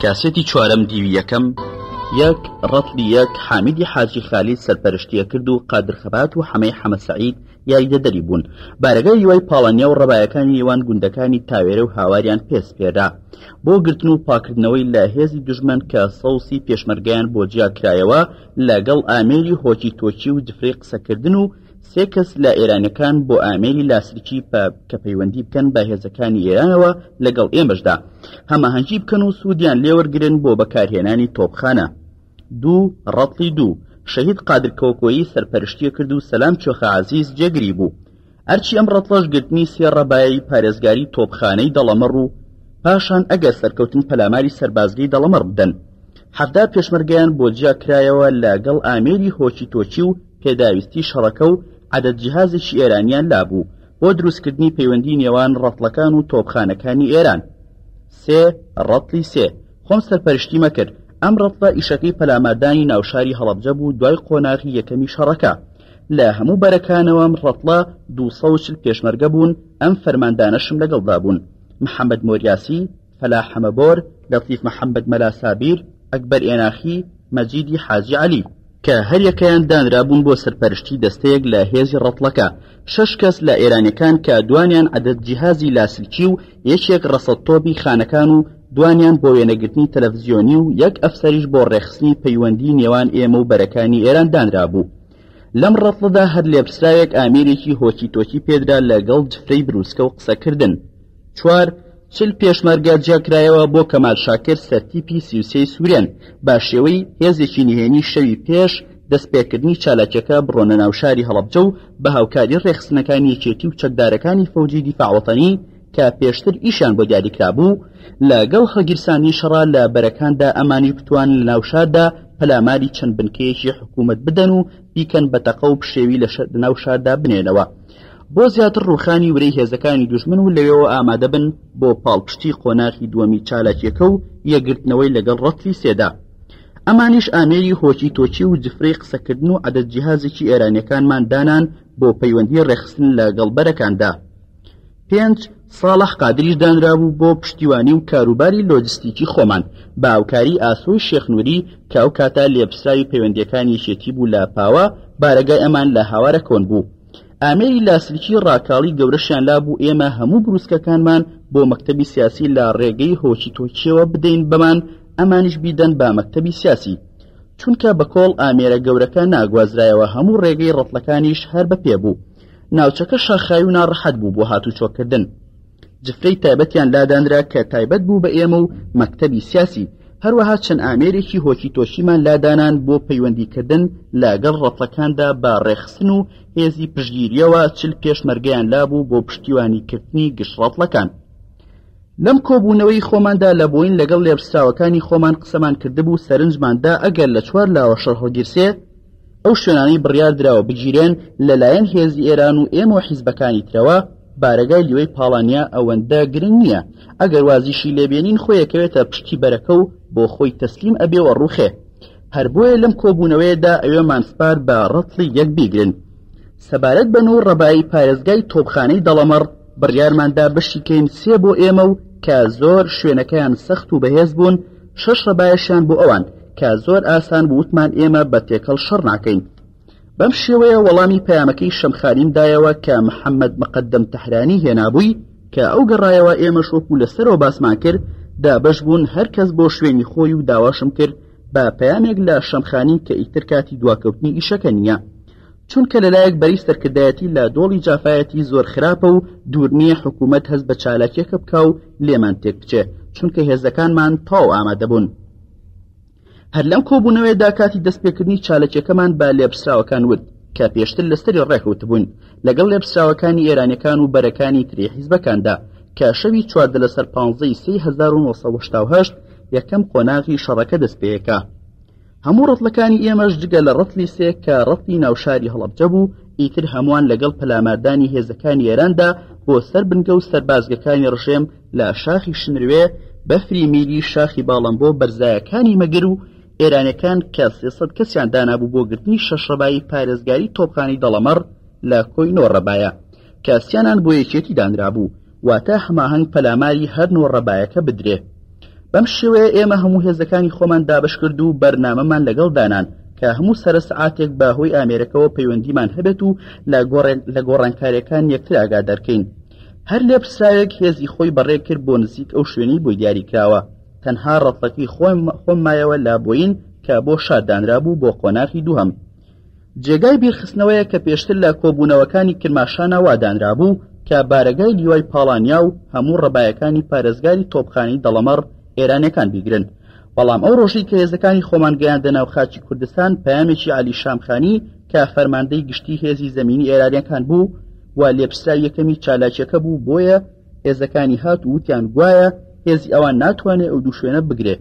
کاسێتی چوارەم دیوی یەکەم یەک ڕەتلی یەک حامدی حاجی خالید سەرپەرشتیە کرد و قادر خەبات و حەمەی حەمەد سەعید یاریدەدەری بوون. بارەگای یوای پاڵەنیا و ڕەبایەکانی ئێوان گوندەکانی تاوێرە و هاواریان پێسپێرا بۆ گرتن و پاکردنەوەی لە هێزی دوژمن کە سەوسی پێشمەرگیان بۆ جیا کرایەوە لەگەڵ ئامێری هۆچی تۆچی و جفرەی قسەکردن و سێ کەس لە ئێرانەکان بۆ ئامێری لاسرکی کە پەیوەندی بکەن بە هێزەکانی ئێرانەوە لەگەڵ ئێمەشدا هەماهەنگی بکەن و سوودیان لێوەرگرن بۆ بەکارهێنانی تۆپخانە. دوو ڕەتلی دوو شەهید قادر کۆکۆیی سەرپەرشتیە کرد و سەلام چۆخە عەزیز جێگری بوو. ئەرچی ئەم ڕەتڵەش گرتنی سێ ڕەبایی پارێزگاری تۆپخانەی دەڵەمەڕ و پاشان ئەگەر سەرکەوتن پەلاماری سەربازگەی دەڵەمەڕ بدەن. حەفدا پێشمەرگیان بۆ جیا کرایەوە لەگەڵ ئامێری هۆچی تۆچی و پێداویستی شەڕەکە و عەدەد جیهازێکی ئێرانیان لابوو بۆ دروستکردنی پەیوەندی نێوان ڕەتڵەکان و تۆپخانەکانی ئێران. سێ ڕەتلی سێ خۆم سەرپەرشتی مەکرد. ئەم ڕەتڵە ئیشەکەی پەلاماردانی ناوشاری هەڵەبجە بوو دوای قۆناغی یەکەمی شەڕەکە. لە هەموو بەرەکانەوە ڕەتڵە 240 پێشمەرگە بوون. ئەم فەرماندانەشم لەگەڵدا بوون: محەممەد مۆریاسی، فەلاح حەمەبۆر، لەطیف محەممەد مەلا سابیر، ئەکبەر ئێناخی، مەجیدی حاجی عەلی کە هەریەکەیان دانرابوون بۆ سەرپەرشتی دەستەیەک لە هێزی ڕەتڵەکە. 6 کەس لە ئێرانەکان کە دوانیان عەدەد جیهازی لاسلکی و یەکێک ڕەسەد تۆپی خانەکان و دوانیان بۆ وێنەگرتنی تەلەڤیزیۆنی و یەک ئەفسەریش بۆ ڕێخستنی پەیوەندی نێوان ئێمە و بەرەکانی ئێران دانرابوو. لەم ڕەتڵەدا هەر لێپرسراوێک ئامێرێکی هۆچی تۆچی پێدرا لەگەڵ جفرەی بروسکە و قسەکردن. 4 40 پێشمەرگە جیاکرایەوە بۆ کەمال شاکر سەرتیپی 33 سوورێن با شێوەی هێزێکی نهێنی شەوی پێش دەستپێکردنی چالاکیەکە بڕۆنە ناوشاری هەڵەبجە و بە هاوکاری ڕێخستنەکانی یەکێتی و چەکدارەکانی فەوجی دیفاع وەتەنی کە پێشتر ئیشیان بۆ دیاریکرابوو لەگەڵ خەگیرسانی شەڕا لە بەرەکاندا ئەمانی بتوان لە ناوشاردا پەلاماری چەند بنکەیەکی حکوومەت بدەن و بیکەن بە تەقە و پشێوی لە ناوشاردا بنێنەوە بۆ زیاتر ڕوخانی ورەی هێزەکانی دوژمن و لەوێەوە ئامادە بن بۆ پاڵپشتی قۆناغی دووەمی چالاکیەکە و یەکگرتنەوەی لەگەڵ ڕەتلی سێدا. ئەمانیش ئامێری هۆچی تۆچی و جفرەی قسەکردن و عەدەد جیهازێکی ئێرانیەکانمان دانان بۆ پەیوەندی ڕێخستن لەگەڵ بەرەکاندا. 5 ساڵح قادریش دانرابوو بۆ پشتیوانی و کاروباری لۆجستیکی خۆمان بە هاوکاری ئاسۆی شێخنووری کە ئەو کاتا لێپرسراوی پەیوەندیەکانی یەکێتی بوو لە پاوە بارەگای ئەمان لە هاوارە کۆن بوو. ئامێری لاسلکی ڕاکاڵی گەورەشیان لابوو ئێمە هەموو بروسکەکانمان بۆ مەکتەبی سیاسی لە ڕێگەی هۆچی تۆچیەوە بدەین بەمان ئەمانیش بیدەن بە مەکتەبی سیاسی چونکە بەکۆڵ ئامێرە گەورەکە ناگوازرایەوە هەموو ڕێگەی ڕەتڵەکانیش هەر بەپێ بوو. ناوچەکە شاخاوی و ناڕەحەت بوو بۆ هاتوچۆکردن. جفرەی تایبەتیان لادانرا کە تایبەت بوو بە ئێمە و مەکتەبی سیاسی هەروەها چەند ئامێرێکی هۆچی تۆچیمان لادانان بۆ پەیوەندیکردن لەگەڵ ڕەتڵەکاندا بە ڕێخستن و هێزی پشتگیریەوە 40 پێشمەرگەیان لابوو بۆ پشتیوانیکردنی گشت ڕەتڵەکان. لەم کۆبوونەوەی خۆماندا لە بۆین لەگەڵ لێپرسراوەکانی خۆمان قسەمان کردبوو سەرنجماندا ئەگەر لە 4 لاوە شەڕهەڵگیرسێ ئەو شوێنانەی بڕیار درراوە بگیرێن لەلایەن هێزی ئێران و ئێمە و حیزبەکانی ترەوە بارەگای لیوەی پاڵانیا ئەوەندە گرنگ نییە. ئەگەر وازیشی لێبێنین خۆیەکەوێتە پشتی بەرەکە و بۆ خۆی تەسلیم ئەبێوە ڕوخێ. هەر بۆیە لەم کۆبوونەوەیەدا ئەوێمان سپار بە ڕەتڵی یەک بیگرن. سەبارەت بە نوو ڕەبایی پارێزگای تۆپخانەی دەڵەمەڕ بڕیارماندا بەشیکەین 3 بۆ ئێمە و کە زۆر شوێنەکەیان سەخت و بەهێز بوون 6 ڕەبایەشیان بۆ ئەوان کە زۆر ئاسان بووتمان ئێمە بە تێکەڵ شەڕ ناکەین. بەم شێوەیە وەڵامی پەیامەکەی شەمخانیمدایەوە کە محەممەد مقدم تەحرانی هێنابووی کە ئەو گەڕایەوە ئێمە شۆک و لەسەرەوە باسمان کرد دابەش بوون هەر کەس بۆ شوێنی خۆی و داواشم کرد بە پەیامێک لە شەمخانی کە ئیتر کاتی دواکەوتنی ئیشەکە نییە چونکە لەلایەک بەریستەرکردایەتی لە دۆڵی جافایەتی زۆر خراپە و دوور نییە حکوومەت هەست بە چالاکیەکە بکا و لێمان تێک بچێ چونکە هێزەکانمان تاو ئامادە بوون. هەر لەم کۆبوونەوەیدا کاتی دەستپێکردنی چالاکیەکەمان بە لێپرسراوەکان وت کە پێشتر لەستەری ڕێکەوت بوون لەگەڵ لێپرسراوەکانی ئێرانیەکان و بەرەکانی تری حیزبەکاندا کە شەوی 14/5/1970 یەکەم قۆناغی شەڕەکە دەستپێکە. هەموو ڕەتڵەکانی ئێمەش جگە لە ڕەتلی سێ کە ڕەتلی ناوشاری هەڵەبجە بوو ئیتر هەمووان لەگەڵ پەلاماردانی هێزەکانی ئێراندا بۆ سەر بنگە و سەربازگەکانی ڕژێم لە شاخی شنروێ بەفری میری شاخی باڵەمبۆ بەرزایەکانی مەگر و ئێرانەکان کە 300 کەسیان دانابوو بۆ گرتنی 6 ڕەبایی پارێزگاری تۆپخانەی دەڵەمەڕ لە کۆی 9 ڕەبایە کە سیانان بۆ یەکێتی دانرابوو واتە هەماهەنگ پەلاماری هەر 9 ڕەبایەکە بدرێ. بەم شێوەیە ئێمە هەموو هێزەکانی خۆمان دابش کرد و بەرنامەمان لەگەڵ دانان کە هەموو سەرسعاتێک بەهۆی ئامێرەکەەوە پەیوەندیمان هەبێت و لە گۆڕانکاریەکان یەکتر ئاگادارکەین. هەر لێپرساوێک هێزی خۆی بەڕێ کرد بۆ نزیک ئەو شوێنەی بۆی دیاریکراوە. تەنها ڕەتڵەکەی خۆم مایەوە لا بۆین کە بۆ شاددانرا بوو بۆ قۆناغی دووهەم. جێگای بیرخستنەوەیە کە پێشتر لە کۆبوونەوەکانی کرماشانە وادانرا بوو کە بارەگای لیوای پاڵانیا و هەموو ڕەبایەکانی پارێزگاری تۆپخانەی دەڵەمەڕ ئێرانیەکان بیگرن. بەڵام ئەو ڕۆژەی کە هێزەکانی خۆمان گەیاندە ناو خاچی کوردستان پەیامێکی عەلی شامخانی کە فەرماندەی گشتی هێزی زەمینی ئێرانیەکان بوو و لێپرسای یەکەمی چالاکیەکە بوو. بۆیە هێزەکانی هات و وتیان گوایە هێزی ئەوان ناتوانێت ئەو دوو شوێنە بگرێ.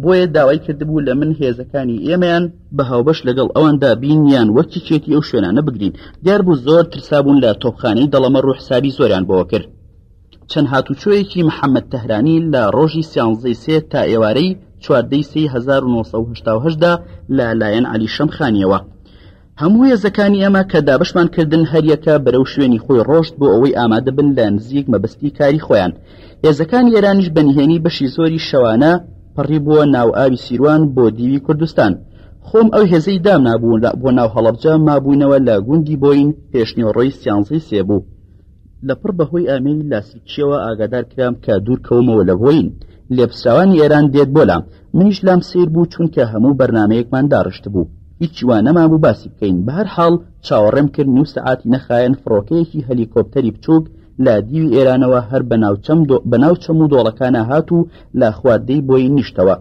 بۆیە داوای کردبوو لە من هێزەکانی ئێمەیان بە هاوبەش لەگەڵ ئەواندا بینیان وەکی چێتی ئەو شوێنانە بگرین. دیار بوو زۆر ترسابوون لە تۆپخانەی دەڵەمەڕ و حسابی زۆریان بۆوە کرد. چەند هاتوچۆیەکی محەممەد تەهرانی لە ڕۆژی 13 تا ئێوارەی 14 1970 لەلایەن عەلی شەمخانیەوە. هەموو هێزەکانی ئێمە کە دابشمان کردن هەریەکە بەرەو شوێنی خۆی ڕۆشت بۆ ئەوەی ئامادە بن لە نزیک مەبەستی کاری خۆیان. هێزەکانی ئێرانیش بەنهێنی بەشی زۆری شەوانە پەڕی بووە ناو ئاوی سیروان بۆ دیوی کوردستان. خۆم ئەو هێزەی دام نابوو بۆ ناو هەڵەبجە مابووینەوە لە گوندی بۆین پێشنیوەڕۆی 13 بوو. لەپڕ بەهۆی ئامێری لاسیکچیەوە ئاگادار کرام کە دوور کەومەوە لە بۆین. لێپرساوانی ئێران دێت بۆ لام. منیش لام سیر بوو چونکە هەموو بەرنامەیەکمان داڕشت بوو. هیچی وان نەما بوو باسی بکەین. بە هەر حاڵ چاوەڕێم کرد نیو سەعاتی نەخایەن فڕۆکەیەکی هەلیکۆپتەری بچووک لە دیوی ئێرانەوە هەر بەناوچەم و دۆڵەکانە هات و لە خواردەی بۆی نیشتەوە.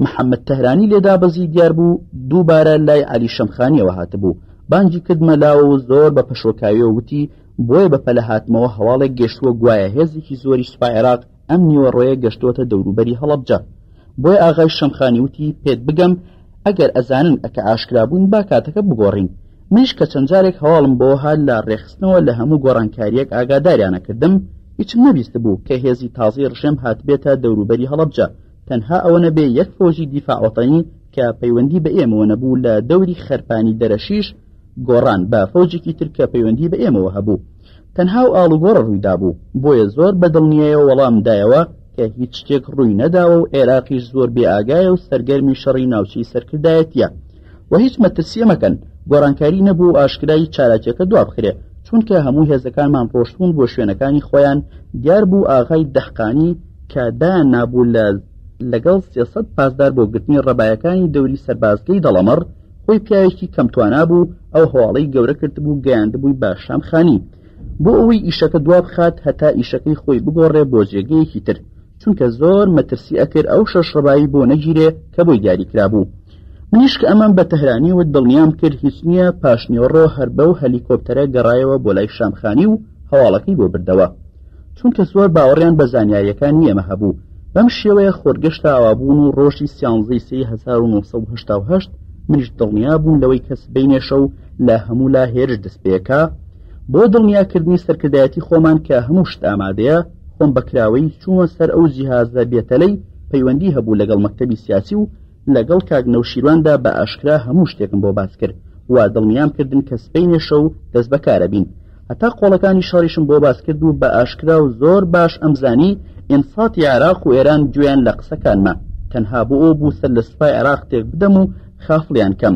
محەممەد تەهرانی لێدا بەزی دیار بوو دووبارە لای عەلی شەمخانیەوە هاتبوو. بانگی کردمە لاوە و زۆر بە پەشۆکاویەوە وتی بۆیە بەپەلە هاتمەوە هەواڵێک گەشتووە گوایە هێزێکی زۆری سوپای عێراق ئەم نیوەڕۆیە گەشتووەتە دەوروبەری هەڵەبجە. بۆیە ئاغای شەمخانی وتی پێت بگەم ئەگەر ئەزانن ئەکە ئاشکرابوون با کاتەکە بگۆڕین. منیش کە چەند جارێک هەواڵم بۆ هات لە ڕێخستنەوە لە هەموو گۆڕانکاریەک ئاگاداریانە کردم. هیچم نەبیست بوو کە هێزی تازی ڕژێم هاتبێتە دەوروبەری هەڵەبجە. تەنها ئەوە نەبێ یەک فۆژی دیفاع وەتەنی کە پەیوەندی بە ئێمەوە نەبوو لە دەوری خەرپانی دەرەشیش گۆڕان بە فۆجێکی تر کە پەیوەندی بە ئێمەوە هەبوو. تەنها و ئاڵوگۆڕە ڕوویدا بوو. بۆیە زۆر بەدڵنیایەوە وەڵام دایەوە کە هیچ شتێک ڕووی نەداوە و عێراقیش زۆر بێئاگایە و سەرگەرمی شەڕی ناوچەی سەرکردایەتیە. و هیچ مەترسیە مەکەن. گۆڕانکاری نەبوو و ئاشکرایی چالاکیەکە دوابخرێ چونکە هەموو هێزەکانمان ڕۆشتبوون بۆ شوێنەکانی خۆیان. دیار بوو ئاغای دەحقانی کە دایان نابوو لەگەڵ 300 پاسدار بۆ گرتنی ڕەبایەکانی دەوری سەربازگەی دەڵەمەڕ خۆی پیاوێکی کەمتوانا بوو. ئەو هەواڵەی گەورە کردبوو گەیاندبووی بە شامخانی بۆ ئەوەی ئیشەکە دوابخات هەتا ئیشەکەی خۆی بگۆڕێ بۆ جێگەیەکی تر چونکە زۆر مەترسی ئەکرد ئەو شەش ڕەبایی بۆ نەگیرێ کە بۆی دیاری کرابوو. منیش کە ئەمان بە تەهرانی و دڵنیام کرد هیچ نییە پاشنیوەڕۆ هەر بەو هەلیکۆپتەرە گەڕایەوە بۆ لای شامخانی و هەواڵەکەی بۆ بردەوە چونکە زۆر باوەڕیان بە زانیاریەکانی ئێمە هەبوو. بەم شێوەیە خۆرگەشتە ئاوابوون و ڕۆژی 13/1970 منیش دڵنیا بوون لەوەی کەس بینێشە و لە هەموو لا هێرش دەست پێکا بۆ دڵنیاکردنی سەرکردایەتی خۆمان کە هەموو شت ئامادەیە. خۆم بەکراوەی چوومە سەر ئەو جیهازە بێتەلەی پەیوەندی هەبوو لەگەڵ مەکتەبی سیاسی و لەگەڵ کاک نەوشیرواندا بە ئاشکرا هەموو شتێکم بۆ باس کرد و دڵنیام کردن کە سبەینێشە و دەست بەکارە بین. هەتا قۆڵەکانی شەڕیشم بۆ باس کرد و بە ئاشکرا و زۆر باش ئەمزانی ئینساتی عێراق و ئێران گوێیان لە قسەکانمە. تەنها بۆ ئەو بوو سەر لە سوپای عێراق تێک بدەم و خافڵیان کەم.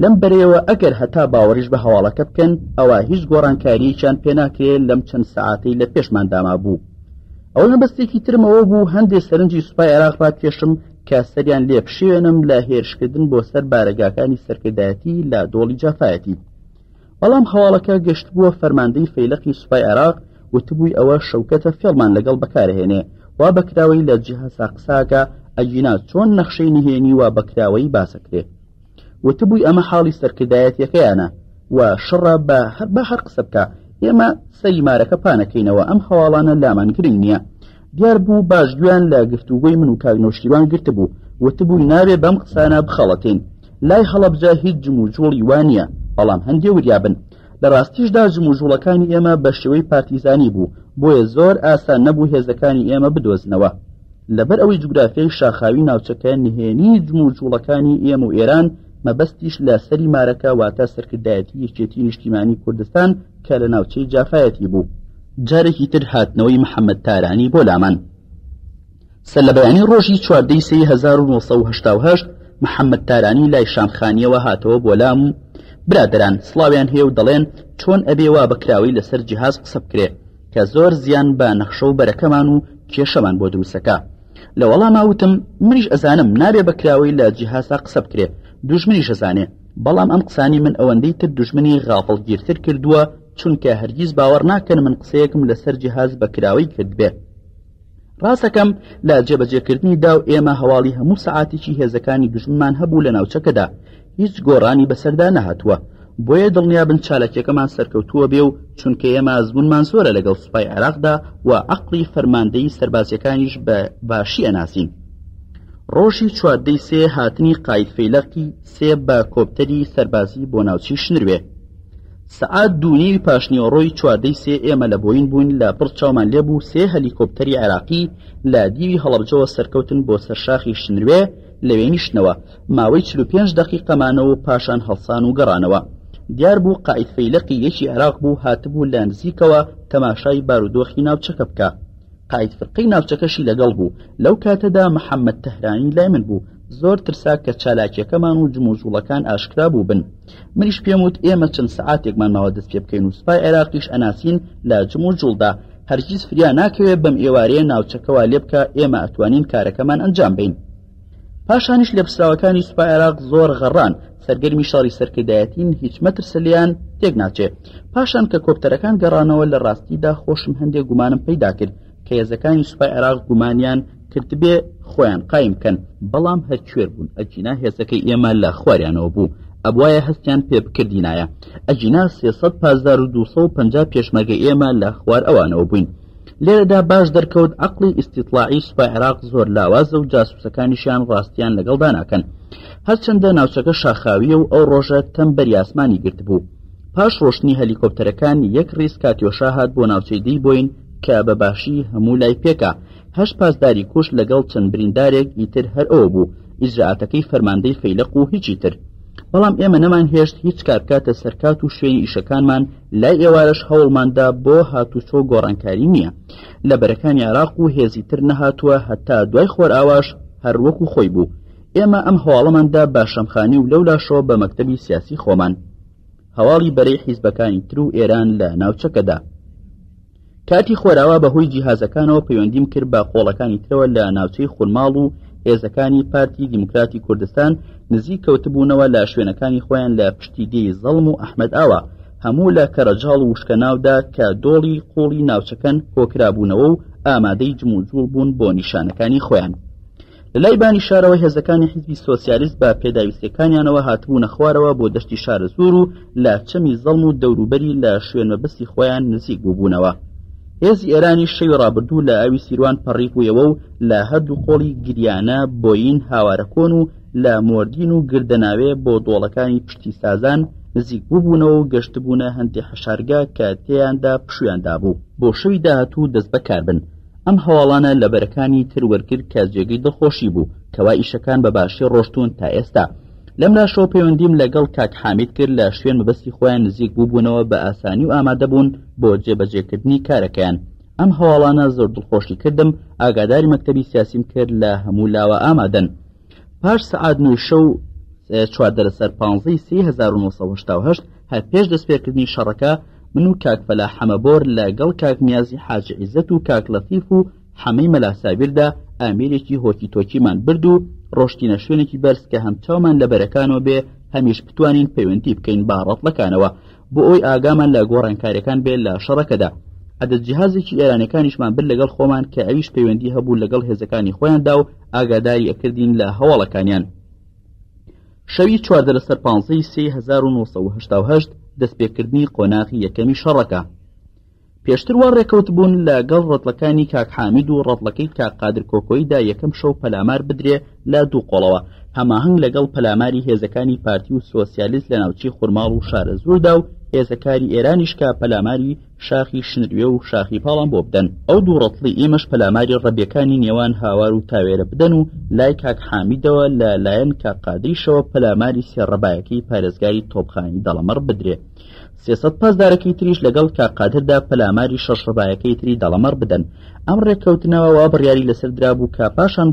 لەم بەرەوە ئەگەر هەتا باوەڕیش بە هەواڵەکە بکەن ئەوە هیچ گۆڕانکارییان پێناکرێت لەم چەند سەعاتەی لە پێشمان داما بوو. ئەو لەبەستێکی ترمەوە بوو هەندێک سەرنجی سوپای عێراق پێشم کە سەریان لێ بشێنم لە هێرشکردن بۆ سەر بارەگاکانی سەرکردایەتی لە دۆڵی جافایەتی. بەڵام هەواڵەکە گەشت بووە فەرماندەی فەیلقی سوپای عێراق وتبووی ئەوە شەوکەتە فێڵمان لەگەڵ بەکارهێنێ وا بەکراوەی لە جیهازا قساکە ئەجینا چۆن نەخشەی نهێنی وا بەکراوەی باسەکرێ. وتبووی ئەمە حاڵی سەرکردایەتیەکەیانە و شڕە بە هەر قسە بکە ئێمە سەری مارەکە پانەکەینەوە ئەم هەواڵانە لامان گرنگ نییە. دیار بوو باشگویان لە گفتوگۆی من و کاک نەوشیروان گرتبوو وتبووی نابێ بەم قسانە بخەڵەتین لای هەڵەبجە هیچ جم و جوڵی وانە بەڵام هەندێ وریابن. لە ڕاستیشدا جم و جوڵەکانی ئێمە بە شێوەی پارتیزانی بوو بۆیە زۆر ئاسان نەبوو هێزەکانی ئێمە بدۆزنەوە. لەبەر ئەوەی جوگرافیای شاخاوی ناوچەکە نهێنی جم و جوڵەکانی ئێمە و ئێران مەبەستیش لە سەری مارەکە واتە سەرکردایەتی یەکێتی نیشتیمانی کوردستان کە لە ناوچەی جافایەتی بوو. جارێکی تر هاتنەوەی محەممەد تارانی بۆ لامان. سەرلەبەیانی ڕۆژی 14 سەی 1970 محەممەد تارانی لای شامخانیەوە هاتەوە بۆ لام و برادەران سڵاویان هەیە و دەڵێن چۆن ئەبێوا بەکراوی لەسەر جیهاز قسە بکرێ کە زۆر زیان بە نەخشە و بەرەکەمان و کێشەمان بۆ دروستەکە. لە وەڵاما وتم منیش ئەزانم نابێ بەکراوی لە جیهازا قسە بکرێ، دوژمنیش ئەزانێ، بەڵام ئەم قسانی من ئەوەندەی تر دوژمنی غافڵگیرتر کردووە چونکە هەرگیز باوەڕ ناکەن من قسەیەکم لەسەر جیهاز بەکراوی کرد بێ. ڕاستەکەم لە جێبەجێکردنی دا و ئێمە هەواڵی هەموو سەعاتێکی هێزەکانی دوژمنمان هەبوو لە ناوچەکەدا، هیچ گۆڕانی بەسەردا نەهاتووە، بۆیە دڵنیابن چالاکیەکەمان سەرکەوتووە بێ و چونکە ئێمە ئەزمونمان زۆرە لەگەڵ سوپای عێراقدا و عەقڵی فەرماندەی سەربازیەکانیش بە باشی ئەناسین. ڕۆژی 14 سێ هاتنی قاید فەیلەقی سێ بە کۆپتەری سەربازی بۆ ناوچەی شنروێ. سەعات 2:30 پاشنیوەڕۆی 14 سێ ئێمە لە بۆین بووین لە پڕ چاومان لێبوو 3 هەلیکۆپتەری عێراقی لە دیوی هەڵەبجەوە سەرکەوتن بۆ سەرشاخی شنروێ لەوێ نیشتنەوە ماوەی 45 دەقیقەمانەوە پاشان هەڵسان و گەڕانەوە. دیار بوو قاید فەیلەقی یەکی عێراق بوو هاتبوو لە نزیکەوە تەماشای بارودۆخی ناوچەکە بکە. قاید فرقەی ناوچەکەشی لەگەڵ بوو. لەو کاتەدا محەممەد تەهرانی لای من بوو، زۆر ترسا کە چالاکیەکەمان و جموجوڵەکان ئاشکرا بوو بن. منیش پێم وت ئێمە چەند سەعاتێکمان ماوە دەست پێ بکەین و سوپای عێراقیش ئەناسین لە جموجوڵدا هەرگیز فریا ناکەوێت بەم ئێوارەیە ناوچەکەوە لێ بکە ئێمە ئەتوانین کارەکەمان ئەنجام بین. پاشانیش لە پسراوەکانی سوپای عێراق زۆر غەڕان، سەرگەرمی شەڕی سەرکردایەتین، هیچ مەترسە لیان تێک ناچێت. پاشان کە کۆپتەرەکان گەڕانەوە لە ڕاستیدا خۆشم هەندێک گومانم پەیدا کرد کە هێزەکانی سوپای عێراق گومانیان کردبێ خۆیان قایم بکەن، بەڵام هەر کوێر بوون، ئەجینا هێزەکەی ئێمە لە خواریانەوە بوو، ئەبوایە هەستیان پێ بکردینایە، ئەجینا 35250 پێشمەرگە ئێمە لە خوار ئەوانەوە بووین. لێرەدا باش دەرکەوت عەقڵی ئیستیطلاعی سوپای عێراق زۆر لاوازە و جاسوسەکانیشیان ڕاستیان لەگەڵدا ناکەن. هەرچەندە ناوچەکە شاخاویە و ئەو ڕۆژە تەمبەری ئاسمانی گرت بوو. پاش ڕۆشتنی هەلیکۆپتەرەکان یەک ڕیز کاتیۆشا هات بۆ ناوچەی دی بۆین کە بەباشی هەموو لای پێکە، 8 پاسداری کوش لەگەڵ چەند بریندارێک ئیتر هەر ئەوە بوو، ئیجرعاتەکەی فەرماندەی فەیلق و هیچی تر. بەڵام ئێمە نەمان هێشت هیچ کارکاتە سەرکات و شوێنی ئیشەکانمان، لای ئێوارەش هەوڵماندا بۆ هاتوچۆ گۆڕانکاری نییە. لە بەرەکانی عێراق و هێزی تر نەهاتووە هەتا دوای خۆر ئاواش هەر وەکو خۆی بوو. ئێمە ئەم هەواڵەماندا بە شەمخانی و لەولاشەوە بە مەکتەبی سیاسی خۆمان، هەواڵی بەرەی حیزبەکانی تر و ئێران لە ناوچەکەدا. کاتی خۆراوە بەهۆی جیهازەکانەوە پەیوەندیم کرد بە قۆڵەکانی ترەوە لە ناوچەی خولماڵ و هێزەکانی پارتی دیموکراتی کوردستان نزیک کەوتبوونەوە لە شوێنەکانی خۆیان لە پشتی دێی زەڵم و ئەحمەد ئاوا، هەموو لە کەرەجاڵ و وشکەناودا کە دۆڵی قوڵی ناوچەکەن کۆکرابوونەوە و ئامادەی جموجوڵ بوون بۆ نیشانەکانی خۆیان. لەلای بانی شارەوە هێزەکانی حیزبی سۆسیالیست بە پێداویستەکانیانەوە هاتبوونە خوارەوە بۆ دەشتی شارە زور و لە چەمی زەڵم و دەوروبەری لە شوێنمەبەستی خۆیان نزیک بووبوونەوە. هێزی ئێرانی شەوی ڕابردوو لە ئاوی سیروان پەڕی بوویەوە و لە هەردوو قۆڵی گریانە بۆین هاوارەکۆن و لە مۆردین و گردەناوێ بۆ دۆڵەکانی پشتی سازان نزیک بووبوونەوە و گەشتبوونە هەندێک حەشارگا کە تێیاندا پشویاندا بوو بۆ شەوی داهاتوو دەست بەکار بن. ئەم هەواڵانە لە بەرەکانی تر وەرگرت کە جێگەی دڵخۆشی بوو کەوا ئیشەکان بە باشی ڕۆشتون تا ئێستا. لەم لاشەوە پەیوەندیم لەگەڵ کاک حامید کرد لە شوێن مەبەستی خۆیان نزیک بووبوونەوە بە ئاسانی و ئامادە بوون بۆ جێبەجێکردنی کارەکەیان. ئەم هەواڵانە زۆر دڵخۆشی کردم، ئاگاداری مەکتەبی سیاسیم کرد لە هەموو لاوە ئامادەن. پاش سەعات 9 شەو 14/5/1970 هەر پێش دەستپێکردنی شەڕەکە من و کاک فەلاح حەمەبۆر لەگەڵ کاک نیازی حاجی عیزەت و کاک لەتیف و حەمەی مەلاسابیردا ئامێرێکی هۆکی تۆکیمان برد و ڕۆشتینە شوێنێکی بەرز کە هەمچاومان لە بەرەکانەوە بێ هەمیش بتوانین پەیوەندی بکەین با ڕەتڵەکانەوە بۆ ئەوی ئاگامان لە گۆڕانکاریەکان بێت لە شەڕەکەدا. عەدەد جیهازێکی ئێرانەکانیشمان برد لەگەڵ خۆمان کە ئەویش پەیوەندی هەبوو لەگەڵ هێزەکانی خۆیاندا و ئاگاداری ئەکردین لە هەواڵەکانیان. شەوی 14/5/1970 دەستپێکردنی قۆناغی یەکەمی شەڕەکە. پێشتر وا ڕێکەوت بوون لەگەڵ ڕەتڵەکانی کاک حامید و ڕەتڵەکەی کاک قادر کۆکۆیدا یەکەم شەو پەلامار بدرێ لە دوو قۆڵەوە، هەماهەنگ لەگەڵ پەلاماری هێزەکانی پارتی و سۆسیالیست لە ناوچی خورماڵ و شارە زووردا و هێزەکاری ئێرانیش کە پەلاماری شاخی شنروێ و شاخی پاڵان بۆ بدەن. ئەو دوو ڕەتڵی ئێمەش پەلاماری ڕەبیەکانی نێوان هاوار و تاوێرە بدەن و لای کاک حامیدەوە لە لایەن کاک قادریشەوە پەلاماری سێڕەبایەکەی پارێزگاری تۆپخانی دەڵەمەڕ بدرێ. 300 پاسدارەکەی تریش لەگەڵ کاقادردا پەلاماری 6 ڕبایەکەی تری دەڵەمەڕ بدەن. ئەم ڕێککەوتنەوە وا بڕیاری لەسەر درابوو کە پاشان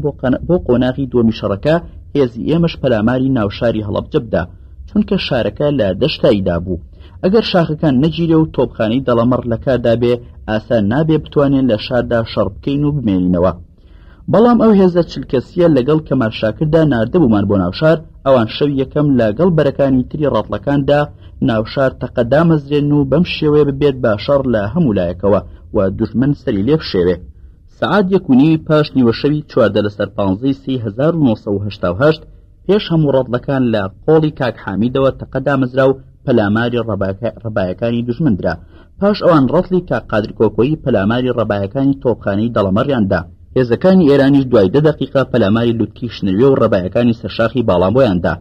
بۆ قۆناغی دووەمی شەڕەکە هێزی ئێمەش پەلاماری ناوشاری هەڵەبجە بدا، چونکە شارەکە لە دەشتایدا بوو. ئەگەر شاخەکان نەگیرێ و تۆپخانەی دەڵەمەڕ لە کاردا بێ، ئاسان نابێ بتوانێن لە شاردا شەڕ بکەین و بمێنینەوە. بەڵام ئەو هێزە چلکەسیە لەگەڵ کەمارشاکردا ناردەبوومان بۆ ناوشار، ئەوان شەو یەکەم لەگەڵ بەرەکانی تری ڕەتڵەکاندا ناوشار تەقە دامەزرێن و بەم شێوەیە ببێت بە شەڕ لە هەموو لایەکەوە و دوژمن سەری لێ بشێوێ. سەعات 1:30 پاش نیوەشەوی 14/5/1988 پێش هەموو ڕەتڵەکان لە قۆڵی کاک حامیدەوە تەقە دامەزرا و پەلاماری ڕەبایەکانی دوژمن درا. پاش ئەوان ڕەتڵی کاک قادر کۆکۆیی پەلاماری ڕەبایەکانی تۆپخانەی دەڵەمەڕیاندا. هێزەکانی ئێرانیش دوای 10 دقیقە پەلاماری لوتکی شنوێ و ڕەبایەکانی سەرشاخی باڵام بۆیاندا.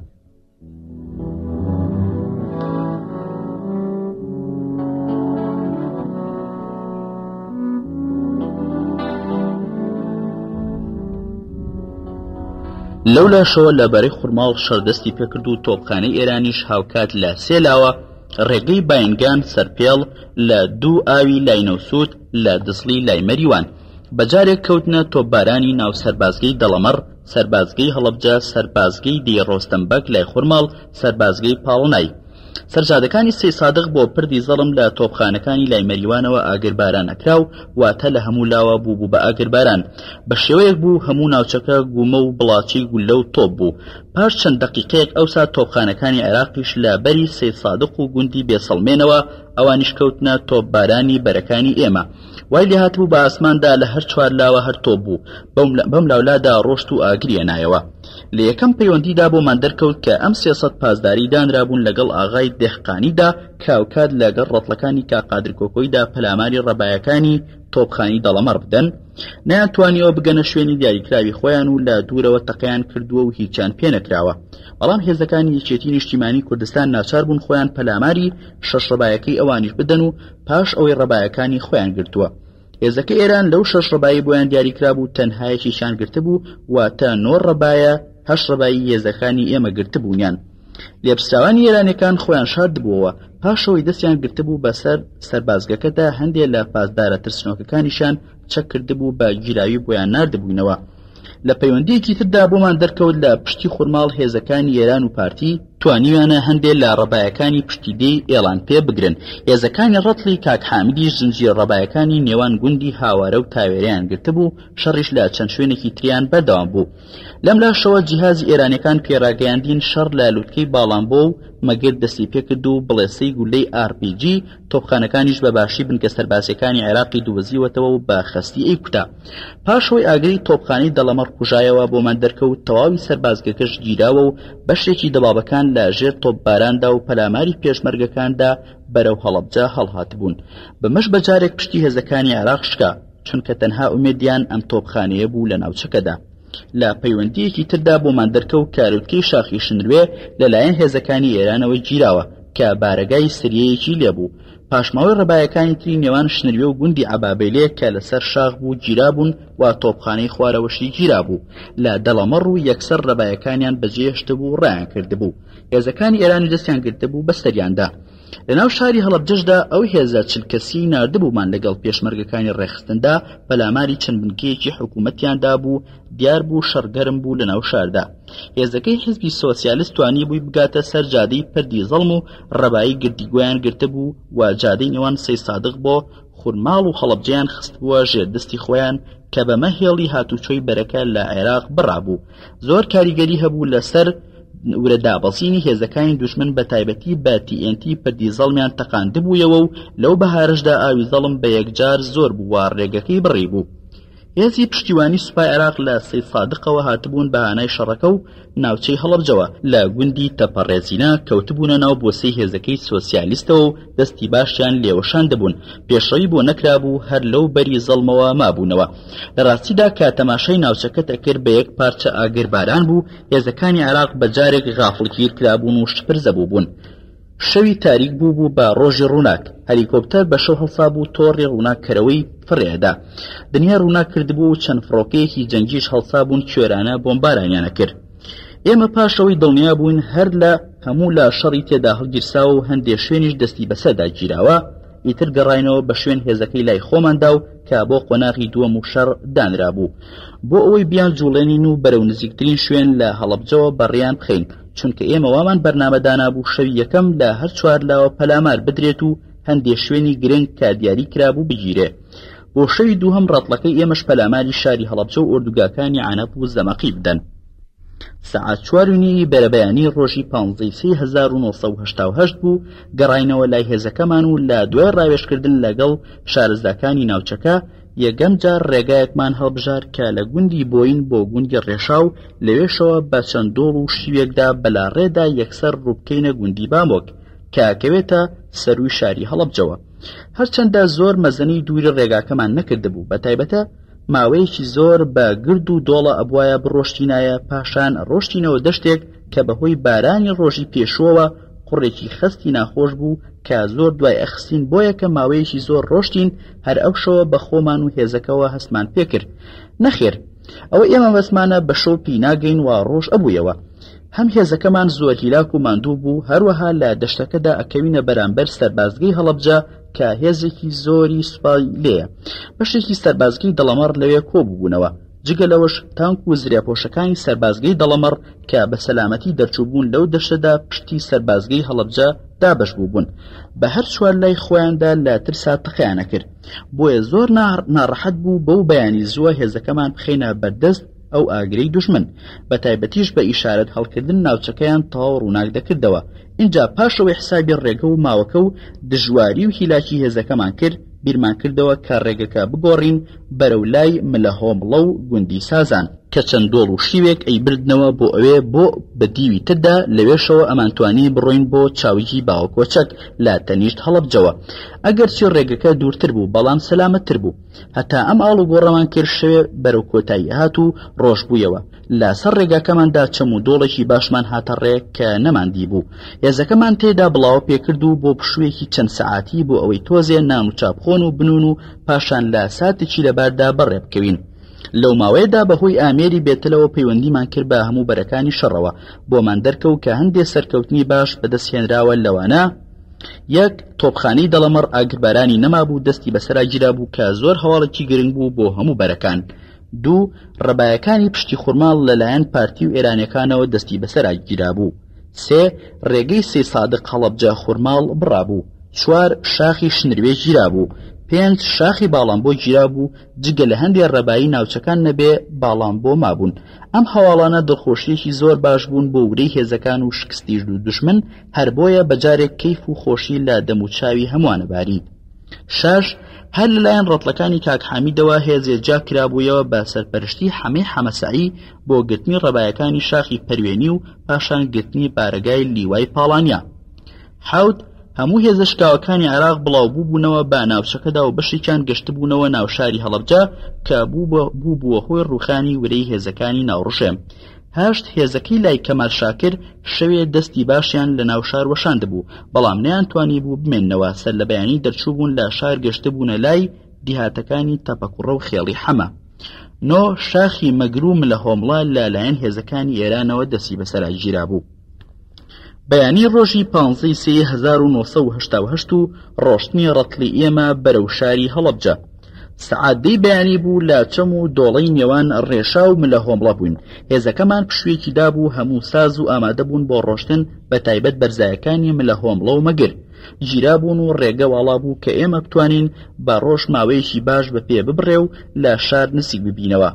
لەولا شەوە لەبەرەی خوڕماڵ شەردەستی پێکرد و تۆپخانەی ئێرانیش هاوکات لە سێلاوە ڕێگەی باینگان سەرپێڵ لە 2 ئاوی لای نەوسوود لە دسڵی لای مەریوان بەجارێک کەوتنە تۆپبارانی ناو سەربازگەی دەڵەمەڕ، سەربازگەی هەڵەبجە، سەربازگەی دی ڕۆستەمبەک لای خوڕماڵ، سەربازگەی پاڵنای. سەرجادەکانی سێ سادق بۆ پردی زەڵم لە تۆپخانەکانی لای مەریوانەوە ئاگرباران ئەکرا و واتە لە هەموو لاوە بوو بە ئاگرباران. بە شێوەیەک بوو هەموو ناوچەکە گومە و بڵاچی گولە و تۆپ بوو. پاش چەند دەقیقەیەک ئەوسا تۆپخانەکانی عێراقیش لە بەری سێ سادق و گوندی بێسەڵمێنەوە، ئەوانیش کەوتنە تۆپبارانی بەرەکانی ئێمە. وای لێ هاتبوو بە ئاسماندا لە هەر چوار لاوە هەر تۆپ بوو، بەم لاولادا ڕۆشت و ئاگریە نایەوە. لە یەکەم پەیوەندیدا بۆمان دەرکەوت کە ئەم 300 پاسداری دانرابوون لەگەڵ ئاغای دێحقانیدا کاوکات لەگەڵ ڕەتڵەکانی کاقادر کۆکۆیدا پەلاماری ڕەبایەکانی تۆپخانی دەڵەمەڕ بدەن. نەیانتوانیەوە بگەنە شوێنی دیاریکراوی خۆیان و لە دوورەوە تەقەیان کردووە و هیچیان پێ نەکراوە. بەڵام هێزەکانی یەکێتی نیشتیمانی کوردستان ناچار بوون خۆیان پەلاماری 6 ڕەبایەکەی ئەوانیش بدەن و پاش ئەوەی ڕەبایەکانی خۆیان گرتووە. هێزەکە ئێران لەو 6 ڕەبایی بۆیان دیاریکرا بوو تەنهایەکیشان گرتە بوو، واتە 9 ڕەبایە 8 ڕەبایی هێزەکانی ئێمە گرتبوونیان. لێپسراوانی ئێرانیەکان خۆیان شاردبووەوە، پاشەوەی دەستیان گرتبوو بەسەر سەربازگەکەدا هەندێک لە پاسدارە ترسنۆکەکانیشان چەک کردبوو بە گیراوی بۆیان ناردبووینەوە. لە پەیوەندیەکی تردا بۆمان دەرکەوت لە پشتی خوڕماڵ هێزەکانی ئێران و پارتی توانیوانە هەندێک لە ڕەبایەکانی پشتیدەی ئێڵان پێ بگرن. هێزەکانی ڕەتڵی کاک حامیدی زنجیرە ڕەبایەکانی نێوان گوندی هاوارە و تاوێرەیان گرتبوو، شەڕیش لە چەند شوێنێکی تریان بەردەوام بوو. لەم لاشەوە جیهازی ئێرانیەکان پێڕاگەیاندین شەڕ لە لوتکەی باڵامبۆ و مەگرد دەستی پێکرد و بڵێسەی گولەی RPG تۆپخانەکانیش بە باشی بن کە سەربازەکانی عێراقی دووبەزیوەتەوە و بە خەستی ئەیکوتا. پاشەوەی ئاگری تۆپخانەی دەڵەمەڕ کوژایەوە بۆمان دەرکەوت تەواوی سەربازگەکەش گیراوە و بەشێکی دەبابەکان لە ژێر تۆپباراندا و پەلاماری پێشمەرگەکاندا بەرەو هەڵەبجە هەڵهاتبوون. بەمەش بەجارێک پشتی هێزەکانی عێراق شکا، چونکە تەنها ئومێدیان ئەم تۆپخانەیە بوو لە ناوچەکەدا. لە پەیوەندیەکی تردا بۆمان دەرکەوت کارولکەی شاخی شنروێ لەلایەن هێزەکانی ئێرانەوەی گیراوە کە بارەگای سریەیەکی لێبوو. پاشماوەی ڕەبایەکانی تری نێوان شنروێ و گوندی عەبابەیلێ کە لەسەر شاخ بوو گیرابوون و تۆپخانەی خوارەوەشی گیرابوو. لە دەڵەمەڕ و یەکسەر ڕەبایەکانیان بەجێهێشتبوو ڕایان کردبوو. هێزەکانی ئێرانی دەستیان گرتبوو بە سەریاندا. لەناو شاری هەڵەبجەشدا ئەو هێزە چلکەسی ناردبوومان لەگەڵ پێشمەرگەکانی ڕێخستندا پەلاماری چەند بنکەیەکی حکوومەتیاندا بوو، دیار بوو شەڕگەرم بوو لەناو شاردا. هێزەکەی حزبی سۆسیالیست توانی بووی بگاتە سەر جادەی پەردی زەڵم و ڕەبایی گردیگویان گرتبوو و جادەی نێوان سەی سادق بۆ خوڕماڵ و هەڵەبجەیان خستبووە ژێردەستی خۆیان کە بەمە هێڵی هاتوچۆی بەرەکە لە عێراق بڕابوو. زۆر کاریگەری هەبوو لەسەر ورە دابەزینی هێزەکانی دوژمن بە تایبەتی بە TNT پەردی زەڵمیان تەقاندبوویەوە و لەو بەهارشدا ئاوی زەڵم بە یەکجار زۆر بوو و ڕێگەکەی بڕی بوو. هێزی پشتیوانی سوپای عێراق لە سەی سادقەوە هاتبوون بەهانای شەڕەکە و ناوچەی هەڵەبجەوە لە گوندی تەپەڕێزینە کەوتبوونە ناو بۆسەی هێزەکەی سۆسیالیستەوە و دەستی باشیان لێوەشان دەبوون. پێشڕەوی بۆ نەکرابوو هەر لەو بەری زەڵمەوە مابوونەوە. لە ڕاستیدا کە تەماشای ناوچەکە دەکرد بە یەک پارچە ئاگرباران بوو، هێزەکانی عێراق بەجارێک غافڵگیر کرابوون و شپرزەبوو بوون. شەوی تاریک بوو بە ڕۆژی ڕووناک. هەلیکۆپتەر بە شەو هەڵسا بوو تۆڕی ڕووناککەرەوەی فڕێدا. دنیا ڕووناک کردبوو و چەند فڕۆکەیەکی جەنگیش هەڵسا بوون کوێرانە بۆمبارانیانە کرد. ئێمە پاشەوەی دڵنیا بووین هەر لە هەموو لە شەڕی تێدا هەڵگیرسا و هەندێک شوێنیش دەستی بەسەردا گیراوە. ئیتر گەڕاینەوە بە شوێن هێزەکەی لای خۆماندا و کە بۆ قۆناغی دووەم و شەڕ دانرا بوو بۆ ئەوەی بیان جوڵێنین و بەرەو نزیکترین شوێن لە هەڵەبجەوە بەڕێیان بخەین، چونکە ئێمە وامان بەرنامەدانا بوو شەوی یەکەم لە هەر چوار لاوە پەلامار بدرێت و هەندێک شوێنی گرنگ کە دیاری کرابوو بگیرێ. بۆ شەوی دووهەم ڕەتڵەکەی ئێمەش پەلاماری شاری هەڵەبجە و ئۆردوگاکانی عانەب و زەمەقی بدەن. سەعات 4:30 بەرەبەیانی ڕۆژی 15/1978 بوو. گەڕاینەوە لای هێزەکەمان و لە دوای ڕاوێژکردن لەگەڵ شارەزاکانی ناوچەکە یەکەم جار ڕێگایەکمان هەڵبژار کە لە گوندی بۆین بۆ گوندی ڕێشاو لەوێشەوە بە چەند دۆڵ و شیوێکدا بەلاڕێدا یەکسەر ڕووبکەینە گوندی بامۆک کە کەوێتە سەروی شاری هەڵەبجەوە. هەرچەندە زۆر مەزەنی دووری ڕێگاکەمان نەکردبوو، بەتایبەتە ماوەیەکی زۆر بە گرد و دۆڵە ئەبوایە بڕۆشتینایە، پاشان ڕۆشتینەوە دەشتێک کە بەهۆی بارانی ڕۆژی پێشووەوە قوڕێکی خستی ناخۆش بوو کە زۆر دوای ئەخستین، بۆیە کە ماوەیەکی زۆر ڕۆشتین هەر ئەو شەوە بە خۆمان و هێزەکەوە هەستمان پێکرد. نەخێر، ئەوە ئێمە بەسمانە بە شەو پێی ناگەین وا ڕۆژ ئەبوویەوە. هەم هێزەکەمان زۆر هیلاک و ماندوو بوو، هەروەها لە دەشتەکەدا ئەکەوینە بەرامبەر سەربازگەی هەڵەبجە کە هێزێکی زۆری سوپای لێیە. بەشێکی سەربازگەی دەڵەمەڕ لەوێ کۆبووبوونەوە، جگە لەوەش تانک و زریاپۆشەکانی سەربازگەی دەڵەمەڕ کە بە سەلامەتی دەرچووبوون لەو دەشتەدا پشتی سەربازگەی هەڵەبجە دابەش بووبوون. بە هەر چوار لای خۆیاندا لە ترسا تەقیانە کرد، بۆیە زۆر ناڕەحەت بوو بەو بەیانی زووە هێزەکەمان بخەینە بەردەست ئەو ئاگرەی دوژمن، بە تایبەتیش بە ئیشارەت هەڵکردن ناوچەکەیان تەواو ڕووناک دەکردەوە. اینجا پاشەوەی حسابی ڕێگە و ماوەکە و دژواری و هیلاکی هێزەکەمان کرد، بیرمان کردەوە کە ڕێگەکە بگۆڕین بەرەو لای ملەهۆمڵە و گوندی سازان کە چەند دۆڵ و شیوێک ئەیبردنەوە بۆ ئەوێ بۆ بە دیوی تردا لەوێشەوە ئەمانتوانی بڕۆین بۆ چاویجی باوەکۆچەک لە تەنیشت هەڵەبجەوە. ئەگەرچی ڕێگەکە دوورتر بوو بەڵام سەلامەتتر بوو. هەتا ئەم ئاڵ و گۆڕەمان کرد شەوێ بەرەو کۆتایی هات و ڕۆژ بوویەوە. لە سەر ڕێگاکەماندا چەم و دۆڵێکی باشمان هاتە ڕێ کە نەماندی بوو. هێزەکەمان تێدا بڵاو پێکرد و بۆ پشوویەکی چەند سەعاتی بۆ ئەوەی تۆزێ نان و چاپخۆن و بنون و پاشان لە ساتێکی لەباردا بەڕێ بکەوین. لەو ماوەیەدا بەهۆی ئامێری بێتلەوە پەیوەندیمان کرد بە هەموو بەرەکانی شەڕەوە، بۆمان دەرکەوت کە هەندێک سەرکەوتنی باش بەدەستهێنراوە. لەوانە یەک تۆپخانەی دەڵەمەڕ ئاگربارانی نەمابوو، دەستی بەسەرا گیرا بوو کە زۆر هەواڵێکی گرنگ بوو بۆ هەموو بەرەکان. دوو ڕەبایەکانی پشتی خوڕماڵ لەلایەن پارتی و ئێرانیەکانەوە دەستی بەسەرا گیرا بوو. سێ ڕێگەی سێ سادق هەڵەبجە خوڕماڵ بڕابوو. چوار شاخی شنروێ گیرا بوو. 5 شاخی باڵامبۆ گیرا بوو، جگە لە هەندێک ڕەبایی ناوچەکان نەبێ باڵامبۆ مابوون. ئەم هەواڵانە دڵخۆشیەکی زۆر باش بوون بۆ ورەی هێزەکان و شکستی دوژمن، هەر بۆیە بەجارێک کەیف و خۆشی لە دەموچاوی هەمووانە باری. 6 هەر لەلایەن ڕەتڵەکانی کاک حامیدەوە هێزێ جا کرابوویەوە بە سەرپەرشتی حەمەی حەمەسایی بۆ گرتنی ڕەبایەکانی شاخی پەروێنی و پاشان گرتنی بارگای لیوای پاڵانیا. 7 هەموو هێزە شکاوەکانی عێراق بڵاوبوو بوونەوە بە ناوچەکەدا و بەشێکیان گەشتبوونەوە ناوشاری هەڵەبجە کە بووە هۆی ڕوخانی ورەی هێزەکانی ناوڕژێ. 8 هێزەکەی لای کەمال شاکر شەوێ دەستی باشیان لە ناوشار وەشاندبوو، بەڵام نەیانتوانی بوو بمێننەوە. سەر لە بەیانی دەرچووبوون لە شار گەشتبوونە لای دیهاتەکانی تەپەکوڕە و خێڵی حەمە. 9 شاخی مەگروم لە هۆمڵە لەلایەن هێزەکانی ئێرانەوە دەستی بەسەرا گیرا بوو. بەیانی ڕۆژی 15/1978 و ڕۆشتنی ڕەتڵی ئێمە بەرەو شاری هەڵەبجە. سەعادەی بەیانی بوو لە چەم و دۆڵەی نێوان ڕێشا و ملە هۆمڵە بووین. هێزەکەمان پشوێکی دابوو، هەموو ساز و ئامادە بوون بۆ ڕۆشتن، بە تایبەت بەرزایەکانی ملە هۆمڵە و مەگر گیرا بوون و ڕێگە واڵا بوو کە ئێمە بتوانین بە ڕۆژ ماوەیەکی باش بە پێ ببڕێ و لە شار نسیک ببینەوە.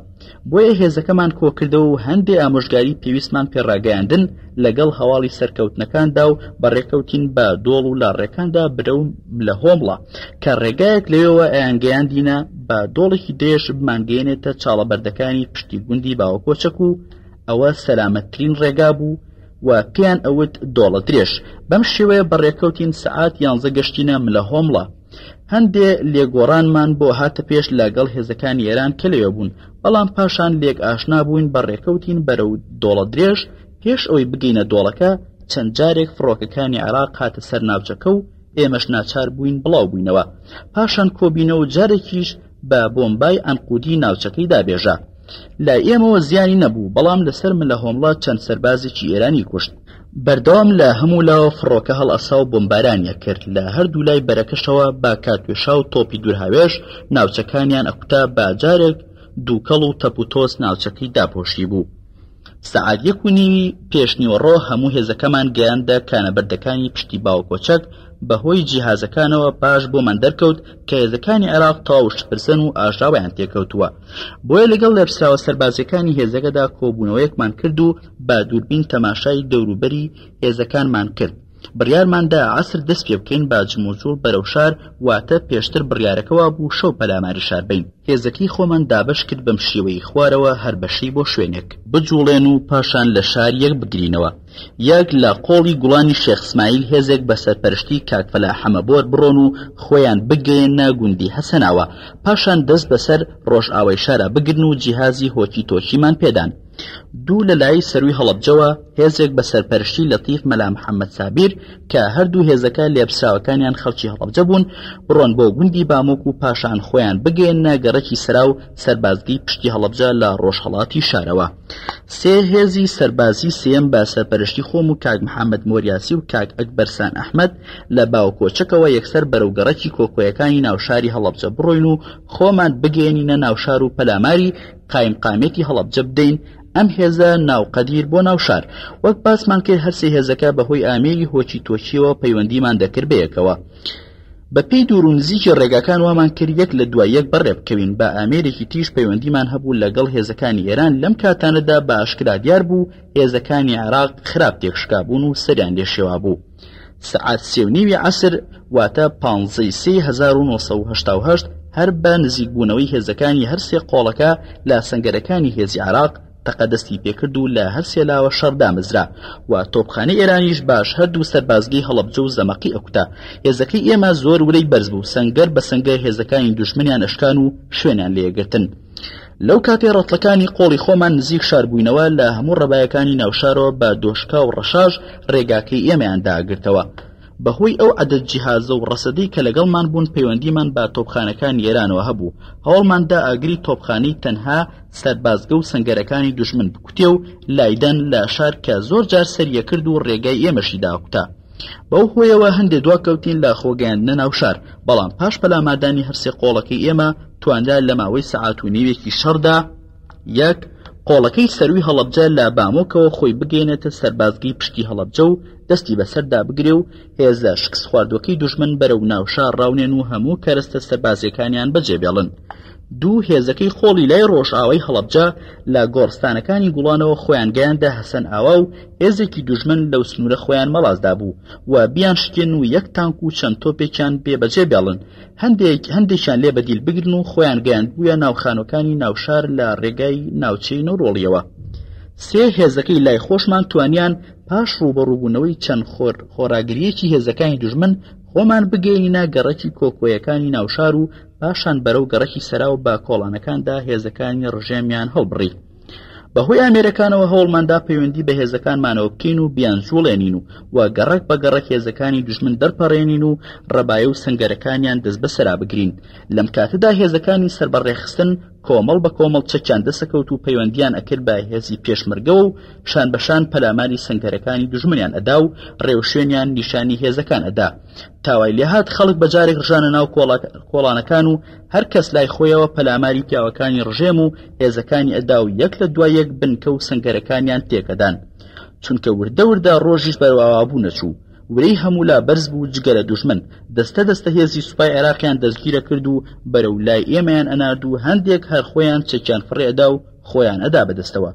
بۆیە هێزەکەمان کۆکردەوە و هەندێک ئامۆژگاری پێویستمان پێڕاگەیاندن لەگەڵ هەواڵی سەرکەوتنەکاندا و بەڕێکەوتین بە دۆڵ و لاڕێکاندا برەو لە هۆمڵە کە ڕێگایەک لەوێەوە ئەیانگەیاندینە بە دۆڵێکی دێش بمانگەێنێتە چاڵەبەردەکانی پشتی گوندی باوەکۆچەک و ئەوە سەلامەتترین ڕێگا بوو و پێیان ئەوت دۆڵە درێژ. بەم شێوەیە بەڕێکەوتین سەعات 11 گەشتینە ملە هۆمڵە. هەندێ لێگۆڕانمان بۆ هاتە پێش لەگەڵ هێزەکانی ئێران کە لەوێ بوون، بەڵام پاشان لێک ئاشنا بووین بەڕێکەوتین بەرەو دۆڵە درێژ. پێش ئەوەی بگەینە دۆڵەکە چەند جارێک فڕۆکەکانی عێراق هاتە سەر ناوچەکە و ئێمەش ناچار بووین بڵاو بووینەوە. پاشان کۆبینە و جارێکیش بە بۆمبای ئەنقودی ناوچەکەی دابێژە. لای ئێمەوە زیانی نەبوو، بەڵام لەسەر ملە هۆمڵە چەند سەربازێکی ئێرانی کوشت. بەردەوام لە هەموو لاوە فڕۆکە هەڵئەسا و بۆمبارانیە کرد لە هەردوو لای بەرەکەشەوە با کاتوێشا و تۆپی دوورهاوێش ناوچەکانیان ئەکوتا با جارێک دووکەڵ و تەپ و تۆس ناوچەکەی داپۆشی بوو. سەعات 1:30 پێشنیوەڕۆ هەموو هێزەکەمان گەیاندە کانەبەردەکانی پشتی باوکۆچەک بەهۆی جیهازەکانەوە پاش بۆمان دەرکەوت کە هێزەکانی عێراق تەواو شتپرسن و ئاژاویان تێکەوتووە. بۆیە لەگەڵ لێپسراوە سەربازەکانی هێزەکەدا کۆبوونەوەیەکمان کرد و با دووربین تەماشای دەوروبەری هێزەکانمان کرد. بڕیارماندا عەسر دەست پێ بکەین با جموجوڵ بەرەو شار واتە پێشتر بڕیارەکەوا بوو شەو پەلاماری شار بین. هێزەکەی خۆمان دابەش کرد بەم شێوەی خوارەوە هەر بەشەی بۆ شوێنێک بجوڵێن و پاشان لە شار یەک بگرینەوە. یەک لە قۆڵی گوڵانی شێخ اسماعیل هێزێک بە سەرپەرشتی کاک فەلاح حەمەبۆر بڕۆن و خۆیان بگەیەنە گوندی حەسەناوە. پاشان دەست بەسەر ڕۆژئاوای شارە بگرن و جیهازی هۆکی تۆشیمان پێدان. دوو لە لای سەروی هەڵەبجەوە هێزێک بە سەرپەرشتی لەتیف مەلا محەممەد سابیر کە هەردوو هێزەکە لێپسراوەکانیان خەڵکی هەڵەبجە بوون بڕۆن بۆ گوندی باموک و پاشان خۆیان بگەێنە گەڕەکی سەرا و سەربازگی پشتی هەڵەبجە لە ڕۆژهەڵاتی شارەوە. سێ هێزی سەربازی سێم بە سەرپەرشتی خۆم و کاک محەممەد مۆریاسی و کاک ئەکبەرسان ئەحمەد لە باوکۆچەکەوە یەکسەر بەرەو گەڕەکی کۆکۆیەکانی ناوشاری هەڵەبجە بڕۆین و خۆمان بگەێنینە ناوشار و پەلاماری قایمقامێتی هەڵەبجە بدەین. ئەم هێزە ناوقەدیر بۆ ناوشار وەک باسمان کرد هەرسێ هێزەکە بەهۆی ئامێری هۆچی تۆچیەوە پەیوەندیمان دەکرد بەیەکەوە. بە پێی دوور و نزیکی ڕێگاکان وامان کرد یەک لە دوای یەک بەڕێ بکەوین بە ئامێرێکی تیش پەیوەندیمان هەبوو لەگەڵ هێزەکانی ئێران. لەم کاتانەدا بە ئاشکرا دیار بوو هێزەکانی عێراق خراپ تێکشکابوون و سەریان لێشێوا بوو. سەعات 3:30 عەسر واتە 15/1988 هەر بە نزیکبوونەوەی هێزەکانی هەرسێ قۆڵەکە لە سەنگەرەکانی هێزی عێراق تەقەدەستی پێکرد و لە هەرسێ لاوە شەردامزرا و تۆپخانەی ئێرانیش باش هەردوو سەربازگەی هەڵەبجە و زەمەقی ئەکوتا. هێزەکەی ئێمە زۆر ورەی بەرز بوو سەنگەر بە سەنگەر هێزەکانی دوژمنیان ئەشکان و شوێنیان لێگرتن. لەو کاتێ ڕەتڵەکانی قۆڵی خۆمان نزیک شار بووینەوە لە هەموو ڕەبایەکانی ناوشارەوە بە دۆشکا و ڕەشاژ ڕێگاکەی ئێمەیان داگرتەوە. بەهۆی ئەو عەدەد جیهازە و ڕەسەدەی کە لەگەڵمان بوون پەیوەندیمان بە تۆپخانەکانی ئێرانەوە هەبوو. هەوڵماندا ئاگری تۆپخانەی تەنها سەربازگە و سەنگەرەکانی دوژمن بکوتێ و لایدەن لە شار کە زۆر جار سەریە کرد و ڕێگای ئێمەشی داکوتا. بەو هۆیەوە هەندێک دواکەوتین لە خۆگەیاندنە ناو شار بەڵام پاش پەلامادانی هەرسێ قۆڵەکەی ئێمە تواندا لە ماوەی سەعات و نیوێکی شەڕدا یەک قۆڵەکەی سەروی هەڵەبجە لە بامۆکەوە خۆی بگەێنێتە سەربازگی پشتی هەڵەبجە و دەستی بەسەردا بگرێ و هێزە شکست خواردوەکەی دوژمن بەرەو ناوشار ڕاونێن و هەموو کەرەستە سەربازیەکانیان بەجێبێڵن. دوو هێزەکەی خۆڵی لای ڕۆژئاوای هەڵەبجە لە گۆڕستانەکانی گوڵانەوە خۆیان گەیاندە حەسەن ئاوا و هێزێکی دوژمن لەو سنوورە خۆیان مەڵازدا بوو و بیان شکێن و یەک تانک و چەند تۆپێکیان بێبەجێ بێڵن. هەندێکیان لێ بەدیل بگرن و خۆیان گەیاند بووە ناوخانەکانی ناوشار لە ڕێگای ناوچەی نەڕۆڵیەوە. سێ هێزەکەی لای خۆشمان توانیان پاش ڕوبەڕووبوونەوەی چەند خۆراگریەکی هێزەکانی دوژمن خۆمان بگەینە گەڕەکی کۆکۆیەکانی ناوشار و پاشان بەرەو گەڕەکی سەرا و با کۆڵانەکاندا هێزەکانی ڕژێمیان هەڵبڕی. بەهۆی ئامێرەکانەوە هەوڵماندا پەیوەندی بە هێزەکانمانەوە بکەین و بیان جوڵێنین و گەڕەک بە گەڕەک هێزەکانی دوژمن دەرپەڕێنین و ڕەبایە و سەنگەرەکانیان دەست بەسەرا بگرین. لەم کاتەدا هێزەکانی سەربەڕێخستن کۆمەڵ بە کۆمەڵ چەکیان دەسەکەوت و پەیوەندیان ئەکرد بە هێزی پێشمەرگەوە و شان بەشان پەلاماری سەنگەرەکانی دوژمنیان ئەدا و ڕێوشوێنیان نیشانی هێزەکان ئەدا. تاوای لێهات خەڵک بەجارێک ڕژانە ناو کۆڵانەکان و هەر کەس لای خۆیەوە پەلاماری پیاوەکانی ڕژێم و هێزەکانی ئەدا و یەک لە دوای یەک بنکە و سەنگەرەکانیان تێکەدان. چونکە وردە ڕۆژیش بەرەواوابوو نەچوو ورەی هەموو لا بەرز بوو جگەرە دوژمن دەستە هێزی سوپای عێراقیان دەستگیرە کرد و بەرەو لای ئێمەیان ئەنارد و هەندێک هەر خۆیان چەکیان فڕێ ئەدا و خۆیان ئەدا بەدەستەوە.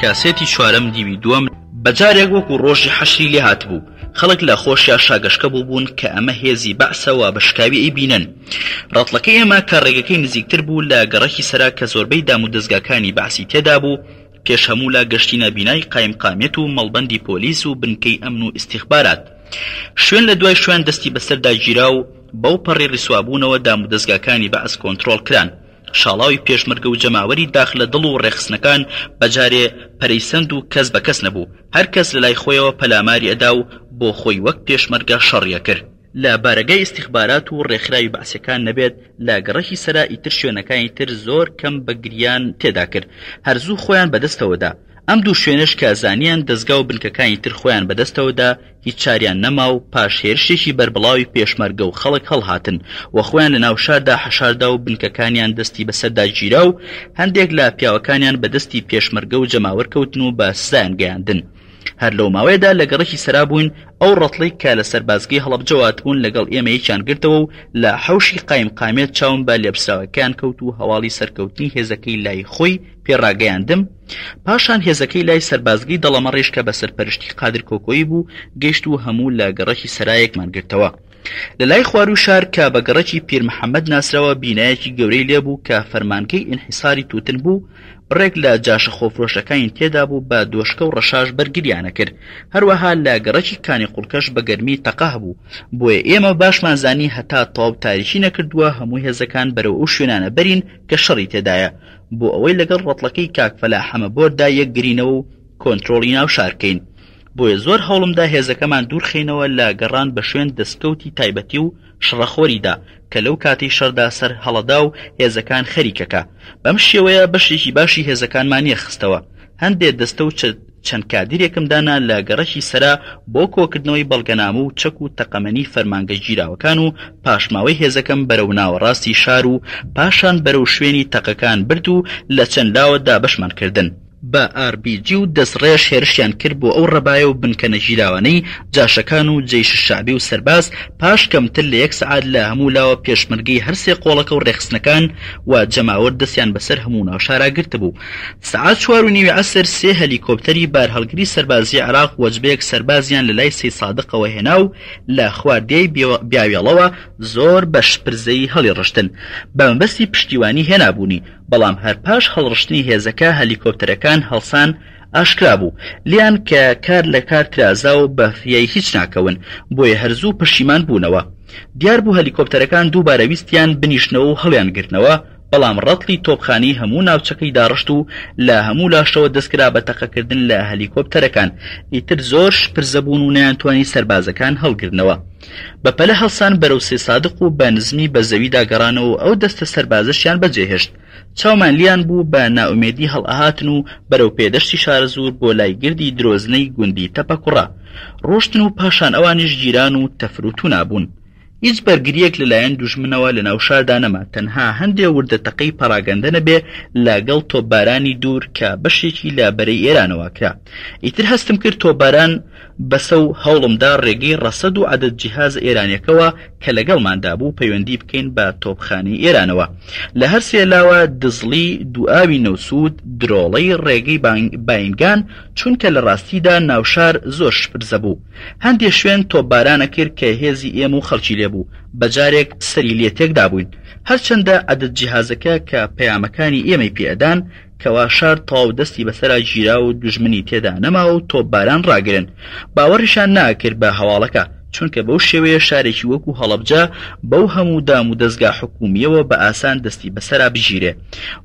کاسێتی چوارەم دیوی دووەم بەجارێک وەکو ڕۆژی حەشری لێ هاتبوو. خەڵک لە خۆشیان شاگەشکە بوون کە ئەمە هێزی بەعسەوە بەشکاوی ئەیبینن. ڕەتڵەکەی ئێمە کە ڕێگەکەی نزیکتر بوو لە گەڕەکی سەرا کە زۆربەی دام و دەستگاکانی بەعسی تێدا بوو، پێش هەموو لە گەشتی نەبینای قایمقامێت و مەڵبەندی پۆلیس و بنکەی ئەمن و ئیستیخبارات. شوێن لە دوای شوێن دەستی بەسەردا گیرا و بەو پەڕی ڕیسوابوونەوە دام و دەستگاکانی بەعس کۆنتڕۆڵ کران. شاڵاوی پێشمەرگە و جەماوەری داخ لە دڵ و ڕێخستنەکان بەجارێ پەرەیسەند و کەس بە کەس نەبوو. هەر کەس لە لای خۆیەوە پەلاماری ئەدا و بۆ خۆی وەک پێشمەرگە شەڕیە کرد. لە بارەگای ئیستیخبارات و ڕێکخراوی بەعسیەکان نەبێت لە گەڕەکی سەرا ئیتر شوێنەکانی تر زۆر کەم بەگریان تێدا کرد. هەرزوو خۆیان بەدەستەوەدا. ئەم دوو شوێنش کە زانیان دەستگا و بنکەکانی تر خۆیان بەدەستەوەدا هیچ چاریان نەما و پاش هێرشێکی بەربڵاوی پێشمەرگە و خەڵک هەڵهاتن و خۆیان لە ناو شاردا حەشاردا و بنکەکانیان دەستی بەسەردا گیرا و هەندێک لە پیاوەکانیان بەدەستی پێشمەرگە و جەماوەر کەوتن و بە سزایان گەیاندن. هەر لەو ماوەیەدا لە گەڕەکی سەرا بووین ئەو ڕەتڵەی کە لە سەربازگەی هەڵەبجەوات بوون لەگەڵ ئێمە یەکیان گرتەوە و لە حەوشی قایمقامێت چاوم بە لێبسراوەکان کەوت و هەواڵی سەرکەوتنی هێزەکەی لای خۆی پێڕاگەیاندم. پاشان هێزەکەی لای سەربازگەی دەڵەمە ڕێژ کە بە سەرپەرشتی قادر کۆکۆیی بوو گەیشت و هەموو لە گەڕەکی سەرایەکمان گرتەوە. لە لای خوار و شار کە بە گەڕەکی پیر محەممەد ناسراوە بینایەکی گەورەی لێبوو کە فەرمانکەی ئینحیساری تووتن بوو. بڕێک لە جاشە خۆفرۆشەکانی تێدا بوو بە دۆشکە و ڕەشاش بەرگریانە کرد. هەروەها لە گەڕەکی کانی قوڵکەش بە گەرمی تەقاه بوو. بۆیە ئێمە باشمان زانی هەتا تەواو تاریکی نەکردووە هەموو هێزەکان بەرەو ئەو شوێنانە بەرین کە شەڕی تێدایە بۆ ئەوەی لەگەڵ ڕەتڵەکەی کاک فەلاحەمە بۆردا یەکگرینەوە و کۆنتڕۆڵی ناو شارکەین. بۆیە زۆر هەوڵمدا هێزەکەمان دوورخینەوە لە گەڕان بە شوێن دەستکەوتی تایبەتی و شڕەخۆریدا کە لەو کاتی شەردا سەر هەڵەدا و هێزەکان خەریکەکە. بەم شێوەیە بەشێکی باشی هێزەکانمان یەخستەوە. هەندێک دەستە و چەند کادیرێکم دانا لە گەڕەکی سەرا بۆ کۆکردنەوەی بەڵگەنامە و چەک و تەقەمەنی فەرمانگە گیراوەکان و پاشماوەی هێزەکەم بەرەو ناوەڕاستی شار و پاشان بەرەو شوێنی تەقەکان برد و لە چەند لاوەدا بەشمان کردن. بە RPG و دەستڕێژ هێرشیان کرد بۆ ئەو ڕەبایە و بنکەنە ژیراوانەی جاشەکان و جێیش شعبی و سەرباز. پاش کەمتر لە 1 سەعات لە هەموو لاوە پێشمەرگەی هەرسێ قۆڵەکە و ڕێخستنەکان و جەماوەر دەستیان بەسەر هەموو ناوشارا گرت بوو. سەعات 4:30 عەسر 3 هەلیکۆپتەری بارهەڵگری سەربازی عێراق وەجبەیەک سەربازیان لە لای سەی سادقەوە هێنا و لە خواردەی بیاوێڵەوە زۆر بە شپرزەی هەڵی ڕشتن. بە مەبەستی پشتیوانی هێنابوونی، بەڵام هەر پاش هەڵڕشتنی هێزەکە هەلیکۆپتەرەکان هەڵسان ئاشکرا بوو لیان کە کار لە کار کرازا و بەفیایی هیچ ناکەون. بۆیە هەرزوو پەشیمان بوونەوە. دیار بوو هەلیکۆپتەرەکان دووبارە ویستیان بنیشنەوە و هەڵیان گرتنەوە، بەڵام ڕەتڵی تۆپخانی هەموو ناوچەکەی داڕشت و لە هەموو لاشەوە دەستکرا بە تەقەکردن لە هەلیکۆپتەرەکان. ئیتر زۆر شپرزە بوون و نەیانتوانی سەربازەکان هەڵگرنەوە. بەپەلە هەڵسان بەرەو سێ سادق و بە نزمی بە زەویدا گەڕانەوە و ئەو دەستە سەربازەشیان بەجێهێشت. چاومان لیان بوو بە ناومێدی هەڵئەهاتن و بەرەو پێدەشتی شارەزور بۆ لای گردی درۆزنەی گوندی تەپە کوڕە ڕۆشتن و پاشان ئەوانیش گیران و تەفروتو نابوون. هیچ بەرگریەک لەلایەن دوژمنەوە لە ناو شاردا نەما، تەنها هەندێک وردەتەقەی پەراگەندە نەبێ لەگەڵ تۆپبارانی دوور کە بەشێکی لە بەرەی ئێرانەوە کرا. ئیتر هەستم کرد تۆپباران بەسە و هەوڵمدا ڕێگەی ڕەسەد و عەدەد جیهاز ئێرانیەکەوە کە لەگەڵماندا بوو پەیوەندی بکەین بە تۆپخانەی ئێرانەوە. لە هەر سێ لاوە دزڵی دوئاوی نەوسود درۆڵەی ڕێگەی باینگان چونکە لە ڕاستیدا ناوشار زۆر شپرزە بوو. هەندێک شوێن تۆپبارانە کرد کە هێزی ئێمە و خەڵکی لێبوو. بەجارێک سەری لێ تێکدا بووین، هەرچەندە عەدەد جیهازەکە کە پەیامەکانی ئێمەی پێدان کەوا شار تەواو دەستی بەسەرا گیرا و دوژمنی تێدا نەماوە و تۆپباران ڕاگرن. باوەڕیشان ناکرد بە هەواڵەکە، چونکە بەو شێوەیە شارێکی وەکو هەڵەبجە بەو هەموو دام و دەستگا حکومیەوە بە ئاسان دەستی بەسەرا بژیرێ.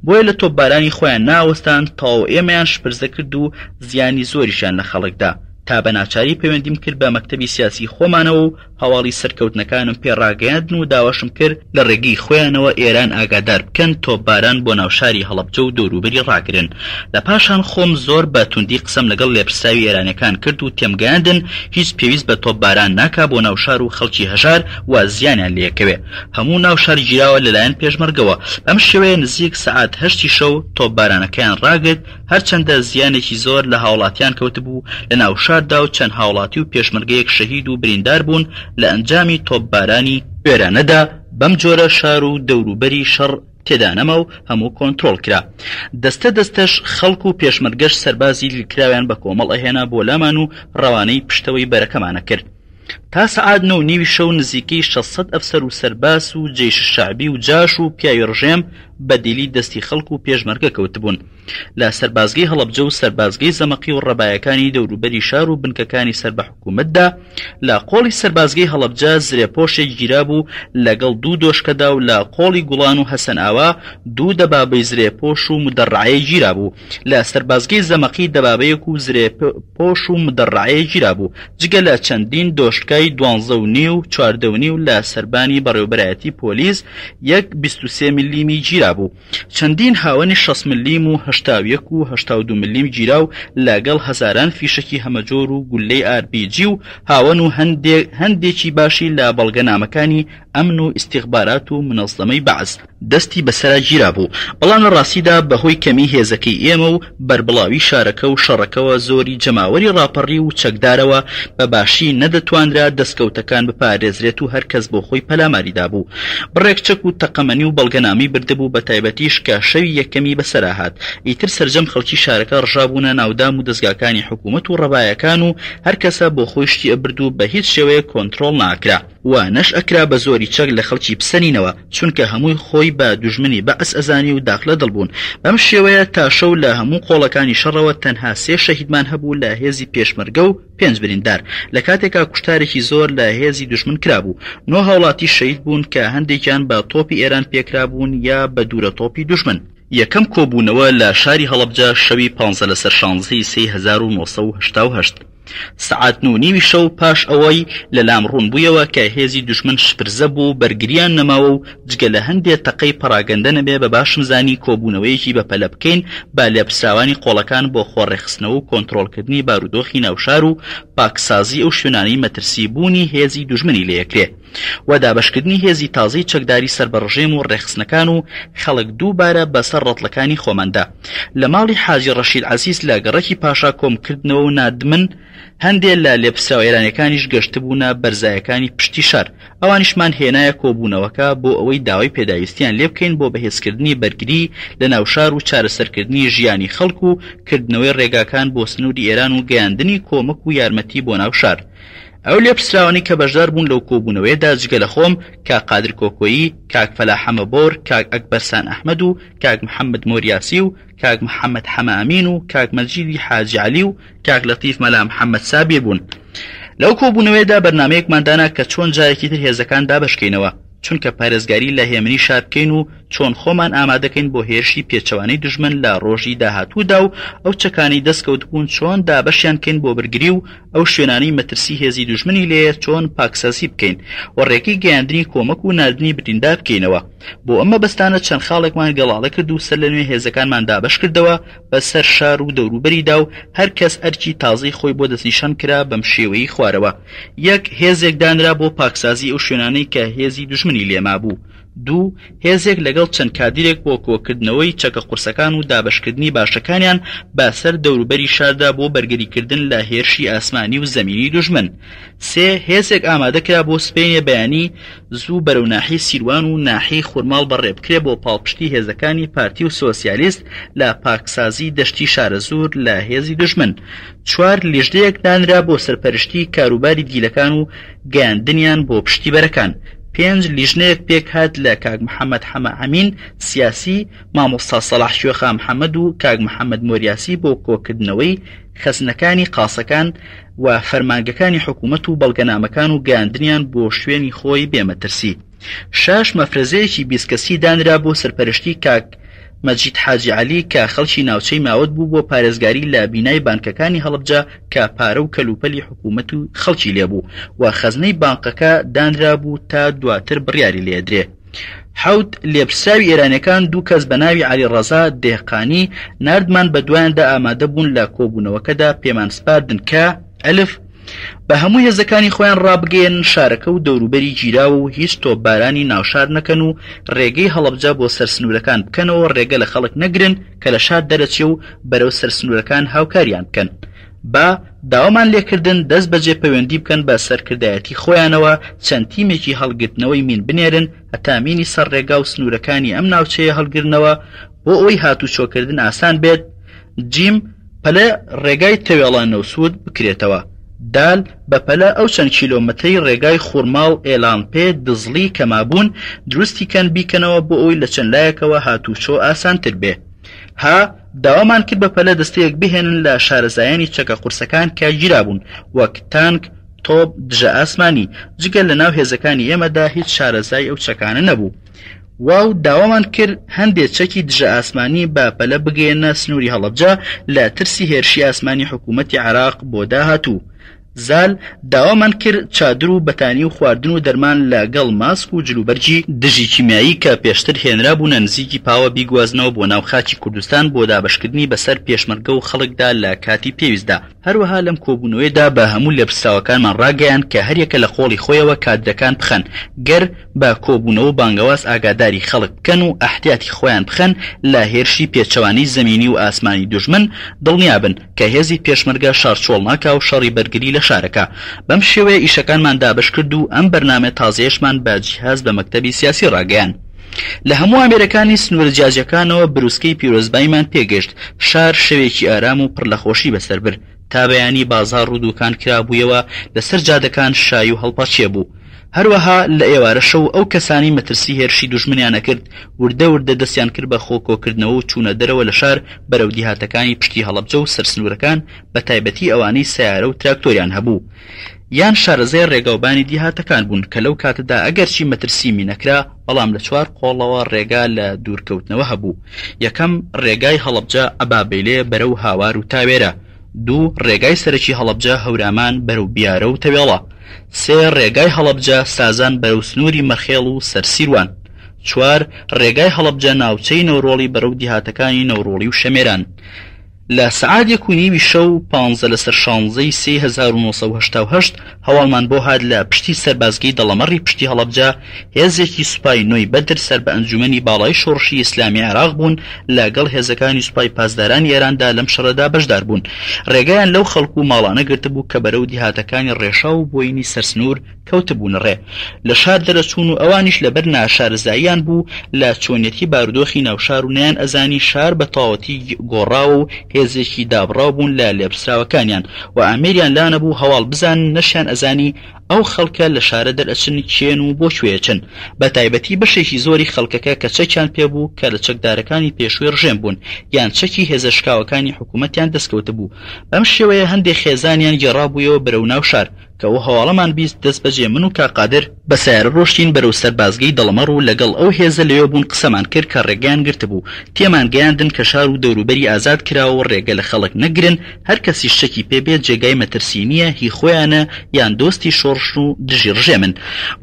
بۆیە لە تۆپبارانی خۆیان ناوەستان تەواو ئێمەیان شپرزە کرد و زیانی زۆریشان لە خەڵکدا. تا بە ناچاری پەیوەندیم کرد بە مەکتەبی سیاسی خۆمانەوە و هەواڵی سەرکەوتنەکانم پێڕاگەیاندن و داواشم کرد لە ڕێگەی خۆیانەوە ئێران ئاگادار بکەن تۆپباران بۆ ناوشاری هەڵەبجە و دەوروبەری ڕاگرن. لە پاشان خۆم زۆر بە توندی قسەم لەگەڵ لێپرساوی ئێرانیەکان کرد و تێمگەیاندن هیچ پێویست بە تۆپباران ناکا بۆ ناوشار و خەڵکی هەژار و زیانیان لێکەوێ. هەموو ناوشار گیراوە لەلایەن پێشمەرگەوە. ئەم شێوەیە نزیک سەعات 8 شەو تۆپبارانەکەیان ڕاگرت، هەرچەندە زیانێکی زۆر لە هاوڵاتیان کەوتبوو. لە ناوشاردا و چەند هاوڵاتی و پێشمەرگەیەک شەهید و بریندار بوون لە ئەنجامی تۆپبارانی ئێرانەدا. بەم جۆرە شار و دەوروبەری شەڕ تێدا نەما و هەموو کۆنتڕۆڵ کرا. دەستەش خەڵک و پێشمەرگەش سەربازی لکراویان بە کۆمەڵ ئەهێنا بۆ لامان و ڕەوانەی پشتەوەی بەرەکەمانە کرد. تا سەعات 9:30 شەو نزیکەی 600 ئەفسەر و سەرباز و جێیش شعبی و جاش و پیاوی ڕژێم بەدیلی دەستی خەڵک و پێشمەرگە کەوتبوون. لە سەربازگەی هەڵەبجە و سەربازگەی زەمەقی و ڕەبایەکانی دەوروبەری شار و بنکەکانی سەر بە حکوومەتدا لە قۆڵی سەربازگەی هەڵەبجە زرێپۆشێک گیرا بوو لەگەڵ 2 دۆشکەدا و لە قۆڵی گوڵان و هەسەن ئاوا 2 دەبابەی زرێپۆش و مدەڕعەیە گیرا بوو. لە سەربازگەی زەمەقی دەبابەیەک و زرێپۆش و مدەڕعەیە گیرا بوو جگە لە چەندین دۆشکای 12.5 و 4.5 لە سەربانی بەڕێوەبەرایەتی پۆلیس 1.23 میلیمی گیرا بوو. چەندین هاوەنی 6 میلیم و 81 و 82 میلیم گیرا و لەگەڵ هەزاران فیشکی هەمەجۆر و گولەی RPG و هاوەن و هەندێکی باشی لە بەڵگەنامەکانی ئەمن و ئیستیخبارات و منەظەمەی بەعز دەستی بەسەرا گیرا بوو. بەڵام لە ڕاستیدا بەهۆی کەمی هێزەکەی ئێمە و بەربڵاوی شارەکە و شەڕەکەوە زۆری جەماوەری ڕاپەڕی و چەکدارەوە بە باشی نەدەتوانرا دەستکەوتەکان بپارێزرێت و هەرکەس بۆ خۆی پەلاماریدا بوو. بڕێکچەک و تەقەمەنی و بەڵگەنامی بردەبوو بە تایبەتیش کە شەوی یەکەمی بەسەرا هات. ئیتر سەرجەم خەڵکی شارەکە ڕژابوونە ناودام و دەستگاکانی حکوومەت و ڕەبایەکان و هەرکەسە بۆ خۆی شتی ئەبرد و بە هیچ شێوەیە کۆنتڕۆڵ ناکرا. وانەش ئەکرا بە زۆری چەک لە خەڵکی بسەنینەوە چونکە هەمووی خۆی بە دوژمنی بەعس ئەزانی و داخلە دڵبوون. بەم شێوەیە تا شەو لە هەموو قۆڵەکانی شەڕەوە تەنها 3 شەهیدمان هەبوو لە هێزی پێشمەرگە و 5 بریندار لە کاتێکا کوشتارێکی زۆر لە هێزی دوژمن کرابوو. 9 هاوڵاتی شەهید بوون کە هەندێکیان بە تۆپی ئێران پێکرا بوون یا بە دوورە تۆپی دوژمن. یەکەم کۆبوونەوە لە شاری هەڵەبجە شەوی 15/16 1988 سعات 9:30 شەو پاش ئەوەی لەلام ڕوون بوویەوە کە هێزی دوژمن شپرزە بوو بەرگریان نەماوە و جگە لە هەندێک تەقەی پەراگەندە نەبێ بە باشم زانی کۆبوونەوەیەکی بەپەلە بکەین با لێپسراوانی قۆڵەکان بۆ خۆڕێخستنەوە و کۆنتڕۆڵکردنی بارودۆخی ناوشار و پاکسازی ئەو شوێنانەی مەترسی بوونی هێزی دوژمنی لێیەکرێ و دابەشکردنی هێزی تازەی چەکداری سەربەڕژێم و ڕێخستنەکان و خەڵک دووبارە بەسەر ڕەتڵەکانی خۆماندا. لە ماڵی حاجی ڕەشید عەزیز لە گەڕەکی پاشا کۆمکردنەوە و نادمن هەندێک لە لێپسراو ئێرانیەکانیش گەشتبوونە بەرزایەکانی پشتی شار. ئەوانیشمان هێنایە کۆبوونەوەکە بۆ ئەوەی داوای پێداویستیان لێ بکەین بۆ بەهێزکردنی بەرگری لە ناوشار و چارەسەرکردنی ژیانی خەڵک و کردنەوەی ڕێگاکان بۆ سنووری ئێران و گەیاندنی کۆمەک و یارمەتی بۆ ناوشار. ئەو لێپسراوانی کە بەشدار بوون لەو کۆبوونەوەیەدا جگە لە خۆم کاک قادر کۆکۆیی، کاک فەلاح حەمەبۆر، کاک ئەکبەرسان ئەحمەد و کاک محەممەد مۆریاسی و کاک محەممەد حەمامین و کاک مەجیدی حاجی عەلی و کاک لەتیف مەلا محەممەد سابیر بوون. لەو کۆبوونەوەیەدا بەرنامەیەکماندانا کە چۆن جارێکی تر هێزەکان دابەشکەینەوە چونکە پارێزگاری لە هێمنی شار بکەین و چۆن خۆمان ئامادەکەین بۆ هێرشی پێچەوانەی دوژمن لە ڕۆژی داهاتوودا و ئەو چەکانی دەستکەوت بوون چۆن دابەشیان بکەین بۆ بەرگری و ئەو شوێنانەی مەترسی هێزی دوژمنی لێیە چۆن پاکسازی بکەین و ڕێگەی گەیاندنی کۆمەک و نردنی بریندار بکەینەوە. بۆ ئەمە بەستانە چەند خاڵێکمان گەڵاڵە کرد و سەر لە نوێ هێزەکانمان دابەش کردەوە بەسەر شار و دەوروبەریدا و هەر کەس ئەرکی تازەی خۆی بۆ دەستنیشان کرا بەم شێوەیی خوارەوە. یەک هێزێک دانرا بۆ پاکسازی ئەو شوێنانەی کە هێزی دوژمنی لێما بوو. 2 هێزێک لەگەڵ چەند کادیرێک بۆ کۆکردنەوەی چەکە قورسەکان و دابەشکردنی باشەکانیان بەسەر دەوروبەری شاردا بۆ بەرگریکردن لە هێرشی ئاسمانی و زەمینی دوژمن. 3 هێزێک ئامادەکرا بۆ سپێنێ بەیانی زوو بەرەو ناحی سیروان و ناحی خورماڵ بەڕێبکرێ بۆ پاڵپشتی هێزەکانی پارتی و سۆسیالیست لە پاکسازی دەشتی شارەزور لە هێزی دوژمن. 4 لیژدەیەک دانرا بۆ سەرپەرشتی کاروباری دیلەکان و گەیاندنیان بۆ پشتی بەرەکان. 5 لیژنەیەک پێک هات لە کاک محەممەد حەمەئەمین سیاسی، مامۆستا سەلاح شوێخا محەممەد و کاک محەممەد مۆریاسی بۆ کۆکردنەوەی خەزنەکانی قاسەکان و فەرمانگەکانی حکوومەت و بەڵگەنامەکان و گەیاندنیان بۆ شوێنی خۆی بێمەترسی. 6 مەفرەزەیەکی 20 کەسی دانرا بۆ سەرپەرشتی کاک مەجید حاجی عەلی کە خەڵکی ناوچەی ماوەت بوو بۆ پارێزگاری لە بینای بانکەکانی هەڵەبجە کە پارە و کەلوپەلی حکوومەت و خەڵکی لێبوو و خەزنەی بانکەکە دانرا بوو تا دواتر بڕیاری لێدرێ. 7 لێپسراوی ئێرانیەکان 2 کەس بە ناوی عەلی ڕەزا دێقانی نردمان بە دوایاندا ئامادە بوون لە کۆبوونەوەکەدا پێمان سپاردن کە ئەلف بە هەموو هێزەکانی خۆیان ڕابگەن شارەکە و دەوروبەری گیراوە و هیچ تۆپبارانی ناوشار نەکەن و ڕێگەی هەڵەبجە بۆ سەرسنوورەکان بکەنەوە ڕێگە لە خەڵک نەگرن کە لە شار دەرەچێ و بەرەو سەرسنوورەکان هاوکاریان بکەن. با داوامان لێکردن دەست بەجێ پەیوەندی بکەن بە سەرکردایەتی خۆیانەوە چەند تیمێکی هەڵگرتنەوەی مین بنێرن هەتا مینی سەر ڕێگا و سنوورەکانی ئەم ناوچەیە هەڵگرنەوە بۆ ئەوەی هاتوچۆکردن ئاسان بێت. جیم پەلە ڕێگای تەوێڵانە و سوود بکرێتەوە. دال بە پەلە ئەو چەند کیلۆمەتری ڕێگای خورماڵ ئێلانپێ دزڵی کەمابوون دروستی کەن بیکەنەوە بۆ ئەوی لە چەند لایەکەوە هاتوچۆ ئاسانتر بێ. ها داوامان کرد بە پەلە دەستەیەک بهێنن لە شارەزایانی چەکە قورسەکان کە گیرابوون وەک تانک، تۆپ، دژە ئاسمانی. جگەل لە ناو هێزەکانی ئێمەدا هیچ شارەزای ئەو چەکانە نەبوو. واو داوامان کرد هەندێک چەکی دژە ئاسمانی بە پەلە بگەێنە سنووری هەڵەبجە لە ترسی هێرشی ئاسمانی حکوومەتی عێراق بۆ داهاتوو. زال داوامان کرد چادر و بەتانی و خواردن و دەرمان لەگەڵ ماسک و جلوبەرجی دژی کیمیایی کە پێشتر هێنرا بوونە نزیکی پاوە بیگوازنەوە بۆ ناو خاکی کوردستان بۆ دابەشکردنی بەسەر پێشمەرگە و خەڵکدا لە کاتی پێویستدا. هەروەها لەم کۆبوونەوەیدا بە هەموو لێپرساوەکانمان ڕاگەیان کە هەریەکە لە خۆڵی خۆیەوە کادرەکان بخەن گەر بە کۆبوونەوە بانگەواز ئاگاداری خەڵک بکەن و ئەحتیاتی خۆیان بخەن لە هێرشی پێچەوانی زەمینی و ئاسمانی دوژمن دڵنیابن کە هێزی پێشمەرگە شارچۆڵ ناکا و شەڕی بەرگری لە شارەکە. بەم شێوەیە ئیشەکانمان دابش کرد و ئەم بەرنامە تازەیەشمان بە جیهاز بە مەکتەبی سیاسی ڕاگەیان. لە هەموو ئامێرەکانی سنوورجیاجەکانەوە بروسکەی پیرۆزباییمان پێگەشت. شار شەوێکی ئارام و پڕ لە خۆشی بەسەر برد. تا بەیانی بازاڕ و دوکان کرابوویەوە لەسەر جادەکان شای و هەڵپەچێ بوو. هەروەها لە ئێوارە شەو ئەو کەسانی مەترسی هێرشی دوژمنیانە کرد وردە وردە دەستیان کرد بە خۆکۆکردنەوە و چوونە دەرەوە لە شار بەرەو دیهاتەکانی پشتی هەڵەبجە و سەرسنوورەکان بە تایبەتی ئەوانەی سیارە و تراکتۆریان هەبوو یان شارەزای ڕێگاوبانی دیهاتەکان بوون کە لەو کاتەدا ئەگەرچی مەترسی مینەکرا بەڵام لە چوار قۆڵەوە ڕێگا لە دوورکەوتنەوە هەبوو. یەکەم ڕێگای هەڵەبجە ئەبابەیلێ بەرەو هاوار و تاوێرە. دوو ڕێگای سەرەکی هەڵەبجە هەورامان بەرەو بیارە و تەوێڵە. سێ ڕێگای هەڵەبجە سازان بەرەو سنووری مەرخێڵ و سەرسیروان. چوار ڕێگای هەڵەبجە ناوچەی نەورۆڵی بەرەو دیهاتەکانی نەورۆڵی و شەمێران. لە سەعات 1:30 شەو 15 لەسەر 16 1970 هەواڵمان بۆ هات لە پشتی سەربازگەی دەڵەمەڕی پشتی هەڵەبجە هێزێکی سوپای نۆی بەدر سەر بە ئەنجومەنی باڵای شۆڕشی ئیسلامی عێراق بوون لەگەڵ هێزەکانی سوپای پاسدارانی ئێراندا لەم شەڕەدا بەشدار بوون. ڕێگایان لەو خەڵکو و ماڵانە گرتبوو کە بەرەو دیهاتەکانی ڕێشا و بۆینی سەرسنوور کەوتبوون ڕێ. لە شار دەرەچوون و ئەوانیش لەبەر ناشارەزاییان بوو لە چۆنیەتی بارودۆخی ناوشار و نیان ئەزانی شار بە تەواوەتی گۆڕاوە و هێزێکی دابڕاو بوون لە لێپرسراوەکانیان و ئامێریان لا نەبوو هەواڵ بزان نەشیان ئەزانی ئەو خەڵکە لە شارە دەرئەچن کێن و بۆ کوێچن. بە تایبەتی بەشێکی زۆری خەڵکەکە کە چەکیان پێبوو کە لە چەکدارەکانی پێشووی ڕژێم بوون یان چەکی هێزەشکاوەکانی حکوومەتیان دەستکەوتە بوو. بەم شێوەیە هەندێک خێزانیان گێڕابوویەوە بەرەو ناو شار کەەوە هەواڵەمان بیست دەست بەجێ من و کاقادر بە سیارە ڕۆشتین بەرەو سەربازگەی دەڵەمەڕ و لەگەڵ ئەو هێزە لەوێ بوون قسەمان کرد کە ڕێگەیان گرتبوو. تێمان گەیاندن کە شار و دەوروبەری ئازاد کراوە ڕێگە لە خەڵک نەگرن هەر کەسی شەکی پێبێت جێگای مەترسی نییە هی خۆیانە یان دۆستی شۆڕش و دژی ڕژێمن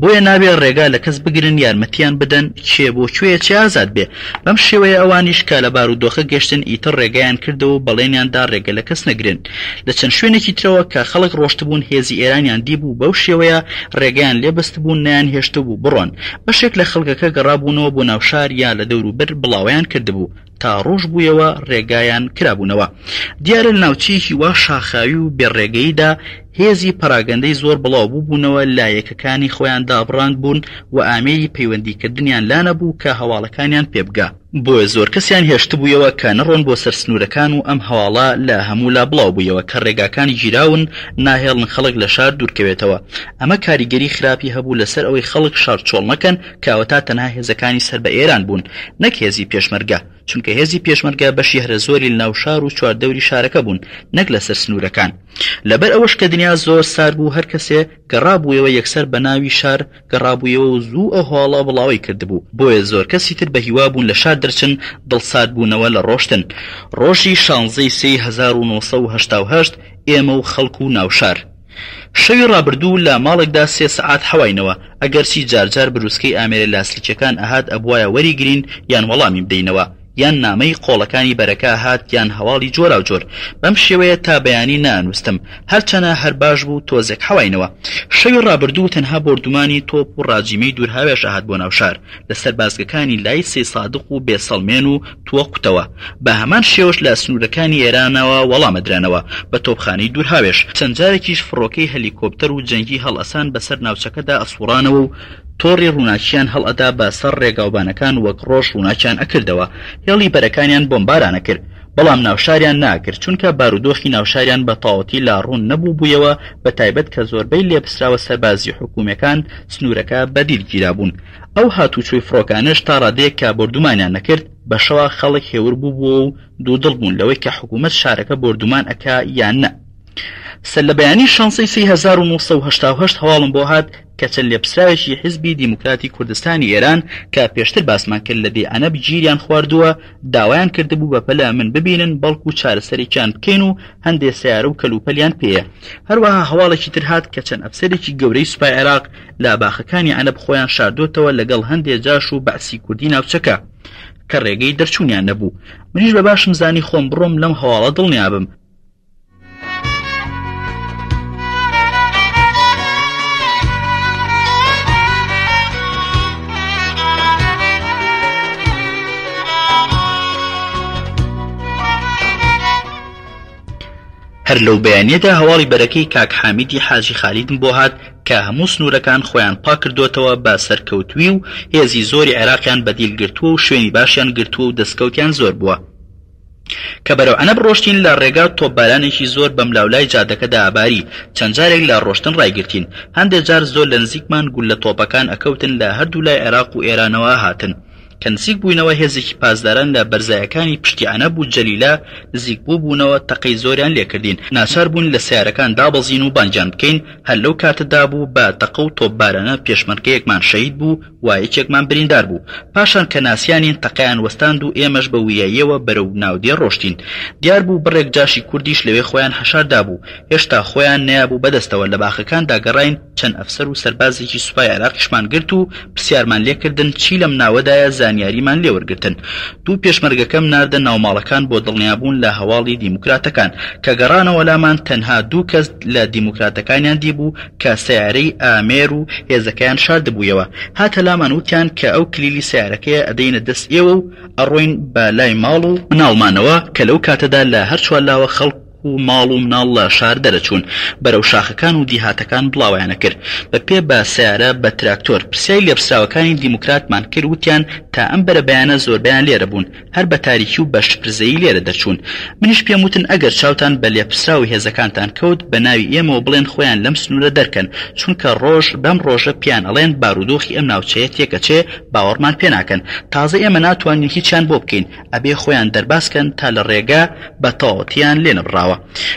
بۆیە نابێت ڕێگا لە کەس بگرن یارمەتیان بدەن کێ بۆ کوێ چی ئازاد بێ. بەم شێوەیە ئەوانیش کە لە بارودۆخە گەشتن ئیتر ڕێگەیان کردەوە بەڵێنیاندا ڕێگە لە کەس نەگرن. لە چەند شوێنێکی ترەوە کە خەڵک ڕۆشتبوون هێزی ئێرانیان دیبوو بەو شێوەیە ڕێگەیان لێبەستبوون نیان هێشتە بوو بڕۆن. بەشێک لە خەڵکەکە گەڕابوونەوە بۆ ناوشار یا لە دەوروبەر بڵاویان کردبوو تا ڕۆژ بوویەوە ڕێگایان کرابوونەوە. دیارە لە ناوچەیەکی وا شاخاوی و بێڕێگەیدا هێزی پەراگەندەی زۆر بڵاو بووبوونەوە لایەکەکانی خۆیان دابڕاند بوون و ئامێری پەیوەندیکردنیان لا نەبوو کە هەواڵەکانیان پێبگا. بۆیە زۆر کەسیان هێشت بوویەوە کە نەڕۆن بۆ سەر سنوورەکان و ئەم هەواڵە لە هەموو لا بڵاو بوویەوە کە ڕێگاکانی گیراون ناهێڵن خەڵک لە شار دوورکەوێتەوە. ئەمە کاریگەری خراپی هەبوو لەسەر ئەوەی خەڵک شار چۆڵ نەکەن کەواتە تەنها هێزەکانی سەر بە ئێران بوون نەک هێزی پێشمەرگە چونکە هێزی پێشمەرگە بەشی هەرە زۆری لە ناو شار و چواردەوری شارەکە بوون نەک لەسەر سنوورەکان. لەبەر ئەوەش کە دنیا زۆر سار بوو هەر کەسێ گەڕابوویەوە یەکسەر بە ناوی شار گەڕابوویەوە و زوو ئەو هەواڵە بڵاوی کردبوو. بۆیە زۆر کەسی تر بە هیوا بوون لە شار دەرچن دڵسات بوونەوە لە ڕۆشتن. ڕۆژی 16 1970 ئێمە و خەڵک و ناوشار شەوی ڕابردوو لە ماڵێکدا 3 سەعات حەواینەوە ئەگەرچی جارجار بروسکەی ئامێرە لاسلیکەکان ئەهات ئەبوایە وەریگرین یان وەڵامی بدەینەوە یان نامەی قۆڵەکانی بەرەکە هات یان هەواڵی جۆرا و جۆر بەم شێوەیە تا بەیانی نانووستم هەرچەنە هەر باش بوو تۆزێک حەواینەوە شەوی ڕابردوو تەنها بردومانی تۆپ و ڕاجیمەی دوورهاوێش هات بۆ ناو شار لەسەر بازگەکانی لای سێ سادق و بێسەڵمێن و تووەقوتەوە بە هەمان شێوەش لە سنوورەکانی ئێرانەوە وەڵامەدرانەوە بە تۆپخانەی دوورهاوێش چەند جارێکیش فڕۆکەی هەلیکۆپتەر و جەنگی هەڵئەسان بەسەر ناوچەکەدا ئەسوڕانەوە و تۆڕی ڕووناکیان هەڵئەدا بە سەر ڕێگاوبانەکان وەک ڕۆژ ڕووناکیان ئەکردەوە هێڵی بەرەکانیان بۆمبارانە کرد بەڵام ناوشاریان ناکرد چونکە بارودۆخی ناوشاریان بە تەواوەتی لاڕوون نەبوو بوویەوە بە تایبەت کە زۆربەی لێپسراوە سەربازی حکوومەکان سنوورەکە بەدیرگیرا بوون ئەو هاتوچۆی فڕۆکانش تا ڕادەیەک کە بردومانیان نەکرد بەشەوە خەڵک هێور بوو و دوودڵ بوون لەوەی کە حکوومەت شارەکە بردومان ئەکا یان نە سەر لە بەیانی شانسەی 1970 هەواڵم بۆ هات کە چەند لێپسراوێکی حیزبی دیموکراتی کوردستانی ئێران کە پێشتر باسمان کرد لە دێعەنە گیریان خواردووە داوایان کردبوو بە پەلا من ببینن بەڵکو چارەسەرێکیان بکەین و هەندێک سیارە و کەلوپەلیان پێیە هەروەها هەواڵێکی تر هات کە چەند ئەفسەرێکی گەورەی سوپای عێراق لە باخەکانی عەنەب خۆیان شاردوتەوە لەگەڵ هەندێک جاش و بەعسی کوردی ناوچەکە کە ڕێگەی دەرچوونیان نەبوو منیش بە باشم زانی خۆم بڕۆم لەم هەواڵە دڵنیابم هەر لەو بەیانیەدا هەواڵی بەرەکەی کاک حامیدی حاجی خالیدم بۆ هات کە هەموو سنوورەکان خۆیان پاکردوتەوە بە سەرکەوتوی و هێزی زۆری عێراقیان بەدیل گرتووە و شوێنی باشیان گرتووە و دەستکەوتیان زۆر بووە کە بەرەو عەنەب ڕۆشتین لە ڕێگا تۆپبارانێکی زۆر بەم لاولای جادەکەدا ئاباری چەند جارێک لە ڕۆشتن ڕایگرتین هەندێک جار زۆر لە نزیکمان گول لە تۆپەکان ئەکەوتن لە هەردوو لای عێراق و ئێرانەوە هاتن کە نزیک بووینەوە هێزێکی پاسداران لە بەرزایەکانی پشتی عەنەب و جەلیلە نزیک بوونەوە تەقەی زۆریان لێکردین ناچار بوون لە سیارەکان دابەزین و بانجان بکەین هەر لەو کاتەدا بوو بە تەقە و تۆپبارانە پێشمەرگەیەکمان شەهید بوو وایەکێکمان بریندار بوو پاشان کە ناسیانین تەقەیان وەستاند و ئێمەش بە ویاییەوە بەرەو ناودێ ڕۆشتین دیار بوو بڕێک جاشی کوردیش لەوێ خۆیان هەشاردا بوو هێشتا خۆیان نەیابوو بەدەستەوە لە باخەکان داگەڕاین چەند ئەفسەر و سەربازێکی سوپای عێراقیشمان گرت و پرسیارمان لێکردن چی لەم ناوەدایە زانیاریمان لێوەرگرتن دوو پێشمەرگەکەم ناردە ناوماڵەکان بۆ دڵنیابوون لە هەواڵی دیموکراتەکان کە گەڕانەوە لامان تەنها دوو کەس لە دیموکراتەکانیان دیبوو کە سیارەی ئامێر و هێزەکەیان شاردبوویەوە هاتە لامان وتیان کە ئەو کلیلی سیارەکەیە ئەدەینە دەست ئێوە و ئەڕۆین بە لای ماڵ و مناڵمانەوە کە لەو کاتەدا لە هەر چوارلاوە خەڵک و ماڵ و مناڵ لە شار دەرەچوون بەرەو شاخەکان و دیهاتەکان بڵاویانە کرد بە پێ بە سیارە بە تراکتۆر پرسیای لێپسراوەکانی دیموکراتمان کرد وتیان تا ئەم بەرەبەیانە زۆربیان لێرە بوون هەر بە تاریکی و بە شپرزەیی لێرە دەرچوون منیش پێم وتن ئەگەر چاوتان بە لێپسراوی هێزەکانتان کەوت بە ناوی ئێمەوە بڵێن خۆیان لەم سنوورە دەرکەن چونکە ڕۆژ بەم ڕۆژە پیان ئەڵێن بارودۆخی ئەم ناوچەیە تێکەچێ باوەڕمان پێ ناکەن تازە ئێمە ناتوانین هیچیان بۆ بکەین ئەبێ خۆیان دەرباسکەن تا لە ڕێگا بە تەواوەتیان لێ نەبڕاوە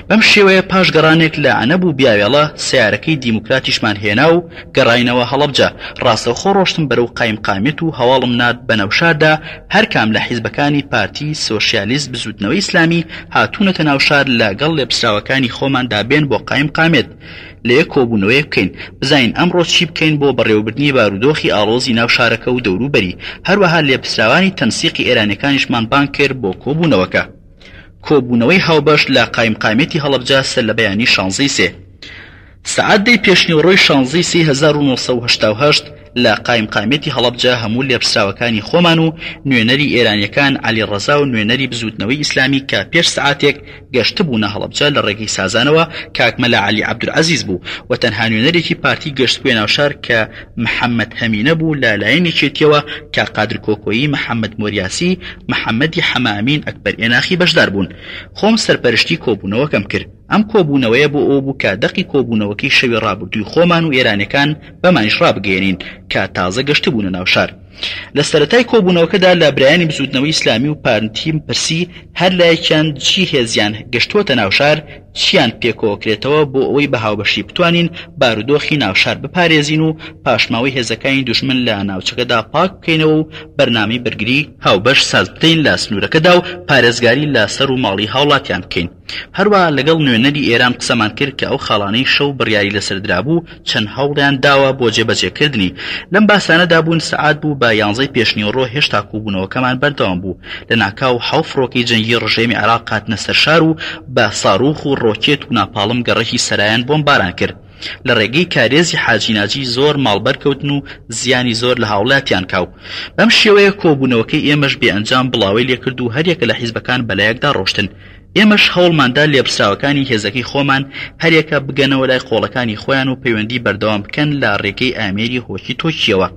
بەم شێوەیە پاش گەڕانێک لە عەنەب و بیاوێڵە سیارەکەی دیموکراتیشمان هێنا و گەڕاینەوە هەڵەبجە ڕاستەوخۆ ڕۆشتم بەرەو قایمقامێت و هەواڵم نات بە نەوشاردا هەر کام لە حیزبەکانی پارتی سۆشیالیست بزوتنەوەی ئیسلامی هاتوونەتە ناوشار لەگەڵ لێپسراوەکانی خۆماندا بێن بۆ قایمقامێت لێ کۆبوونەوەی بکەین بزانین ئەمڕۆ چی بکەین بۆ بەڕێوەبردنی بارودۆخی ئاڵۆزی ناو شارەکە و دەوروبەری هەروەها لێپسراوانی تەنسیقی ئێرانیەکانیشمان بان کرد بۆ کۆبوونەوەکە کۆبوونەوەی هاوبەش لە قایمقامێتی هەڵەبجە سەر لە بەیانی شانزەی سێ سەعات دەی پێشنیوەڕۆی شانزەی سێ 1970 لە قایمقامێتی هەڵەبجە هەموو لێپسراوەکانی خۆمان و نوێنەری ئێرانیەکان عەلی ڕەزا و نوێنەری بزوتنەوەی ئیسلامی کە پێش سەعاتێک گەشت بوونە هەڵەبجە لە ڕێگەی سازانەوە کاکمەلا عەلی عەبدولعەزیز بوو و تەنها نوێنەرێکی پارتی گەشت بووە ناوشار کە محەممەد هەمینە بوو لە لایەنێکێتیەوە کە قادر کۆکۆیی محەممەد مۆریاسی محەممەدی حەمامین ئەکبەر ئێناخی بەشدار بوون خۆم سەرپەرشتی کۆبوونەوەکەم کرد ئەم کۆبوونەوەیە بۆ ئەو بوو کە دەقی کۆبوونەوەکەی شەوی ڕابردووی خۆمان و ئێرانەکان بەمانیش ڕابگەێنین کە تازە گەشت بوونە ناو شار لە سەرەتای کۆبوونەوەکەدا لە برایانی بزوتنەوەی ئیسلامی و پارتیم پرسی هەر لایەکیان چی هێزیان گەشتووەتە ناوشار چیان پێکۆکرێتەوە بۆ ئەوەی بە هاوبەشی بتوانین بارودۆخی ناوشار بپارێزین و پاشماوەی هێزەکانی دوژمن لە ناوچەکەدا پاک بکەینەوە و بەرنامەی بەرگری هاوبەش ساز بدەین لە سنوورەکەدا و پارێزگاری لە سەر و ماڵی هاوڵاتیان بکەین هەروە لەگەڵ نوێنەری ئێران قسەمان کرد کە ئەو خاڵانەی شەو بڕیاری لەسەر درابوو چەند هەوڵیان داوە بۆ جێبەجێکردنی لەم باسانەدا بوون سەعات بوو بە بە 11 پێشنیوەڕۆ هێشتا کۆبوونەوەکەمان بەردەوام بوو لە ناکاو 7 فڕۆکەی جەنگی ڕژێمی عێراق هاتنە سەر شار و بە ساڕوخ و ڕۆکێت و ناپاڵم گەڕەکی سەرایان بۆمباران کرد. لە ڕێگەی کارێزی حاجی ناجی زۆر ماڵبەرکەوتن و زیانی زۆر لە هاوڵاتیان کاو. بەم شێوەیە کۆبوونەوەکەی ئێمەش بێئەنجام بڵاوی لێکرد و هەریەکە لە حیزبەکان بەلایەکدا ڕۆشتن. ئێمەش هەوڵماندا لێبسراوەکانی هێزەکەی خۆمان هەریەکە بگەنەوە لای قۆڵەکانی خۆیان و پەیوەندی بەردەوام بکەن لە ڕێگەی ئامێری هۆکی تۆکیەوە.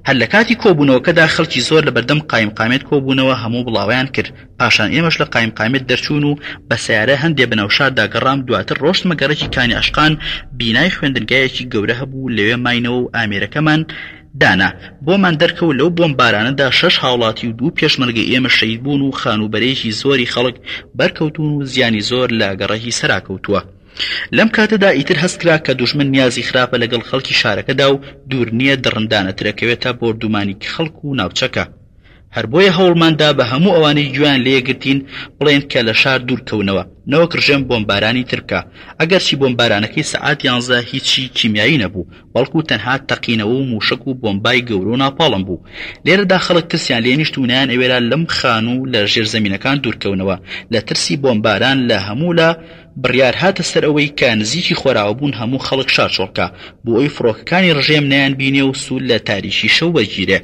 هەر لە کاتی کۆبوونەوەکەدا خەڵکی زۆر لە بەردەم قایمقامێت کۆبوونەوە هەموو بڵاویان کرد. پاشان ئێمەش لە قایمقامێت دەرچوون و بە سەیارە هەندێ بنەوشار داگەڕام. دواتر ڕۆشتمە گەڕێکی کانی عەشقان، بینای خوێندنگایەکی گەورە هەبوو لەوێ ماینەوە و ئامێرەکەمان دانا. بۆمان دەرکەوت لەو بۆمبارانەدا 6 هاوڵاتی و 2 پێشمەرگەی ئێمە شەید بوون و خانوبەرێکی زۆری خەڵک بەرکەوتون و زیانی زۆر لە گەڕەکی سەراکەوتووە. لەم کاتەدا ئیتر هەستکرا کە دوژمن نیازی خراپە لەگەڵ خەڵکی شارەکەدا و دوور نییە دڕندانەترەکەوێتە بۆردومانی خەڵک و ناوچەکە. هەر بۆیە هەوڵماندا بە هەموو ئەوانەی گویان لێگرتین بڵێن کە لە شار دوورکەونەوە نەوەک ڕژێم بۆمبارانی ترکە. ئەگەرچی بۆمبارانەکەی سەعات 11 هیچی کیمیایی نەبوو، بەڵکو تەنها تەقینەوە و موشک و بۆمبای گەورە و ناپاڵم بوو. لێرەدا خەڵک ترسیان لێ نیشت و نایان ئەوێرا لەم خان و لە ژێرزەمینەکان دوورکەونەوە لە ترسی بۆمباران لە هەموو لە بڕیار هاتە سەر ئەوەی کە نزیکی خۆراوە بوون هەموو خەڵک شارچۆڵکە بۆ ئەوی فڕۆکەکانی ڕژێم نەیان بینێ و سوول لە تاریشی شەو بەگیرێ.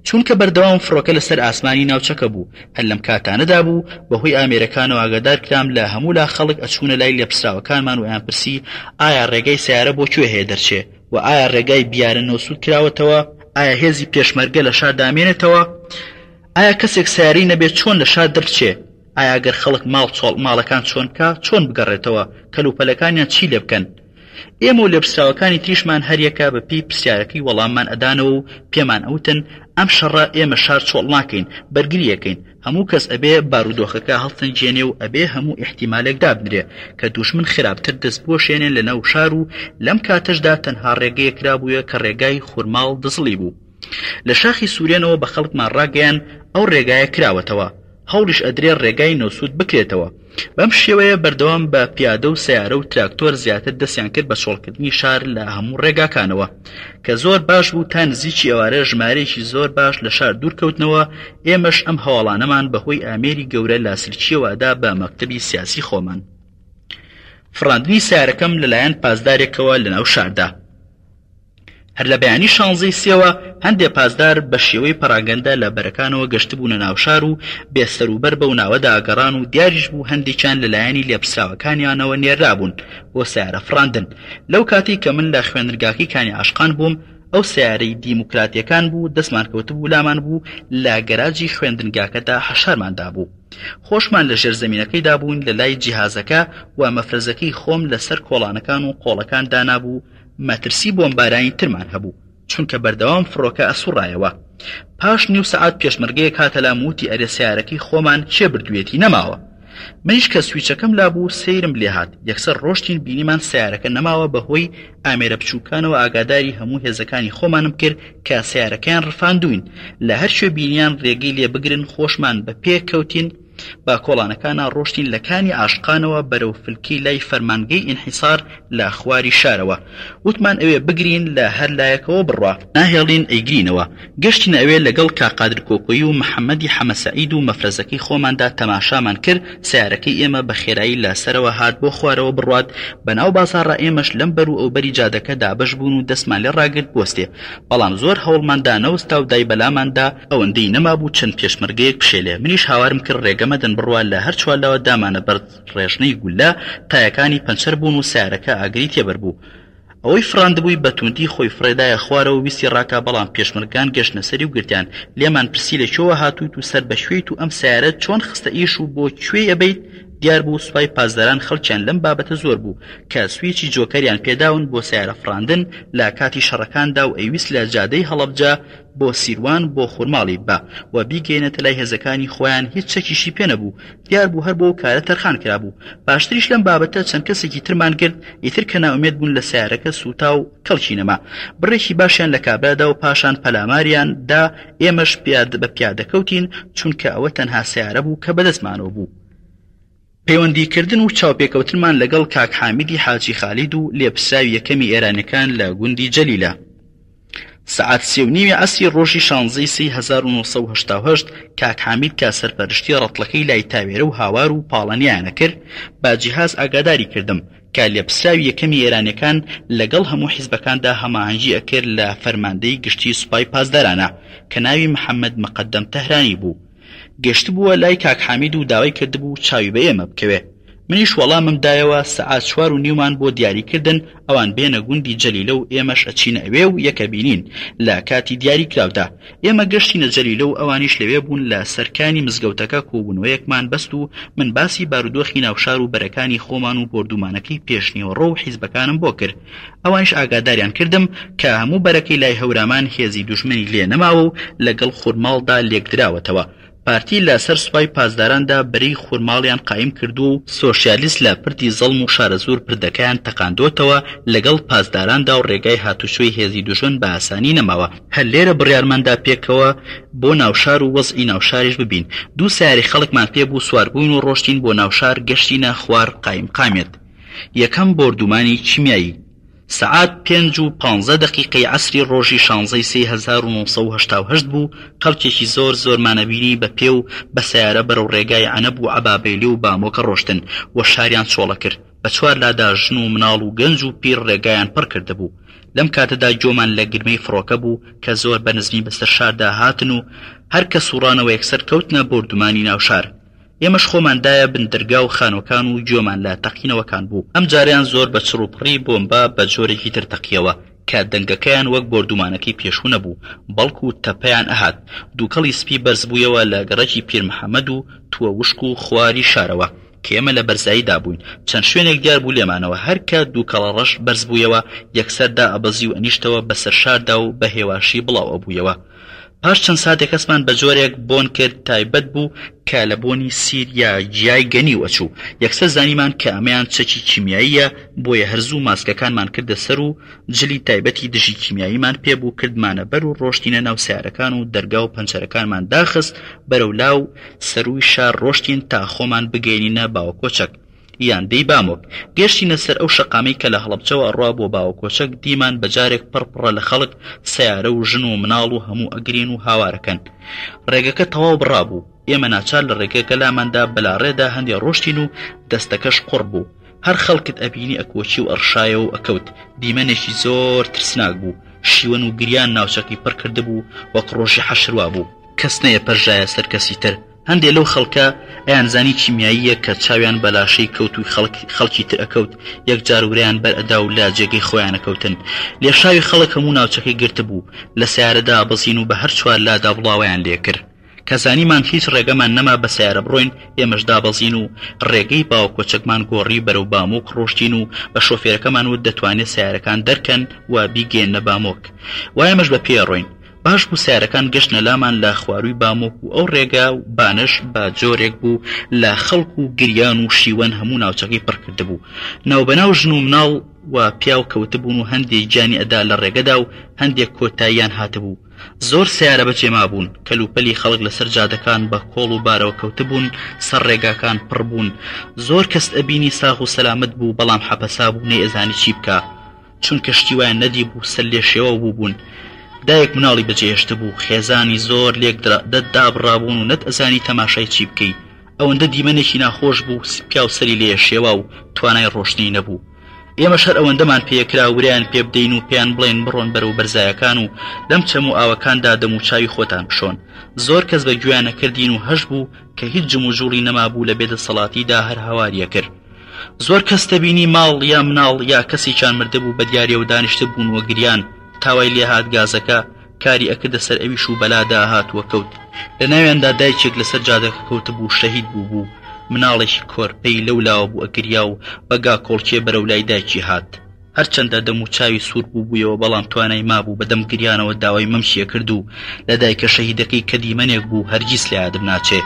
چونکە بەردەوام فڕۆکە لەسەر ئاسمانی ناوچەکە بوو. هەر لەم کاتانەدا بوو بەهۆی ئامێرەکانەوە ئاگادار کرام لە هەموو لا خەڵک ئەچوونە لای لێپسراوەکانمان و ئەیان پرسی ئایا ڕێگەی سیارە بۆ کوێ هەیە دەرچێ و ئایا ڕێگای بیارە نەوسود کراوەتەوە، ئایا هێزی پێشمەرگە لە شار دامێنێتەوە، ئایا کەسێک سیارەی نەبێت چۆن لە شار دەرچێ، ئایا گەر خەڵک ماڵەکان چۆن کا چۆن بگەڕێتەوە، کەلوپەلەکانیان چی لێ بکەن. ئێمە و لێپسراوەکانی تریشمان هەریەکە بە پێی پرسیارەکەی وەڵاممان ئەدانەوە و پێمان ئەوتن ئەم شەڕە ئێمە شار چۆڵ ناکەین، بەرگریەکەین. هەموو کەس ئەبێ بارودۆخەکە هەڵسەنگێنێ و ئەبێ هەموو احتیمالێک دابنرێ کە دوژمن خراپتر دەست بۆشێنێن لە ناو شار و لەم کاتەشدا تەنها ڕێگەیە کرابووە کە ڕێگای خورماڵ دزڵی بوو. لە شاخی سوورێنەوە بە خەڵکمان ڕاگەیان ئەو ڕێگایە کراوەتەوە، هەوڵیش ئەدرێ ڕێگای نەوسود بکرێتەوە. بەم شێوەیە بەردەوام بە پیادە و سیارە و تراکتۆر زیاتر دەستیان کرد بە چۆڵکردنی شار لە هەموو ڕێگاکانەوە کە زۆر باش بوو تا نزیکی ئەوارە ژمارەیەکی زۆر باش لە شار دوورکەوتنەوە. ئێمەش ئەم هەواڵانەمان بەهۆی ئامێری گەورە لاسرچیەوەدا بە مەکتەبی سیاسی خۆمان. فڕاندنی سیارەکەم لەلایەن پاسدارێکەوە لە ناو شاردا. هەر لە بەیانی 16 سێوە هەندێک پاسدار بە شێوەی پەراگەندە لە بەرەکانەوە گەشتبوونە ناوشار و بێسەروبەر بەو ناوەدا ئاگەڕان و دیاریش بوو هەندێکیان لەلایەنی لێپسراوەکانیانەوە نێرابوون بۆ سیارە فڕاندن. لەو کاتی کە من لە خوێندنگاکەی کانی عاشقان بووم، ئەو سیارەی دیموکراتیەکان بوو دەستمان کەوتبوو لامان بوو لە گەراجی خوێندنگاکەدا حەشارماندا بوو. خۆشمان لە ژێرزەمینەکەیدا بوون لە لای جیهازەکە و مەفرەزەکەی خۆم لەسەر کۆڵانەکان و قۆڵەکان دانابوو. مەترسی بۆمبارانی ترمان هەبوو چونکە بەردەوام فڕۆکە ئەسوڕایەوە. پاش نیو سەعات پێشمەرگەیەک هاتەلا موتی ئەرێ سیارەکەی خۆمان چێ بردوێتی نەماوە. منیش کە سویچەکەم لابوو سەیرم لێ هات. یەکسەر ڕۆشتین بینیمان سیارەکە نەماوە بەهۆی ئامێرە بچووکانەوە ئاگاداری هەموو هێزەکانی خۆمانم کرد کە سیارەکەیان ڕفاندوین. لە هەر شوێ بینیان ڕێگەی لێ بگرن خۆشمان بە پێ کەوتین. با کۆڵانەکانە ڕۆشتین لە کانی عاشقانەوە بەرەو فلکی لای فەرمانگەی ئینحیسار لە خواری شارەوە. وتمان ئەوێ بگرین لە هەر لایەکەوە بڕوا، ناهێڵین ئەیگرینەوە. گەشتین ئەوێ لەگەڵ کاقادر کۆکۆیی و محەممەدی حەمەسەعید و مەفرەزەکەی خۆماندا تەماشامان کرد. سیارەکەی ئێمە بە خێرایی لاسەرەوە هات بۆ خوارەوە بڕوات. بەناو بازاڕە ئێمەش لەم بەر و ئەوبەری جادەکە دابەش بوون و دەستمان لێ ڕاگرت بۆستێ. بەڵام زۆر هەوڵماندا نەوەستا و دای بەلاماندا ئەوەندەی نەمابوو چەند پێشمەرگەیەک پشێلێ. منیش هاوارم کرد ڕێگەمەدەن بڕوا لە هەر چوارلاوە دامانە بەر ڕێژنەی گولە تایەکانی پەنچەر بوون و سیارەکە ئاگری تێبەر بوو. ئەوەی فراندبووی بە توندی خۆی فڕێدایە خوارەوە ویستی ڕاکا، بەڵام پێشمەرگان گەشتنە سەری و گرتیان. لێمان پرسی لەکوێوە هاتوویت و سەر بەشوێیت و ئەم سیارە چۆن خستە ئیش و بۆ کوێ ئەبەیت. دیار بوو سوپای پاسداران خەڵکیان لەم بابەتە زۆر بوو کە سویچی جۆکەریان پێداون بۆ سیارە فڕاندن لە کاتی شەڕەکاندا و ئەیویست لە جادەی هەڵەبجە بۆ سیروان بۆ خورماڵی بە و بیگەینێتە لای هێزەکانی خۆیان. هیچ چەکیشی پێ نەبوو. دیار بوو هەر بۆ کارە تەرخان کرابوو. باشتریش لەم بابەتە چەند کەسێکی ترمان کرد ئیتر کە ناومێت بوون لە سیارەکە سوتا و کەڵکی نەما. بڕێکی باشیان لە کابرادا و پاشان پەلاماریان دا. ئێمەش بە پیادەکەوتین چونکە ئەوە تەنها سیارە بوو کە بەدەستمانەوە بوو. پەیوەندیکردن و چاوپێکەوتنمان لەگەڵ کاک حامیدی حاجی خالید و لێپسراوی یەکەمی ئێرانەکان لە گوندی جەلیلە. سعات 3:30 عەسری ڕۆژی 16 سی 1970 کاک حامید کە سەرپەرشتی ڕەتڵەکەی لای تاوێرە و هاوار و پاڵەنیانە کرد با جیهاز ئاگاداری کردم کە لێپسراوی یەکەمی ئێرانیەکان لەگەڵ هەموو حیزبەکاندا هەماهەنگی ئەکرد لە فەرماندەی گشتی سوپای پاسدارانە کە ناوی محەممەد مەقەدەم تەهرانی بوو. گەشت بووە لای کاک حامید و داوای کردبوو چاوی بە ئێمە بکەوێ. منیش وەڵامم دایەوە سەعات 4:30 بۆ دیاریکردن ئەوان بێنە گوندی جەلیلە و ئێمەش ئەچینە ئەوێ و یەکە بینین لە کاتی دیاری کراودا. ئێمە گەشتینە جەلیلە و ئەوانیش لەوێ بوون لە سەرکانی مزگەوتەکە کۆبوونەوەیەکمان بەست و من باسی بارودۆخی ناوشار و بەرەکانی خۆمان و بردومانەکەی پێشنیوەڕۆ و حیزبەکانم بۆ کرد. ئەوانش ئاگاداریان کردم کە هەموو بەرەکەی لای هەورامان هێزی دوژمنی لێ نەماوە و لەگەڵ خورماڵدا لێکدراوەتەوە. پارتی لەسەر سوپای پاسداراندا بەرەی خورماڵیان قایم کردو و سۆشیالیست لە پردی زەڵم و شارەزور پردەکەیان تەقاندۆتەوە لەگەڵ پاسداراندا و ڕێگای هاتوچۆی هێزی دوژمن بە ئاسانی نەماوە. هەر لێرە بڕیارماندا پێکەوە بۆ ناوشار و وەزئی ناوشاریش ببین. دوو سیاری خەڵکمان پێ بوو سواربووین و ڕۆشتین بۆ ناوشار گەشتینە خوار قایم قامێت. یەکەم بردومانی کیمیایی سعات 5:15 عەسری ڕۆژی 16 سی 1970 بوو. خەڵکێکی زۆرمانەبینی بە پێ و بە سیارە بەرەو ڕێگای عەنەب و عەبابێلی و بامۆکە ڕۆشتن و شاریان چۆڵە کرد. بە 4 لادا ژن و مناڵ و گەنج و پیر ڕێگایان پڕ کردبوو. لەم کاتەدا جۆمان لە گرمەی فڕۆکە بوو کە زۆر بەنزمی بەسەر شاردا هاتن و هەر کە سوڕانەوە یەکسەر کەوتنە بردومانی ناوشار. ئێمەش خۆماندایە بندرگا و خانۆکان و جۆمان لە تەقینەوەکان بوو. ئەم جاریان زۆر بە چڕوپڕی بۆمبا بە جۆرێکی تر تەقیەوە کە دەنگەکەیان وەک بردومانەکەی پێشوو نەبوو بەڵکو تەپەیان ئەهات. دووکەڵی سپی بەرز بوویەوە لە گەڕەکی پیر محەممەد و تووە وشک و خواری شارەوە کە ئێمە لە بەرزاییدا بووین. چەند شوێنێک دیار بوو لێمانەوە هەر کە دووکەڵە ڕەش بەرز بوویەوە یەکسەردا ئەبەزی و ئەنیشتەوە بەسەر شاردا و بە هێواشی بڵاو ئەبوویەوە. پاش چەند ساتێک کەسمان بە جۆرێک بۆن کرد تایبەت بوو کە لە بۆنی سیر یا جیای گەنی وەچوو. یەکسەر زانیمان کە ئەمەیان چەکی کیمیاییە بۆیە هەرزوو ماسکەکانمان کردە سەر و جلی تایبەتی دژی کیمیاییمان پێبوو کردمانە بەر و ڕۆشتینە ناو سیارەکان و دەرگا و پەنجەرەکانمان داخست بەرەو لاو سەروی شار ڕۆشتین تا خۆمان بگەینینە باوەکۆچەک یان دەی بامۆک. گەشتینە سەر ئەو شەقامەی کە لە هەڵەبجەوە ئەڕوا بۆ باوەکۆچەک دیمان بەجارێک پڕپڕە لە خەڵک سیارە و ژن و مناڵ و هەموو ئەگرین و هاوارەکەن. ڕێگەکە تەواو بڕابوو. ئێمە ناچار لە ڕێگەکە لاماندا بەلاڕێدا هەندێک ڕۆشتین و دەستەکەش قوڕ بوو. هەر خەڵکت ئەبینی ئەکۆچی و ئەڕشایە و ئەکەوت. دیمەنێکی زۆر ترسناک بوو. شیوەن و گریان ناوچەکەی پڕ کردبوو وەک ڕۆژی حەشروا بوو. کەس نەیە پەرژایە سەر کەسی تر. هەندێک لەو خەڵکە ئەیانزانی کیمیاییە کە چاویان بەلاشەی کەوت و خەڵکی تر ئەکەوت یەکجار وریان بەرئەدا و لا جێگەی خۆیان ئەکەوتن. لێشاوی خەڵک هەموو ناوچەکەی گرتبوو. لە سیارەدا بەزین و بە هەر چوار لادا بڵاویان لێ کرد. کەزانیمان هیچ ڕێگەمان نەما بە سیارە بڕۆین ئێمەش دابەزین و ڕێگەی باوکۆچەکمان گۆڕی بەرەو بامۆک ڕۆشتین و بە شۆفێرەکەمان و دەتوانێت سیارەکان دەرکەن و بیگەێنە بامۆک. وایەمەش بە پێڕۆین. باش بوو سیارەکان گەشتنە لامان لە خواروی بامۆک و ئەو ڕێگا و بانش بە جۆرێک بوو لە خەڵک و گریان و شیوەن هەموو ناوچەکەی پڕ کردبوو. ناوبەناو ژن و مناڵ و پیاو کەوتبوون و هەندێک جانی ئەدا لە ڕێگەدا و هەندێک کۆتاییان هاتبوو. زۆر سیارە بەجێما بوون. کەلوپەلی خەڵک لەسەر جادەکان بە کۆڵ و بارەوە کەوتبوون سەر ڕێگاکان پڕ بوون. زۆر کەس ئەبینی ساغ و سەلامت بوو بەڵام حەپەسا بوو نەی ئەزانی چی بکە چونکە شتیوایان نەدی بوو سەر لێ شێوە بووبوون. دایەک مناڵی بەجێهێشتە بوو خێزانی زۆر لێک دابڕابوون و نەت ئەزانی تەماشای چی بکەی. ئەوەندە دیمەنێکی ناخۆش بوو پیا و سەری لێ شێوە و توانای ڕۆشتنی نەبوو. ئێمە شەر ئەوەندەمان پێکرا وریان پێ بدەین و پێیان بڵێن بڕۆن بەرەو بەرزایەکان و لەم چەم و ئاوەکاندا دەم و چاوی خۆتان بشۆن. زۆر کەس بە گویانە کردین و هەش بوو کە هیچ جم و جوڵی نەمابوو لە بێدەسەڵاتیدا هەر هەواریە کرد. زۆر کەس دەبینی ماڵ یا مناڵ یا کەسێکیان مردەبوو بە دیارێ و دانیشتە بوون وە گریان تاوای لێ هات گازەکە کاری ئەکردە سەر ئەویش و بەلادا هاتووە کەوت. لە ناویاندا دایکێک لەسەر جادەکە کەوتبوو شەهید بوو. مناڵێکی کۆرپەی لەولاوە بوو ئەگریا و بەگا کۆڵکێ بەرەو لای دایکی هات. هەرچەندە دەم و چاوی سوور بووبوویەوە بەڵام توانای مابوو بەدەم گریانەوە داوای مەمشیە کرد و لە دایکە شەهیدەکەی کە دیمەنێک بوو هەرگیز لە یادم ناچێ.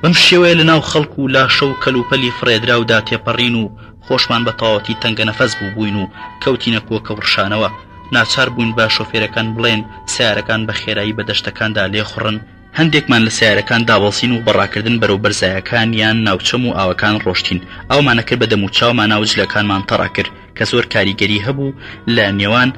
بەم شێوەیە لەناو خەڵک و لاشە و کەلوپەلی فڕێدراودا تێپەڕین و خۆشمان بە تەواوەتی تەنگە نەفەس بووبووین و کەوتینە کۆکە وڕشانەوە. ناچار بووین بە شۆفێرەکان بڵێن سیارەکان بە خێرایی بە دەشتەکاندا لێخڕن. هەندێکمان لە سیارەکان دابەڵسین و بەڕاکردن بەرەو بەرزایەکان یان ناوچەم و ئاوەکان ڕۆشتین. ئەومانە کرد بە دەم و چاومان ناوجلەکانمان تەڕا کرد کە زۆر کاریگەری هەبوو لە نێوان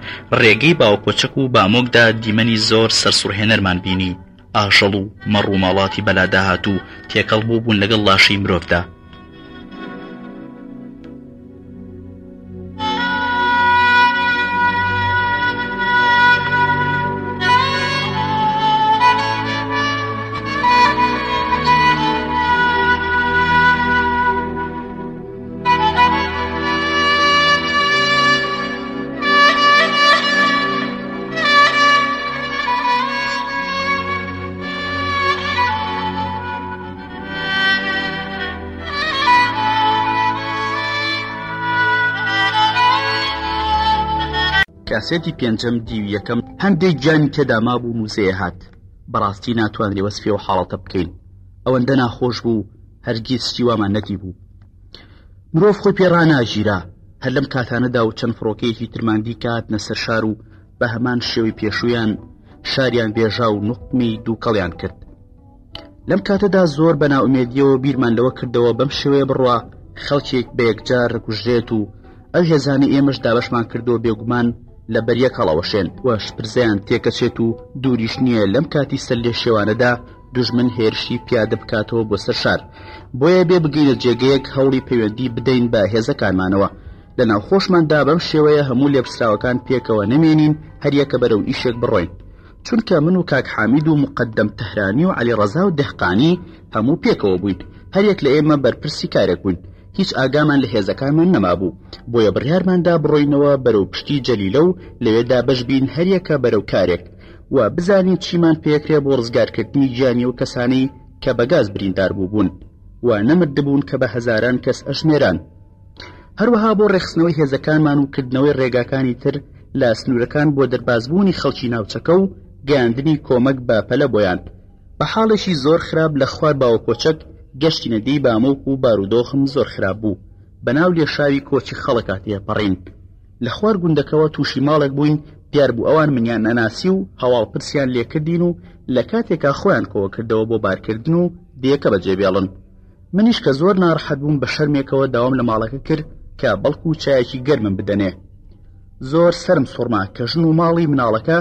ڕێگەی باوکۆچەک و بامۆکدا دیمەنی زۆر سەرسوڕهێنەرمان بینی ئاژەڵ و مەڕ و ماڵاتی بەلاداهات و تێکەڵ بوون لەگەڵ لاشەی مرۆڤدا. کاسێتی پێنجەم دیوی یەکەم هەندێک گیانی تێدا مابوو موزەیە هات بەڕاستی ناتوانرێ وەسفێ و حاڵەتە بکەین ئەوەندە ناخۆش بوو هەرگیز شتی وامان نەدی بوو. مرۆڤ خۆی پێ ڕاناژیرا هەر لەم کاتانەدا و چەند فڕۆکەیەکی ترماندی کاتنە سەر شار و بە هەمان شێوەی پێشویان شاریان بێژا و نوقمی دووکەڵیان کرد. لەم کاتەدا زۆر بە ناومێدیەوە بیرمان لەوە کردەوە بەم شێوەیە بڕوا خەڵکێک بە یەکجار ڕکوژرێت و ئەو هێزانی ئێمەش دابەشمان کردەوە بێگومان لە بەریەک هەڵەوەشێن وەش پرزیان تێکەچێت و دووریش نییە لەم کاتی سەر لێ شێوانەدا دوژمن هێرشی پیادە بکاتەوە بۆ سەر شار بۆیە بێ بگەینە جێگەیەک هەوڵی پەیوەندی بدەین بە هێزەکانمانەوە. لە ناوخۆشماندا بەم شێوەیە هەموو لێپرسراوەکان پێکەوە نەمێنین هەریەکە بەرەو ئیشێک بڕۆین چونکە من و کاک حامید و مقدەم تەهرانی و عەلی ڕەزا و دەحقانی هەموو پێکەوە بووین هەریەک لە ئێمە بەرپرسی کارێک بووین هیچ ئاگامان لە هێزەکانمان نەمابوو بۆیە بڕیارماندا بڕۆینەوە بەرەو پشتی جەلیلە و لەوێدا بەش بین هەریەکە بەرەو کارێک و بزانین چیمان پێکرێ بۆ ڕزگارکردنی گیانی و کەسانی کە بەگاز بریندار بووبوون و نەمردبوون کە بە هەزاران کەس ئەژمێران. هەروەها بۆ ڕێخستنەوەی هێزەکانمان و کردنەوەی ڕێگاکانی تر لە سنوورەکان بۆ دەربازبوونی خەڵکی ناوچەکە و گەیاندنی کۆمەک بە پەلە بۆیان. بە حاڵێکی زۆر خراپ لە خوار باوەکۆچەک گەشتی نەدەی بامۆک و بارودۆخم زۆر خراپ بوو بەناو لێشاوی کۆچی خەڵکا تێپەڕین. لە خوار گوندەکەوە تووشی ماڵێک بووین دیار بوو ئەوان منیان نەناسی و هەواڵ پرسیان لێکردین و لە کاتێکا خۆیان کۆوە کردەوە بۆ بارکردن و دیەکە بەجێبێڵن. منیش کە زۆر ناڕەحەت بووم بە شەرمێکەوە داوام لە ماڵەکە کرد کە بەڵکو و چایەکی گەرمم بدەنێ. زۆر سەرم سوڕما کە ژن و ماڵی مناڵەکە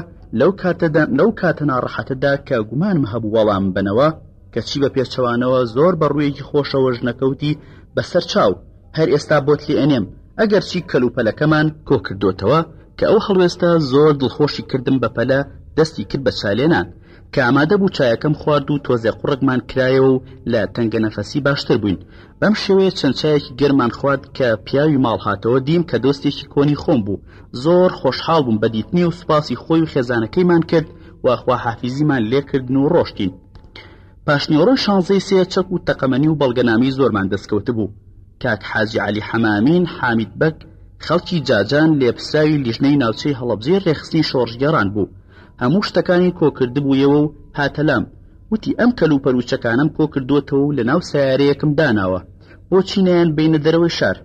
لەو کاتە ناڕەحەتەدا کە گومانم هەبوو وەڵام بنەوە کەچی بە پێچەوانەوە زۆر بەڕوویەکی خۆشەوە ژنەکەوتی بەسەر چاو هەر ئێستا بۆت لێ ئەنێم ئەگەر چی کەلوپەلەکەمان کۆ کردوتەوە کە ئەو هەڵوێستا زۆر دڵخۆشی کردم بە پەلە دەستی کرد بە چالێنان کە ئامادە بوو چایەکەم خوارد و تۆزێ قوڕێکمان کرایەوە و لە تەنگە نەفەسی باشتر بووین. بەم شێوەیە چەند چایەکی گەرمان خوارد کە پیاوی ماڵ هاتەوە دیم کە دۆستێکی کۆنی خۆم بوو زۆر خۆشحاڵ بووم بە دیتنی و سوپاسی خۆی و خێزانەکەیمان کرد و خواحافیزیمان لێکردن و ڕۆشتین. پاشنیۆڕۆی 16 سێ چەک و تەقەمەنی و بەڵگەنامی زۆرمان دەستکەوت بوو. کاک حاجی عەلی حەمامین حامید بەک خەڵکی جاجان لێپسراوی لیژنەی ناوچەی هەڵەبجەی ڕێخستنی شۆڕژگەڕان بوو هەموو شتەکانی کۆکردبوویەوە و هاتەلام وتی ئەم کەلوپەروچەکانم کۆکردووەتەوە و لە ناو سیارەیەکم داناوە بۆچی نەیان بینە دەرەوەی شار.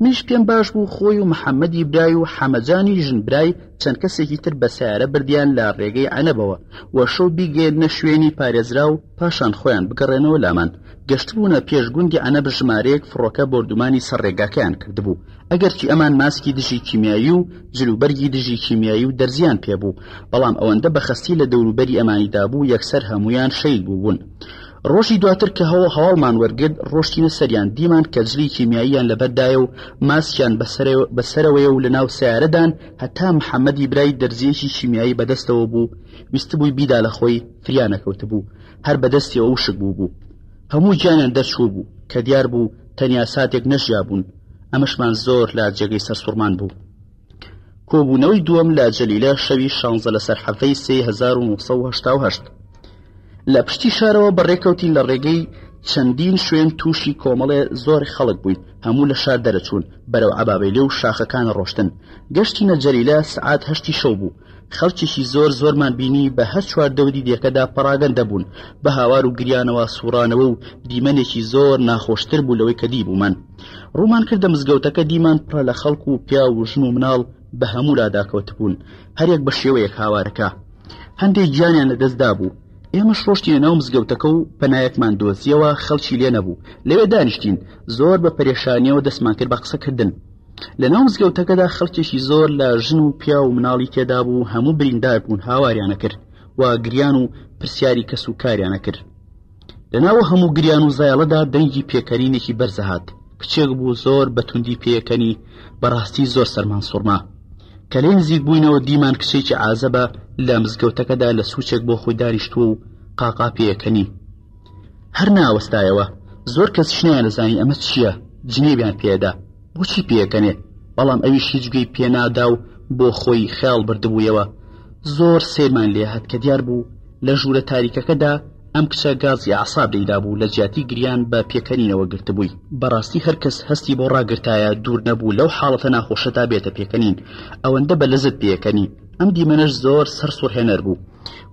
منیش پێم باش بوو خۆی و محەممەدی برای و حەمەجانی ژنبرای چەند کەسێکی تر بە سیارە بردیان لە ڕێگەی عەنەبەوە و شەو بیگەێنە شوێنی پارێزرا و پاشان خۆیان بگەڕێنەوە لامان گەشتبوونە پێشگوندی عەنەب ژمارەیەک فڕۆکە بۆردومانی سەر ڕێگاکەیان کردبوو ئەگەرچی ئەمان ماسکی دژی کیمیایی و جلوبەرگی دژی کیمیایی و دەرزیان پێبوو بەڵام ئەوەندە بەخەستی لە دەوروبەری ئەمانیدا بوو یەکسەر هەمویان شەید بوون. ڕۆژی دواتر کە هەواڵمان وەرگرت ڕۆشتینە سەریان دیمان کە جلی کیمیاییان لەبەردایە و ماسکیان بەسەرەوەیە و لە ناو سیارەدان هەتا محەممەدی برای دەرزیەکی کیمیایی بەدەستەوە بوو ویست بووی بیدا لە خۆی فریانەکەوت بوو هەر بەدەستیەوە وشک بوو هەموو گیانیان دەرچوو بوو کە دیار بوو تەنیا ساتێک نەژیا بوون ئەمەشمان زۆر لە جێگەی سەرسوڕمان بوو. کۆبوونەوەی دووەم لە جەلیلە شەوی 16 لەسەر حەفتەی 1970 لە پشتی شارەوە بەڕێکەوتین لە ڕێگەی چەندین شوێن تووشی کۆمەڵێ زۆر خەڵک بووین هەموو لە شار دەرەچوون بەرەو عەبابەیلێ و شاخەکانە ڕۆشتن. گەشتینە جەلیلە سعات 8 شەو بوو خەڵکێکی زۆرمان بینی بە هەر چواردەوری دیەکەدا پەڕاگەندە بوون بە هاوار و گریانەوە سوڕانەوە و دیمەنێکی زۆر ناخۆشتر بوو لەوەی کە دیبوومان. ڕوومان کردە مزگەوتەکە دیمان پڕە لە خەڵک و پیا و ژن و مناڵ بە هەموو لاداکەوت بوون هەرێک بە شێوەیەک هاوارەکە هەندێک گیانیان لەدەستدا بوو. ئێمەش ڕۆشتینە ناو مزگەوتەکە و پەنایەکمان دۆزیەوە خەڵکی لێ نەبوو لەوێ دانیشتین زۆر بە پەرێشانیەوە دەستمان کرد بە قسەکردن. لەناو مزگەوتەکەدا خەڵکێکی زۆر لە ژن و پیا و مناڵی تێدا بوو، هەموو بریندار بوون، هاواریانە کرد و گریان و پرسیاری کەس و کاریانە کرد. لەناو هەموو گریان و زایڵەدا دەنگی پێکەنینێکی بەرزەهات. کچێک بوو زۆر بەتوندی پێیەکەنی، بەڕاستی زۆر سەرمان سوڕما. کە لێ نزیک بووینەوە دیمان کچێکی عازەبە لە مزگەوتەکەدا لە سوچێک بۆ خۆی داریشتووە و قاقا پێیەکەنی. هەر ناوەستایەوە. زۆر کەسیش نەیانەزانی ئەمە چییە، جنێبیان پێدا، بۆچی پێیەکەنێ، بەڵام ئەویش هیچ گوێی پێنادا و بۆ خۆی خەیاڵ بردبوویەوە. زۆر سێرمان لێ هات کە دیار بوو لە ژوورە تاریکەکەدا ئەم کچە گازی عەساب لێدا بوو، لە جیاتی گریان بە پێکەنینەوە گرتبووی. بەڕاستی هەر کەس هەستی بۆ ڕاگرتایە دوور نەبوو لەو حاڵەتە ناخۆشەتا بێتە پێکەنین، ئەوەندە بە لەزت پێکەنی. ئەم دیمەنەش زۆر سەرسوڕهێنەر بوو.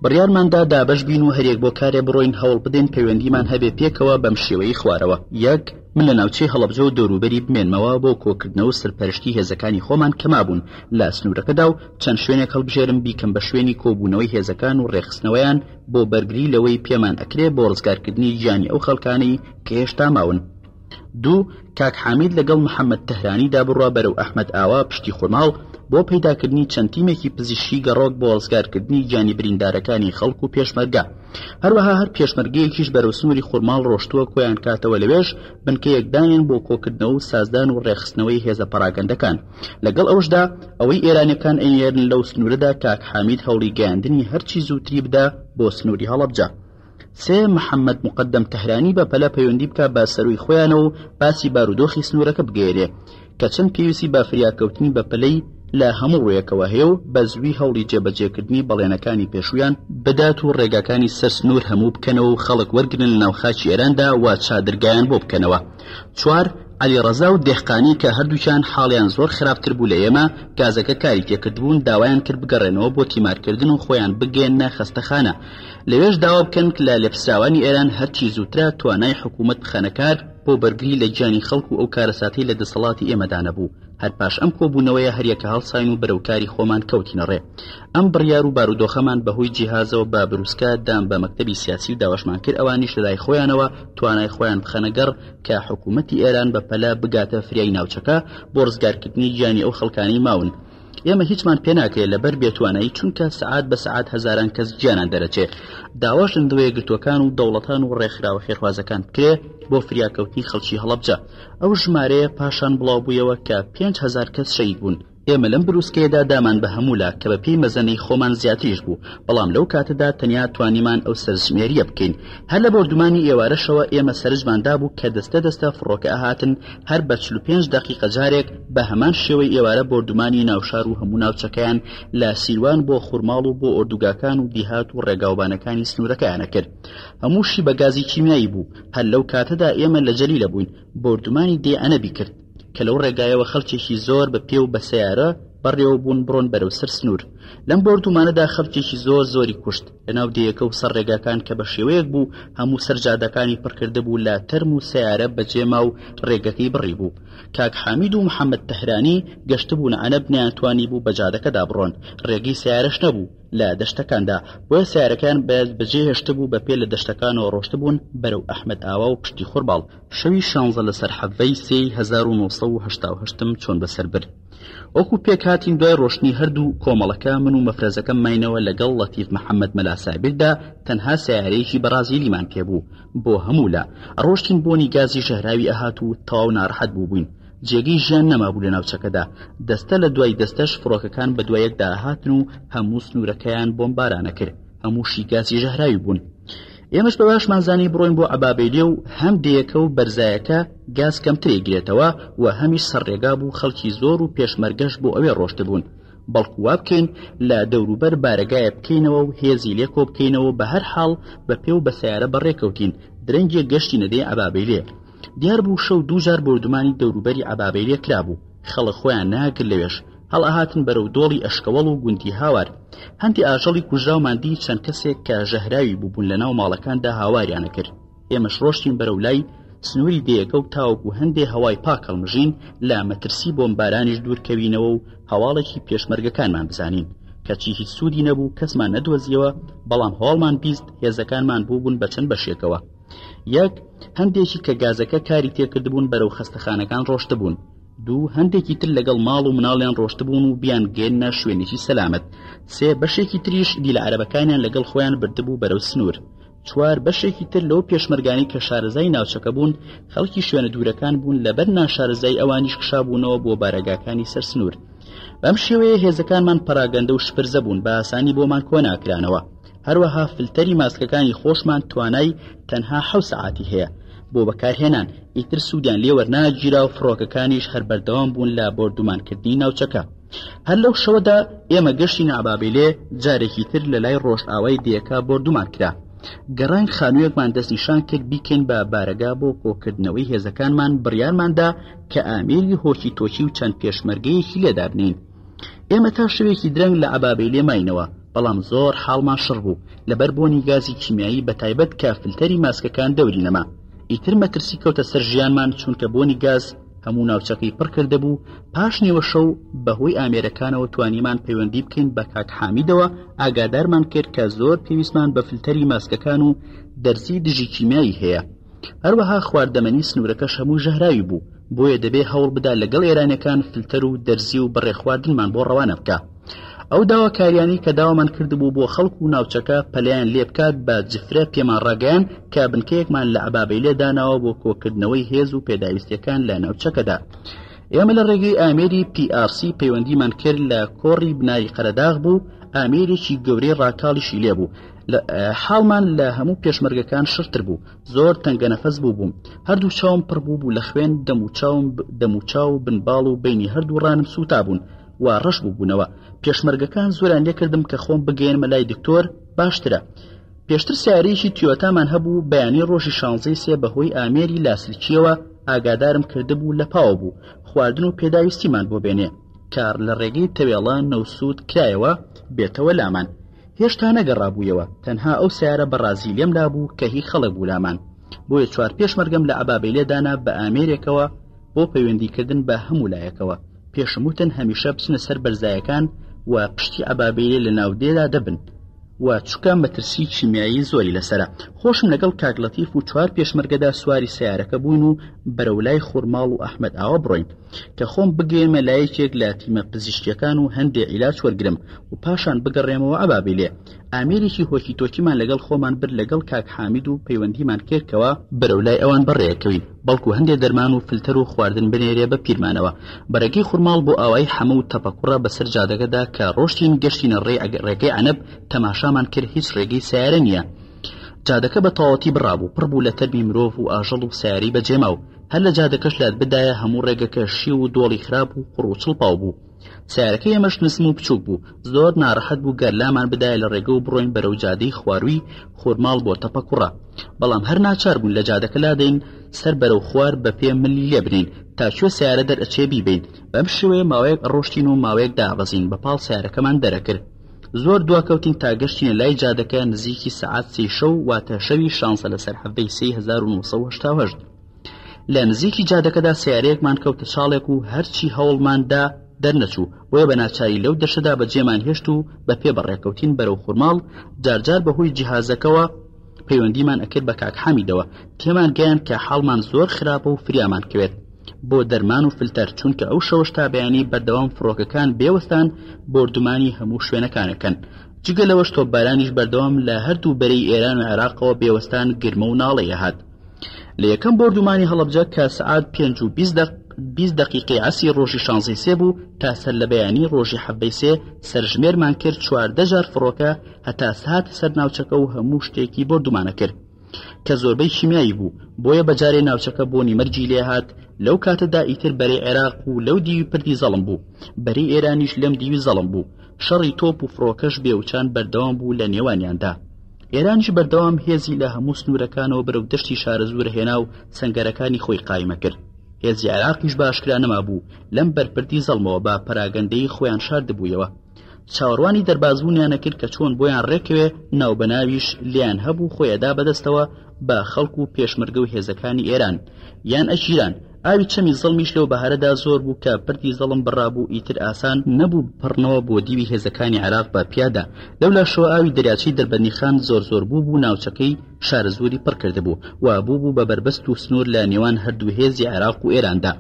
بڕیارماندا دابەش بین و هەرێک بۆ کارێ بڕۆین، هەوڵ بدەین پەیوەندیمان هەبێ پێکەوە بەم شێوەی خوارەوە. یەک، من لە ناوچەی هەڵەبجە و دەوروبەری بمێنمەوە بۆ کۆکردنەوە سەرپەرشتی هێزەکانی خۆمان کە مابوون لە سنوورەکەدا و چەند شوێنێک هەڵبژێرم بیکەم بە شوێنی کۆبوونەوەی هێزەکان و ڕێخستنەوەیان بۆ بەرگری لەوەی پێمان ئەکرێ بۆ ڕزگارکردنی گیانی ئەو خەڵکانەی کە هێشتا ماون. دوو، کاک حامید لەگەڵ محەممەد تەهرانیدا بڕوا بەرەو ئەحمەد ئاوا پشتی خورماڵ بۆ پەیداکردنی چەند تیمێکی پزیشکی گەڕۆک بۆ ڕزگارکردنی گیانی بریندارەکانی خەڵک و پێشمەرگە. هەروەها هەر پێشمەرگەیەکیش بەرەو سنووری خورماڵ ڕۆشتووە کۆیان کاتەوە لەوێش بنکە یەکدانیان بۆ کۆکردنەوە و سازدان و ڕێخستنەوەی هێزە پەراگەندەکان. لەگەڵ ئەوشدا ئەوەی ئێرانیەکان ئەیێرن لەو سنوورەدا کاک حامید هەوڵی گەیاندنی هەرچی زووتری بدا بۆ سنووری هەڵەبجە. سێ، محەممەد مقدم تەهرانی بە پەلە پەیوەندی بکە بە سەروی خۆیانەوە و باسی بارودۆخی سنوورەکە بگێرێ کە چەند پێویستی بە فریاکەوتنی بە پەلەی لە هەموو ڕوویەکەوە هەیە و بە زووی هەوڵی جێبەجێکردنی بەڵێنەکانی پێشویان بدات و ڕێگاکانی سەر سنوور هەموو بکەنەوە و خەڵک وەرگرن لە ناوخاچی ئێراندا و چادرگایان بۆ بکەنەوە. چوار، علی ڕەزا و دێحقانی کە هەردووچیان حاڵیان زۆر خراپتر بوو لە ئێمە گازەکە کاری تێکردبوون، داوایان کرد بگەڕێنەوە بۆ تیمارکردن و خۆیان بگەێنە خەستەخانە. لەوێش داوا بکەن کە لە لێپسراوانی ئێران هەرچی زووترە توانای حکوومەت بخەنەکار بۆ بەرگری لە گیانی خەڵک و ئەو کارەساتی لە دەسەڵاتی ئێمەدا نەبوو. هەر پاش ئەم کۆبوونەوەیە هەریەکە هەڵساین و بەرەوکاری خۆمان کەوتینە ڕێ. ئەم بڕیار و بارودۆخەمان بەهۆی جیهازەوە بە بروسکە دام بە مەکتەبی سیاسی و داوەشمان کرد ئەوانیش لەلای خۆیانەوە توانای خۆیان بخەنەگەڕ کە حکوومەتی ئێران بە پەلا بگاتە فریای ناوچەکە بۆ ڕزگارکردنی گیانی ئەو خەڵکانی ماون. ئێمە هیچمان پێ ناکرێت لەبەر بێتوانایی، چونکە سەعات بە سەعات هەزاران کەس گیانان دەرەچێ. داواش لەندەوەیە گرتوەکان و دەوڵەتان و ڕێکخراوە خێرخوازەکان بکرێ بۆ فریاکەوتنی خەڵکی هەڵەبجە. ئەو ژمارەیە پاشان بڵاو بوویەوە کە 5,000 کەس شەید بوون. ئێمە لەم بروسکەیەدا دامان بە هەموولا کە بە پێی مەزەنەی خۆمان زیاتریش بوو، بەڵام لەو کاتەدا تەنیا توانیمان ئەو سەرژمێریە بکەین. هەر لە بردومانی ئێوارەشەوە ئێمە سەرنجماندا بوو کە دەستە دەستە فڕۆکە ئاهاتن هەر بە 45 دقیقە جارێک بە هەمان شێوەی ئێوارە بردومانی ناوشار و هەموو ناوچەکەیان لە سیروان بۆ خورماڵ و بۆ ئۆردوگاکان و دیهات و ڕێگاوبانەکانی سنوورەکەیانە کرد. هەمووشی بە گازی کیمیایی بوو. هەر لەو کاتەدا ئێمە لە جەلیلە بووین. بردومانی دێ ئەنەبی کرد کە لەو ڕێگایەوە خەڵکێکی زۆر بە پێ و بە سەیارە بەڕێوە بوون بڕۆن بەرەو سەر سنوور. لەم بردومانەدا خەڵکێکی زۆری کوشت لەناو دێیەکە و سەر ڕێگاکان کە بە شێوەیەک بوو هەموو سەرجادەکانی پڕکرده بوو لە تەرم و سەیارە بەجێما و ڕێگەکەی بڕی بوو. کاک حامید و محەممەد تەهرانی گەشتبوون عەنەب نەیانتوانی بوو بە جادەکەدا بڕۆن، ڕێگەی سەیارەش نەبوو لە دەشتەکاندا، بۆیە سیارەکان بەجێ هێشتە بوو بە پێ لە دەشتەکانەوە ڕۆشتبوون بەرەو ئەحمەد ئاوا و پشتی خورماڵ. شەوی 16 لەسەر حەڤەی 1988 چۆن بەسەر برد. وەکو پێک هاتین دوای ڕۆشنی هەردوو کۆمەڵەکە من و مەفرەزەکەم ماینەوە لەگەڵ لەتیف محەممەد مەلاسابردا تەنها سیارەیەکی بەرازیلیمان پێبوو بۆ هەموولا. ڕۆشتین بۆنی گازی ژەهراوی ئەهات و تەواو ناڕەحەت بووبووین. جێگەی ژیان نەمابوو لە ناوچەکەدا. دەستە لە دوای دەستەش فڕۆکەکان بە دوایەکدا هاتن و هەموو سنوورەکەیان بۆمبارانە کرد. هەمووشی گازی ژەهراوی بوون. ئێمەش بە باشمانزانی بڕۆین بۆ عەبابێلێ و هەم دێیەکە و بەرزایەکە گاز کەمترێ گرێتەوە و هەمیش سەرڕێگا بوو خەڵکی زۆر و پێشمەرگەش بۆ ئەوێ ڕۆشتبوون. بەڵکو وا بکەین لە دەوروبەر بارەگایە بکەینەوە و هێزی لێ کۆ بکەینەوە، بە هەر حاڵ بە پێ و بە سەیارە بەڕێکەوتین. درەنگێک گەشتی نەدەی عەبابێلێ. دیار بوو شەو 2 جار بردومانی دەوروبەری عەبابێلێ کرابوو. خەڵک خۆیان ناگرت لەوێش. هەڵ ئاهاتن بەرەو دۆڵی ئەشکەوەڵ و گوندی هاوار. هەندی ئاژەڵی کوژراوماندی چەند کەسێک کە ژەهراوی بووبوون لە ناو ماڵەکاندا هاواریانە کرد. ئێمەش ڕۆشتین بەرەو لای سنووری دێیەکە و تاوەکو هەندێ هەوای پاک هەڵمژین لە مەترسی بۆمبارانیش دوورکەوینەوە و هەواڵێکی پێشمەرگەکانمان بزانین. کەچی هیچ سوودی نەبوو، کەسمان نەدۆزیەوە، بەڵام هەواڵمان بیست هێزەکانمان بووبوون بە چەند بەشێکەوە. یەک، هەندێکی کە گازەکە کاری تێکردبوون بەرەو خەستەخانەکان ڕۆشتبوون. دوو هەندێکی تر لەگەڵ ماڵ و مناڵیان ڕۆشتبوون و بیان گێنە شوێنێکی سەلامەت. سێ بەشێکی تریش دیلە عەرەبەکانیان لەگەڵ خۆیان بردبوو بەرەو سنوور. چوار بەشێکی تر لەو پێشمەرگانی کە شارەزای ناوچەکە بوون خەڵکی شوێنە دوورەکان بوون لەبەر ناشارەزای ئەوانیش کشابوونەوە بۆ بارەگاکانی سەر سنوور. بەم شێوەیە هێزەکانمان پەراگەندە و شپرزە بوون بە ئاسانی بۆمان کۆ ناکرانەوە. هەروەها فلتەری ماسکەکانی خۆشمان توانای تەنها 7 سەعاتی هەیە بۆ بەکارهێنان، ئیتر سوودیان لێ وەرناگیرا و فڕۆکەکانیش هەر بەردەوام بوون لە بۆردومانکردنی ناوچەکە. هەر لەو شەوەدا ئێمە گەشتی عەبابێلێ جارێکی تر لە لای ڕۆژئاوای دیەکە بۆردومان کرا. گەڕان خانوویەکمان دەستنیشان کرد بیکەین بە بارەگا بۆ کۆکردنەوەی هێزەکانمان بڕیارماندا کە ئامێری هۆکی تۆکی و چەند پێشمەرگەیەکی لێدا بنین. ئێمە تا شەوێکی درەنگ لە عەبابێلێ ماینەوە، بەڵام زۆر حاڵمان شڕ بوو لەبەر بۆنی گازی کیمیایی بەتایبەت کە فلتەری ماسکەکان دەوری نەما. ئیتر مەترسی کەوتە سەر ژیانمان چونکە بۆنی گاز هەموو ناوچەکەی پڕ کردە بوو. پاش نێوە شەو بەهۆی ئامێرەکانەوە توانیمان پەیوەندی بکەین بە کاک حامیدەوە، ئاگادارمان کرد کە زۆر پێویستمان بە فلتەری ماسکەکان و دەرزی دژی کیمیایی هەیە. هەروەها خواردەمەنی سنوورەکەش هەموو ژەهراوی بوو، بۆیە دەبێ هەوڵ بدا لەگەڵ ئێرانیەکان فلتەر و دەرزی و بەڕێخواردنمان بۆ ڕەوانە بکە. ئەو داواکاریانی کە داوامان کردبوو بۆ خەڵک و ناوچەکە پەلیان لێ بکات بە جفرە پێمان ڕاگەیان کە بنکەیەکمان لە عەبابێلێ داناوە بۆ کۆکردنەوەی هێز و پێداویستیەکان لە ناوچەکەدا. ئێمە لە ڕێگەی ئامێری PRC پەیوەندیمان کرد لە کۆڕی بناری قەرەداغ بوو، ئامێرێکی گەورەی ڕاکاڵیشی لێ بوو. حاڵمان لە هەموو پێشمەرگەکان شڕتر بوو، زۆر تەنگەنەفەس بووبووم، هەردوو چاوم پڕ بوو لە خوێن دەموچاو و بنباڵ و بینی هەردوو ڕانم سوتا بوون و ڕەش بووبوونەوە. پێشمەرگەکان زۆران لێ کردم کە خۆم بگەێنمە لای دکتۆر باشترە. پێشتر سیارەیەکی تیۆتامان هەبوو، بەیانی ڕۆژی 16 بەهۆی ئامێری لاسلکیەوە ئاگادارم کردبوو لە پاوە بوو خواردن و پێداویستیمان بۆ بێنێ. کار لە ڕێگەی تەوێڵە نەوسود کرایەوە بێتەوە لامان. هێشتا نەگەڕابوویەوە، تەنها ئەو سیارە بەڕازی لێم لابوو کە هی خەڵک بوو لامان. بۆیە 4 پێشمەرگەم لە عەبابێلێ دانا بە ئامێرێکەوە بۆ پەیوەندیکردن بە هەموو لایەکەوە. پێشموتن هەمیشە بچنە سەر بەرزایەکان و پشتی عەبابێلێ لە ناودێدا دەبن و چووکە مەترسی کیمیایی زۆری لەسرە. خۆشم لەگەڵ کاک لەتیف و 4 پێشمەرگەدا سواری سیارەکە بووین و بەرەولای خورماڵ و ئەحمەد ئاوە بڕۆین کە خۆم بگەێمە لایەکێک لە تیمە پزیشکیەکان و هەندێ عیلاج وەرگرم و پاشان بگەڕێمەوە عەبابێلێ. ئامێرێکی هۆکی تۆکیمان لەگەڵ خۆمان برد لەگەڵ کاک حامید و پەیوەندیمان کردکەوە بەرەولای ئەوان بەڕێەکەوین، بەڵکو هەندێ دەرمان و فلتەر و خواردن بنێرێ بە پیرمانەوە. بەرەگەی خورماڵ بۆ ئاوای حەمە و تەپەکوڕە بەسەر جادەگەدا کە ڕۆشتین گەشتینە ڕێگەی عەنەب، تەماشامان کرد هیچ ڕێگەی سیارە نییە. جادەکە بە تەواوەتی بڕابوو، پڕ بوو لە تەرمی مرۆڤ و ئاژەڵ و سیاری بەجێما و هەر لە جادەکەش لات بدایە هەموو ڕێگەکە شی و دۆڵی خراپ و قوڕ و چڵپاو بوو. سیارەکە ئێمەش نزم و بچووک بوو، زۆر ناڕەحەت بوو گەرلامان بدایە لە ڕێگە و بڕۆین بەرەو جادەی خواروی خورماڵ بۆ تەپەکوڕە. بەڵام هەر ناچار بوون لە جادەکە لادەین سەر بەرەو خوار بە پێ ملی لێ بنین تاکوێ سیارە دەرئەچێ بیبین. بەم شێوەیە ماوەیەک ڕۆشتین و ماوەیەک دابەزین، بەپاڵ سیارەکەمان دەرەکرد. زۆر دواکەوتین تا گەشتینە لای جادەکە نزیکی سەعات 3 شەو واتە شەوی 16 لەسەر هەفتەی 1970. لە نزیکی جادەکەدا سیارەیەکمان کەوتە چاڵێک و هەرچی هەوڵماندا دەرنەچوو، بۆیە بە ناچاری لەو دەشەدا بەجێمان هێشت و بە پێ بەڕێکەوتین بەرەو خورماڵ. جارجار بەهۆی جیهازەکەەوە پەیوەندیمان ئەکرد بە کاک حەمیدەوە، تێمان گەیان کە حاڵمان زۆر خراپە و فریامان کوێت بۆ دەرمان و فلتەر، چونکە ئەو شەوەش تا بەیانی بەردەوام فڕۆکەکان بێوەستان بۆردومانی هەموو شوێنەکانەکەن. جگە لەوەش تۆپبارانیش بەردەوام لە هەردوو بەرەی ئێران و عێراقەوە بێوەستان گرمە و ناڵەیە هات. لە یەکەم بۆردومانی هەڵەبجە کە سەعات 5:20 دقیقەی عەسی ڕۆژی 16 بوو تا سەر لە بەیانی ڕۆژی 7 سەرژمێرمان کرد 14 جار فڕۆکە هەتا سات سەر ناوچەکە و هەموو شتێکی بۆردومانە کرد کە زۆربەی کیمیایی بوو، بۆیە بەجارێ ناوچەکە بۆنی مەرجی لێ هات. لەو کاتەدا ئیتر بەرەی عێراق و لەو دیوی پردی زەڵم بوو، بەرەی ئێرانیش لەم دیوی زەڵم بوو. شەڕی تۆپ و فڕۆکەش بێوچان بەردەوام بوو لە نێوانیاندا. ئێرانیش بەردەوام هێزی لە هەموو سنوورەکانەوە بەرەو دەشتی شارەزوور هێنا و سەنگەرەکانی خۆی قایمە کرد. هێزی عێراقیش باشکرا نەما بوو، لەم بەرپردی زەڵمەوە بە پەراگەندەی خۆیان شاردبوویەوە. چاوەڕوانی دەربازبوونیانە کرد کە چۆن بۆیان ڕێکەوێ ناوبەناویش لیان هەبوو خۆیەدا بەدەستەوە بە خەڵک و پێشمەرگە و هێزەکانی ئێران یان ئەجیران. ئاوی چەمی زەڵمیش لەو بەهارەدا زۆر بوو کە پردی زەڵم بڕابوو ئیتر ئاسان نەبوو بپڕنەوە بۆ دیوی هێزەکانی عێراق بە پیادا لەولا شەوە ئاوی دەریاچەی دەربەندیخان زۆر بوو ناوچەکەی شارەزۆری پڕ کردبوو و بوو بە بربەست و سنوور لە نێوان هەردوو هێزی عێراق و ئێراندا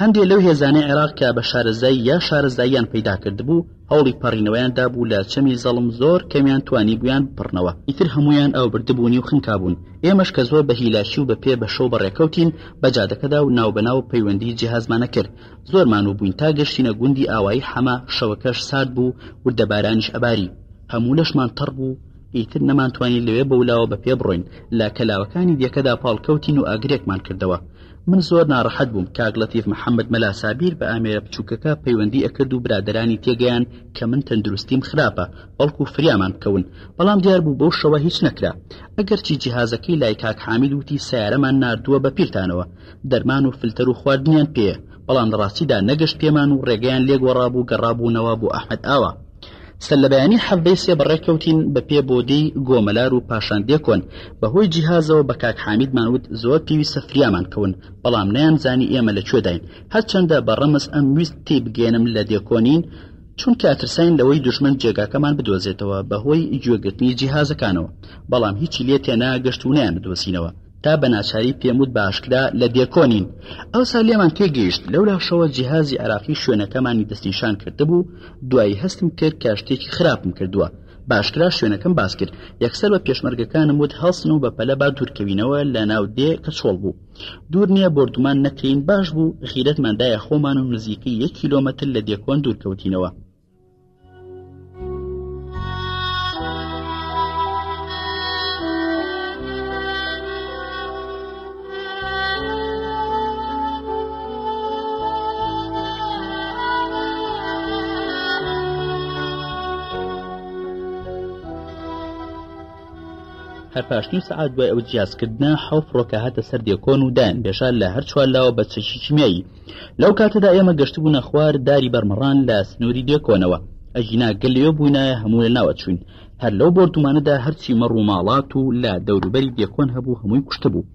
هەندێک لەو هێزانەی عێراق کە بە شارەزایی یا شارەزاییان پەیدا کردبوو هەوڵی پەڕینەوەیاندا بوو لە چەمی زەڵم زۆر کەمیان توانی بوویان بپڕنەوە ئیتر هەمویان ئەو بردبوونی و خنکابوون ئێمەش کە زۆر بە هیلاشی و بە پێ بە شەو بەڕێکەوتین بە جادەکەدا و ناوبەناو پەیوەندی جیهازمانە کرد زۆرمان و بووین تا گەشتینە گوندی ئاوایی حەما شەوەکەش سارد بوو وردەبارانیش ئەباری هەموو لەشمان تەڕ بوو ئیتر نەمانتوانی لەوێ بەولاوە بە پێ بڕۆین لە کەلاوەکانی دیەکەدا پاڵکەوتین و ئاگرێکمان کردەوە من زۆر ناڕەحەت بووم کاک لەتیف محەممەد مەلا سابیر بە ئامێرە بچووکەکە پەیوەندی ئەکرد و برادرانی تێگەیان کە من تەندروستیم خراپە بەڵکو فریامان بکەون بەڵام دیار بوو بەو شەوە هیچ نەکرا ئەگەرچی جیهازەکەی لای کاک حامید وتی سیارەمان ناردووە بە پیرتانەوە دەرمان و فلتەر و خواردنیان پێیە بەڵام ڕاستیدا نەگەشت پێمان و ڕێگەیان لێگۆڕابوو گەڕابوونەوە بۆ ئەحمەد ئاوە سەلەبەیانی حەڤەی سێ بەڕێکەوتین بە پێ بۆدەی گۆمەلار و پاشاندێ کۆن بەهۆی جیهازەوە بە کاک حامیدمان وت زۆر پێویستە فریامان کەون بەڵام نەیانزانی ئێمە لەکوێداین هەرچەندە بەڕەمز ئەم ویست تێی بگێنم لە دێکۆنین چونکە ئەترساین لەوەی دوژمن جێگاکەمان بدۆزێتەوە بەهۆی گوێگرتنی جیهازەکانەوە بەڵام هیچی لێ تێنا گەشت و نیان بدۆزینەوە تا بەناچاری پێموت باشکرا لە دێکۆنین ئەوسا لێمان تێگەیشت لەولا شەوە جیهازی عێراقی شوێنەکەمانی دەستنیشان کردبوو دوایی هەستم کرد کە شتێکی خراپم کردووە باشکرا شوێنەکەم باس کرد یەکسەر بە پێشمەرگەکانم وت هەڵسن و بە پەلە با دوورکەوینەوە لە ناو دێ کە چۆڵ بوو دوور نییە بردومان نەکەین باش بوو غیرەتماندایە خۆمان و نزیکی 1 کیلۆمەتر لە دێکۆن دوورکەوتینەوە هەر پاشنی سەعات دوای ئەو جیازکردنە حەو فڕۆکە هاتە سەر دێکۆن و دایان بێشار لە هەر چوارلاوە بە چەکی کیمیایی لەو کاتەدا ئێمە گەشتبوونە خوار داری بەرمەڕان لە سنووری دێکۆنەوە ئەژینا گەلێوە بووینایە هەموو لە ناوە چوین هەر لەو بردومانەدا هەرچی مەڕ و ماڵات و لە دەوروبەری دێکۆن هەبوو هەمووی کوشتە بوو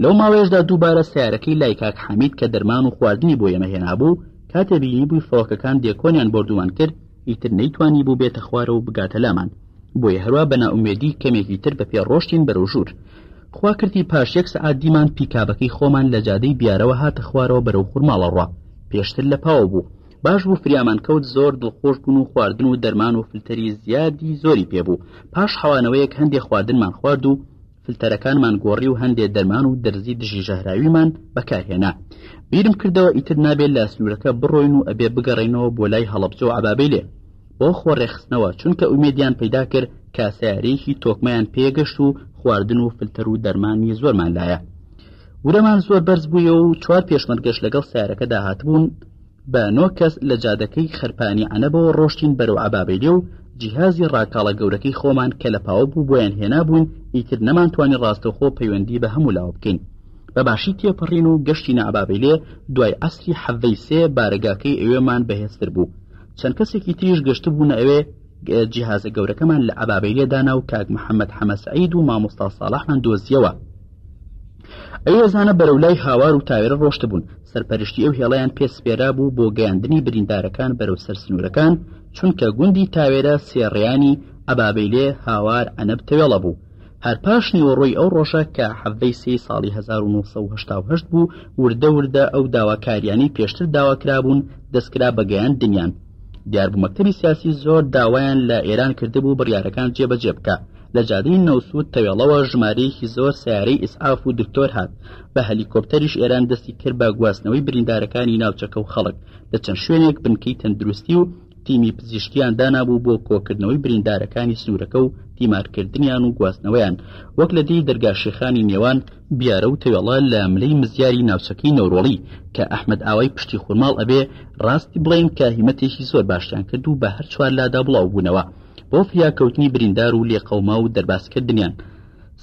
لەو ماوەیەشدا دووبارە سیارەکەی لای کاک حەمید کە دەرمان و خواردنی بۆ ئێمە هێنابوو کاتێ بینی بووی فڕۆکەکان دێکۆنیان بردومان کرد ئیتر نەیتوانی بوو بێتە خوارە و بگاتە لامان بۆیە هەروە بە ناومێدی کەمێکی تر بە پێ ڕۆشتین بەرەو ژوور خوا کردی پاش 1 سەعات دیمان پیکابەکەی خۆمان لە جادەی بیارەوە هاتە خوارەوە بەرەو خورماڵەڕوا پێشتر لە پاوە بوو باش بوو فریامان کەوت زۆر دڵخۆش بوون و خواردن و دەرمان و فلتەری زیادی زۆری پێبوو پاش حەوانەوەیەک هەندێک خواردنمان خوارد و فلتەرەکانمان گۆڕی و هەندێک دەرمان و دەرزی دژی ژەهراویمان بەکارهێنا بیرم کردەوە ئیتر نابێت لە سنوورەکە بڕۆین و ئەبێ بگەڕێنەوە بۆ لای هەڵەبجە و عەبابەیلێ بۆ خۆڕێخستنەوە چونکە ئومێدیان پەیدا کرد کە سیارەیەکی تۆکمەیان پێگەشت و خواردن و فلتەر و دەرمانی زۆرمان لایە ورەمان زۆر بەرز بوویە و 4 پێشمەرگەش لەگەڵ سیارەکەدا هاتبوون بە 9 کەس لە جادەکەی خەرپانی عەنەبەوە ڕۆشتین بەرەو عەبابەیلێ و جیهازی ڕاکاڵە گەورەکەی خۆمان کە لە پاوە بوو بۆیان هێنابوون ئیتر نەمانتوانی ڕاستەوخۆ پەیوەندی بە هەموو لاوە بکەین بەباشی تێپەڕین و گەشتینە عەبابەیلێ دوای عەسری حەڤەی سێ بارگاکەی ئەوێمان بەهێزتر بوو چەند کەسێکی تریش گەشت بوونە ئەوێ جیهازە گەورەکەمان لە عەبابەیلێ دانا و کاک محەممەد حەمە سەعید و مامۆستا ساڵحمان دۆزیەوە ئەوێزانە بەرەولای هاوار و تاوێرە ڕۆشتە بوون سەرپەرشتی ئەو هێڵەیان پێسپێرا بوو بۆ گەیاندنی بریندارەکان بەرەو سەر سنوورەکان چونکە گوندی تاوێرە سێڕێیانی عەبابەیلێ هاوار عەنەب تەوێڵە بوو هەر پاش نیوەڕۆی ئەو ڕۆژە کە حەڤەی سێی ساڵی 1970 بوو وردە ئەو داواکاریانی پێشتر داواکرابوون دەستکرا بە گەیاندنیان دیار بوو مەکتەبی سیاسی زۆر داوایان لە ئێران کردبوو بڕیارەکان جێبەجێ بکە لە جادەی نەوسوود تەوێڵەوە ژمارەیەکی زۆر سیارەی ئیسعاف و دکتۆر هات بە هەلیکۆپتەریش ئێران دەستی کرد بە گواستنەوەی بریندارەکانی ناوچەکە و خەڵک لە چەند شوێنێک بنکەی تەندروستی و تیمی پزیشکیان دانابوو بۆ کۆکردنەوەی بریندارەکانی سنوورەکە و تیمارکردنیان و گواستنەوەیان وەک لە دی دەرگاشێخانی نێوان بیارە و تەوێڵە لە ملەی مزیاری ناوچەکەی نەورۆڵی کە ئەحمەد ئاوای پشتی خورماڵ ئەبێ ڕاستی بڵێن کە هیمەتێکی زۆر باشیان کرد و بە هەر چوار لادا بڵاو بوونەوە بۆ فریاکەوتنی بریندار و لێقەوما و دەرباسکردنیان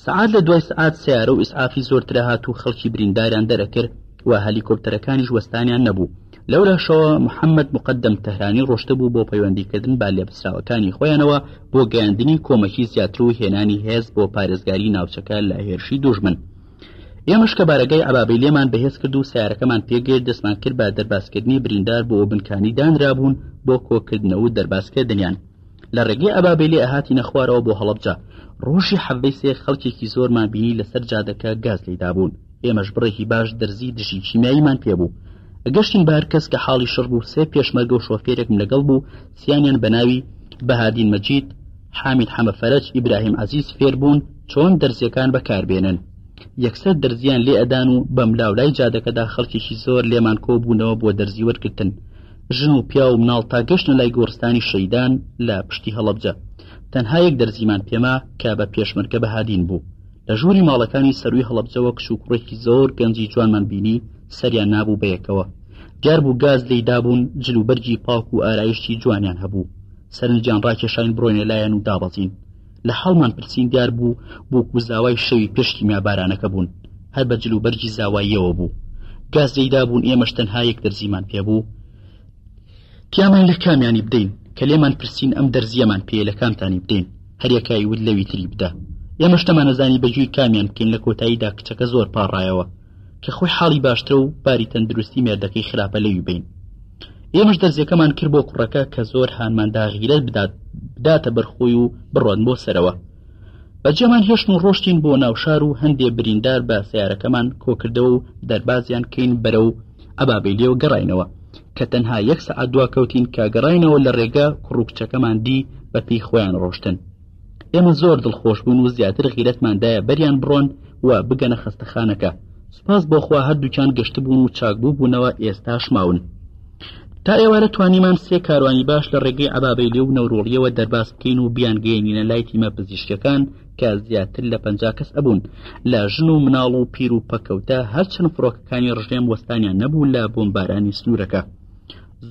سەعات لە دوای سەعات سیارە و ئیسعافی زۆرترە هات و خەڵکی برینداریان دەرەکرد و هەلیکۆپتەرەکانیش وەستانیان نەبوو لەولا شەوە محەممەد مقدم تەهرانی ڕۆشتە بوو بۆ پەیوەندیکردن با لێبسراوەکانی خۆیانەوە بۆ گەیاندنی کۆمەکی زیاتر و هێنانی هێز بۆ پارێزگاری ناوچەکە لە هێرشی دوژمن ئێمەش کە بارەگای ئەبابەیلێمان بەهێز کرد و سیارەکەمان پێگەیشت دەستمان کرد بە دەرباسکردنی بریندار بۆ بنکانی دانرابوون بۆ کۆکردنەوە و دەرباسکردنیان لە ڕێگەی ئەبابەیلێ ئەهاتینە خوارەوە بۆ هەڵەبجە ڕۆژی حەڤەی سێ خەڵکێکی زۆرمان بینی لەسەر جادەکە گاز لێدا بوون ئێمەش بڕێکی باش دەرزی دژی کیمیاییمان پێبوو ئەگەشتین بە هەر کەس کە حاڵی شڕ بوو سێ پێشمەرگە و شۆفێرێکم لەگەڵ بوو سیانیان بە ناوی بەهادین مەجید حامید حەمەفەرەج ئیبراهیم عەزیز فێر بوون چۆن دەرزیەکان بەکاربێنن یەکسەر دەرزیان لێ ئەدان و بەم لاولای جادەکەدا خەڵکێکی زۆر لێمان کۆبوونەوە بۆ دەرزی وەرگرتن ژن و پیا و مناڵ تا گەشتن لای گۆڕستانی شەیدان لە پشتی هەڵەبجە تەنها یەک دەرزیمان پێما کە بە پێشمەرگە بەهادین بوو لە ژووری ماڵەکانی سەروی هەڵەبجەوە کچ و کوڕێکی زۆر گەنجی جوانمان بینی سەریان نابوو بەیەکەوە دیار بوو گاز لێیدا بوون جلوبەرگی پاک و ئارایشتی جوانیان هەبوو سەرنجیان ڕاکێشان بڕۆینە لایەن و دابەزین لە حاڵمان پرسین دیار بوو بووک و زاوای شەوی پێشتی میابارانەکە بوون هەر بە جلوبەرگی زاواییەوە بوو گاز لێیدا بوون ئێمەش تەنها یەک دەرزیمان پێبوو تیامان لە کامیانی بدەین کە لێمان پرسین ئەم دەرزیەمان پێ لە کامتانی بدەین هەریەکای ود لەوی تری بدە ئێمەش تەمانەزانی بەجووی کامیان بکەین لە کۆتاییدا کچەکە زۆر پاڕایەوە کە خۆی حاڵی باشترە و باری تەندروستی مێردەکەی خراپە لەوی بین ئێمەش دەرزیەکەمان کرد بۆ کوڕەکە کە زۆر هانماندا غیرەت بداتە بەرخۆی و بڕۆن بۆ سەرەوە بەجێمان هێشتن و ڕۆشتین بۆ ناوشار و هەندێ بریندار بە سیارەکەمان کۆکردەوە و دەربازیان کەین بەرەو ئەبابەیلێ و گەڕاینەوە کە تەنها یەک سەعات دوا کەوتین کە گەڕاینەوە لە ڕێگە کوڕوکچەکەمان دی بە پێی خۆیان ڕۆشتن ئێمە زۆر دڵخۆش بوون و زیاتر غیرەتماندایە بەریان بڕۆن و بگەنە خەستەخانەکە سوپاس بۆخوا هەردووکیان گەشتبوون و چاکبوو بوونەوە ئێستاش ماون تا ئێوارە توانیمان سێ کاروانی باش لە ڕێگەی ئەبابەیلێ و نەورۆڵیەوە دەرباز بکەین و بیانگەێنینە لای تیمە پزیشکەکان کە زیاتر لە 50 کەس ئەبوون لە ژن و مناڵ و پیر و پەکەوتە هەرچەند فڕۆکەکانی ڕژێم وەستانیان نەبوو لە بۆمبارانی سنوورەکە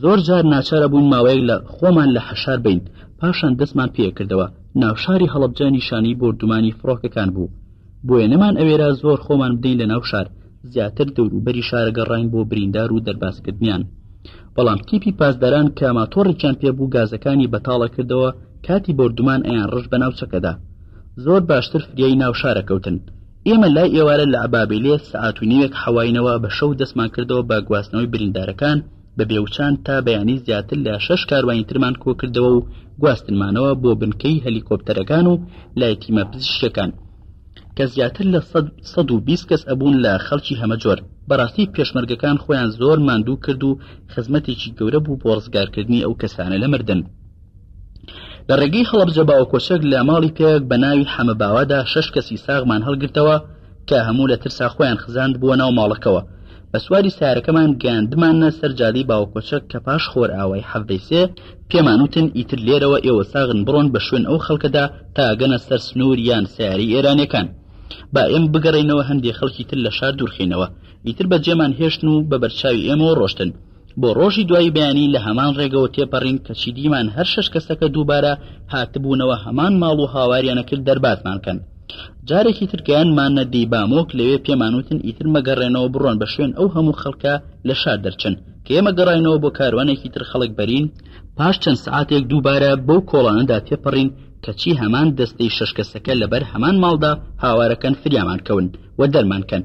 زۆر جار ناچارە بوون ماوەیەک لە خۆمان لە حەشار بین پاشان دەستمان پێکردەوە ناوشاری هەڵەبجە نیشانی بردومانی فڕۆکەکان بوو بۆیە نەمان ئەوێرا زۆر خۆمان بدەین لە ناو شار زیاتر دەوروبەری شارە گەڕاین بۆ بریندار و دەرباسکردنیان بەڵام تیپی پاسداران کە ماتۆڕێکیان پێبوو گازەکانی بەتاڵە کردەوە کاتی بردومان ئەیان ڕژ بە ناوچەکەدا زۆر باشتر فریای ناو شارە کەوتن ئێمە لای ئێوارە لە ئەبابەیلێ سەعات و نیوێک حەواینەوە بە شەو دەستمان کردەوە بە گواستنەوەی بریندارەکان بە بێوچان تا بەیانی زیاتر لە 6 کاروانی ترمان کۆ کردەوە و گواستنمانەوە بۆ بنکەی هەلیکۆپتەرەکان و لای تیمە پزیشکەکان کە زیاتر لە 120 کەس ئەبوون لە خەڵکی هەمە جۆر بەڕاستی پێشمەرگەکان خۆیان زۆر ماندوو کرد و خزمەتێکی گەورە بوو بۆ ڕزگارکردنی ئەو کەسانە لە مردن لە ڕێگەی هەڵەبجە باوکۆچەک لە ماڵی پێک بە ناوی حەمە باوادا 6 کەسی ساغمان هەڵگرتەوە کە هەموو لە ترسا خۆیان خزاند بووە ناو ماڵەکەوە بە سواری سیارەکەمان گەاندمانە سەر جادەی باوکۆچەک کە پاش خۆر ئاوای حەڤەی سێ پێمانوتن ئیتر لێرەوە ئێوە ساغن بڕۆن بە شوێن ئەو خەڵکەدا تا گەنە سەر سنوور یان سیاری ئێرانیەکان با ئێم بگەڕێنەوە هەندێک خەڵکی تر لە شار دوورخینەوە ئیتر بەجێمان هێشتن و بە بەرچاوی ئێمەوە ڕۆشتن بۆ ڕۆژی دوای بەیانی لە هەمان ڕێگەوە تێپەڕین کە چیدیمان هەر 6 کەسەکە دووبارە هاتبوونەوە هەمان ماڵ و هاواریانە کرد دەربازمان کەن جارێکی ترکیانمانە دەیبامۆک لەوێ پێمانوتن ئیتر مەگەڕێنەوە بڕۆن بە شوێن ئەو هەموو خەڵکە لە شار دەرچن کە ئێمە گەڕاینەوە بۆ کاروانێکی تر خەڵک بەرین پاش چەند سعاتێک دووبارە بەو کۆڵانەدا تێپەڕین کەچی هەمان دەستەی 6 کەسەکە لەبەر هەمان ماڵدا هاوارەکەن فریامان کەون و دەرمانکەن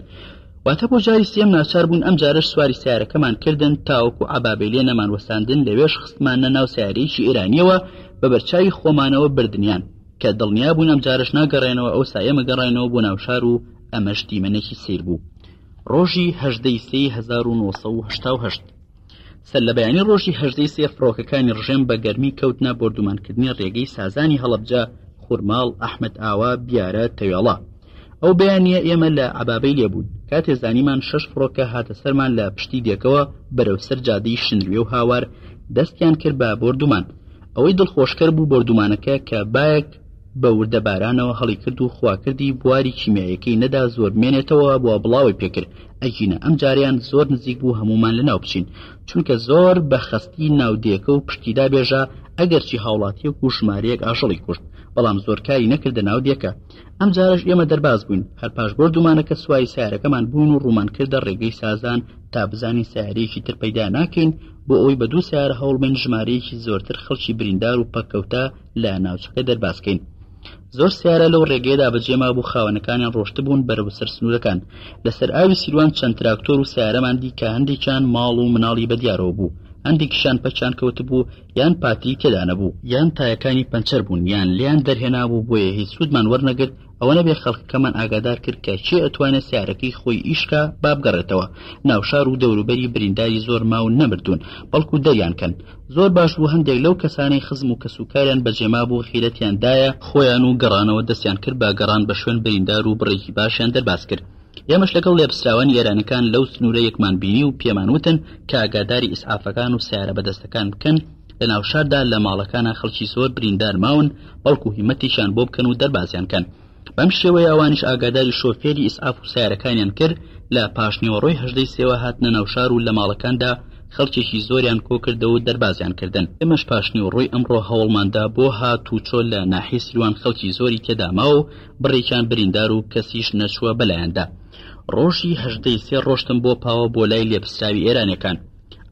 واتە بۆ جاری سێم ناچار بوون ئەم جارش سواری سیارەکەمان کردن تاوەکو ئەبابەیلێ نەمان وەساندن لەوێش خستمانە ناو سیارەیەکی ئێرانیەوە بە بەرچاوی خۆمانەوە بردنیان کە دڵنیا بوون ئەم جارش ناگەڕێنەوە ئەو سایە مەگەڕێنەوە بۆ ناوشار و ئەمەش دیمەنێکی سیر بوو ڕۆژی 1970 سەر لە بەیانی ڕۆژی 1970 فڕۆکەکانی ڕژێم بە گەرمی کەوتنە بردومانکردنی ڕێگەی سازانی هەڵەبجە خورماڵ ئەحمەد ئاوا بیارە تەوێڵا ئەو بەیانیە ئێمە لە ئەبابەیلێ بوون کاتێ زانیمان 6 فڕۆکە هاتە سەرمان لە پشتی دێکەوە بەرەو سەر جادەی شنوێ و هاوار دەستیان کرد بە بردومان ئەوەی دڵخۆشکەر بوو بردومانەکە کە بایەک بە وردە بارانەوە هەڵی کرد و خواکردی بواری کیمیایەکەی نەدا زۆر بمێنێتەوە بۆ بڵاوی پێکرد ئەگینە ئەم جاریان زۆر نزیک بوو هەمومان لەناو بچین چونکە زۆر بە خەستی ناودێکە و پشتیدا بێژە ئەگەرچی هاوڵاتیەک و ژمارەیەک ئاژەڵی کوشت بەڵام زۆر کاری نەکردە ناودێکە ئەم جارش ئێمە دەرباز بووین هەر پاش بردومانەکە سوای سیارەکەمان بوون و ڕوومان کردە ڕێگەی سازان تا بزانین سیارەیەکی تر پەیدا ناکەین بۆ ئەوی بە 2 سیارە هەوڵ بین ژمارەیەکی زۆرتر خەڵکی بریندار و پەکەوتە لە ناوچەکە دەرباسکەین زۆر سیارە لەو ڕێگەیەدا بەجێما بوو خاوەنەکانیان ڕۆشتبوون بەرەو سەر سنوورەکان لەسەر ئاوی سیروان چەند تراکتۆر و سیارەمان دی کە هەندێکیان ماڵ و مناڵی بەدیارەوە بوو هەندێکیشان پەچیان کەوتبوو یان پاتری تێدا نەبوو یان تایەکانی پەنچەر بوون یان لیان دەرهێنابوو بۆیە هیچ سوودمان وەرنەگرت ئەوە نەبێ خەڵکەکەمان ئاگادار کرد کە چێ ئەتوانێت سیارەکەی خۆی ئیشکە بابگەڕێتەوە ناوشار و دەوروبەری برینداری زۆر ماون نەمردوون بەڵکو دەریان کەن زۆر باش بوو هەندێک لەو کەسانەی خزم و کەسوکاریان بەجێما بوو خیرەتیاندایە خۆیان و گەڕانەوە دەستیان کرد بە گەڕان بە شوێن بریندار و بڕێکی باشیان دەرباز کرد ئێمەش لەگەڵ لێپسراوانی ئێرانەکان لەو سنوورە یەکمان بینی و پێمان وتن کە ئاگاداری ئیسعافەکان و سیارە بەدەستەکان بکەن لە ناوشاردا لە ماڵەکانە خەڵکی زۆر بریندار ماون بەڵکو هیمەتیشان بۆ بکەن و دەربازیان کەن بەم شێوەیە ئەوانیش ئاگاداری شۆفێری ئیسعاف و سیارەکانیان کرد لە پاشنیوەڕۆی هەژدەی سێوە هاتنە ناوشار و لە ماڵەکاندا خەڵکێکی زۆریان کۆ کردەوە و دەربازیان کردن ئێمەش پاشنیوەڕۆی ئەمڕۆ هەوڵماندا بۆ هات و چۆ لە ناحیە سیروان خەڵکی زۆری تێداما و بڕێکیان بریندار و کەسیش نەچووە بەلایەندا ڕۆژی هەژدەی سێ ڕۆشتم بۆ پاوە بۆ لای لێپسراوی ئێرانەکان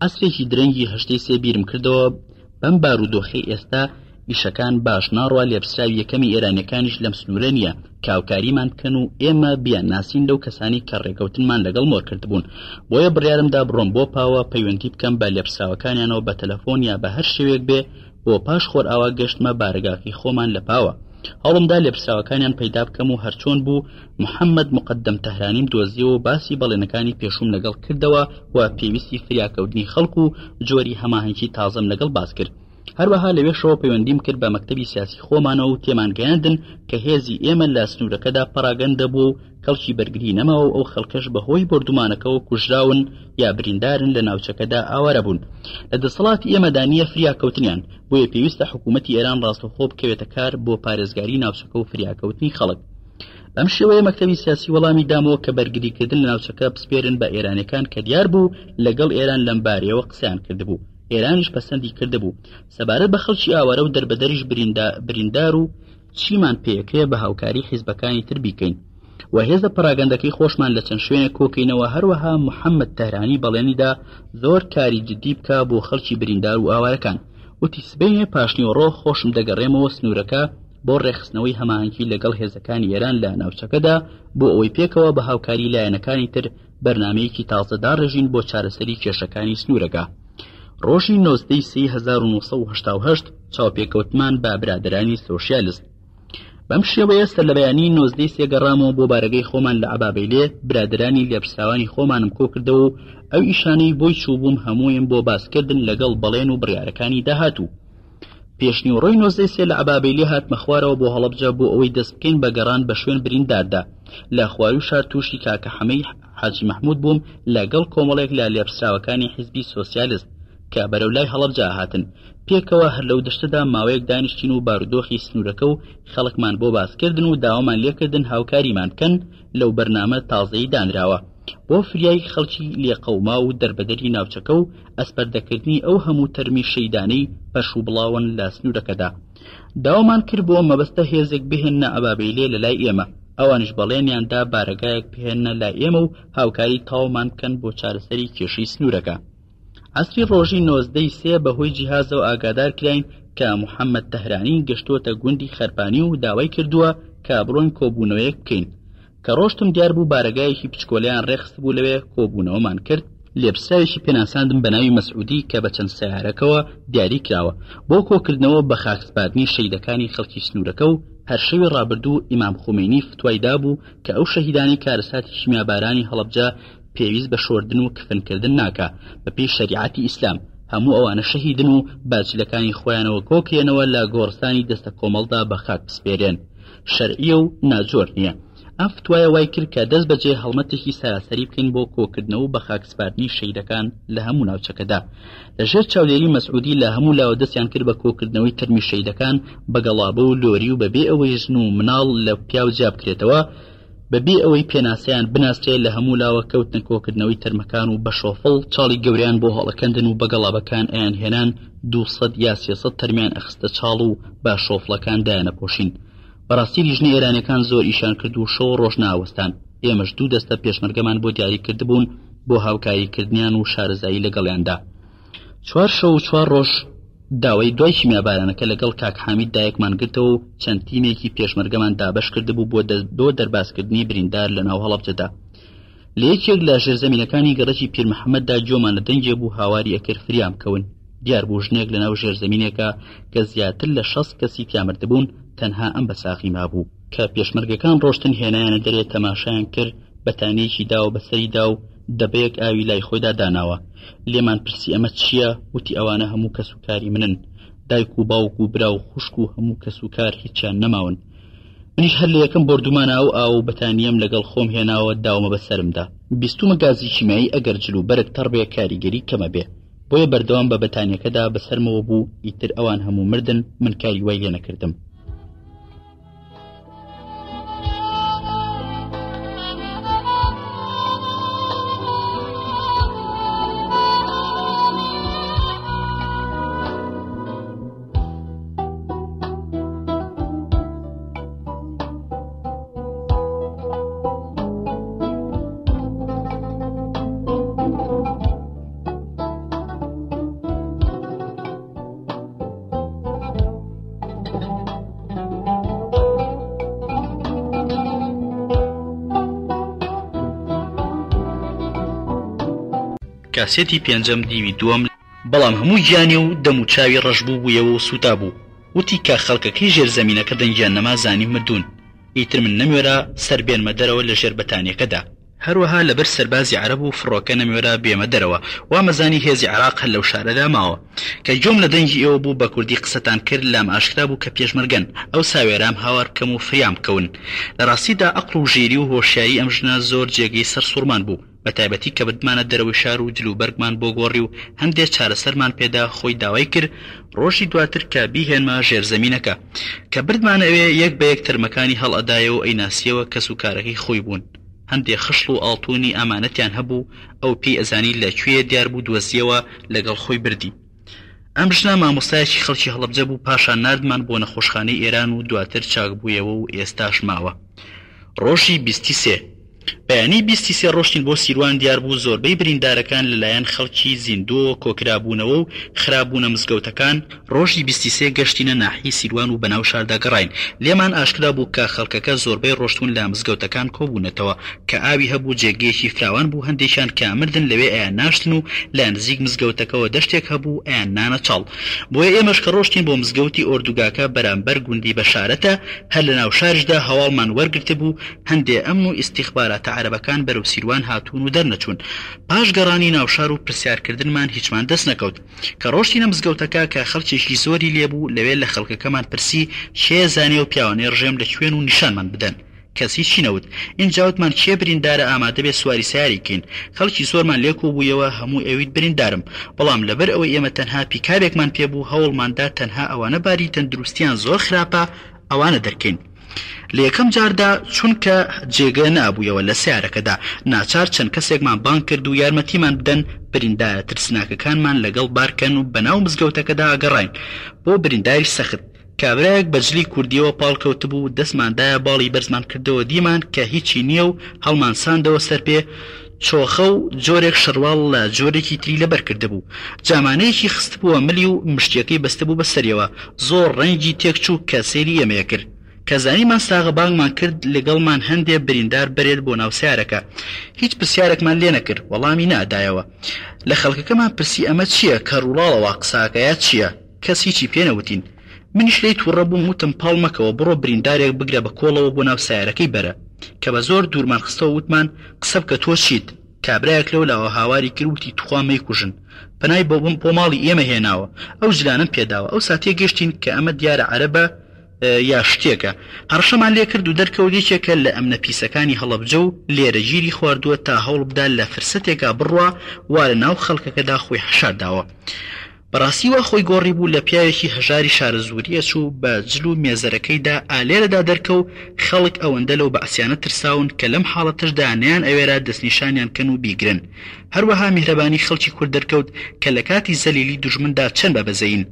ئەسرێکی درەنگی هەژدەی سێ بیرم کردەوە بەم بارودۆخی ئێستا ئیشەکان باش ناڕوا لێپسراوی یەکەمی ئێرانەکانیش لەم سنوورە نییە کاوکاریمان بکەن و ئێمە بیان ناسین لەو کەسانی کە ڕێکەوتنمان لەگەڵ مۆر کردبوون بۆیە بڕیارمدا بڕۆم بۆ پاوە پەیوەندی بکەم بە لێپسراوەکانیانەوە بە تەلەفۆن یا بە هەر شێوێک بێ بۆ پاش خۆر ئاوا گەشتمە بارگاکی خۆمان لە پاوە هەوڵمدا لێپسراوەکانیان پەیدا بکەم و هەرچۆن بوو محەممەد مقدەم تەهرانیم دۆزیەوە و باسی بەڵێنەکانی پێشوم لەگەڵ کردەوە و پێویستی فریاکەوتنی خەڵک و جۆری هەماهەنگی تازەم لەگەڵ باس کرد هەروەها لەوێشەوە پەیوەندیم کرد بە مەکتەبی سیاسی خۆمانەوە و تێمانگەیاندن کە هێزی ئێمە لە سنوورەکەدا پەراگەندە بوو و کەڵکی بەرگری نەماوە ئەو خەڵکەش بەهۆی بردومانەکەەوە کوژراون یا بریندارن لە ناوچەکەدا ئاوارە بوون لە دەسەڵاتی ئێمەدا نییە فریاکەوتنیان بۆیە پێویستە حکوومەتی ئێران ڕاستەوخۆ بکەوێتە کار بۆ پارێزگاری ناوچەکە و فریاکەوتنی خەڵک بەم شێوەیە مەکتەبی سیاسی وەڵامی دامەوە کە بەرگریکردن لە ناوچەکە بسپێرن بە ئێرانەکان کە دیار بوو لەگەڵ ئێران لەم بارەیەوە قسەیان کردبوو ئێرانیش پەسەندی کردبوو سەبارەت بە خەڵکی ئاوارە و دەربەدەریش بریندار و چیمان پێیەکەیە بە هاوکاری حیزبەکانی تر بیکەین و هێزە پەراگەندەکەی خۆشمان لە چەند شوێنێک کۆکەینەوە هەروەها محەممەد تەهرانی بەڵێنیدا زۆر کاری جدی بکە بۆ خەڵکی بریندار و ئاوارەکان وتی سبەینێ پاشنیوەڕۆ خۆشم دەگەڕێمەوە سنوورەکە بۆ ڕێخستنەوەی هەماهەنگی لەگەڵ هێزەکانی ئێران لە ناوچەکەدا بۆ ئەوەی پێکەوە بە هاوکاری لایەنەکانی تر بەرنامەیەکی تازەدا ڕێژین بۆ چارەسەری کێشەکانی سنوورەکە ڕۆژی 1970 چاوپێکەوتمان بە برادرانی سۆشیالیست بەم شێوەیە سەرلەبەیانی 19 گەڕامەوە بۆ بارگەی خۆمان لە عەبابەیلێ برادرانی لێپسراوانی خۆمانم کۆ کردەوە و ئەو ئیشانەی بۆی چووبووم هەموویم بۆ باسکردن لەگەڵ بەڵێن و بڕیارەکانی داهاتوو پێشنیوەڕۆی 19 لە عەبابەیلێ هاتمە خوارەوە بۆ هەڵەبجە بۆ ئەوەی دەست بکەین بە گەڕان بە شوێن برینداردا لە خوار و شار تووشی کاکە حەمەی حاجی مەحموود بووم لەگەڵ کۆمەڵێک لە لێپسراوەکانی حیزبی سۆسیالیست کە بەرەولای هەڵەبجە هاتن پێکەوە هەر لەو دەشتەدا ماوەیەک دانیشتین و بارودۆخی سنوورەکە و خەڵکمان بۆ باسکردن و داوامان لێکردن هاوکاریمان بکەن لەو بەرنامە تازەی دانراوە بۆ فریای خەڵکی لێقەوما و دەربەدەری ناوچەکە و ئەسپەردەکردنی ئەو هەموو تەرمی شەیدانەی پەش و بڵاون لە سنوورەکەدا داوامان کرد بۆ مەبەستە هێزێک بهێنە عەبابەیلێ لە لای ئێمە ئەوانش بەڵێنیاندا بارگایەک بهێنە لای ئێمە و هاوکاری تاومان بکەن بۆ چارەسەری کێشەی سنوورەکە عەسری ڕۆژی 19 بەهۆی جیهازەوە ئاگادار کراین کە محەممەد تەهرانی گەشتۆتە گوندی خەرپانی و داوای کردووە کە بڕۆین کۆبوونەوەیەک بکەین کە ڕۆشتم دیار بوو بارگایەکی پچکۆلیان ڕێخست بوو لەوێ کۆبوونەوەمان کرد لێپسراوێکی پێناساندم بە ناوی مەسعودی کە بە چەند سەیارەکەوە دیاری کراوە بۆ کۆکردنەوە بە خاکسپاردنی شەیدەکانی خەڵکی سنوورەکە و هەر شەوی ڕابردوو ئیمام خومینی فتوایدا بوو کە ئەو شەهیدانی کارەساتی شیمیابارانی هەڵەبجە پێویست بە شۆردن و کفنکردن ناکە بە پێی شەریعەتی ئیسلام هەموو ئەوانە شەهیدن و باجلەکانی خۆیانەوە کۆکێنەوە لە گۆڕستانی دەستە کۆمەڵدا بە خاک بسپێرێن شەرعیە و ناجۆر نییە ئەم فتوایە وای کرد کە دەست بەجێ هەڵمەتێکی سەراسەری بکەین بۆ کۆکردنەوە بە خاکسپاردنی شەیدەکان لە هەموو ناوچەکەدا لەژێر چاودێری مەسعودی لە هەموو لاوە دەستیان کرد بە کۆکردنەوەی تەرمی شەیدەکان بە گەڵابە و لۆری و بەبێ ئەوەی ژن و مناڵ لە پیاو جیا بکرێتەوە بەبێ ئەوەی پێناسەیان بناسترێت لە هەموو لاوە کەوتنە کۆکردنەوەی تەرمەکان و بە شۆفڵ چاڵی گەوریان بۆ هەڵەکەندن و بە گەڵابەکان ئەیان هێنان 200 یا 300 تەرمیان ئەخستە چاڵ و با شۆفڵەکان دایانەپۆشین بەڕاستی لیژنە ئێرانەکان زۆر ئیشان کرد و شەو ڕۆژ ناوەستان ئێمەش 2 دەستە پێشمەرگەمان بۆ دیاری کردبوون بۆ هاوکاریکردنیان و شارەزایی لەگەڵیاندا 4 شەو و 4 ڕۆژ داوای دوای شیمیابارانەکە لەگەڵ کاک حامید دایەکمان گرتەوە و چەند تیمێکی پێشمەرگەمان دابەش کردبوو بۆ دەرباسکردنی بریندار لە ناو هەڵەبجەدا. لە یەکێک لە ژێرزەمینەکانی گەڕەکی پیر محەممەددا جۆمان لە دەنگێ بوو هاواری ئەکرد فریام کەون. دیار بوو ژنێک لە ناو ژێرزەمینێکە کە زیاتر لە 60 کەسی تیامردبوون تەنها ئەم بەساغی مابوو کە پێشمەرگەکان ڕۆشتن هێنایانە دەرێت تەماشایان کرد بەتانەیەکی دا و بەسەریدا و دەبەیەک ئاوی لای خۆیدا داناوە. لێمان پرسی ئەمە چییە؟ وتی ئەوانە هەموو کەسوکاری منن، دایک و باوک و برا و خوشک و هەموو کەسوکار هیچیان نەماون. منیش هەر لە یەکەم بردومانە ئاو بەتانیم لەگەڵ خۆم هێناوە داومە بەسەرمدا. بیستومە گازی شیمایی ئەگەر جلو بەرگ تەڕبێ کاریگەری کەمە بێ، بۆیە بەردەوام بە بەتانیەکەدا بەسەرمەوە بوو. ئیتر ئەوان هەموو مردن، من کاری وای لێ نەکردم. کاسێتی پێنجەم دیوی دووەم، بەڵام هەموو گیانی و دەم و چاوی ڕەشبوو بوویەوە و سوتا بوو. وتی کە خەڵکەکەی ژێرزەمینەکە دەنگیان نەما زانی مردوون. ئیتر من نەمێرا سەر بێنمە دەرەوە لە ژێر بەتانیەکەدا. هەروەها لەبەر سەربازی عەرەب و فڕۆکە نەمێرا بێمە دەرەوە. وا مەزانی هێزی عێراق هەر لەو شارەدا ماوە. کە جۆم لە دەنگی ئێوە بوو بە کوردی قسەتان کرد لام ئاشکرا بوو کە پێشمەرگەن، ئەو ساوێرام هاوار بکەم و فریام بکەون. لە ڕاستیدا ئەقڵ و ژێری و هۆشیاری ئەم ژنە زۆر جێگەی سەر سوورمان بوو، بە تایبەتی کە بردمانە دەرەوەی شار و جلوبەرگمان بۆ گۆڕی و هەندێک چارەسەرمان پێدا. خۆی داوای کرد ڕۆژی دواتر کە بیهێنمە ژێرزەمینەکە کە بردمانەوێ یەک بە یەک تەرمەکانی هەڵئەدایەوە و ئەیناسیەوە کەس و کارەکەی خۆی بوون. هەندێک خشڵ و ئاڵتوونی ئەمانەتیان هەبوو، ئەو پێی ئەزانی لەکوێ دیار بوو دۆزیەوە لەگەڵ خۆی بردی. ئەم ژنە مامۆستایەکی خەڵکی هەڵەبجە بوو، پاشان ناردمان بۆ نەخۆشخانەی ئێران و دواتر چاک بوویەوە و ئێستاش ماوە. ڕۆژی 23 بەیانی 23 ڕۆشتین بۆ سیروان. دیار بوو زۆربەی بریندارەکان لەلایەن خەڵکی زیندوە کۆکرابوونەوە و خراببوونە مزگەوتەکان. ڕۆژی 23 گەشتینە ناحی سیروان و بەناو شاردا گەڕاین. لێمان ئاشکرا بوو کە خەڵکەکە زۆربەی ڕۆشتون لە مزگەوتەکان کۆبوونەتەوە کە ئاوی هەبوو، جێگەیەکی فراوان بوو. هەندێکیان کە مردن لەوێ ئەیان ناشتن و لە نزیک مزگەوتەکەەوە دەشتێک هەبوو ئەیان نانە چاڵ. بۆیە ئێمەش کە ڕۆشتین بۆ مزگەوتی ئۆردوگاکە بەرامبەر گوندی بەشارەتە، هەر لە ناو شارشدا هەواڵمان وەرگرتە بوو. هەندێ ئەمن و ئیستیخباراتە عەرەبەکان بەرەو سیروان هاتوون و دەرنەچوون. پاش گەڕانی ناوشار و پرسیارکردنمان هیچمان دەست نەکەوت. کە ڕۆشتینە مزگەوتەکە کە خەڵکێکی زۆری لێبوو، لەوێ لە خەڵکەکەمان پرسی شێ زانێ و پیاوانەی ڕژێم لە کوێن و نیشانمان بدەن. کەسی چی نەوت. ئینجاوتمان چێ بریندارە ئامادە بێ سواری سیاری کەین. خەڵکی زۆرمان لێکۆ بوویەوە، هەموو ئەویت بریندارم، بەڵام لەبەر ئەوەی ئێمە تەنها پیکارێکمان پێبوو هەوڵماندا تەنها ئەوانە باری تەندروستیان زۆر خراپە ئەوانە دەرکەین. لە یەکەم جاردا چونکە جێگە نابوویەوە لە سیارەکەدا، ناچار چەند کەسێکمان بان کرد و یارمەتیمان بدەن بریندارە ترسناکەکانمان لەگەڵ بارکەن و بەناو مزگەوتەکەدا گەڕاین بۆ برینداری سەخت. کابرایەک بەجلی کوردیەوە پاڵکەوت بوو، دەستماندایە باڵی بەرزمان کردەوە دیمان کە هیچی نییە و هەڵمان ساندەوە سەر پێ. چۆخە و جۆرێک شەڕواڵ لە جۆرێکی تری لەبەر کرده بوو. جامانەیەکی خست بووە ملی و مشتێکی بەستە بوو بەسەریەوە. زۆر ڕەنگی تێکچوو کە سێری ئێمەیە کرد. کەزانیمان ساغە بانگمان کرد لەگەڵمان هەندێک بریندار بەرێت بۆ ناو سیارەکە. هیچ پرسیارێکمان لێ نەکرد، وەڵامی نادایەوە. لە خەڵکەکەمان پرسی ئەمە چییە کە ڕووڵاڵەوە قساکەیە چییە؟ کەس هیچی پێ نەوتین. منیش لێی تووڕە بووم وتم پاڵ مەکەوە، بڕۆ بریندارێک بگرە بە کۆڵەوە بۆ ناو سیارەکەی بەرە. کە بە زۆر دوورمان خستەوە وتمان قسە بکە تۆ چیت؟ کابرایەک لەو لاوە هاواری کرد وتی توخوا مەیکوژن، پەنای بۆ ماڵی ئێمە هێناوە. ئەو جلانم پێداوە. ئەو ساتێ گەشتین کە ئەمە دیارە عەرەبە یا شتێکە. هەڕەشەمان لێ کرد و دەرکەوت یەکێکە لە ئەمنە پیسەکانی هەڵەبجە و لێرە گیری خواردووە تا هەوڵ بدا لە فرسەتێکا بڕوا وا لە ناو خەڵکەکەدا خۆی حەشارداوە. بەڕاستیوە خۆی گۆڕی بوو لە پیاوێکی هەژاری شارە زوریە چوو بە جل و مێزەرەکەیدا ئالێرەدا دەرکە و خەڵک ئەوەندە لەو بەعسیانە ترساون کە لەم حاڵەتەشدا نیان ئەوێرا دەستنیشانیان کەن و بیگرن. هەروەها میهرەبانی خەڵکی کورد دەرکەوت کە لە کاتی زەلیلی دوژمندا چەند بەبەزەین.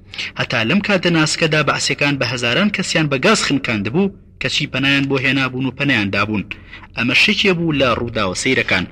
هەتا لەم کاتە ناسکەدا بەعسیەکان بە هەزاران کەسیان بە گاز خنکاندبوو کەچی پەنایان بۆ هێنابوون و پەنایان دابوون ئەمە شتێکێ بوو لە ڕووداوە سەیرەکان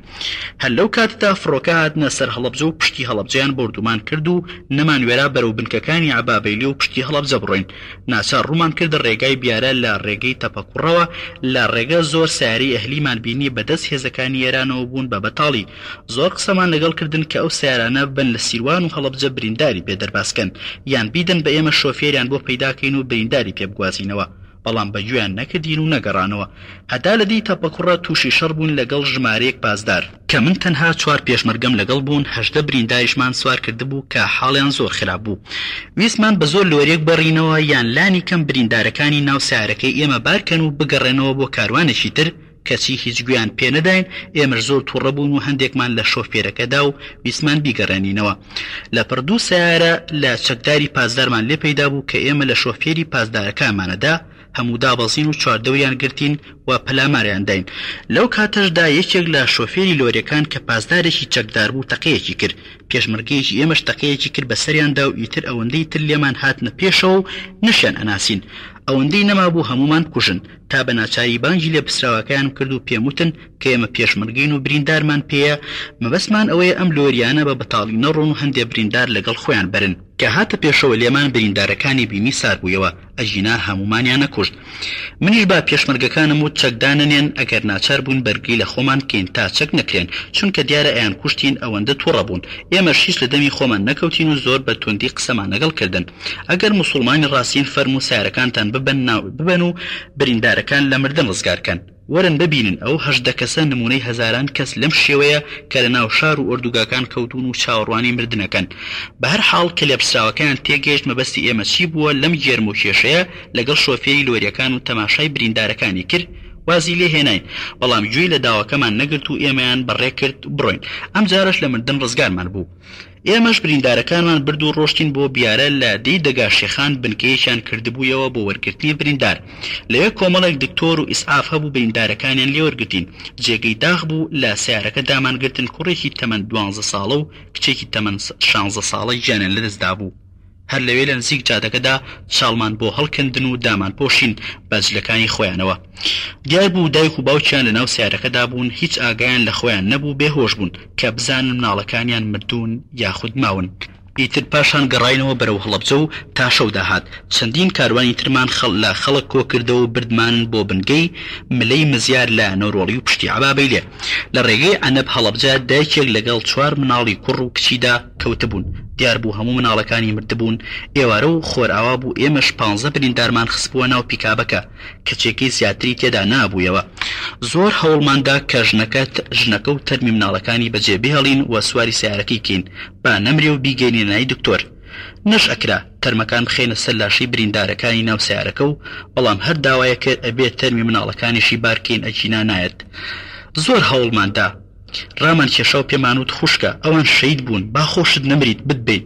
هەر لەو کاتدا فڕۆکە هاتنە سەر هەڵەبجە و پشتی هەڵەبجەیان بردومان کرد و نەمانوێرا بەرەو بنکەکانی عەبابەیلی و پشتی هەڵەبجە بڕۆین ناچار ڕوومان کردە ڕێگای بیارە لە ڕێگەی تەپەکوڕەوە لە ڕێگە زۆر سیارەی ئەهلیمان بینی بەدەست هێزەکانی ئێرانەوە بوون بە بەتاڵی زۆر قسەمان لەگەڵ کردن کە ئەو سیارانە بن لە سیروان و هەڵەبجە برینداری پێدەرباسکەن یان بیدەن بە ئێمە شۆفێریان بۆ پەیداکەین و برینداری پێبگوازینەوە بەڵام بەگوێیان نەکردین و نەگەڕانەوە هەتا لەدی تەپەکوڕە تووشی شەڕ بوون لەگەڵ ژمارەیەک پاسدار کە من تەنها 4 پێشمەرگەم لەگەڵ بوون 18 برینداریشمان سوار کردبوو کە حاڵیان زۆر خراپ بوو ویسمان بە زۆر لۆرێک بەڕینەوە یان لانی کەم بریندارەکانی ناو سیارەکەی ئێمە بارکەن و بگەڕێنەوە بۆ کاروانێکی تر کەچی هیچ گویان پێ نەداین ئێمە زۆر تووڕە بوون و هەندێکمان لە شۆفێرەکەدا و ویسمان بیگەڕێنینەوە لە پردوو سیارە لە چەکداری پاسدارمان لێ پەیدا بوو کە ئێمە لە شۆفێری پاسدارەکانمانەدا هەموو دابەزین و چواردەویان گرتین و پەلاماریان داین لەو کاتەشدا یەکێک لە شۆفێری لۆریەکان کە پاسدارێکی چەکدار بوو تەقەیەکی کرد پێشمەرگەیەکی ئێمەش تەقەیەکی کرد بە سەریاندا و ئیتر ئەوەندەی تر لێمان هاتنە پێشەوە و نشیان ئەناسین ئەوەندەی نەما بوو هەمومان کوژن تا بە ناچاری بانگی لێ پسراوەکەیان کرد و پێم وتن کە ئێمە پێشمەرگین و بریندارمان پێیە مەبەستمان ئەوەیە ئەم لۆریانە بە بەتاڵی نەڕۆن و هەندێک بریندار لەگەڵ خۆیان برن کە هاتە پێشەوە لێمان بریندارەکانی بینی سار بوویەوە ئەژینا هەمومانیان نەکوشت منیش با پێشمەرگەکانم و چەکدانەنێن ئەگەر ناچار بوون بەرگی لە خۆمان کەین تا چەک نەکرێن چونکە دیارە ئەیان کوشتین ئەوەندە تووڕە بوون ئێمە شیش لە دەمی خۆمان نەکەوتین و زۆر بە توندی قسەمان لەگەڵ کردن ئەگەر موسڵمانی ڕاستین فەرم و سیارەکانتان ببەن و بریندارەکان لە مردن ڕزگارکەن وەرن ببینن ئەو 18 کەسە نمونەی هەزاران کەس لەم شێوەیە کە لە ناو شار و ئۆردوگاکان کەوتون و چاوەڕوانی مردنەکەن بە هەر حاڵ کە لێپسراوەکەیان تێگەیشت مەبەستی ئێمە چی بووە لەم گێرم و کێشەیە لەگەڵ شۆفێری لۆریەکان و تەماشای بریندارەکانی کرد وازی لێ هێناین بەڵام گوێی لە داواکەمان نەگرت و ئێمەیان بەڕێ کرد بڕۆین ئەم جارش لە مردن ڕزگارمان بوو ئێمەش بریندارەکانمان برد و ڕۆشتین بۆ بیارە لە دەی دەگا شێخان بنکەیەکیان کردبوویەوە بۆ وەرگرتنی بریندار لەوێ کۆمەڵێک دکتۆر و ئیسعاف هەبوو بریندارەکانیان لێ وەرگرتین جێگەی داغ بوو لە سیارەکە دامانگرتن کوڕێکی تەمەن 12 ساڵە و کچێکی تەمەن 16 ساڵە گیانیان لەدەستدا بوو هەر لەوێ لە نزیک جادەکەدا چاڵمان بۆ هەڵکەندن و دامان پۆشین بەجلەکانی خۆیانەوە دیار بوو دایک و باوکیان لە ناو سیارەکەدا بوون هیچ ئاگایان لە خۆیان نەبوو بێهۆش بوون کە بزانن مناڵەکانیان مردوون یاخود ماون ئیتر پاشان گەڕاینەوە بەرەو هەڵەبجە و تا شەو داهات چەندین کاروانی ترمان لە خەڵک کۆ کردەوە و بردمان بۆ بنگەی ملەی مزیار لە نەورۆڵی و پشتی عەبابەیلێ لە ڕێگەی عەنەب هەڵەبجە دایکێک لەگەڵ 4 مناڵی کوڕ و کچیدا کەوتبوون دیار بوو هەموو مناڵەکانی مردبوون ئێوارە و خۆرئاوا بوو ئێمەش 15 بریندارمان خستبووە ناو پیکابەکە کەچێکی زیاتری تێدا نابوویەوە زۆر هەوڵماندا کە ژنەکە و تەرمی مناڵەکانی بەجێ بهێڵین و سواری سیارەکەی کەین با نەمرێ و بیگەینە نای دکتۆر نەش ئەکرا تەرمەکان بخێنە سەر لاشی بریندارەکانی ناو سیارەکە و بەڵام هەر داوایە کرد ئەبێت تەرمی مناڵەکانیشی بارکەین ئەچینا نایەت زۆر هەوڵماندا ڕامان کێشا و پێمانوت خوشکە ئەوان شەید بوون با خۆشت نەمریت بتبین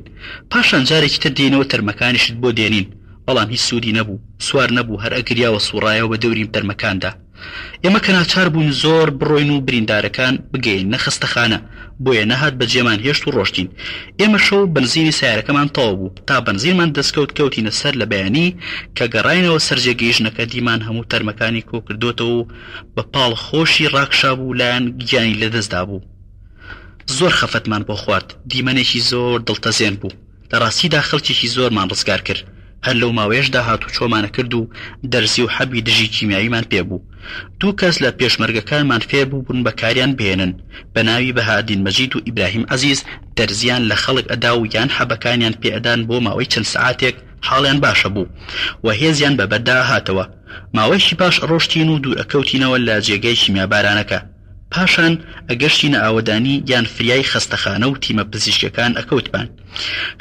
پاشان جارێکی تر دێنەوە تەرمەکانیشت بۆ دێنین بەڵام هیچ سوودی نەبوو سوار نەبوو هەر ئەگریاوە سوڕایەوە بە دەوریم تەرمەکاندا ئێمە کە ناچار بوون زۆر بڕۆین و بریندارەکان بگەین نەخستەخانە بۆیە نەهات بەجێمان هێشت و ڕۆشتین ئێمە شەو بنزینی سیارەکەمان تەواو بوو تا بنزینمان دەستکەوت کەوتینە سەر لە بەیانی کە گەڕاینەوە سەر جێگەی ژنەکە دیمان هەموو تەرمەکانی کۆ کردوتەوە و بە پاڵ خۆشی ڕاکشا بوو لایەن گیانی لەدەستدا بوو زۆر خەفەتمان بۆ خوارد دیمەنێکی زۆر دڵتەزێن بوو لە ڕاستیدا خەڵکێکی زۆرمان ڕزگار کرد هەر لەو ماوەیەشدا هاتو چۆمانە کرد و دەرزی و حەبی دژی کیمیاییمان پێبوو 2 کەس لە پێشمەرگەکانمان فێر بوو بوون بەکاریان بێنن بە ناوی بەهادین مەجید و ئیبراهیم عەزیز دەرزیان لە خەڵک ئەدا و یان حەبەکانیان پێئەدان بۆ ماوەی چەند سەعاتێک حاڵیان باشە بوو و هێزیان بەبەردا هاتەوە ماوەیەکی باش ڕۆشتین و دوور ئەکەوتینەوە لە جێگەی کیمیابارانەکە پاشان ئەگەشتینە ئاوەدانی یان فریای خەستەخانە و تیمە پزیشکەکان ئەکەوتبان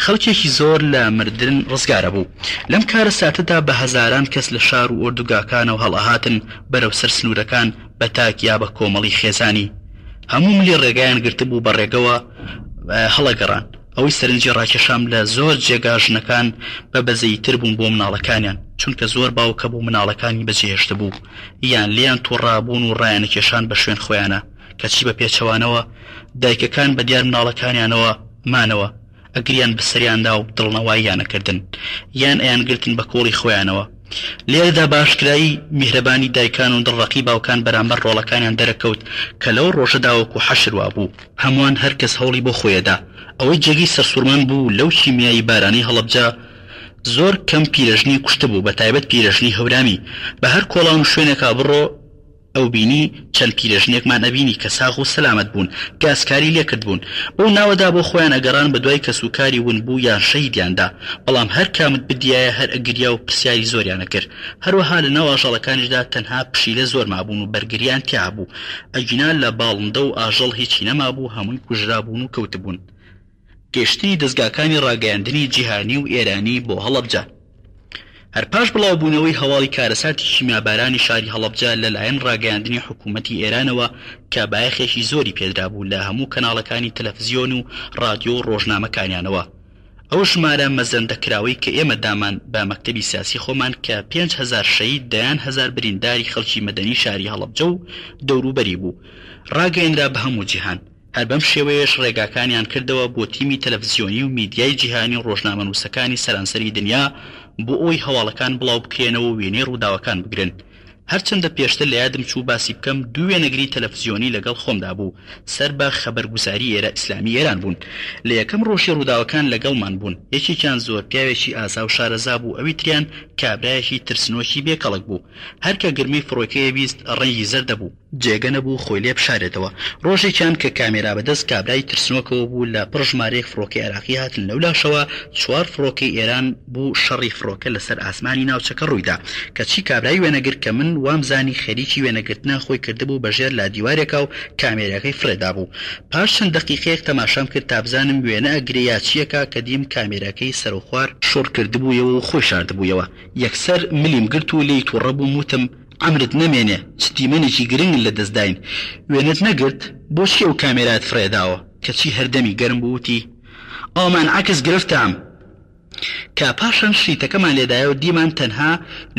خەڵکێکی زۆر لە مردن ڕزگارە بوو لەم کارە ساتەدا بە هەزاران کەس لە شار و ئۆردوگاکانەوە هەڵئەهاتن بەرەو سەر سنوورەکان بە تاک یا بە کۆمەڵی خێزانی هەموو ملی ڕێگایان گرتبوو بە ڕێگەوە هەڵەگەڕان ئەوەی سەرنجی ڕاکێشام لە زۆر جێگا ژنەکان بە بەزەیتر بوون بۆ مناڵەکانیان چونکە زۆر باوکە بوو مناڵەکانی بەجێهێشت بوو یان لیان تووڕابوون و ڕایانە کێشان بە شوێن خۆیانە کەچی بە پێچەوانەوە دایکەکان بە دیار مناڵەکانیانەوە مانەوە ئەگریان بەسەریاندا و دڵنەواییانەکردن یان ئەیان گرتن بە کۆڵی خۆیانەوە لێرەدا باشکرایی میهرەبانی دایکان و دڵڕەقی باوکان بەرامبەر ڕۆڵەکانیان دەرەکەوت کە لەو ڕۆژەدا وەکو حەشر وابوو هەمووان هەرکەس هەوڵی بۆ خۆیەدا ئەوەی جێگەی سەرسوورمان بوو لەو کیمیایی بارانی هەڵەبجە زۆر کەم پیرەژنی کوشتە بوو بە تایبەت پیرەژنی هەورامی بە هەر کۆڵان و شوێنێکا بڕۆ ئەو بینی چەند پیرەژنێکمان ئەبینی کە ساغ و سەلامەت بوون گاسکاری لێکرد بوون بۆ ناوەدا بۆ خۆیان ئەگەڕان بە دوای کەسوکاری ون بوو یان شەیدیاندا بەڵام هەر کامت بدیایە هەر ئەگریا و پرسیاری زۆریانە کرد هەروەها لە ناو ئاژەڵەکانیشدا تەنها پشیلە زۆر مابوون و بەرگریان تیا بوو ئەگینا لە باڵندە و ئاژەڵ هیچی نەمابوو هەمووی کوژرابوون و کەوتبوون گەشتنی دەستگاکانی ڕاگەیاندنی جیهانی و ئێرانی بۆ هەڵەبجە هەر پاش بڵاوبوونەوەی هەواڵی کارەساتی شیمیابارانی شاری هەڵەبجە لەلایەن ڕاگەیاندنی حکوومەتی ئێرانەوە کە بایەخێکی زۆری پێدرا بوو لە هەموو کەناڵەکانی تەلەڤیزیۆن و ڕادیۆ و ڕۆژنامەکانیانەوە ئەو ژمارە مەزەندەکراوەی کە ئێمە دامان بە مەکتەبی سیاسی خۆمان کە 5,000 شەهید دەیان 1,000 برینداری خەڵکی مەدەنی شاری هەڵەبجە و دەوروبەری بوو ڕاگەیەنرا بە هەموو جیهان هەر بەم شێوەیەش ڕێگاکانیان کردەوە بۆ تیمی تەلەڤیزیۆنی و میدیای جیهانی و ڕۆژنامەنووسەکانی سەرانسەری دنیا بۆ ئەوی هەواڵەکان بڵاو بکرێنەوە و وێنەی ڕووداوەکان بگرن هەرچەندە پێشتر لە یادم چوو باسی بکەم دوو وێنەگری تەلەڤیزیۆنی لەگەڵ خۆمدا بوو سەر بە خەبەرگوزاری ئێرە ئیسلامی ئێران بوون لە یەکەم ڕۆژی ڕووداوەکان لەگەڵمان بوون یەکێکیان زۆر پیاوێکی ئازا و شارەزا بوو ئەوی تریان کابرایەکی ترسنۆکی بێکەڵک بوو هەرکە گرمەی فڕۆکەیە بیست ڕەنگی زەردە بوو جێگە نەبوو خۆی لێ بشارێتەوە ڕۆژێکیان کە کامێرا بەدەست کابرای ترسنۆکەوە بوو لە پڕ ژمارەیەک فڕۆکەی عێراقی هاتن لەولاشەوە 4 فڕۆکەی ئێران بوو شەڕی فڕۆکە لەسەر ئاسمانی ناوچەکە ڕوویدا کەچی کابرای وێنەگر کە من وامزانی خەریکی وێنەگرتنە خۆی کردبوو بەژێر لا دیوارێکا و کامێرەکەی فرێدا بوو پاش چەند دەقیقەیەک تەماشام کرد تا بزانم وێنە ئەگرێ یا چیەکە کە دیم کامێرەکەی سەر و خوار شۆڕ کردبوویەوە و خۆی شاردبوویەوە یەکسەر ملیم گرت و لێی تووڕەبوو وتم ئەمرت نەمێنێ چتیمەنێکی گرنگ لە دەستداین وێنت نەگرت بۆچی ئەو کامێرات فرێداوە کەچی هەردەمی گەرم بووتی ئەومان عکس گرفتام کە پاشان شریتەکەمان لێدایە و دیمان تەنها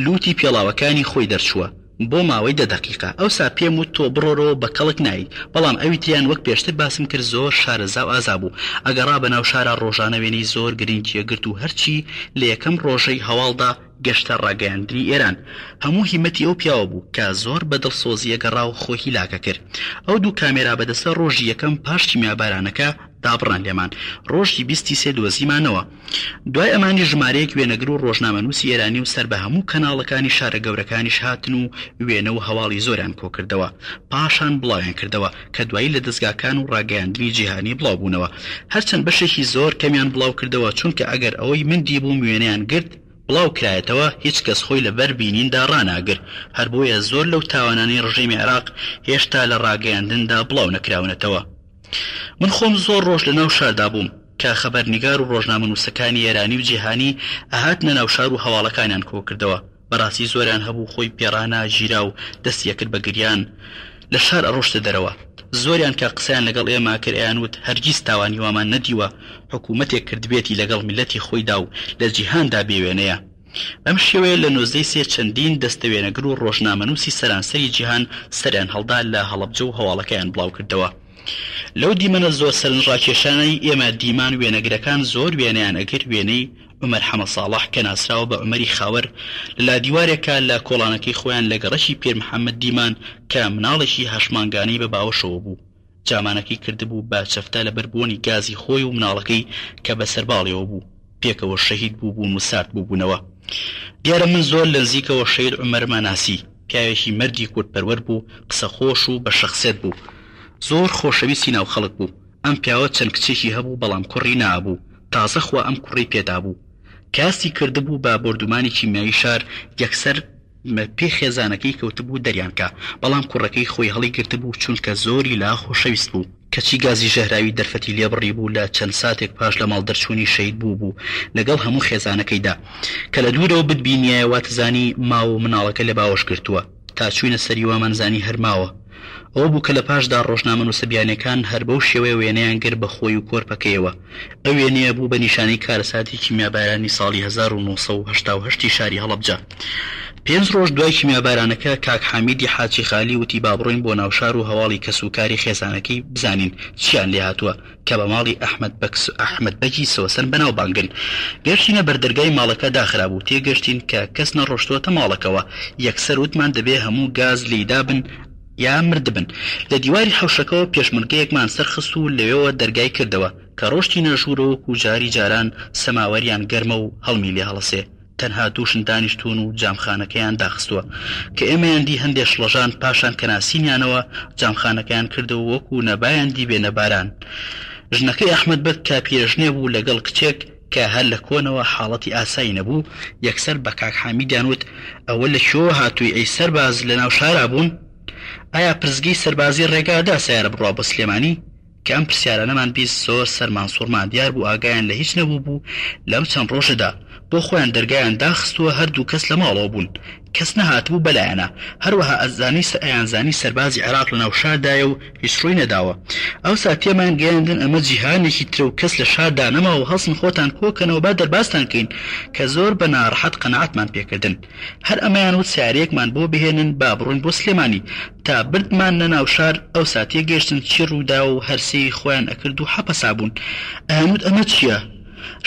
لوتی پێڵاوەکانی خۆی دەرچووە بۆ ماوەی 10 دقیقە ئەوسا پێم وت تۆ بڕۆرەوە بە کەڵک نایی بەڵام ئەوی تریان وەک پێشتر باسم کرد زۆر شارەزا و ئازا بوو ئەگەڕا بەناو شارە ڕۆژانە وێنەی زۆر گرنگیە گرت و هەرچی لە یەکەم ڕۆژەی هەواڵدا گەشتە ڕاگەیاندنی ئێران هەموو هیمەتی ئەو پیاوە بوو کە زۆر بەدڵسۆزیە گەڕا و خۆی هیلاکە کرد ئەو دوو کامێرا بەدەستە ڕۆژی یەکەم پاش کیمیابارانەکە دابڕان لێمان ڕۆژی 23 دۆزیمانەوە دوای ئەمانی ژمارەیەک وێنەگر و ڕۆژنامەنووسی ئێرانی و سەر بە هەموو کەناڵەکانی شارە گەورەکانیش هاتن و وێنە و هەواڵی زۆریان کۆ کردەوە پاشان بڵاویان کردەوە کە دوایی لە دەستگاکان و ڕاگەیاندنی جیهانی بڵاو بوونەوە هەرچەند بەشێکی زۆر کەمیان بڵاو کردەوە چونکە ئەگەر ئەوەی من دیبووم وێنەیان گرت بڵاو کرایەتەوە هیچ کەس خۆی لەبەر بینیندا ڕناگر هەر بۆیە زۆر لەو تاوانانەی ڕژیمی عێراق هێشتا لە ڕاگەیاندندا بڵاو نەکراونەتەوە من خۆم زۆر ڕۆژ لە ناو شاردا بووم کە خەبەرنیگار و ڕۆژنامەنووسەکانی ئێرانی و جیهانی ئەهاتنە ناو شار و هەواڵەکانیان کۆ کردەوە بەڕاستی زۆریان هەبوو خۆی پێڕانا ژیرا و دەستیە کرد بە گریان لە شار ئەڕۆشتە دەرەوە زۆریان کە قسەیان لەگەڵ ئێمە کرد ئەیانوت هەرگیز تاوانی وامان نەدیوە حکوومەتێک کردبێتی لەگەڵ میلەتی خۆیدا و لە جیهاندا بێوێنەیە ئەم شێوەیە لە 19 چەندین دەستە وێنەگر و ڕۆژنامەنووسی سەرانسەری جیهان سەریان هەڵدا لە هەڵەبجە و هەواڵەکەیان بڵاو کردەوە لەو دیمەنە زۆر سەرنجڕاکێشانەی ئێمە دیمان وێنەگرەکان زۆر وێنەیان ئەگرت وێنەی عومەر حەمە ساڵح کە ناسراوە بە عومەری خاوەر لە دیوارێکە لە کۆڵانەکەی خۆیان لە گەڕەشی پیر محەممەد دیمان کە مناڵێکی هەشمانگانەی بە باوەشەوە بوو جامانەکەی کردبوو بە چەفتە لە بەربوونی گازی خۆی و مناڵەکەی کە بە سەرباڵیەوە بوو پێکەوە شەهید بوون و سارد بووبوونەوە دیارە من زۆر لە نزیکەوە شەید عومەرمان ناسی پیاوێکی مەردی کورتپەروەر بوو قسە خۆش و بە شەخسێت بوو زۆر خۆشەویستی ناو خەڵک بوو ئەم پیاوە چەند کچێکی هەبوو بەڵام کوڕی نابوو تازە خوا ئەم کوڕی پێدا بوو کاسی کردبوو بە بردومانی کیمیایی شار یەکسەر پێ خێزانەکەی کەوتبوو دەریانکە بەڵام کوڕەکەی خۆی هەڵی گرتبوو چونکە زۆری لا خۆشەویست بوو کەچی گازی ژەهراوی دەرفەتی لێبڕی بوو لە چەند ساتێک پاش لە ماڵ دەرچوونی شەید بوو لەگەڵ هەموو خێزانەکەیدا کە لە دوورەوە بتبینیایە واتزانی ماوە مناڵەکە لە باوەش گرتووە تا چوینە سەری وامانزانی هەرماوە ئەوە بوو کە لە پاشدا ڕۆژنامە نووسەبیانەکان هەر بەو شێوەیە وێنەیان گر بە خۆی و کۆرپەکەیەوە. ئەو وێنەیە بوو بە نیشانەی کارەساتی کیمیابارانی ساڵی 1970 شاری هەڵەبجە. 5 ڕۆژ دوای کیمیابارانەکە کاک حامیدی حاجی خالی وتی با بڕۆین بۆ ناوشار و هەواڵی کەسوکاری خێزانەکەی بزانین چیان لێ هاتووە کە بە ماڵی ئەحمەد بەگی سەوسن بەناو بانگن. گەشتینە بەردەرگای ماڵەکە داخرا بوو. تێگەشتین کە کەس نەڕۆشتووەتە ماڵەکەوە. یەکسەر وتمان دەبێ هەموو گاز لێدا بن یا مردبن. لە دیواری حەوشەکەەوە پێشمرگەیەکمان سەرخست و لەوێەوە دەرگای کردەوە کە ڕۆشتینە ژوورەوە و جاری جاران سەماوەریان گەرمە و هەڵمی لێ هەڵەسێ. تەنها دووشن دانیشتون و جامخانەکەیان داخستووە کە ئێمەیاندی هەندێک شڵەژان پاشان کە ناسینیانەوە جامخانەکەیان کردەوە وەکو نەبایاندی بێنە باران. ژنەکەی ئەحمەد بەگ کا پیرەژنێ بوو لەگەڵ کچێک کە هەر لە کۆنەوە حاڵەتی ئاسایی نەبوو. یەکسەر بە کاک حامیدیان وت ئەوە لە شۆ هاتووی ئەی سەرباز لە ناو شارا بوون؟ ئایا پرزگی سەربازی ڕێگادا سیارە بڕوا بە سلێمانی؟ کە ئەم پرسیارانەمان بیست زۆر سەرمانسوورمان دیار بوو ئاگایان لە هیچ نەبوو بوو. لەم چەند ڕۆژەدا بۆ خۆیان دەرگایان داخستووە هەردوو کەس لە ماڵەوە بوون. کەس نەهاتبوو بەلایەنە. هەروەها ئەیانزانی سەربازی عێراق لە ناو شاردایە و هیچ ڕووی نەداوە. ئەو ساتێمان گەیاندن ئەمە جیهانێکی ترە و کەس لە شاردا نەما و هەڵسن خۆتان کۆکەنەوە با دەرباستان کەین کە زۆر بە ناڕەحەت قەنەعەتمان پێکردن. هەر ئەمەیان وت سیارەیەکمان بۆ بهێنن با بڕۆین بۆ سلێمانی. تا بردمان لە ناو شار ئەو ساتێ گەیشتن چی ڕوودا و هەرسەی خۆیان ئەکرد و حەپەسا بوون. ئەیانوت ئەمە چییە؟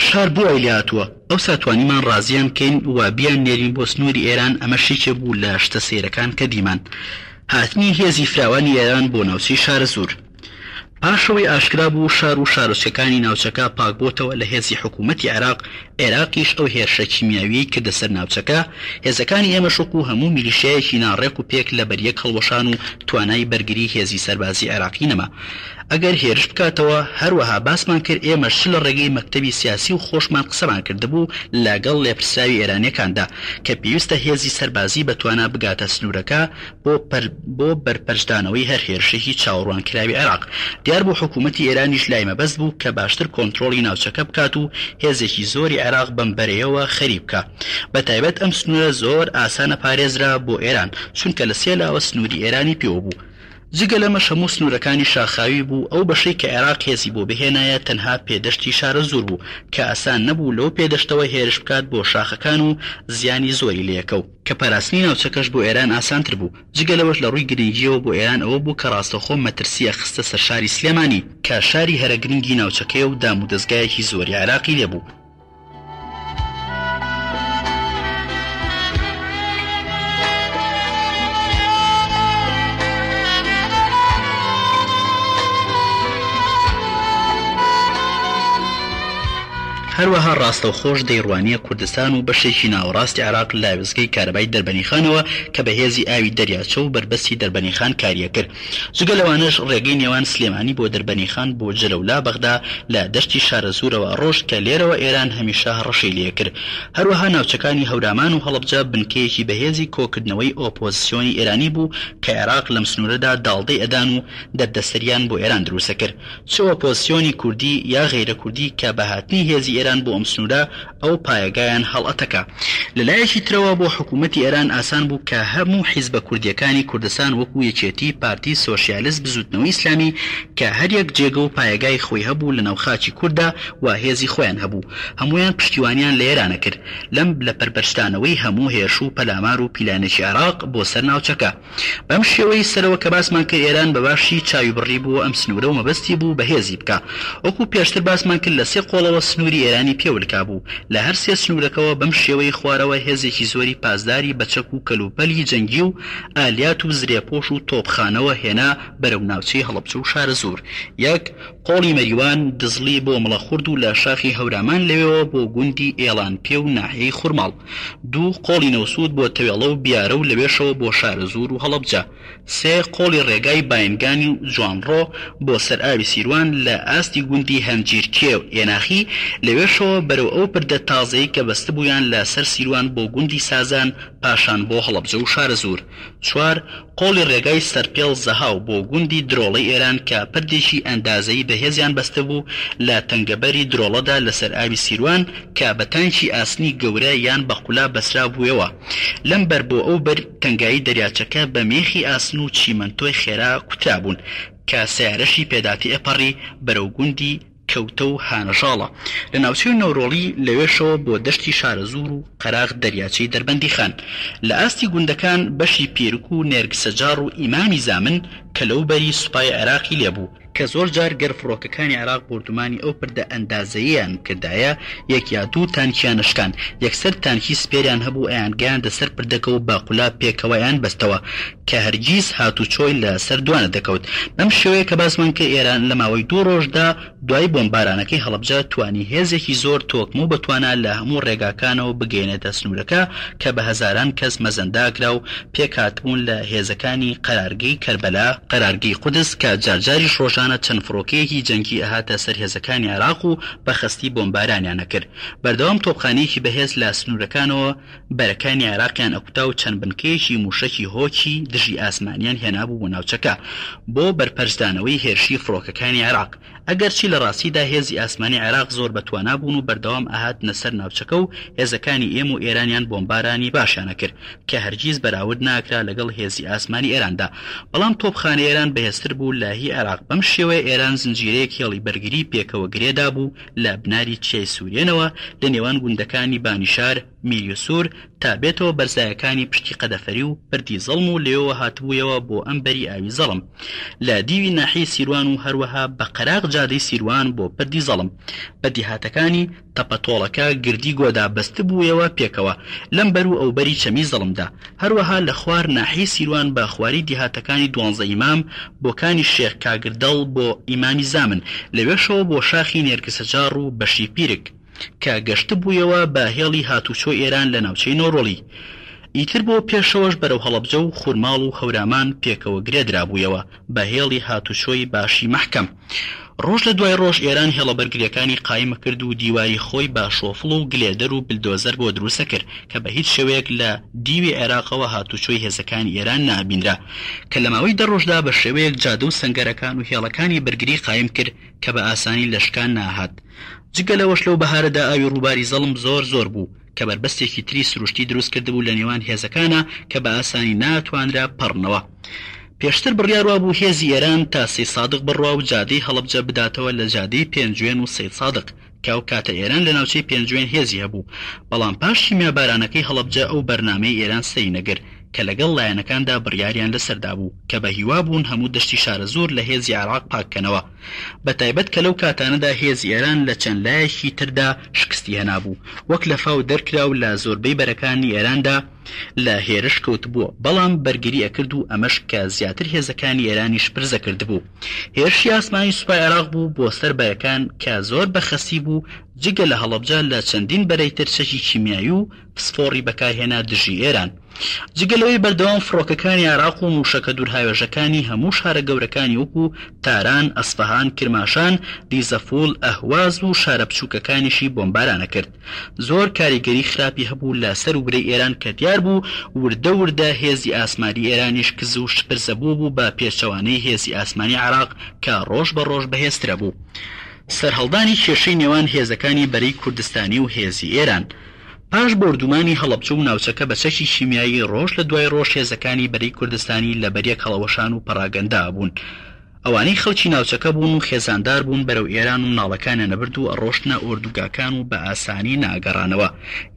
شار بۆ ئەی لاتووە. ئەو ساتوانیمان ڕازیان کەین و بیان نێرین بۆ سنووری ئێران. ئەمە شێکێ بوو لە شتە سێرەکان کە دیمان. هاتنی هێزی فراوانی ئێران بۆ ناوچەی شارە زۆر. پاشەوەی ئاشکرا بوو شار و شارۆچەکانی ناوچەکە پاک بۆتەوە لە هێزی حکوومەتی عێراقیش ئەو هێرشە کیمیاویی کردە سەر ناوچەکە. هێزەکانی ئێمە شوک و هەموو میلیشیایەکی ناڕێک و پێک لە بەریەک هەڵوەشان و توانای بەرگری هێزی سەربازی عێراقی نەما. ئەگەر هێرش بکاتەوە هەروەها باسمان کرد ئێمە شل لە ڕێگەی مەکتەبی سیاسی و خۆشمان قسەمان کردبوو لەگەڵ لێپرساوی ئێرانیەکاندا کە پێویستە هێزی سەربازی بەتوانە بگاتە سنوورەکە بۆ بەرپەرشدانەوەی هەر هێرشێکی چاوەڕوان کراوی عێراق. دیار بۆ حکوومەتی ئێرانیش لای مەبەست بوو کە باشتر کۆنتڕۆڵی ناوچەکە بکات و هێزێکی زۆری عێراق بەم بەرەیەوە خەریب بکە. بەتایبەت ئەم سنوورە زۆر ئاسانە پارێزرا بۆ ئێران چونکە لە سێ لاوە سنووری ئێرانی پێوە بوو. جگە لەمە هەموو سنوورەکانی شاخاوی بوو. ئەو بەشەی کە عێراق هێزی بۆ بهێنایە تەنها پێدەشتی شارە زۆر بوو کە ئاسان نەبوو لەو پێدەشتەوە هێرش بکات بۆ شاخەکان و زیانی زۆری لێکەو کە پاراستنی ناوچەکەش بۆ ئێران ئاسانتر بوو. جگە لەوەش لە ڕووی گرنگیەوە بۆ ئێران ئەوە بوو کە ڕاستەخۆ مەترسیە خستە سەر شاری سلێمانی کە شاری هەرە گرنگی ناوچەکەی و دام و دەستگایەکی زۆری عێراقی لێبوو. هەروەها ڕاستەوخۆش دەیڕوانیە کوردستان و بەشێکی ناوەڕاستی عێراق لە وێستگەی کارەبای دەربەنیخانەوە کە بە هێزی ئاوی دەریاچە و بربەستی دەربەنیخان کاریە کرد. جگە لەوانەش ڕێگەی نێوان سلێمانی بۆ دەربەنیخان بۆ جەلەولا بەغدا لە دەشتی شارە زوورەوە ڕۆژ کە لێرەوە ئێران هەمیشە ڕەشەی لێ کرد. هەروەها ناوچەکانی هەورامان و هەڵەبجە بنکەیەکی بەهێزی کۆکردنەوەی ئۆپۆزیسیۆنی ئێرانی بوو کە عێراق لەم سنوورەدا داڵدەی ئەدان و دەردەسەریان بۆ ئێران دروستە کرد. چ ئۆپۆزیسیۆنی کوردی یا غەیرە کوردی کە بەهاتنی هێزی ئێران بۆ ئەم سنوورە ئەو پایەگایان هەڵئەتەکە. لەلایەکی ترەوە بۆ حکوومەتی ئێران ئاسان بوو کە هەموو حیزبە کوردیەکانی کوردستان وەکو یەکێتی پارتی سۆشیالیست بزوتنەوەی ئیسلامی کە هەر یەک جێگە و پایەگای خۆی هەبوو لە ناوخاچی کووردا و هێزی خۆیان هەبوو. هەمویان پشتیوانیان لە ئێرانە کرد لەم لە پەربەرشتانەوەی هەموو هێرش و پەلامار و پیلانێکی عێراق بۆ سەر ناوچەکە. بەم شێوەی سەرەوە کە باسمان کرد ئێران بەباشی چاوی بڕی بوو ئەم سنوورە و مەبەستی بوو بە هێزی بکە. وەکو پێشتر باسمان کرد لە سێ قۆڵەوە سنووری ئێرانی پێولکا بوو. لە هەر سێ سنوورەکەەوە بەم شێوەی خوارەوە هێزێکی زۆری پاسداری بەچەک و کەلوپەلی جەنگی و ئالیات و زرێپۆش و تۆپخانەوە هێنا بەرەو ناوچەی هەڵەبجە و شارە زۆر. یەک قۆڵی مەریوان دزڵی بۆ مڵەخورد و لە شاخی هەورامان لەوێەوە بۆ گوندی ئێڵان پێ و ناحیەی خورماڵ. دوو قۆڵی نەوسود بۆ تەوێڵە و بیارە و لەوێشەوە بۆ شارە زۆر و هەڵەبجە. سێ قۆڵی ڕێگای باینگانی جوانڕۆ بۆ سەر ئاوی سیروان لە ئاستی گوندی هەنجیرکێ و ئێناخی لەوێ لەوێشەوە بەرەو ئەو پردە تازەی کە بەستە بوویان لە سەر سیروان بۆ گوندی سازان پاشان بۆ هەڵەبجە و شارەزور. 4 قۆڵی ڕێگای سەرپێڵ زەهاو بۆ گوندی درۆڵەی ئێران کە پردێکی ئەندازەی بەهێزیان بەستە بوو لە تەنگەبەری درۆڵەدا لەسەر ئاوی سیروان کە بە تانکی ئاسنی گەورە یان بە قولا بەسرا بوویەوە. لەم بەر بۆ ئەو بەر تەنگایی دەریاچەکە بە مێخی ئاسن و چیمەنتۆی خێرا کوترابوون کە سیارەشی پێداتی ئەپەڕی بەرەو گوندی کەوتە و هانەژاڵە. لە ناوچەی نەورۆڵی لەوێشەوە بۆ دەشتی شارەزور و قەراغ دەریاچەی دەربەندی خان. لە ئاستی گوندەکان بەشی پێرک و نێرگسەجار و ئیمامی زامن کە لەو بەری سوپای عێراقی لێبوو کە زۆر جار گەرفڕۆکەکانی عێراق بردومانی ئەو پردە ئەندازەییان کردایە یەک یا دوو تانکیان شکان یەکسەر تانکی سپێریان هەبوو ئەیانگەیان دەسەر پردەکە و باقولا پێکەوەیان بەستەوە کە هەرگیز هاتوچۆی لە سەر دوانە دەکەوت. بەم شێوەیە کە باسمان کە ئێران لە ماوەی 2 ڕۆژدا دوای بۆمبارانەکەی هەڵەبجە توانی هێزێکی زۆر تۆکم و بتوانە لە هەموو ڕێگاکانەوە بگەێنێتە سنوورەکە کە بە هەزاران کەس مەزەنداکرا و پێکهاتبوون لە هێزەکانی قەرارگەی کەربەلا قەرارگەی قودس کە جارجاریش ڕۆژانە چەند فڕۆکەیەکی جەنگی ئەهاتە سەر هێزەکانی عێراق و بەخەستی بۆمبارانیان نەکرد. بەردەوام تۆپخانەیەکی بەهێز لە سنوورەکانەوە بەرەکانی عێراقیان ئەکوتا و چەند بنکەیەکی موشەکی هۆکی دژی ئاسمانیان هێنابوو بۆ ناوچەکە بۆ بەرپەرزدانەوەی هێرشی فڕۆکەکانی عێراق. ئەگەرچی لە ڕاستیدا هێزی ئاسمانی عێراق زۆر بەتوانا بوون و بەردەوام ئاهاتنە سەر ناوچەکە و هێزەکانی ئێم و ئێرانیان بۆمبارانی باشیانە کرد کە هەرگیز بەراورد ناکرا لەگەڵ هێزی ئاسمانی ئێراندا. بەڵام تۆپخانە ئێران بەهێزتر بوو لە هی عێراق. بەم شێوەیە ئێران زنجیرەیەک هێڵی بەرگری پێکەوە گرێدا بوو لە بناری چیای سوورێنەوە لە نێوان گوندەکانی بانیشار میریوسور تا بێتەوە بەرزایەکانی پشتی قەدەفەری و بردی زەڵم و لێوە هاتبوویەوە بۆ ئەم بەری ئاوی زەڵم لە دیوی ناحی سیروان و هەروەها بە قەراغ جادەی سیروان بۆ پردی زەڵم. بەدی هاتەکانی تەپەتۆڵەکە گردی گۆدا بەست بوویەوە پێکەوە لەم بەر و ئەو بەری چەمی زەڵمدا. هەروەها لە خوار ناحی سیروان بە خواری دیهاتەکانی 12 ئیمام بۆکانی شێخ کاگردەڵ بۆ ئیمامی زامن لەوێشەوە بۆ شاخی نێرگسەجار و بەشی پیرک کە گەشت بوویەوە بە هێڵی هاتوچۆ ئێران لە ناوچەی نۆڕۆڵی. ئیتر بۆ پێشەوەش بەرەو هەڵەبجە و خورماڵ و هەورامان پێکەوە گرێدرابوویەوە بە هێڵی هاتوچۆی باشی مەحکەم. ڕۆژ لە دوای ڕۆژ ئێران هێڵەبەرگریەکانی قایمە کرد و دیواری خۆی با شۆفڵ و گلێدەر و بلدۆزەر بۆ دروستە کرد کە بە هیچ شێوەیەک لە دیوی عێراقەوە هاتوچۆی هێزەکانی ئێران نابینرا کە لە ماوەی 10 ڕۆژدا بە شێوەیەک جادە و سەنگەرەکان و هێڵەکانی بەرگری قایم کرد کە بە ئاسانی لەشکان ناهات. جگە لەوەش لەو بەهارەدا ئاوی ڕووباری زەڵم زۆر بوو کە بربەستێکی تری سروشتی دروست کردبوو لە نێوان هێزەکانە کە بە ئاسانی ناتوانرا پەڕنەوە. پێشتر بڕیاروا بوو هێزی ئێران تا سەید سادق بڕوا و جادەی هەڵەبجە بداتەوە لە جادەی پێنجوێن و سەید سادق کە ئەو کاتە ئێران لە ناوچەی پێنجوێن هێزی هەبوو. بەڵام پاش شیمیابارانەکەی هەڵەبجە ئەو بەرنامەی ئێران سەی نەگر کە لەگەڵ لایەنەکاندا بڕیاریان لەسەردا بوو کە بە هیوا بوون هەموو دەشتی شارەزور لە هێزی عێراق پاککەنەوە. بەتایبەت کە لەو کاتانەدا هێزی ئێران لە چەند لایەکی تردا شکستی هەنابوو وەک لە فاو دەرکرا و لە زۆربەی بەرەکانی ئێراندا لە هێرش کەوتبووە بەڵام بەرگری ئەکرد و ئەمەش کە زیاتر هێزەکانی ئێرانیش پرزە کردبوو. هێرشی ئاسمانی سوپای عێراق بوو بۆ سەر بەرەکان کە زۆر بەخەسی بوو جگە لە هەڵەبجە لە چەندین بەرەی تر چەکی کیمیایی و فسفۆڕی بەکارهێنا دژی ئێران. جگەلەوەی بەردەوام فڕۆکەکانی عێراق و موشەکە دوورهاوێژەکانی هەموو شارە گەورەکانی وەکو تاران، ئەسفەهان، کرماشان، دیزەفۆڵ، ئەهواز و شارە بچووکەکانیشی بۆمبارانە کرد. زۆر کاریگەری خراپی هەبوو لە سەر و برەی ئێران کە دیار بوو وردە هێزی ئاسمانی ئێرانیش کز و شپرزە بوو بە پێچەوانەی هێزی ئاسمانی عێراق کە ڕۆژ بە ڕۆژ بەهێزترە بوو. سەرهەڵدانی کێشەی نێوان هێزەکانی بەرەی کوردستانی و هێزی ئێران. پاش بردومانی هەڵەبجە و ناوچەکە بە چەکی شیمیایی ڕۆژ لە دوای ڕۆژ هێزەکانی بەرەی کوردستانی لە بەریەک هەڵەوەشان و پەراگەندا بوون. ئەوانەی خەڵکی ناوچەکە بوون و خێزاندار بوون بەرەو ئێران و ناڵەکانیان نەبرد و ئەڕۆشتنە ئۆردوگاکان و بە ئاسانی ناگەڕانەوە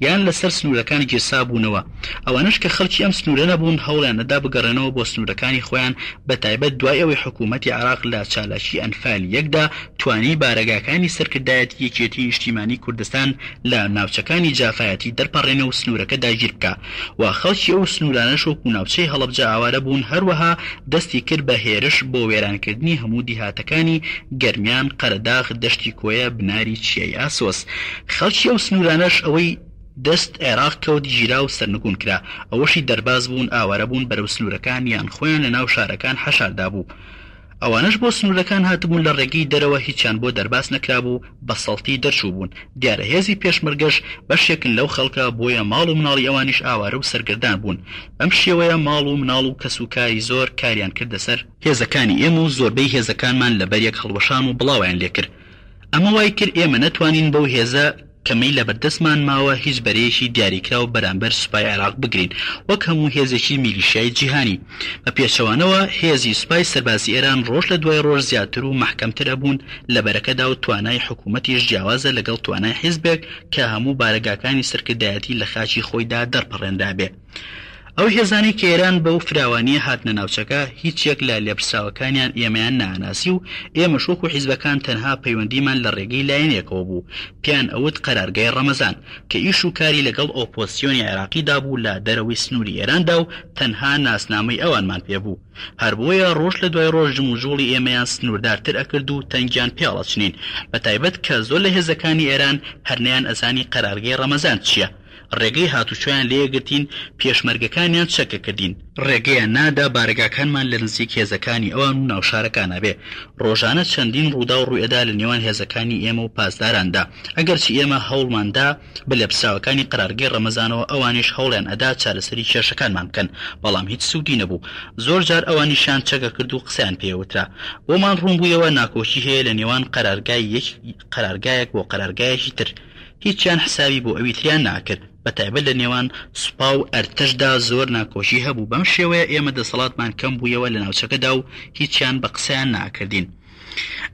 یان لەسەر سنوورەکان گیرسا بوونەوە. ئەوانش کە خەڵکی ئەم سنوورە نەبوون هەوڵیان نەدا بگەڕێنەوە بۆ سنوورەکانی خۆیان بەتایبەت دوای ئەوەی حکوومەتی عێراق لە چالاکی ئەنفال یەکدا توانی بارەگاکانی سەرکردایەتی یەکێتی نیشتیمانی کوردستان لە ناوچەکانی جافایەتی دەرپەڕێنە و سنوورەکە داگیر بکە و خەڵکی ئەو سنوورانەش وەکو ناوچەی هەڵەبجە ئاوارە بوون هەروەها دەستی کرد بە هێرش بۆ وێرانکردنی هەموو دیهاتەکانی گەرمیان، قەرەداغ، دەشتی کۆیە، بناری چیای ئاسۆس. خەڵکی ئەو سنوورانەش ئەوەی دەست عێراق کەوت ژیرا و سەرنگون کرا ئەوەشی دەرباز بوون ئاوارە بوون بەرەو سنوورەکان یان خۆیان لە ناو شارەکان حەشاردا بوو. ئەوانش بۆ سنوورەکان هاتبوون لە ڕێگەی دەرەوە هیچیان بۆ دەرباس نەکرابوو بەسەڵتی دەرچوو بوون. دیارە هێزی پێشمەرگەش بەشێکن لەو خەڵکە بۆیە ماڵ و مناڵی ئەوانیش ئاوارە و سەرگردان بوون. بەم شێوەیە ماڵ و مناڵ و کەسوکاری زۆر کاریان کردە سەر هێزەکانی ئێمە و زۆربەی هێزەکانمان لەبەر یەک هەڵوەشان و بڵاویان لێ کرد. ئەمە وای کرد ئێمە نەتوانین بەو هێزە کەمەی لە بەردەستمان ماوە هیچ بەرەیەکی دیاریکرا و بەرامبەر سوپای عێراق بگرین وەک هەموو هێزێکی میلیشیای جیهانی. بە پێچەوانەوە هێزی سوپای سەربازی ئێران ڕۆژ لە دوای ڕۆژ زیاتر و مەحکەمتر ئەبوون لە بەرەکەدا و توانای حکوومەتیش جیاوازە لەگەڵ توانای حیزبێک کە هەموو بارەگاکانی سەرکردایەتی لە خاچی خۆیدا دەرپەڕێندابێ. ئەو هێزانی کە ئێران بەو فراوانیە هاتنە ناوچەکە هیچیەک لە لێپرساوەکانیان ئێمەیان ناناسی و ئێمە شۆک و حیزبەکان تەنها پەیوەندیمان لە ڕێگەی لایەنێکەوە بوو. پێیان ئەوت قەرارگای ڕەمەزان کە ئیش و کاری لەگەڵ ئۆپۆزیسیۆنی عێراقیدا بوو لە دەرەوەی سنووری ئێراندا و تەنها ناسنامەی ئەوانمان پێبوو. هەر بۆیە ڕۆژ لە دوای ڕۆژ جموجوڵی ئێمەیان سنووردارتر ئەکرد و تەنگیان پێڵەچنین بەتایبەت کە زۆر لە هێزەکانی ئێران هەرنیان ئەزانی قەرارگای ڕەمەزان چییە. ڕێگەی هاتوچۆیان لێگرتین پێشمەرگەکانیان چەکەکردین. ڕێگەیان نادا بارگاکانمان لە نزیک هێزەکانی ئەوان و ناوشارەکانە بێ. ڕۆژانە چەندین ڕوودا و ڕوئێدا لە نێوان هێزەکانی ئێمە و پاسداراندا. ئەگەرچی ئێمە هەوڵماندا بە لێپرساوەکانی قەرارگای ڕەمەزانەوە ئەوانیش هەوڵیان ئەدا چارەسەری کێشەکانمان بکەن بەڵام هیچ سوودی نەبوو. زۆر جار ئەوانیشان چەکە کرد و قسەیان پێوترا. بۆمان ڕوون بوویەوە ناکۆچی هەیە لە نێوان قەرارگایەک بۆ قەرارگایەکی تر. هیچیان حسابی بۆ ئەوی تریان ناکرد. بەتایبەت لە نێوان سوپا و ئەرتەشدا زۆر ناکۆشی هەبوو. بەم شێوەیە ئێمە دەسەڵاتمان کەم بوویەوە لە ناوچەکەدا و هیچیان بە قسەیان ناکردین.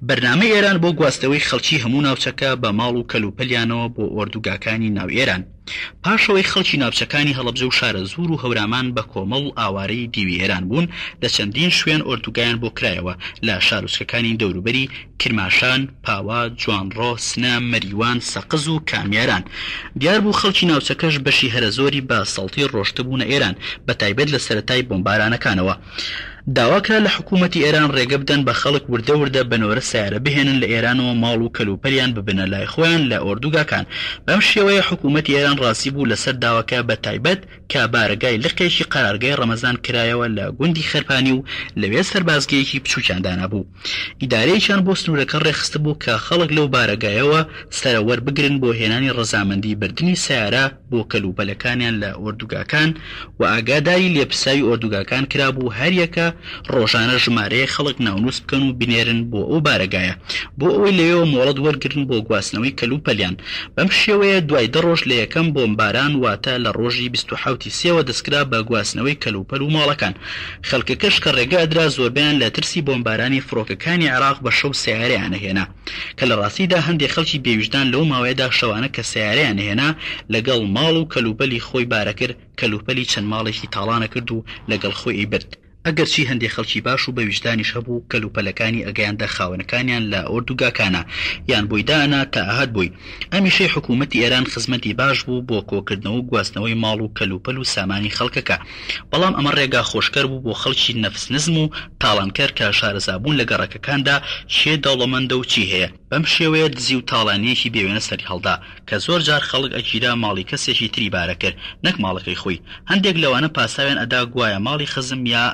بەرنامەی ئێران بۆ گواستەوەی خەڵکی هەموو ناوچەکە بە ماڵ و کەلوپەلیانەوە بۆ ئۆردوگاکانی ناو ئێران. پاشەوەی خەڵکی ناوچەکانی هەڵەبجە و شارە زور و هەورامان بە کۆمەڵ ئاوارەی دیوی ئێران بوون لە چەندین شوێن ئۆردوگایان بۆ کرایەوە لە شارۆچکەکانی دەوروبەری کرماشان، پاوا، جوانڕۆ، سنە، مەریوان، سەقز و کامیاران. دیار بوو خەڵکی ناوچەکەش بەشی هەرە زۆری بە سەڵتی ڕۆشتبوونە ئێران بەتایبەت لە سەرەتای بۆمبارانەکانەوە. داواکرا لە حکوومەتی ئێران ڕێگە بدەن بە خەڵک وردە وردە بنۆرە سیارە بهێنن لە ئێرانەوە ماڵ و کەلوپەلیان ببنە لای خۆیان لە ئۆردوگاکان. بەم شێوەیە حکوومەتی ئێران ڕاستی بوو لەسەر داواکە بەتایبەت کە بارگای لقێکی قەرارگای ڕەمەزان کرایەوە لە گوندی خەرپانی و لەوێ سەربازگەیەکی بچووکیاندانا بوو. ئیدارەیەکیان بۆ سنوورەکە ڕێخست بوو کە خەڵک لەو بارگایەوە سەرەوەر بگرن بۆ هێنانی ڕەزامەندی بردننی سیارە بۆ کەلوپەلەکانیان لە ئۆردوگاکان و ئاگاداری لێپرساوی ئۆردوگاکان کرابوو هەریەکە ڕۆژانە ژمارەیە خەڵک ناونووس بکەن و بنێرن بۆ ئەو بارەگایە بۆ ئەوەی لەوێەوە مۆڵەت وەرگرن بۆ گواستنەوەی کەلوپەلیان. بەم شێوەیە دوای 10 ڕۆژ لە یەکەم بۆمباران واتە لە ڕۆژی 27 سێوە دەستکرا بە گواستنەوەی کەلوپەل و ماڵەکان. خەڵکەکەش کە ڕێگە ئەدرا زۆربیان لە ترسی بۆمبارانی فڕۆکەکانی عێراق بە شەو سیارەیان هێنا کە لە ڕاستیدا هەندێک خەڵکی بێویژدان لەو ماوەیەدا شەوانە کە سیارەیان هێنا لەگەڵ ماڵ و کەلوپەلی خۆی بارەکرد کەلوپەلی چەند ماڵێکی تاڵانە کرد و لەگەڵ خۆی برد. ئەگەرچی هەندێک خەڵکی باش و بەویژدانیش هەبوو کەلوپەلەکانی ئەگەیاندا خاوەنەکانیان لە ئۆردوگاکانە یان بۆی دانا تا ئاهات بووی. ئەمیشەی حکوومەتی ئێران خزمەتی باش بوو بۆ کۆکردنەوە و گواستنەوەی ماڵ و کەلوپەل و سامانی خەڵکەکە. بەڵام ئەمە ڕێگا خۆشکەر بوو بۆ خەڵکی نەفس نزم و تاڵانکەر کە شارەزابوون لە گەڕەکەکاندا چێ دەوڵەمەندە و چی هەیە. بەم شێوەیە دزی و تاڵانیەکی بێوێنە سەری هەڵدا کە زۆر جار خەڵک ئەگیرا ماڵی کەسێکی تری بارە کرد نەک ماڵەکەی خۆی. هەندێک لەوانە پاساویان ئەدا گوایە ماڵی خزم یا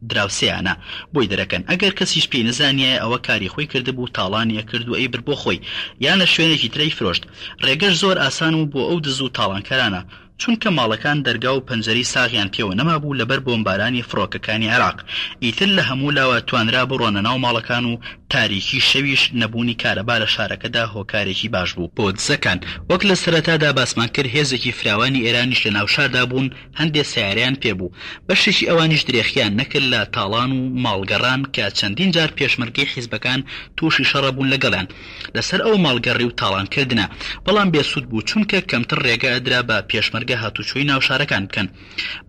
دراوسیانە بۆی دەرەکەن. ئەگەر کەسیش پێی نزانیە ئەوە کاری خۆی کردبوو تاڵانیە کرد و ئەی بر بۆ خۆی یان لە شوێنێکی ترەی فرۆشت. ڕێگەش زۆر ئاسان و بۆ ئەو دز و تاڵانکەرانە چونکە ماڵەکان دەرگا و پەنجەری ساغیان پێوە نەما بوو لەبەر بۆمبارانی فڕۆکەکانی عێراق. ئیتر لە هەموو لاوە توانرا بڕۆنە ناو ماڵەکان و تاریکی شەویش نەبوونی کارەبا لە شارەکەدا هۆکارێکی باش بوو بۆ دزەکان. وەک لە سەرەتادا باسمان کرد هێزێکی فراوانی ئێرانیش لە ناو شاردا بوون هەندێک سیارەیان پێبوو. بەشێکی ئەوانیش درێخیان نەکرد لە تاڵان و ماڵگەڕان کە چەندین جار پێشمەرگەی حیزبەکان تووشی شەڕە بوون لەگەڵیان لەسەر ئەو ماڵگەڕی و تاڵانکردنە. بەڵام بێسوود بوو چونکە کەمتر ڕێگە ئەدرا بە پێشمەرگە هاتوچۆی ناوشارەکان بکەن.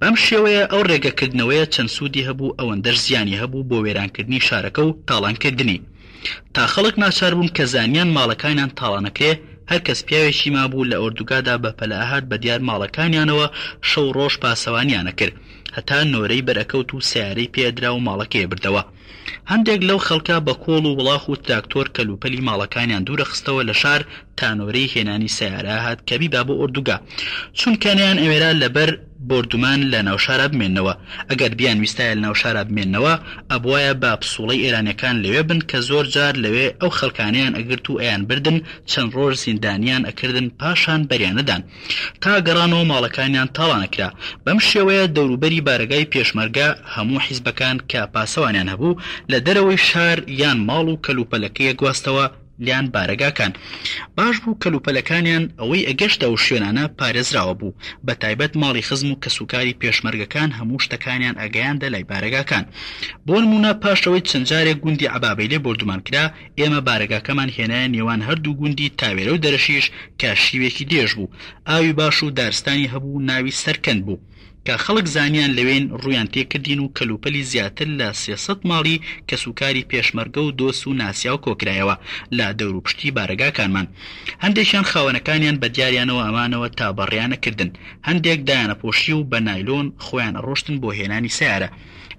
بەم شێوەیە ئەو ڕێگەکردنەوەیە چەند سوودی هەبوو ئەوەندەش زیانی هەبوو بۆ وێرانکردنی شارەکە و تاڵانکردنی. تا خەڵک ناچار بوون کە زانیان ماڵەکانیان تاڵانەکرێ هەر کەس پیاوێکی مابوو لە ئۆردوگادا بە پەلاهات بە دیار ماڵەکانیانەوە شەو ڕۆژ پاسەوانیانە کرد هەتا نۆرەی بەرەکەوت و سیارەی پێدرا و ماڵەکەی بردەوە. هەندێک لەو خەڵکە بە کۆڵ و وڵاخ و تراکتۆر کەلوپەلی ماڵەکانیان دوورەخستەوە لە شار تانۆرەی هێنانی سەیارە هات کە بیبا بۆ ئوردوگا چونکەنیان ئەوێرا لەبەر بردومان لە ناوشارە بمێننەوە ئەگەر بیان ویستایە لە ناوشارە بمێننەوە ئەبوایە با پسوڵەی ئێرانیەکان لەوێ بن کە زۆر جار لەوێ ئەو خەڵکانیان ئەگرت و ئەیان بردن چەند ڕۆژ زیندانیان ئەکردن پاشان بەریانەدان تا گەڕانەوە ماڵەکانیان تاڵانەکرا بەم شێوەیە دەوروبەری بارگای پێشمەرگە هەموو حیزبەکان کە پاسەوانیان هەبوو لە دەرەوەی شار یان ماڵ و کەلوپەلەکەیە گواستەوە لیان بارگاکان باش بوو کەلوپەلەکانیان ئەوەی ئەگەشتە و شوێنانە پارێزراوە بوو بە تایبەت ماڵی خزم و کەسوکاری پێشمەرگەکان هەموو شتەکانیان ئەگەیاندە لای بارگاکان بۆ نمونە پاشەوەی چەند جارێک گوندی عەبابەیلێ بردومان کرا ئێمە بارگاکەمان هێنایە نێوان هەردوو گوندی تاوێرە و دەرەشیش کە شیوێکی دێژ بوو ئاوی باش و دارستانی هەبوو ناوی سەرکەند بوو کە خەڵک زانیان لەوێن ڕویان تێکردین و کەلوپەلی زیاتر لە 300 ماڵی کەسوکاری پێشمەرگە و دۆست و ناسیا و کۆکرایەوە لە دەوروپشتی بارگاکانمان هەندێکیان خاوەنەکانیان بە دیاریانەوە ئەمانەوە تا بەڕیانەکردن هەندێک دایانەپۆشی و بە نایلۆن خۆیان ڕۆشتن بۆ هێنانی سیارە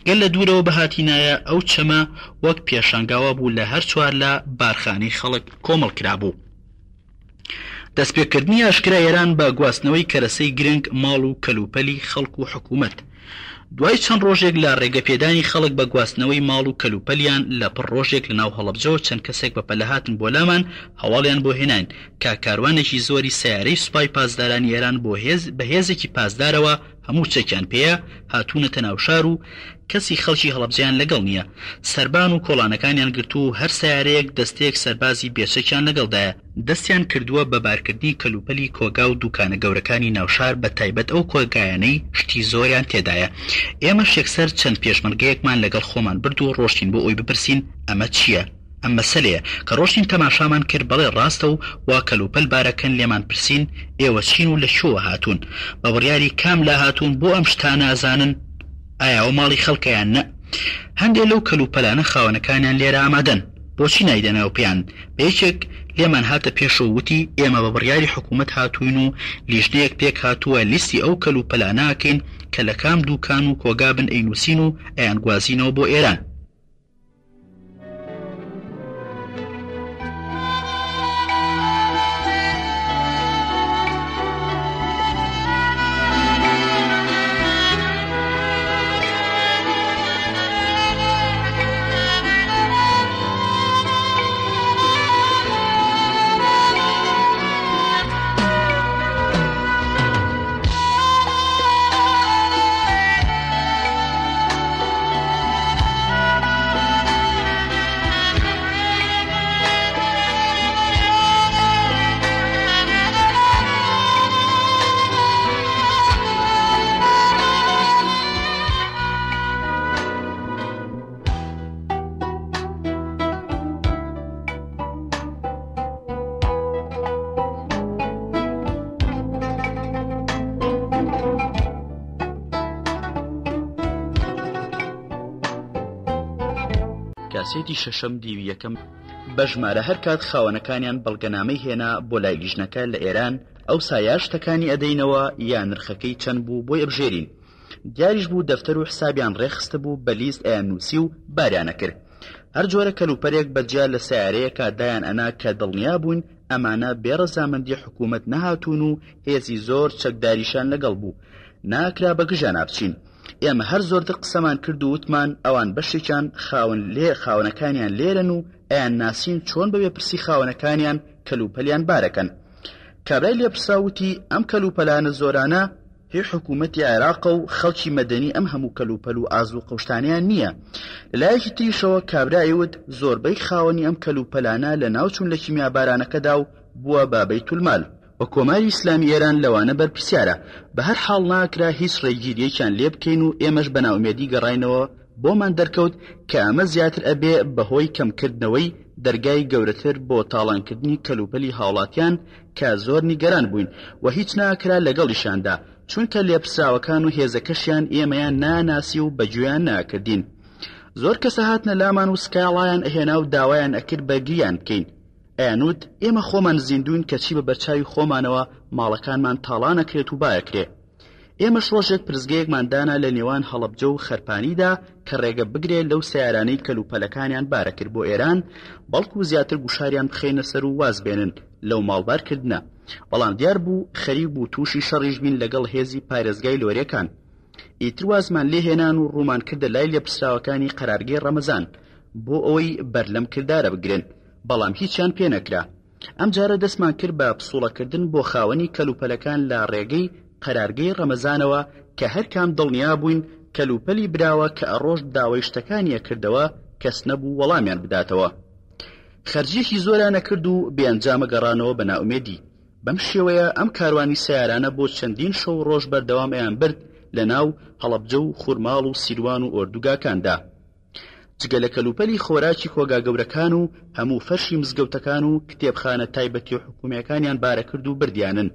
گەل لە دوورەوە بەهاتینایە ئەو چەمە وەک پێشانگاوە بوو لە هەر چوار لە بارخانەی خەڵک کۆمەڵ کرابوو دەستپێکردنی ئاشکرا ئێران بە گواستنەوەی کەرەسەی گرنگ ماڵ و کەلوپەلی خەڵک و حکوومەت دوای چەند ڕۆژێک لە ڕێگەپێدانی خەڵک بە گواستنەوەی ماڵ و کەلوپەلیان لە پڕ ڕۆژێک لە ناو هەڵەبجەوە چەند کەسێک بە پەلەهاتن بۆ لامان هەواڵیان بۆ هێنان کە کاروانێکی زۆری سیارەی سوپای پاسدارانی ئێران بە هێزێکی پاسدارەوە هەموو چەکیان پێیە هاتوونەتە ناو شار و کەسی خەڵکی هەڵەبجەیان لەگەڵ نییە سەربان و کۆڵانەکانیان گرت و هەر سیارەیەک دەستەیەک سەربازی بێچەکیان لەگەڵدایە دەستیان کردووە بە بارکردنی کەلوپەلی کۆگا و دوکانە گەورەکانی ناوشار بە تایبەت ئەو کۆگایانەی شتی زۆریان تێدایە ئێمەش یەکسەر چەند پێشمەرگەیەکمان لەگەڵ خۆمان برد و ڕۆشتین بۆ ئەوی بپرسین ئەمە چییە ئەم مەسەلەیە کە ڕۆشتین تەماشامان کرد بەڵێ ڕاستە و وا کەلوپەل بارەکەن لێمان پرسین ئێوە چین و لە شۆوە هاتوون بە بڕیاری کام لا هاتوون بۆ ئەم شتانە ئازانن ئایا ئەو ماڵی خەڵکەیان نە هەندێک لەو کەلوپەلانە خاوەنەکانیان لێرە ئامادەن بۆچی نایدەنەوە پێیان بەیەکێک لێمان هاتە پێشەوە وتی ئێمە بە بڕیاری حکوومەت هاتوین و لیژنەیەک پێک هاتووە لیستی ئەو کەلوپەلانەکەین کە لە کام دووکان و کۆگا بن ئەینووسین و ئەیان گوازینەوە بۆ ئێران کاسێتی شەشەم دیوی یەکەم بە ژمارە هەر کات خاوەنەکانیان بەڵگەنامەی هێنا بۆ لای لیژنەکە لە ئێران ئەو سایە شتەکانی ئەدەینەوە یان نرخەکەی چەند بوو بۆی ئەبژێرین دیاریش بوو دەفتەر و حسابیان ڕێخستە بوو بە لیست ئەیان نووسی و باریانە کرد هەر جۆرە کەلوپەرێک بەجیا لە سیارەیەکە دایان ئەنا کە دڵنیا بوون ئەمانە بێڕەزامەندی حکوومەت نەهاتوون و هێزی زۆر چەکداریشان لەگەڵ بوو ناکرا بە گژە نابچین ئێمە هەر زۆرتر قسەمان کرد و وتمان ئەوان بەشێکیان خاوەنەکانیان لێرن و ئەیان ناسین چۆن بەبێ پرسی خاوەنەکانیان کەلوپەلیان بارەکەن کابرای لێپرساوتی ئەم کەلوپەلانە زۆرانە هی حکوومەتی عێراق و خەڵکی مەدەنی ئەم هەموو کەلوپەل و ئازوو قەوشتانیان نییە لەلایەکی تریشەوە کابرایوت زۆربەی خاوەنی ئەم کەلوپەلانە لە ناوچوون لە کیمیا بارانەکەدا و بووە با بەیتولمال و کۆماری ئیسلامی ئێران لەوانە بەرپرسیارە بە هەر حاڵ ناکرا هیچ ڕێگیریەکیان لێ بکەین و ئێمەش بە ناومێدی گەڕاینەوە بۆمان دەرکەوت کە ئەمە زیاتر ئەبێ بەهۆی کەمکردنەوەی دەرگای گەورەتر بۆ تاڵانکردنی کەلوپەلی هاوڵاتیان کە زۆر نیگەران بووین و هیچ ناکرا لەگەڵیشاندا چونکە لێپرسراوەکان و هێزەکەشیان ئێمەیان ناناسی و بەگوێیان ناکردین زۆر کەسە هاتنە لامان و سکاڵایان ئەهێنا و داوایان ئەکرد بە گریان بکەین ئەیانوت ئێمە خۆمان زیندوین کەچی بە بەرچاوی خۆمانەوە ماڵەکانمان تاڵانەکرێت و بایەکرێ ئێمەش ڕۆژێک پرزگەیەکماندانا لە نێوان هەڵەبجە و خەرپانیدا کە ڕێگە بگرێت لەو سیارانەی کەلوپەلەکانیان بارە کرد بۆ ئێران بەڵکو زیاتر گوشاریان بخێنە سەر و واز بێنن لەو ماڵبارکردنە. بەڵام دیار بوو خەریک بوو تووشی شەڕیش بین لەگەڵ هێزی پارێزگای لۆرەکان. ئیتر وازمان لێهێنان و ڕوومان کردە لای لێپرسراوەکانی قەرارگەی ڕەمەزان بۆ ئەوەی بەرلەم کردارە بگرن، بەڵام هیچیان پێ نەکرا. ئەم جارە دەستمان کرد بە پسوڵەکردن بۆ خاوەنی کەلوپەلەکان لە ڕێگەی قەرارگەی ڕەمەزانەوە کە هەر کام دڵنیا بووین کەلوپەلی براوە کە ئەڕۆژ داوای شتەکانیە کردەوە کەس نەبوو وەڵامیان بداتەوە. خەرجیەکی زۆران نەکرد و بێئەنجامە گەڕانەوە بە ناومێدی. بەم شێوەیە ئەم کاروانی سیارانە بۆ چەندین شەو ڕۆژ بەردەوام ئەیان برد لە ناو هەڵەبجە و خوورماڵ و سیروان و ئۆردوگاکاندا. جگە لە کەلوپەلی خۆراکی کۆگا گەورەکان و هەموو فەرشی مزگەوتەکان و کتێبخانە تایبەتی و حکوومیەکانیان بارە کرد و بردیانن.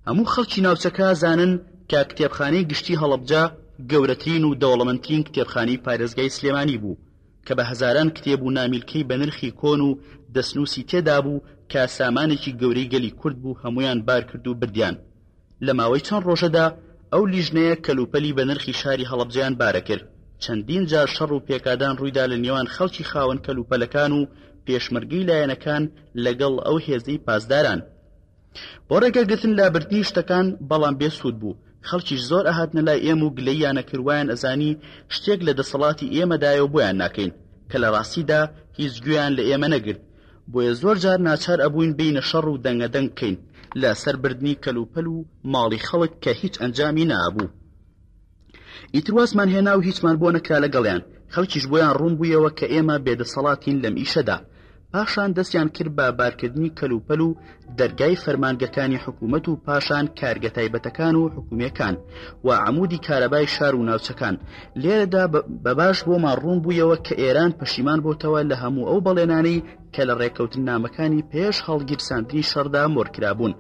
هەموو خەڵکی ناوچەکە زانن کە کتێبخانەی گشتی هەڵەبجە گەورەترین و دەوڵەمەندترین کتێبخانەی پارێزگای سلێمانی بوو کە بە هەزاران کتێب و نامیلکەی بە نرخی کۆن و دەستنووسی تێدا بوو کە سامانێکی گەورەی گەلی کورد بوو هەمویان بار کرد و بردیان. لە ماوەی چەند ڕۆژەدا ئەو لیژنەیە کەلوپەلی بە نرخی شاری هەڵەبجەیان بارە کرد. چەندین جار شەڕ و پێکادان ڕوویدا لە نێوان خەڵکی خاوەن کەلوپەلەکان و پێشمەرگەی لایەنەکان لەگەڵ ئەو هێزەی پاسداران. بۆ ڕێگەگرتن لا بردنی شتەکان بەڵام بێسوود بوو. خەڵکیش زۆر ئەهاتنە لای ئێمە و گلەییانە کردوایان ئەزانی شتێک لە دەسەڵاتی ئێمەدایە و بۆیان ناکەین کە لە ڕاستیدا هیچ گوێیان لە ئێمە نەگرت. بۆیە زۆر جار ناچار ئەبووین بینە شەڕ و دەنگەدەنگ بکەین لە سەربردنی کەلوپەل و ماڵی خەڵک کە هیچ ئەنجامی نابوو. ئیتر وازمان هێنا و هیچمان بۆ نەکرا لەگەڵیان. خەڵکیش بۆیان ڕوون بوویەوە کە ئێمە بێدەسەڵاتین لەم ئیشەدا. پاشان دەستیان کرد بە بارکردنی کەلوپەل و دەرگای فەرمانگەکانی حکوومەت و پاشان کارگە تایبەتەکان و حکوومیەکان و عەموودی کارەبای شار و ناوچەکان. لێرەدا بەباش بۆمان ڕوون بوویەوە کە ئێران پەشیمان بۆتەوە لە هەموو ئەو بەڵێنانەی کە لە ڕێکەوتن نامەکانی پێش هەڵگیرساندنی شەڕدا مۆرکرابوون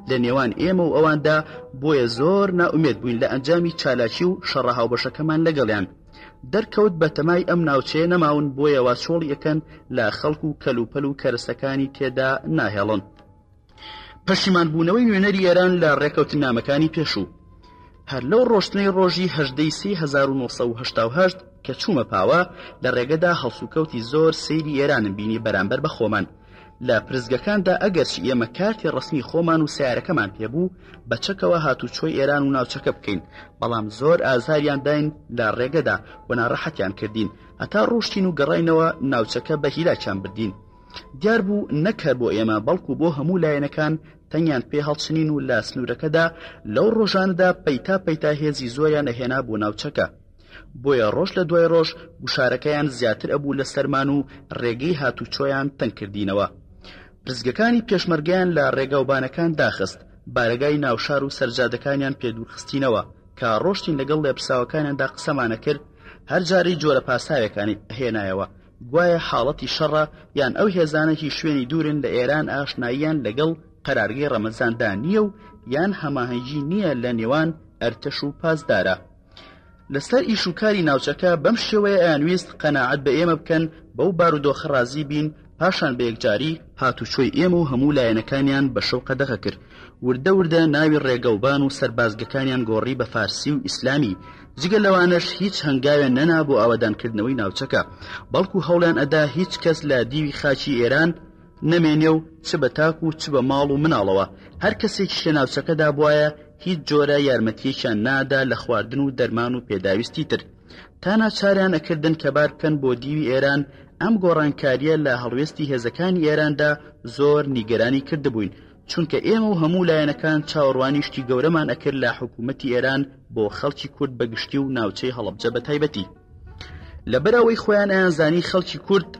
لە نێوان ئێمە و ئەواندا. بۆیە زۆر ناومێد بووین لە ئەنجامی چالاکی و شەڕە هاوبەشەکەمان لەگەڵیان. دەرکەوت بە تەمای ئەم ناوچەیە نەماون بۆیە واسۆڵ یەکەن لە خەڵک و کەلوپەل و کەرەستەکانی تێدا ناهێڵن. پەشیمان بوونەوەی نوێنەری ئێران لە ڕێکەوتن نامەکانی پێشوو. هەر لەو ڕۆشتنەی ڕۆژی 1970 کە چوومە پاوە لە ڕێگەدا هەڵسوکەوتی زۆر سەیری ئێرانم بینی بەرامبەر بە خۆمان. لە پرزگەکاندا ئەگەرچی ئێمە کارتی ڕسمی خۆمان و سیارەکەمان پێبوو بە چەکەوە هاتوچۆی ئێران و ناوچەکە بکەین، بەڵام زۆر ئازاریان داین لە ڕێگەدا و ناڕەحەتیان کردین هەتا ڕۆشتین و گەڕاینەوە ناوچەکە بە هیلاکیان بردین. دیار بوو نەکەر بۆ ئێمە بەڵکو بۆ هەموو لایەنەکان تەنیان پێ هەڵچنین و لە سنوورەکەدا لەو ڕۆژانەدا پەیتا هێزی زۆریان ئەهێنا بۆ ناوچەکە. بۆیە ڕۆژ لە دوای ڕۆژ گوشارەکەیان زیاتر ئەبوو لە سەرمان و ڕێگەی هاتوچۆیان تەنگ کردینەوە. پرزگەکانی پێشمەرگیان لە ڕێگەوبانەکان داخست، بارگای ناوشار و سەرجادەکانیان پێدوورخستینەوە کە ڕۆشتین لەگەڵ لێپرساوەکانیاندا قسەمانە کرد. هەر جارەی جۆرە پاساوێکانی هێنایەوە گوایە حاڵەتی شەڕە یان ئەو هێزانێکی شوێنی دوورن لە ئێران ئاشناییان لەگەڵ قەرارگەی ڕەمەزاندا نییە و یان هەماهەنگی نییە لە نێوان ئەرتەش و پاسدارە. لەسەر ئیش و کاری ناوچەکە بەم شێوەیە ئەیانویست قەناعەت بە ئێمە بکەن بەو بارودۆخە ڕازی بین. پاشان بە یەکجاری هاتوچۆی ئێمە و هەموو لایەنەکانیان بە شەو قەدەغە کرد. وردە وردە ناوی ڕێگەوبان و سەربازگەکانیان گۆڕی بە فارسی و ئیسلامی. جگە لەوانەش هیچ هەنگاوێن نەنا بۆ ئاوەدانکردنەوەی ناوچەکە، بەڵکو هەوڵیان ئەدا هیچ کەس لە دیوی خاچی ئێران نەمێنێ و چ بە تاک و چ بە ماڵ و مناڵەوە. هەر کەسێکی لە ناوچەکەدا بوایە هیچ جۆرە یارمەتیەکیان نادا لە خواردن و دەرمان و پێداویستی تر. تا ناچاریان ئەکردن کە بار بکەن بۆ دیوی ئێران. ئەم گۆڕانکاریە لە هەڵوێستی هێزەکانی ئێراندا زۆر نیگەرانی کردبووین، چونکە ئێمە و هەموو لایەنەکان چاوەڕوانیشتی گەورەمان ئەکرد لە حکوومەتی ئێران بۆ خەڵکی کورد بەگشتی و ناوچەی هەڵەبجە بە تایبەتی. لەبەرەوەی خۆیان ئەیانزانی خەڵکی کورد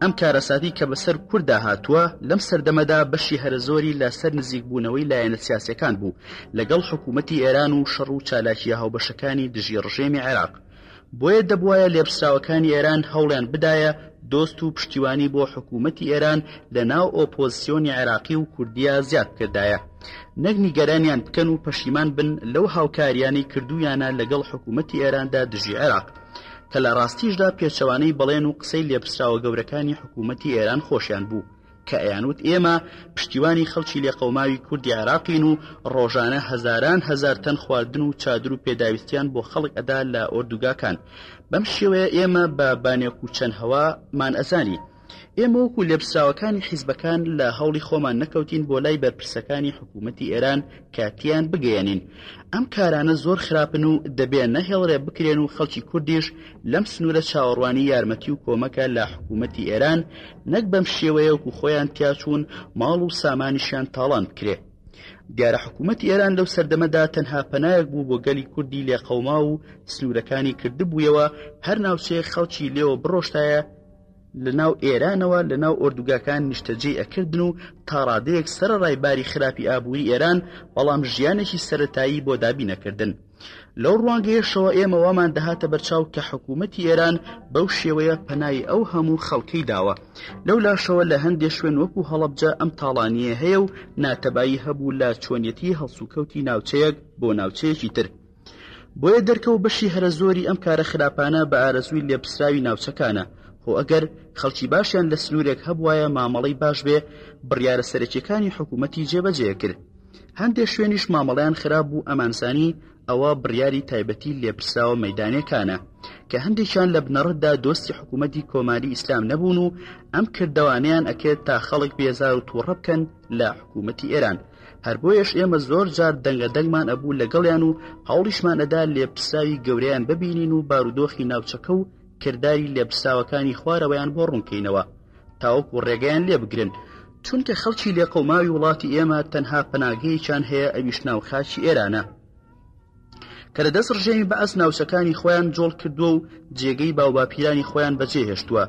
ئەم کارەساتی کە بەسەر کووردا هاتووە لەم سەردەمەدا بەشی هەرە زۆری لە سەر نزیک بوونەوەی لایەنە سیاسیەکان بوو لەگەڵ حکوومەتی ئێران و شەڕ و چالاکیە هاوبەشەکانی دژی ڕژێمی عێراق. بۆیە دەبوایە لێپرسراوەکانی ئێران هەوڵیان بدایە دۆست و پشتیوانی بۆ حکوومەتی ئێران لە ناو ئۆپۆزیسیۆنی عێراقی و کوردیا زیاد کردایە، نەک نیگەرانیان بکەن و پەشیمان بن لەو هاوکاریانەی کردویانە لەگەڵ حکوومەتی ئێراندا دژی عێراق، کە لە ڕاستیشدا پێچەوانەی بەڵێن و قسەی لێپرسراوە گەورەکانی حکوومەتی ئێران خۆشیان بوو. کە ئەیانوت ئێمە پشتیوانی خەڵکی لێقەوماوی کوردی عێراقین و ڕۆژانە هەزاران هەزار تەن خواردن و چادر و پێداویستیان بۆ خەڵک ئەدا لە ئۆردوگاکان. بەم شێوەیە ئێمە بە بانێک و چەند هەوامان ئەزانی. ئێمە وەکو لێبسراوەکانی حیزبەکان لە هەوڵی خۆمان نەکەوتین بۆ لای بەرپرسەکانی حکوومەتی ئێران کاتیان بگەیەنین. ئەم کارانە زۆر خراپن و دەبێت نەهێڵڕێ بکرێن و خەڵکی کوردیش لەم سنوورە چاوەڕوانی یارمەتی و کۆمەکە لە حکوومەتی ئێران نەک بەم شێوەیە وەکو خۆیان تیاچوون ماڵ و سامانیشیان تاڵان بکرێ. دیارە حکوومەتی ئێران لەو سەردەمەدا تەنها پەنایەک بوو بۆ گەلی کوردی لێقەوما و سنوورەکانی کردبوویەوە هەر ناوچەیە خەڵکی لێوە بڕۆشتایە لەناو ئێرانەوە لەناو ئۆردوگاکان نیشتەجێی ئەکردن و تا ڕادەیەک سەرەڕای باری خراپی ئابووری ئێران بەڵام ژیانێکی سەرەتایی بۆ دابی نەکردن. لەو ڕوانگەیەشەوە ئێمە وامان دەهاتە بەرچاو کە حکوومەتی ئێران بەو شێوەیە پەنای ئەو هەموو خەڵکەی داوە. لەو لاشەوە لە هەندێک شوێن وەکو هەڵەبجە ئەم تاڵانیە هەیە و ناتەبایی هەبوو لە چۆنیەتی هەڵسوکەوتی ناوچەیەک بۆ ناوچەیەکی تر. بۆیە دەرکەوت بەشی هەرە زۆری ئەم کارە خراپانە بە ئارەزووی لێپسراوی ناوچەکانە. خۆ ئەگەر خەڵکی باشیان لە سنوورێک هەبوایە مامەڵەی باش بێ بڕیارە سەرەکیەکانی حکوومەتی جێبەجێ کرد. هەندێک شوێنیش مامەڵەیان خراپ بوو ئەمانسانی ئەوە بڕیاری تایبەتی لێپرسراوە مەیدانەکانە کە هەندێکیان لە بنەڕەتدا دۆستی حکوومەتی کۆماری ئیسلام نەبوون و ئەم کردەوانیان ئەکرێت تا خەڵک بێزار و تووڕە بکەن لە حکوومەتی ئێران. هەر بۆیەش ئێمە زۆر جار دەنگەدەنگمان ئەبوو لەگەڵیان و هەوڵیشمان ئەدا لێپرسراوی گەورەیان ببینین و بارودۆخی ناوچەکە و کردداری لێپرساوەکانی خوارەوەیان بۆ ڕوونکەینەوە تاوەکو ڕێگەیان لێ بگرن، چونکە خەڵکی لێقەوماوی وڵاتی ئێمە تەنها پەناگەیەکیان هەیە ئەویش ناوخاچی ئێرانە کە لە دەست ڕژێمی بەعەز ناوچەکانی خۆیان جۆڵ کردووە و جێگەی باوباپیرانی خۆیان بەجێهێشتووە.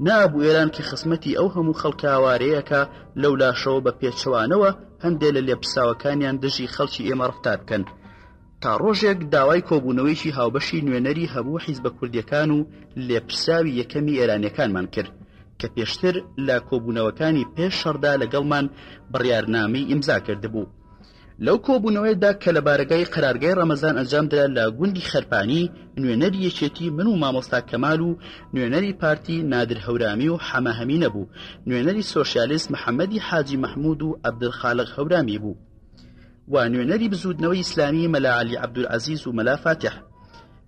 نابوو ئێران کە خزمەتی ئەو هەموو خەڵکە ئاوارەیەکە لەو لاشەوە بە پێچەوانەوە هەندێک لە لێپرساوەکانیان دژی خەڵکی ئێمە ڕفتار بکەن. تا ڕۆژێک داوای کۆبوونەوەیکی هاوبەشی نوێنەری هەبوو حیزبە کوردیەکان و لێپرساوی یەکەمی ئێرانیەکانمان کرد کە پێشتر لە کۆبوونەوەکانی پێش شەڕدا لەگەڵمان بڕیارنامەی ئیمزا کردبوو. لەو کۆبوونەوەیدا کە لە بارگای قەرارگای ڕەمەزان ئەنجامدرا لە گوندی خەرپانی نوێنەری یەکێتی من و مامۆستا کەمال و نوێنەری پارتی نادر هەورامی و حەمەهەمی نەبوو، نوێنەری سۆشیالیست محەممەدی حاجی مەحموود و عەبدولخالق هەورامی بوو و نوێنەری بزودنەوەی ئیسلامی مەلا عەلی عەبدولعەزیز و مەلا فاتح.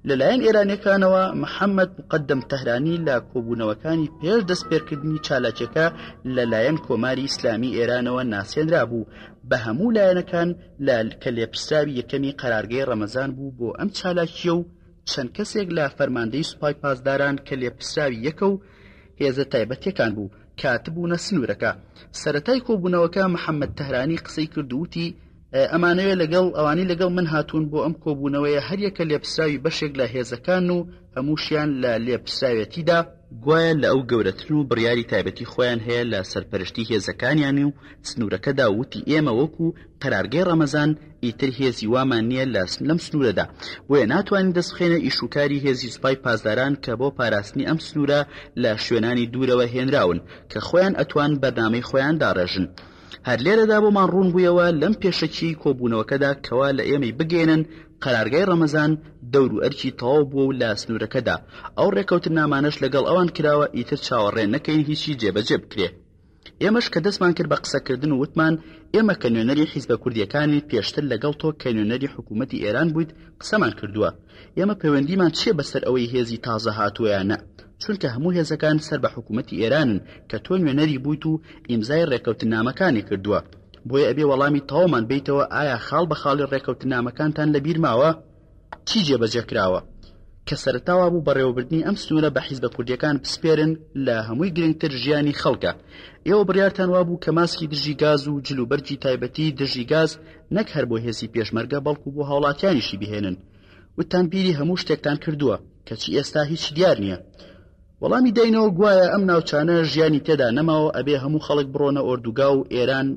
لەلایەن ئێرانیەکانەوە محەممەد مقەدەم تەهرانی لە کۆبوونەوەکانی پێش دەستپێرکردنی چالاکیەکە لەلایەن کۆماری ئیسلامی ئێرانەوە ناسێنرا بوو بە هەموو لایەنەکان کە لێپرساوی یەکەمی قەرارگای ڕەمەزان بوو بۆ ئەم چالاکیە و چەند کەسێک لە فەرماندەی سوپای پاسداران کە لێپرساوی یەکە و هێزە تایبەتیەکان بوو کاتبوونە سنوورەکە. سەرەتای کۆبوونەوەکە محەممەد تەهرانی قسەی کردووتی ئەمانەوێ لەگەڵ ئەوانی لەگەڵ من هاتوون بۆ ئەم کۆبوونەوەیە هەر یەکە لێپرساوی بەشێک لە هێزەکان و هەمووشیان لە لێپرساوێتیدا گوایە لە ئەو گەورەتر و بڕیاری تایبەتی خۆیان هەیە لە سەرپەرشتی هێزەکانیان و سنوورەکەدا وتی ئێمە وەکو قەرارگای ڕەمەزان ئیتر هێزی وامان نییە لەم سنوورەدا، بۆیە ناتوانین دەستبخێنە ئیشوکاری هێزی سوپای پاسداران کە بۆ پاراستنی ئەم سنوورە لە شوێنانی دوورەوە هێنراون کە خۆیان ئەتوان بەرنامەی خۆیان داڕێژن. هەر لێرەدا بۆمان ڕوون بوویەوە لەم پێشەکی کۆبوونەوەکەدا کەوا لە ئێمەی بگێنن قەرارگای ڕەمەزان دەور و ئەرکی تەواو بووە و لە سنوورەکەدا ئەو ڕێکەوتنامانەش لەگەڵ ئەوان کراوە ئیتر چاوەڕێ نەکەین هیچی جێبەجێ بکرێ. ئێمەش کە دەستمان کرد بە قسەکردن و وتمان ئێمە کە نوێنەری حیزبە کوردیەکانی پێشتر لەگەڵ تۆ کە نوێنەری حکوومەتی ئێران بوویت قسەمان کردووە، ئێمە پەیوەندیمان چێ بەسەر ئەوەی هێزی تازە هاتووەیانە، چونکە هەموو هێزەکان سەر بە حکوومەتی ئێرانن کە تۆ نوێنەری بوویت و ئیمزای ڕێکەوتنامەکانی کردووە. بۆیە ئەبێ وەڵامی تەواومان بیتەوە ئایا خاڵ بە خاڵی ڕێکەوتنامەکانتان لە بیر ماوە؟ چی جێبەجێ کراوە؟ کە سەرەتاوا بوو بەڕێوەبردنی ئەم سنوورە بە حیزبە کوردیەکان بسپێرن لە هەمووی گرنگتر ژیانی خەڵکە. ئێوە بڕیارتان وا بوو کە ماسکی دژی گاز و جلوبەرجی تایبەتی دژی گاز نەک هەر بۆ هێزی پێشمەرگە بەڵکو بۆ هاوڵاتیانیشی بهێنن. وتان بیری هەموو شتێکتان کردووە کەچی ئێستا هیچ دیار نییە. وەڵامی داینەوە گوایە ئەم ناوچانە ژیانی تێدا نەماوە ئەبێ هەموو خەڵک بڕۆنە ئۆردوگا و ئێران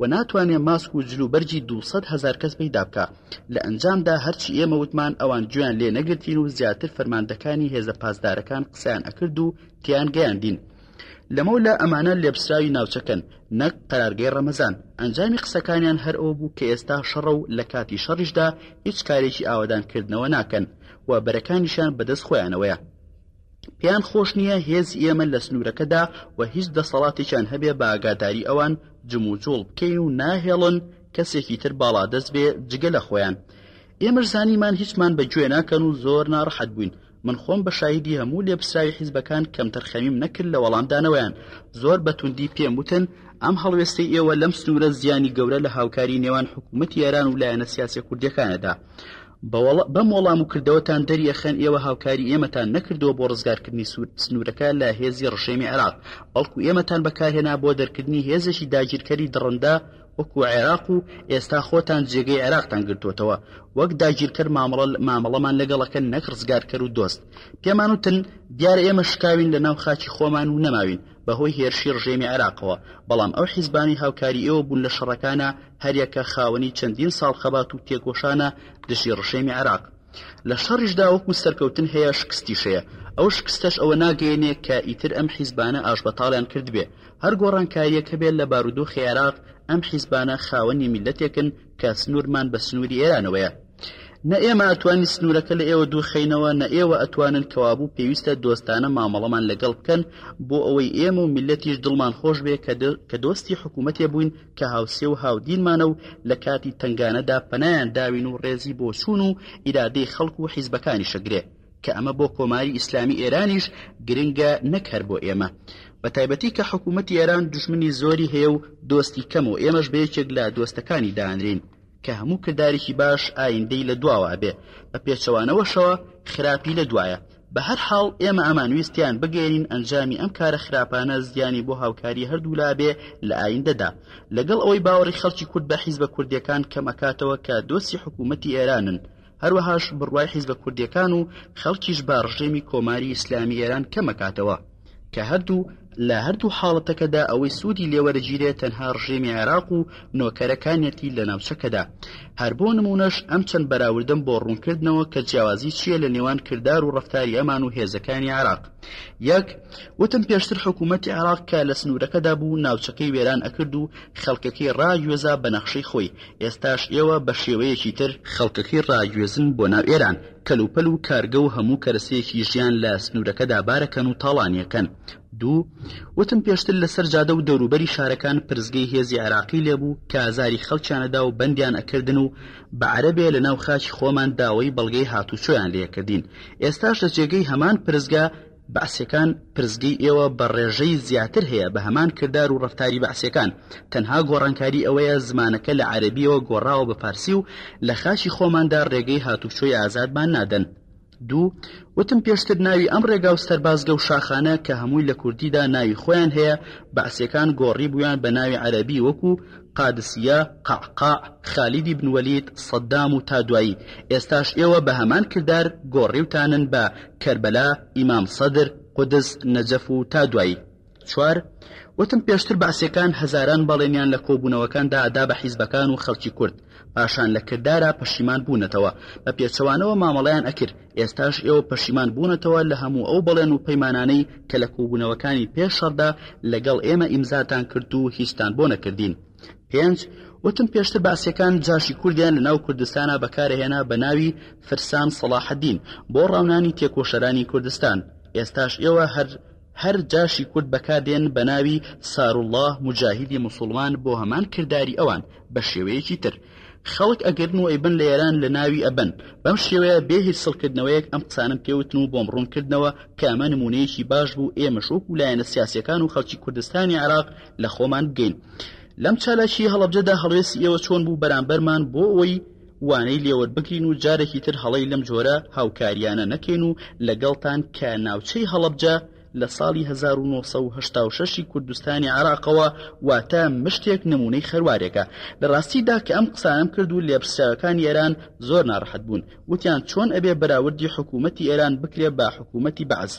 و ناتوانێ ماسک و جلوبەرجی 200,000 کەس پەیدا بکە. لە ئەنجامدا هەرچی ئێمە وتمان ئەوان گوێیان لێ نەگرتین و زیاتر فەرماندەکانی هێزە پاسدارەکان قسەیان ئەکرد و تیان گەیاندین. لەمەولا ئەمانە لێپرسراوی ناوچەکەن نەک قەرارگای ڕەمەزان. ئەنجامی قسەکانیان هەر ئەوە بوو کە ئێستا شەڕە و لە کاتی شەڕیشدا هیچ کارێکی ئاوادانکردنەوە ناکەن و بەرەکانیشان بەدەست خۆیانەوەیە. پێیان خۆش نییە هێزی ئێمە لە سنوورەکەدا و هیچ دەسەڵاتێکیان هەبێ بە ئاگاداری ئەوان جم و جوڵ بکەین و ناهێڵن کەسێکی تر باڵادەست بێ جگە لە خۆیان. ئێمەش زانیمان هیچمان بەگوێ ناکەن و زۆر ناڕەحەت بووین. من خۆم بە شایدی هەموو لێپسراوی حیزبەکان کەم تەرخەمیم نەکرد لە وەڵامدانەوەیان. زۆر بەتوندی پێم وتن ئەم هەڵوێستەی ئێوە لەم سنوورە زیانی گەورە لە هاوکاری نێوان حکوومەتی ئێران و لایەنە سیاسی کوردیەکانەدا. بەم وەڵام و کردەوەتان دەریەخەن ئێوە هاوکاری ئێمەتان نەکردەوە بۆ ڕزگارکردنی سنوورەکە لە هێزی ڕژێمی عێراق، بەڵکو ئێمەتان بەکارهێنا بۆ دەرکردنی هێزێکی داگیرکەری دڕندا وەکو عێراق و ئێستا خۆتان جێگەی عێراقتان گرتوتەوە. وەک داگیرکەر مامەڵەمان لەگەڵەکە نەک ڕزگارکەر و دۆست. پێمان وتن دیارە ئێمە شکاوین لە ناو خاکی خۆمان و نەماوین بەهۆی هێرشی ڕژێمی عێراقەوە، بەڵام ئەو حیزبانی هاوکاری ئێوە بوون لە شەڕەکانە هەریەکە خاوەنی چەندین ساڵ خەبات و تێکۆشانە دژی ڕژێمی عێراق. لە شەڕیشدا وەکو سەرکەوتن هەیە شکستیشەیە. ئەو شکستەش ئەوە ناگەیەنێ کە ئیتر ئەم حیزبانە ئاشبەتاڵیان کرد بێ. هەر گۆڕانکاریەکە بێت لە بارودۆخی عێراق ئەم حیزبانە خاوەنی میلەتێکن کە سنوورمان بە سنووری ئێرانەوەیە. نە ئێمە ئەتوانی سنوورەکە لە ئێوە دووخەینەوە، نە ئێوە ئەتوانن کەوابوو پێویستە دۆستانە مامەڵەمان لەگەڵ بکەن بۆ ئەوەی ئێمە و میلەتیش دڵمان خۆش بێ کە دۆستی حکوومەتێ بووین کە هاوسێ و هاودینمانە و لە کاتی تنگانەدا پەنایان داوین و ڕێزی بۆ چوون و ئیرادەی خەڵک و حیزبەکانی شەگرێ کە ئەمە بۆ کۆماری ئیسلامی ئێرانیش گرنگە نەکەر بۆ ئێمە. بە تایبەتی کە حکوومەتی ئێران دوژمنی زۆری هەیە و دۆستی کەم و ئێمەش بەیەکێک لە دۆستەکانی دانرین کە هەموو کردارێکی باش ئایندەی لە دواوە بێ، بە پێچەوانەوەشەوە خراپی لە دوایە. بە هەر حاڵ ئێمە ئەمانویستیان بگەێنین ئەنجامی ئەم کارە خراپانە زیانی بۆ هاوکاری هەردوو لابێ لە ئایندەدا، لەگەڵ ئەوەی باوەڕی خەڵکی کورد بە حیزبە کوردیەکان کەمەکاتەوە کە دۆستی حکوومەتی ئێرانن، هەروەهاش بڕوای حیزبە کوردیەکان و خەڵکیش با ڕژێمی کۆماری ئیسلامی ئێران کەمەکاتەوە کە لە هەردوو حاڵەتەکەدا ئەوەی سوودی لێوەرەگیرێت تەنها ڕژێمی عێراق و نۆکەرەکانیەتی لە ناوچەکەدا. هەر بۆ نمونەش ئەم چەند بەراوردەم بۆ ڕوونکردنەوە کە جیاوازی چییە لە نێوان کردار و ڕەفتاری ئەمان و هێزەکانی عێراق. یەک، وتم پێشتر حکوومەتی عێراق کە لە سنوورەکەدا بوو ناوچەکەی وێران ئەکرد و خەڵکەکەی ڕاگوێزا بە نەخشەی خۆی. ئێستاش ئێوە بە شێوەیەکی تر خەڵکەکەی ڕاگوێزن بۆ ناو ئێران، کەلوپەل و کارگە و هەموو کەرەسەیەکی ژیان لە سنوورەکەدا بارەکەن و تاڵانیەکەن. دوو، وتم پێشتر لەسەر جادە و دەوروبەری شارەکان پرزگەی هێزی عێراقی لێبوو کە ئازاری خەڵکیانەدا و بەندیان ئەکردن و بە عەرەبێ لە ناو خاکی خۆمان داوای بەڵگەی هاتوچۆیان لێکردین. ئێستاش لە جێگەی هەمان پرزگا بەعسیەکان پرزگەی ئێوە بە ڕێژەی زیاتر هەیە بە هەمان کردار و ڕەفتاری بەعسیەکان. تەنها گۆڕانکاری ئەوەیە زمانەکە لە عەرەبیەوە گۆڕاوە بە فارسی و لە خاکی خۆماندا ڕێگەی هاتوچۆی ئازادمان نادەن. دوو، وتم پێشتر ناوی ئەم ڕێگا و سەربازگە و شاخانە کە هەمووی لە کوردیدا ناوی خۆیان هەیە بەعسیەکان گۆڕی بوویان بە ناوی عەرەبی وەکو قادسیە، قەعقاع، خالیدی بن وەلید، سەدام و تا دوایی. ئێستاش ئێوە بە هەمان کردار گۆڕیوتانن بە کەربەلا، ئیمام سەدر، قودس، نەجەف و تا دوایی. چوار، وتم پێشتر بەعسیەکان هەزاران بەڵێنیان لە کۆبوونەوەکاندا ئەدا بە حیزبەکان و خەڵکی کورد، پاشان لە کردارە پەشیمان بوونەتەوە، بە پێچەوانەوە مامەڵەیان ئەکرد. ئێستاش ئێوە پەشیمان بوونەتەوە لە هەموو ئەو بەڵێن و پەیمانانەی کە لە کۆبوونەوەکانی پێش شەڕدا لەگەڵ ئێمە ئیمزاتان کرد و هیچتان بۆ نەکردین. پێنج، وتم پێشتر بەعسیەکان جاشی کوردیان لە ناو کوردستانە بەکارهێنا بە ناوی فرسان سەلاحەدین بۆ ڕاونانی تێکۆشەرانی کوردستان. ئێستاش ئێوە هەر جاشی کورد بەکاردێن بە ناوی ساروڵڵاه مجاهیدی موسڵمان بۆ هەمان کرداری ئەوان بە شێوەیەکی تر. خەڵک ئەگەرن و ئەیبن لە ئێران لە ناوی ئەبەن. بەم شێوەیە بێ هیچ سڵکردنەوەیەک ئەم قسانم پێوتن و بۆم ڕوونکردنەوە کە ئەمە نمونەیەکی باش بوو ئێمەش وەکو لایەنە سیاسیەکان و خەڵکی کوردستانی عێراق لە خۆمان بگەین. لەم چالاکی هەڵەبجەدا هەڵوێستی ئێوە چۆن بوو بەرامبەرمان بۆ ئەوەی وانەی لێوەربگرین و جارێکی تر هەڵەی لەم جۆرە هاوکاریانە نەکەین و لەگەڵتان کە ناوچەی هەڵەبجە لە ساڵی 1986 کوردستانی عێراقەوە واتە مشتێک نمونەی خەروارێکە. لە ڕاستیدا کە ئەم قسانم کرد و لێپرسیاوەکانی ئێران زۆر ناڕەحەت بوون، وتیان چۆن ئەبێ بەراوردی حکوومەتی ئێران بکرێ بە حکوومەتی بەعەز.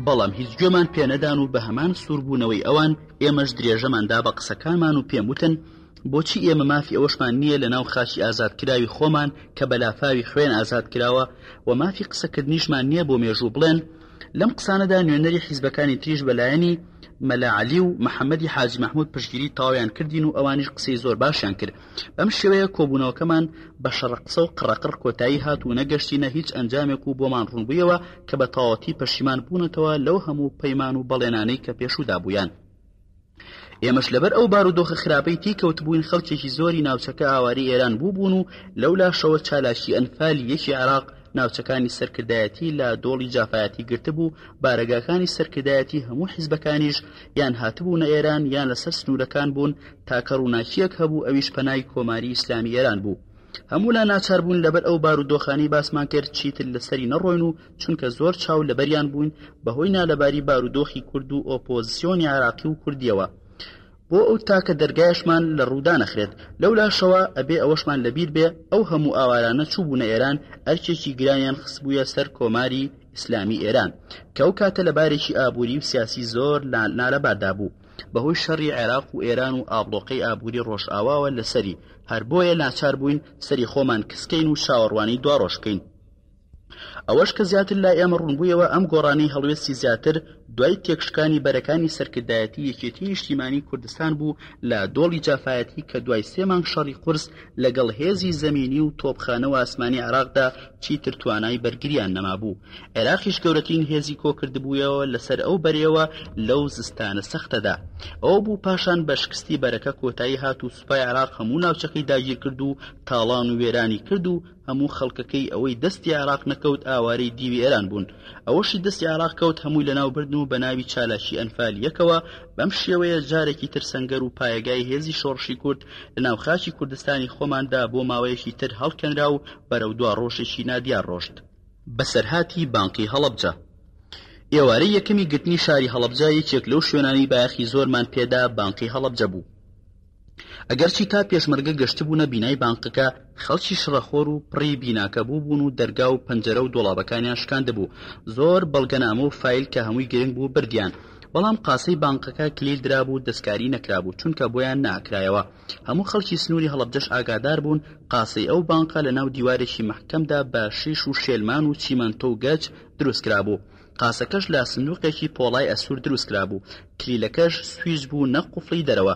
بەڵام هیچ گوێمان پێنەدان و بە هەمان سووربوونەوەی ئەوان ئێمەش درێژەماندا بە قسەکانمان و پێم وتن بۆچی ئێمە مافی ئەوەشمان نییە لە ناو خاکی ئازادکراوی خۆمان کە بەلافاوی خوێن ئازاد کراوە و مافی قسەکردنیشمان نییە بۆ مێژوو بڵێن لەم قسانەدا نوێنەری حیزبەکانی تریش بەلایەنی مەلا عەلی و محەممەدی حاجی محمود پشتگیری تەواویان کردین و ئەوانیش قسەی زۆر باشیان کرد. بەم شێوەیە کۆبوونەوەکەمان بە شەڕقسە و قڕەقڕ کۆتایی هات و نەگەشتینە هیچ ئەنجامێک و بۆمان ڕوونبوویەوە کە بە تەواوەتی پەشیمان بوونەتەوە لەو هەموو پەیمان و بەڵێنانەی کە پێشودا بوویان. ئێمەش لەبەر ئەو بارودۆخە خراپەی تی کەوتبووین خەڵکێکی زۆری ناوچەکە ئاواری ئێران بوون و لەولاشەوە چالاشی ئەنفالی یەکی عێراق ناوچەکانی سەرکردایەتی لە دۆڵی جافایەتی گرتبوو، بارەگاکانی سەرکردایەتی هەموو حیزبەکانیش یان هاتبوونە ئێران یان لەسەر سنوورەکان بوون تاکە ڕووناکیەک هەبوو ئەویش پەنای کۆماری ئیسلامی ئێران بوو. هەموو لا ناچار بوون لەبەر ئەو بارودۆخانی باسمان کرد چیتر لەسەری نەڕۆین و چونکە زۆر چاو لەبەریان بوون بەهۆی نالەباری بارودۆخی کورد و ئۆپۆزیسیۆنی عێراقی و کوردیەوە. بۆ ئەو تاکە دەرگایشمان لە ڕوودا نەخرێت لەولاشەوە ئەبێ ئەوەشمان لەبیر بێ ئەو هەموو ئاوارانە چوو بوونە ئێران ئەرکێکی گرانیان خستبوویە سەر کۆماری ئیسلامی ئێران کە ئەو کاتە لەبارێکی ئابووری و سیاسی زۆر نالەباردا بوو بەهۆی شەڕی عێراق و ئێران و ئابڵۆقەی ئابووری ڕۆژئاواوە لەسەری هەر بۆیە ناچار بووین سەری خۆمان کسکەین و شاوەڕوانی دواڕۆژکەین. ئەوەش کە زیاتر لای ئێمە ڕوونبوویەوە ئەم گۆڕانەی هەڵوێستی زیاتر دوای تێکشکانی بەرەکانی سەرکردایەتی یەکێتی نیشتیمانی کوردستان بوو لە دۆڵی جافایەتی کە دوای 3 مانگ شەڕی قورس لەگەڵ هێزی زەمینی و تۆپخانە و ئاسمانی عێراقدا چیتر توانای بەرگریان نەمابوو. عێراقیش گەورەترین هێزی کۆکردبوویەوە لەسەر ئەو بەرەوە لەو زستانە سەختەدا. ئەو بوو پاشان بە شکستی بەرەکە کۆتایی هات و سوپای عێراق هەموو ناوچەکەی داگیر کرد و تاڵان و وێرانی کرد و هەموو خەڵکەکەی ئەوەی دەستی عێراق نەکەوت ئاوارەی دیوی ئێران بوون. ئەوەشی دەستی عێراق کەوت هەمووی لەناوبردن و بە ناوی چالاشی ئەنفالیەکەوە بەم شێوەیە جارێکی تر سەنگەر و پایەگای هێزی شۆڕشی کورد لە ناوخاکی کوردستانی خۆماندا بۆ ماوەیەکی تر هەڵکەنرا و بەرەو دوا ڕۆژێکی نادیار ڕۆشت. بەسەرهاتی بانقی هەڵەبجە ئێوارەی یەکەمی گرتنی شاری هەڵەبجە یەکێک لەو شوێنانی بایەخی زۆرمان پێدا بانقی هەڵەبجە بوو. ئەگەرچی تا پێشمەرگە گەشتبوونە بینای بانقەکە خەڵکی شڕەخۆر و پڕی بیناکە بوون و دەرگا و پەنجەرە و دۆڵابەکانیان شکاندەبوو. زۆر بەڵگەنامە و فایل کە هەمووی گرنگ بوو بردیان، بەڵام قاسەی بانقەکە کلیل درابوو دەستکاری نەکرابوو چونکە بۆیان ناکرایەوە. هەموو خەڵکی سنووری هەڵەبجەش ئاگادار بوون قاسەی ئەو بانقە لە ناو دیوارێکی محکەمدا بە شیش و شێلمان و چیمەنتۆ و گەج دروست کرابوو. قاسەکەش لە سندوقێکی پۆڵای ئەسوور دروست کرابوو، کلیلەکەش سویچ بوو نەق قوفڵی دەرەوە.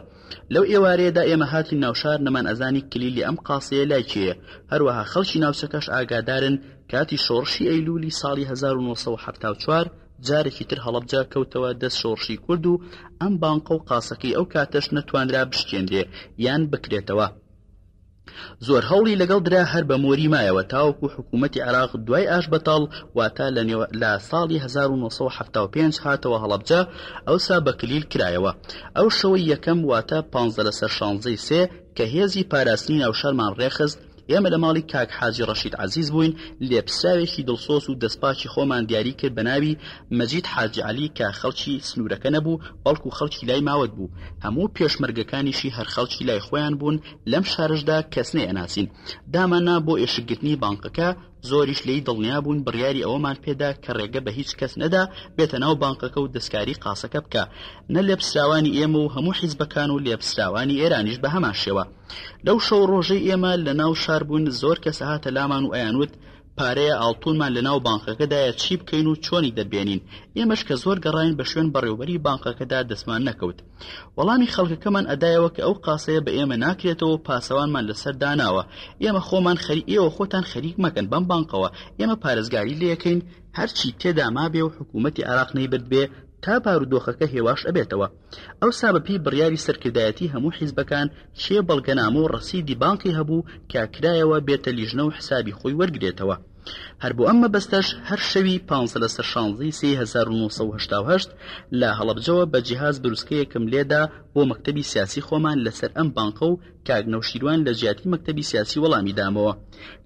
لەو ئێوارەیەدا ئێمە هاتین ناوشار نەمان ئەزانی کلیلی ئەم قاسەیە لای کێیە. هەروەها خەڵکی ناوچەکەش ئاگادارن کاتی شۆڕشی ئەیلولی ساڵی 1974 جارێکی تر هەڵەبجە کەوتەوە دەست شۆڕشی کورد و ئەم بانقە و قاسەکەی ئەو کاتەش نەتوانرا بشکێندرێ یان بکرێتەوە. زۆر هەوڵی لەگەڵ درا هەر بە مۆری مایەوە تاوەکو حکوومەتی عێراق دوای ئاش بەتاڵ واتە لە ساڵی 1975 هاتەوە هەڵەبجە ئەوسا بە کلیل کرایەوە. ئەو شەوەی یەکەم واتە 15/3 کە هێزی پاراستنی ناوشارمان ڕێخست ئێمە لە ماڵی کاک حاجی ڕەشید عەزیز بووین. لێپساوێکی دڵسۆز و دەستپاچی خۆمان دیاری کرد بە ناوی مەجید حاجی عەلی کە خەڵکی سنوورەکە نەبوو بەڵکو خەڵکی لای ماوەت بوو. هەموو پێشمەرگەکانیشی هەر خەڵکی لای خۆیان بوون. لەم شارشدا کەس نەیەناسین. داماننا بۆ ئێشکگرتنی بانقەکە زۆریش لێی دڵنیا بوون بڕیاری ئەوەمان پێدا کە ڕێگە بە هیچ کەس نەدا بێتە ناو بانقەکە و دەستکاری قاسەکە بکە. نە لێپسراوانی ئێمە و هەموو حیزبەکان و لێپسراوانی ئێرانیش بە هەمان شێوە. لەو شەو ڕۆژەی ئێمە لە ناو شار بوون زۆر کەس هاتە لامان و ئەیانوت پارەیە ئاڵتونمان لە ناو بانقەکەدایە چی بکەین و چۆنی دەبێنین. ئێمەش کە زۆر گەڕاین بە شوێن بەڕێوەبەری بانقەکەدا دەستمان نەکەوت. وەڵامی خەڵکەکەمان ئەدایەوە کە ئەو قاسەیە بە ئێمە ناکرێتەوە پاسەوانمان لەسەر داناوە. ئێمە خۆمان ئێوە خۆتان خەریک مەکەن بەم بانقەوە، ئێمە پارێزگاری لێەکەین هەرچی تێدا مابێ و حکوومەتی عێراق نەیبرد بێ تا بارودۆخەکە هێواش ئەبێتەوە. ئەو سابەپی بڕیاری سەرکردایەتی هەموو حیزبەکان شێ بەڵگەنامە و ڕەسیدی بانقی هەبوو کە کرایەوە بێتە لیژنە و حسابی خۆی وەرگرێتەوە. هەر بۆ ئەم مەبەستەش هەر شەوی 15/3/1978 لە هەڵەبجەوە بە جیهاز بروسکەیەکم لێدا بۆ مەکتەبی سیاسی خۆمان لەسەر ئەم بانقە و کاگنەوشیروان لە جیاتی مەکتەبی سیاسی وەڵامی دامەوە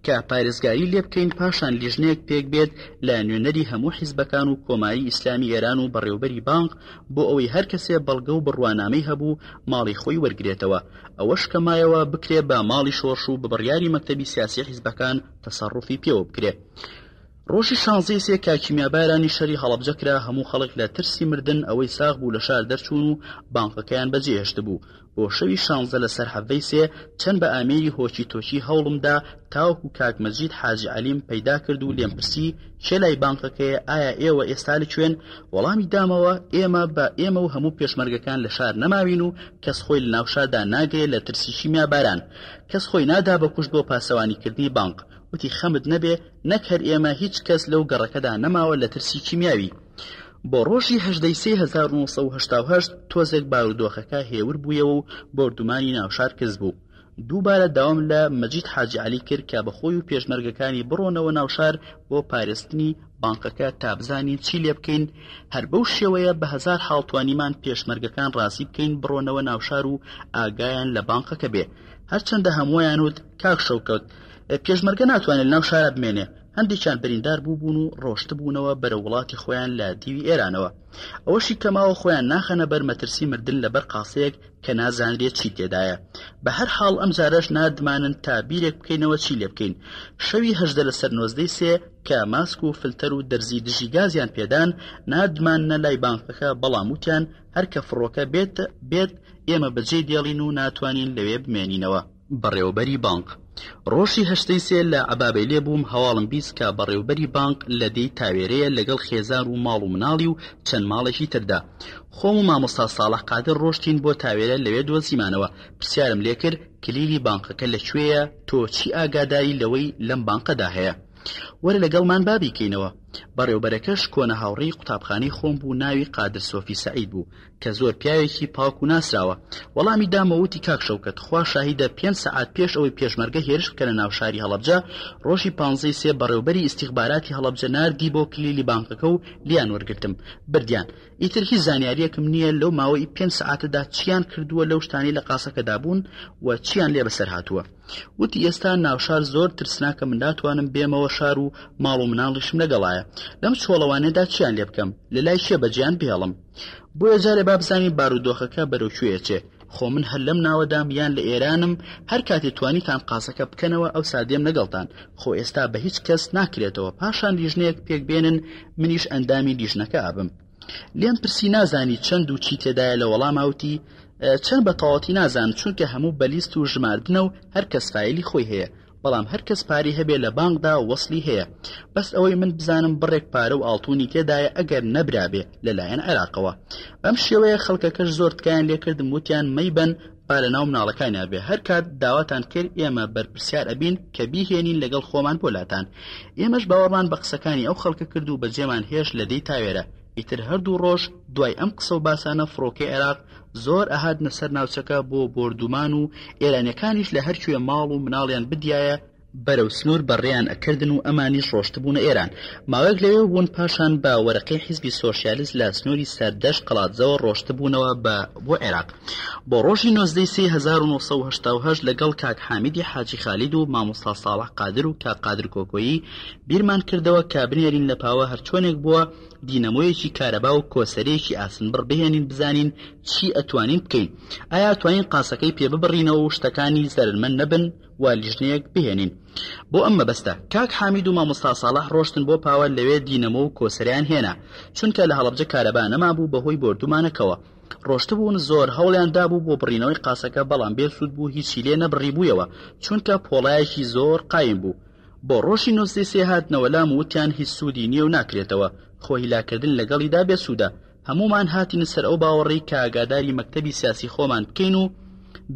کە پارێزگاری لێ بکەین پاشان لیژنەیەک پێک بێت لە نوێنەری هەموو حیزبەکان و کۆماری ئیسلامی ئێران و بەڕێوەبەری بانق بۆ ئەوەی هەر کەسێ بەڵگە و بڕوانامەی هەبوو ماڵی خۆی وەرگرێتەوە. ئەوەش کە مایەوە بکرێ بە ماڵی شۆڕش و بە بڕیاری مەکتەبی سیاسی حیزبەکان تەسەڕوفی پێوە بکرێ. ڕۆژی 16 سێ کاکیمیابارانی شەری هەڵەبجە کرا هەموو خەڵک لە ترسی مردن ئەوەی ساغ بوو لە شار دەرچوون و بانقەکەیان بەجێهێشت بوو. بۆ شەوی 16 لەسەر هەڤەی سێ چەند بە ئامێری هۆچی تۆچی هەوڵمدا تاوەکو کاک مەجید حاجی عەلیم پەیدا کرد و لێم پرسی چێ لای بانقەکەیە، ئایا ئێوە ئێستا لەکوێن؟ وەڵامی دامەوە ئێمە و هەموو پێشمەرگەکان لە شار نەماوین و کەس خۆی لە ناو شاردا ناگەیە لە ترسی شیمیاباران. کەس خۆی نادا بەکوشت بۆ پاسەوانیکردنی بانق. وتی خەمت نەبێ نەک هەر ئێمە هیچ کەس لەو گەڕەکەدا نەماوە لە ترسی کیمیاوی. بۆ ڕۆژی 1970 تۆزێک بارودۆخەکە هێور بوویەوە و بۆردومانی ناوشار کەس بوو. دووبارە داوام لە مەجید حاجی عەلی کرد کە بەخۆی و پێشمەرگەکانی بڕۆنەوە ناوشار بۆ پارێستنی بانقەکە تا بزانین چی لێ بکەین. هەر بەو شێوەیە بە هەزار حاڵ توانیمان پێشمەرگەکان ڕازی بکەین بڕۆنەوە ناوشار و ئاگایان لە بانقەکە بێ. هەرچەندە هەموویان وت کاک شەوکەوت پێشمەرگە ناتوانێت ناو شارە بمێنێ. هەندێکیان بەریندار بوون و ڕۆشت بوونەوە بەرە وڵاتی خۆیان لە دیوی ئێرانەوە. ئەوەشی کەماوە خۆیان ناخەنە بەر مەترسی مردن لەبەر قاسەیەک کە نازانرێت چی تێدایە. بە هەر حاڵ ئەم جارەش نادمانن تا بیرێک بکەینەوە چی لێ بکەین. شەوی 18 لەسەر 93 کە ماسک و فلتەر و دەرزی دژی گازیان پێدان نادمانە لای بانقەکە، بەڵام وتیان هەر کە فڕۆکە بێت ئێمە بەجێ دێڵین و ناتوانین لەوێ بمێنینەوە. بەڕێوەبەری بانق ڕۆژی 83 لە عەبابەی لێ بووم، هەواڵم بیست کە بەڕێوەبەری بانق لە دەی تاوێرەیە لەگەڵ خێزان و ماڵ و مناڵی و چەند ماڵێکی تردا. خۆم و مامۆستا ساڵح قادر ڕۆشتین بۆ تاوێرە لەوێ دۆزیمانەوە. پرسیارم لێ کرد کلیلی بانقەکە لەکوێیە، تۆ چی ئاگاداری لەوەی لەم بانقەدا هەیە؟ وەرە لەگەڵمان بابی کەینەوە. بەڕێوەبەرەکەش کۆنە هاوڕێی قوتابخانەی خۆم بوو، ناوی قادر سۆفی سەعید بوو کە زۆر پیاوێکی پاک و ناسراوە. وەڵامی دامەوتی کاک شەوکەت خوا شاهیدە 5 سەعات پێش ئەوەی پێشمەرگە هێرش بکەنە ناو شاری هەڵەبجە، ڕۆژی 15 سێ بەڕێوەبەری ئیستیخباراتی هەڵەبجە ناردی بۆ کلیلی بانقەکە و لیان وەرگرتم بردیان. ئیتر هیچ زانیاریەکم نییە لەو ماوەی 5 سەعاتەدا چیان کردووە لەو شتانی لە قاسەکەدا بوون و چیان لێ بەسەر هاتووە. وتی ئێستا ناوشار زۆر ترسناکە، من ناتوانم بێمەوە شار و ماڵ و مناڵیشم لەگەڵایە. لەم چۆڵەوانێدا چیان لێ بکەم؟ لە لای شێ بەجیان بهێڵم. بۆیە جارێ با بزانین بارودۆخەکە بەرەو کوێیەچێ. خۆ من هەر لەم ناوەدام یان لە ئێرانم، هەر کاتێ توانیتان قاسەکە بکەنەوە ئەو سادێم لەگەڵتان. خۆ ئێستا بە هیچ کەس ناکرێتەوە، پاشان لیژنەیەک پێک بێنن منیش ئەندامی لیژنەکە ئابم. لێم پرسی نازانی چەند و چی تێدایە، لە وەڵاماوتی چەند بە تەواوەتی نازان، چونکە هەموو بەلیست و ژماردنە و هەر کەس فایلی خۆی هەیە، بەڵام هەر کەس پاری هەبێ لە بانکدا وەسلی هەیە. بەس ئەوەی من بزانم بڕێک پارە و ئاڵتونی تێدایە ئەگەر نەبرابێ لەلایەن عێراقەوە. بەم شێوەیە خەڵکەکەش زۆر تکایان لێکردم، وتیان مەیبەن با لە ناو مناڵەکانیا بێ، هەر کات داواتان کرد ئێمە بەرپرسیار ئەبین کە بیهێنین لەگەڵ خۆمان بۆلاتان. ئێمەش باوەڕمان بە قسەکانی ئەو خەڵکە کرد و بەجێمان هێش لە دەی تاوێرە. ئیتر هەردوو ڕۆژ دوای ئەم قسە و باسانە فڕۆکەی عێراق زۆر ئەهاتنە سەر ناوچەکە بۆ بۆردومان و ئێرانیەکانیش لە هەرکوێ ماڵ و مناڵیان بدیایە بەرەو سنوور بەڕێیان ئەکردن و ئەمانیش ڕۆشتبوونە ئێران. ماوەیەک لەوێ بوون، پاشان بە وەرەقەی حیزبی سۆشیالیست لە سنووری سەردەشت قەڵاتزەوە ڕۆشتبوونەوە بۆ عێراق. بۆ ڕۆژی 1970 لەگەڵ کاک حامیدی حاجی خالید و مامۆستا ساڵح قادر و کاک قادر کۆکۆیی بیرمان کردەوە کە بنێرین لە پاوە هەرچۆنێک بووە دینەمۆیەکی کارەبا و کۆسەرێکی ئاسنبڕ بهێنین بزانین چی ئەتوانین بکەین. ئایا توانین قاسەکەی پێ ببڕینەوە و شتەکانی زەرمەند نەبن و لیژنەیەک بهێنین. بۆ ئەم مەبەستە کاک حامید و مامۆستا ساڵح ڕۆشتن بۆ پاوە لەوێ دینەمە و کۆسەریان هێنا، چونکە لە هەڵەبجە کارەبا نەما بوو بەهۆی بۆردومانەکەوە. ڕۆشتبوون زۆر هەوڵیان دابوو بۆ بڕینەوەی قاسەکە، بەڵام بێسوود بوو، هیچی لێ نەبڕی بوویەوە چونکە پۆڵایەکی زۆر قایم بوو. بۆ ڕۆژی 93 هاتنەوە لام وتیان هیچ سوودی نییە و ناکرێتەوە، خۆ هیلاکردن لەگەڵیدا بێسوودە. هەمومان هاتین سەر ئەو باوەڕی کە ئاگاداری مەکتەبی سیاسی خۆمان بکەین و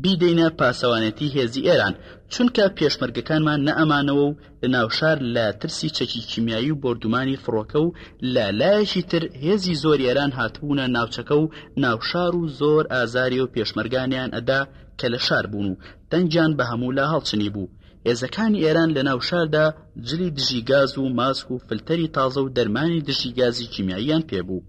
بیدەینە پاسەوانەتی هێزی ئێران، چونکە پێشمەرگەکانمان نەئەمانەوە و لە ناوشار لە ترسی چەکی کیمیایی و بۆردومانی فڕۆکە و لە لایەکی تر هێزی زۆر ئێران هاتبوونە ناوچەکە و ناوشار و زۆر ئازاری و پێشمەرگانیان ئەدا کە لە شار بوون و دەنجیان بە هەموو لا هەڵچنی بوو. هێزەکانی ئێران لە ناوشاردا جلی دژی گاز و ماسک و فلتەری تازە و دەرمانی دژی گازی کیمیاییان پێبوو.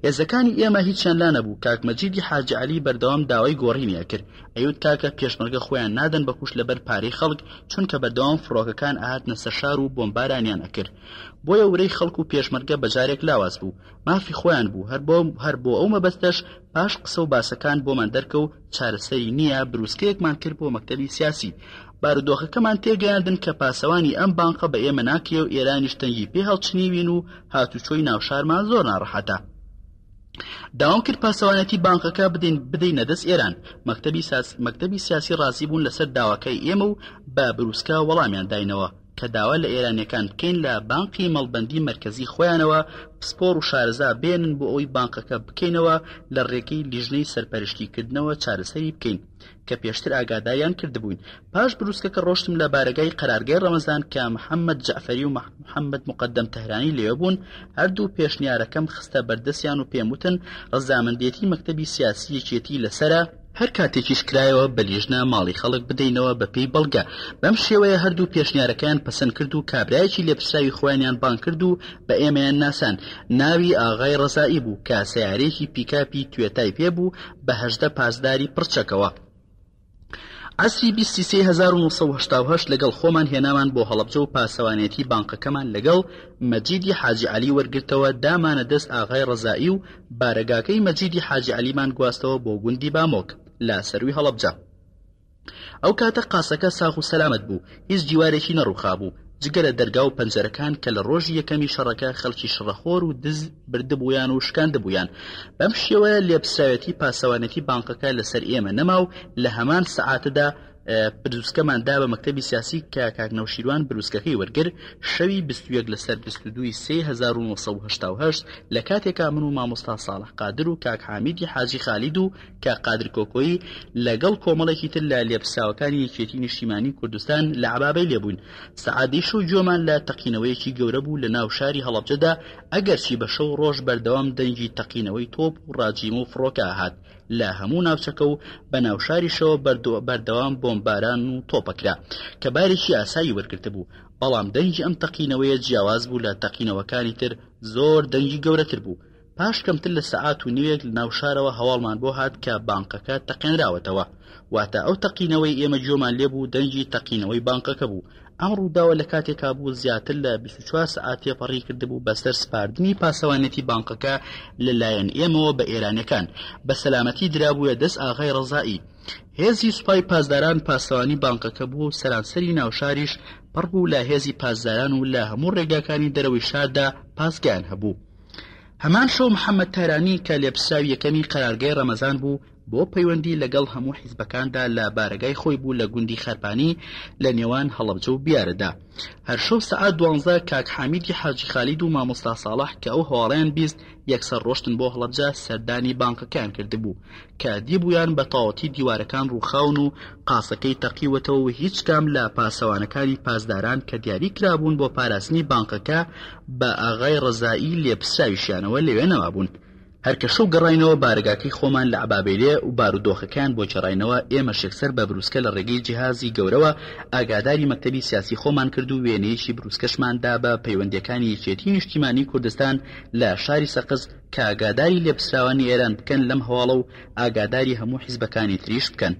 هێزەکانی ئێمە هیچیان لا نەبوو. کاک مەجیدی حاجی عەلی بەردەوام داوای گۆڕینیە کرد، ئەیوت کاکە پێشمەرگە خۆیان نادەن بەکوش لەبەر پارەی خەڵک، چونکە بەردەوام فڕۆکەکان ئاهاتنە سەر شار و بۆمبارانیان ئەکرد. بۆیە ورەی خەڵک و پێشمەرگە بەجارێک لاواز بوو، مافی خۆیان بوو. هەر بۆ ئەو مەبەستەش پاش قسە و باسەکان بۆمان دەرکە و چارەسەری نییە، بروسکەیەکمان کرد بۆ مەکتەبی سیاسی، بارودۆخەکەمان تێگەیاندن کە پاسەوانی ئەم بانقە بە ئێمە ناکێ و ئێرانیش تەنگی پێ هەڵچنیوین و هاتوچۆی ناوشارمان زۆر ناڕەحەتە. داوام کرد پاسەوانەتی بانقەکە بدەینە دەست ئێران. مەکتەبی سیاسی ڕازی بوون لەسەر داواکەی ئێمە و بە بروسکە وەڵامیان داینەوە کە داوا لە ئێرانیەکان بکەین لە بانقی مەڵبەندی مرکزی خۆیانەوە پسپۆر و شارەزا بێنن بۆ ئەوەی بانقەکە بکەینەوە لە ڕێگەی لیژنەی سەرپەرشتیکردنەوە چارەسەری بکەین کە پێشتر ئاگاداریان کردبووین. پاش بروسکەکە ڕۆشتم لە بارگای قەرارگای ڕەمەزان کە محەممەد جەعفەری و محەممەد مقدەم تەهرانی لێوە بوون. هەردوو پێشنیارەکەم خستە بەردەستیان و پێم وتن ڕەزامەندێتی مەکتەبی سیاسی یەکێتی لەسەرە هەر کاتێکیش کرایەوە بە لیژنە ماڵی خەڵک بدەینەوە بە پێی بەڵگە. بەم شێوەیە هەردوو پێشنیارەکەیان پەسەند کرد و کابرایەکی لێپرساوی خۆیانیان بان کرد و بە ئێمەیان ناسان. ناوی ئاغای ڕەزایی بوو کە سەیارەیەکی پیکاپی توێتای پێبوو بە 18 پاسداری پڕچەکەوە. عەسری 23/1988 لەگەڵ خۆمان هێنامان بۆ هەڵەبجە و پاسەوانێتی بانقەکەمان لەگەڵ مەجیدی حاجی عەلی وەرگرتەوە دامانە دەست ئاغای ڕەزایی و بارەگاکەی مەجیدی حاجی عەلیمان گواستەوە بۆ گوندی بامۆک لە سەروی هەڵەبجە. ئەو کاتە قاسەکە ساغ و سەلامەت بوو، هیچ دیوارێکی نەڕووخا بوو جگە لە دەرگا و پەنجەرەکان کە لە ڕۆژی یەکەمی شەڕەکە خەڵکی شڕەخۆر و دز بردبوویان و شکاندبوویان. بەم شێوەیە لێپسراوێتی پاسەوانێتی بانقەکە لەسەر ئێمە نەما و لە هەمان سەعاتەدا بروسکەماندا بە مەکتەبی سیاسی کە کاک نەوشیروان بروسکەکەی وەرگر شەوی 21 لەسەر 22 1970 لە کاتێکا من و مامۆستا ساڵح قادر و کاک حامیدی حاجی خالید و کاک قادر کۆکۆیی لەگەڵ کۆمەڵێکی تر لە لێپرساوەکانی یەکێتی نیشتیمانی کوردستان لە عەبابەی لێبووین. سەعادەی شەو جۆمان لە تەقینەوەیەکی گەورە بوو لە ناو شاری هەڵەبجەدا ئەگەرچی بە شەو ڕۆژ بەردەوام دەنگی تەقینەوەی تۆپ و ڕاجیمە و فڕۆکە هات لە هەموو ناوچەکە و بە ناوشاریشەوە بەردەوام بۆمباران و تۆپەکرا کە بارێکی ئاسایی وەرگرتە بوو. بەڵام دەنگی ئەم تەقینەوەیە جیاواز بوو لە تەقینەوەکانی تر زۆر دەنگی گەورەتر بوو. پاش کەمتر لە سەعات و نیوێک لە ناوشارەوە هەواڵمان بۆ هات کە بانقەکە تەقێنراوەتەوە، واتە ئەو تەقینەوەی ئێمە جۆمان لێبوو دەنگی تەقینەوەی بانقەکە بوو. ئەم ڕووداوە لە کاتێکا بوو زیاتر لە 24 سەعات تێپەڕی کردبوو بەسەر سپاردنی پاسەوانێتی بانقەکە لەلایەن ئێمەوە بە ئێرانیەکان. بە سەلامەتی درابووە دەست ئاغای ڕەزایی. هێزی سوپای پاسداران پاسەوانی بانقەکە بوو و سەرانسەری ناوشاریش پڕ بوو لە هێزی پاسداران و لە هەموو ڕێگاکانی دەرەوەی شاردا پاسگیان هەبوو. هەمان شەو محەممەد تەهرانی کە لێپرساوی یەکەمی قەرارگای ڕەمەزان بوو بۆ پەیوەندی لەگەڵ هەموو حیزبەکاندا لە بارگای خۆی بوو لە گوندی خەرپانی لە نێوان هەڵەبجە و بیارەدا. هەر شەو سەعات 12 کاک حامیدی حاجی خالید و مامۆستا ساڵح کە ئەو هەواڵیان بیست یەکسەر ڕۆشتن بۆ هەڵەبجە سەردانی بانقەکەیان کردبوو کە دیبوویان بە تەواوەتی دیوارەکان ڕووخاون و قاسەکەی تەقیوەتەوە و هیچ کام لە پاسەوانەکانی پاسداران کە دیاری کرابوون بۆ پاراستنی بانقەکە بە ئاغای ڕەزایی لێپرساویشیانەوە لەوێ نەمابوون. هەرکە شەو گەڕاینەوە بارگاکەی خۆمان لە عەبابێلێ و بارودۆخەکان بۆ جێڕاینەوە ئێمە شێکسەر بە بروسکە لە ڕێگەی جیهازی گەورەوە ئاگاداری مەکتەبی سیاسی خۆمان کرد و وێنەیەکی بروسکەشماندا بە پەیوەندیەکانی یەکێتی نیشتیمانی کوردستان لە شاری سەقز کە ئاگاداری لێپرسراوانی ئێران بکەن لەم هەواڵە و ئاگاداری هەموو حیزبەکانی تریش بکەن.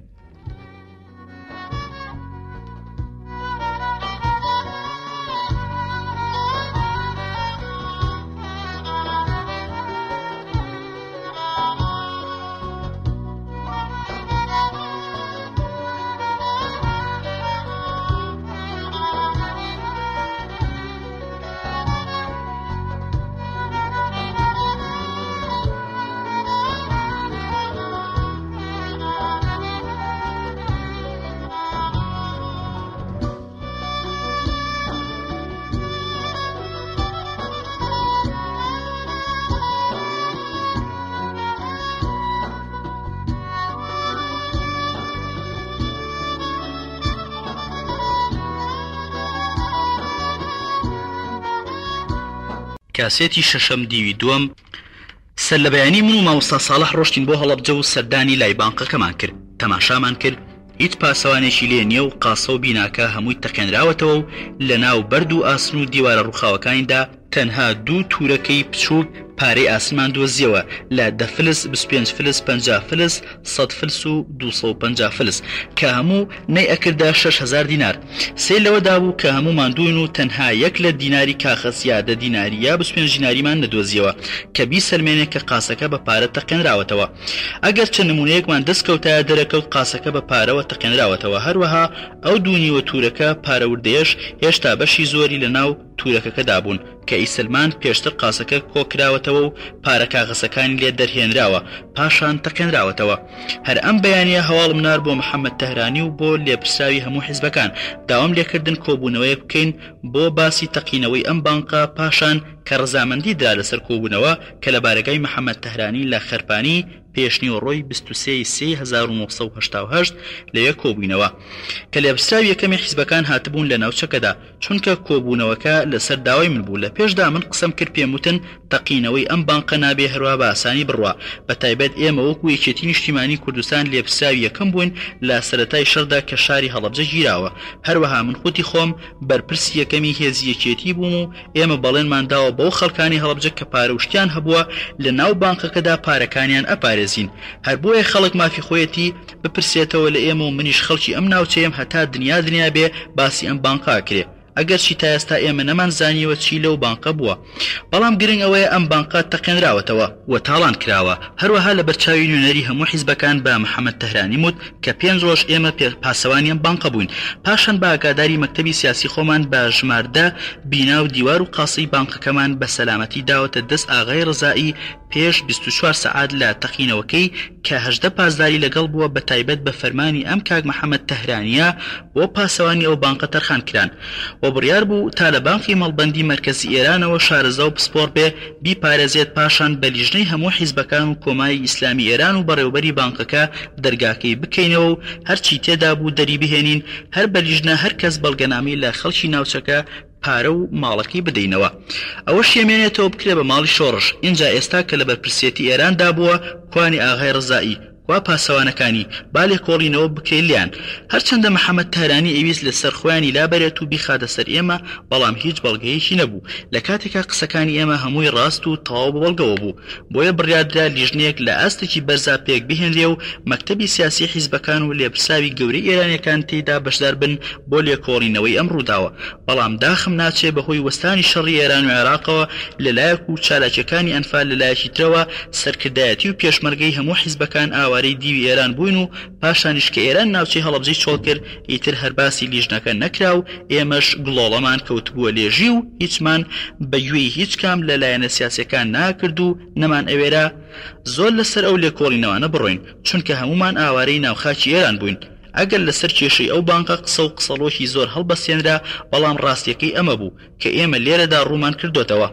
کاسێتی شەشەم دیوی دووەم سەر لە بەیانی من و مامۆستا ساڵح ڕۆشتین بۆ هەڵەبجە و سەردانی لای بانقەکەمان کرد. تەماشامان کرد هیچ پاسەوانێکی لێ نییە و قاسە و بیناکە هەمووی تەقێنراوەتەوە و لە ناو بەرد و ئاسن و دیوارە ڕووخاوەکانیدا تەنها دوو تورەکەی بچووک پارەی ئاسمان دۆزیەوە لە 10 فلس 25 فلس 50 فلس 100 فلس و 250 فلس کە هەموو نەی ئەکردا 6,000 دینار. سێ لەوەدا بوو کە هەموو ماندوون و تەنها یەک لە دیناری کاخەس یا 10 دیناری یا 25 دیناریمان نەدۆزیەوە کە بیسەلمێنێت کە قاسەکە بە پارە تەقێنراوەتەوە. ئەگەر چەند نمونەیەکمان دەستکەوتایە دەرەکەوت قاسەکە بە پارەوە تەقێنراوەتەوە. هەروەها ئەو دوونیوە تورەکە پارەوردەیەش هێشتا بەشی زۆری لە ناو تورەکەکەدا بوون کە ئیسلمان پێشتر قاسەکە کۆکراوەتەوە و پارە کاغەسەکانی لێ دەرهێنراوە پاشان تەقێنراوەتەوە. هەر ئەم بەیانیە هەواڵم نار بۆ محەممەد تەهرانی و بۆ لێپرسراوی هەموو حیزبەکان داوام لێکردن کۆبوونەوەیەک بکەین بۆ باسی تەقینەوەی ئەم بانقە پاشان کە ڕەزامەندی درا لەسەر کۆبوونەوە کە لە بارگای محەممەد تەهرانی لە خەرپانی پێشنیوەڕۆی 23/1988 لەوێ کۆبوونەوە کە لێپرسراوی یەکەمی حیزبەکان هاتبوون لە ناوچەکەدا چونکە کۆبوونەوەکە لەسەر داوای من بوو. لە پێشدا من قسەم کرد پێم وتن تەقینەوەی ئەم بانقە نابێ هەروە بە ئاسانی بڕوا. بە تایبەت ئێمە وەکو یەکێتی نیشتیمانی کوردستان لێپرسراوی یەکەم بووین لە سەرەتای شەڕدا کە شاری هەڵەبجە گیراوە. هەروەها من خۆتی خۆم بەرپرسی یەکەمی هێزی یەکێتی بووم و ئێمە بەڵێنمانداوە بەو خەڵکانی هەڵەبجە کە پارەوشتیان هەبووە لە ناو بانقەکەدا پارەکانیان ئەپارێزین. هەر بۆیە خەڵک مافی خۆیەتی بپرسێتەوە لە ئێمە و منیش خەڵکی ئەم ناوچەیەم هەتا دنیا بێ باسی ئەم بانقا کرێ. ئەگەر چی تا ئێستا ئێمە نەمانزانیوە چی لەو بانقە بووە. بەڵام گرنگ ئەوەیە ئەم بانقە تەقێنراوەتەوە و تاڵان کراوە. هەروەها لە بەرچاوی نوێنەری هەموو حیزبەکان بە محەممەد تەهرانی وت کە 5 ڕۆژ ئێمە پاسەوانی ئەم بانقە بووین. پاشان بە ئاگاداری مەکتەبی سیاسی خۆمان بە ژماردە بینا و دیوار و قاسی بانقەکەمان بە سەلامەتی داوەتە دەست ئاغای ڕزایی پێش 24 سەعات لە تەقینەوەکەی کە 18 پاسداری لەگەڵ بووە بە تایبەت بە فەرمانی ئەم کاک محەممەد تەهرانیە بۆ پاسەوانی ئەو بانقە تەرخان کران و بڕیار بوو تا لە بانقی مەڵبەندی مەرکەزی ئێرانەوە شارەزا و پسپۆر بێ بیپارێزێت پاشان بە لیژنەی هەموو حیزبەکان و کۆماری ئیسلامی ئێران و بەڕێوەبەری بانقەکە دەرگاکەی بکەینەوە و هەرچی تێدا بوو دەری بهێنین هەر بە لیژنە هەر کەس بەڵگەنامەی لە خەڵکی ناوچەکە پارە و ماڵەکەی بدەینەوە. ئەوە شێمێنێتەوە بکرێ بە ماڵی شۆڕش. اینجا ئێستا کە لە بەرپرسێتی ئێراندا بووە کوانی ئاغای ڕزایی وا پاسەوانەکانی بالێ کۆڵینەوە بکەی لیان. هەرچەندە محەممەد تەهرانی ئەویست لەسەر خۆیانی لابەرێت و بیخاتە سەر ئێمە بەڵام هیچ بەڵگەیەکی نەبوو. لە کاتێکا قسەکانی ئێمە هەمووی ڕاست و تەواو بەڵگەوە بوو. بۆیە بڕیاردرا لیژنەیەک لە ئاستێکی بەرزا پێک بهێنرێ و مەکتەبی سیاسی حیزبەکان و لێپرساوی گەورەی ئێرانیەکان تێیدا بەشدار بن بۆ لێکۆڵینەوەی ئەم ڕووداوە. بەڵام داخم ناچێ بەهۆی وەستانی شەڕی ئێران و عێراقەوە لەلایەک و چالاکیەکانی ئەنفال لەلایەکی ترەوە سەرکردایەتی و پێشمەرگەی هەموو حیزبەکان ئاوارەی دیوی ئێران بووین و پاشانیش کە ئێران ناوچەی هەڵەبجەی چۆڵ کرد ئیتر هەرباسی لیژنەکە نەکرا و ئێمەش گڵۆڵەمان کەوتبووە لێژی و هیچمان بەگوێی هیچ کام لەلایەنە سیاسەکان ناکرد و نەمان ئەوێرا زۆر لەسەر ئەو لێکۆڵینەوانە بڕۆین چونکە هەمومان ئاوارەی ناوخاکی ئێران بووین. ئەگەر لەسەر کێشەی ئەو بانقە قسە و قسەڵۆکی زۆر هەڵبەسێنرا بەڵام ڕاستیەکەی ئەمە بوو کە ئێمە لێرەدا ڕوومان کردوتەوە.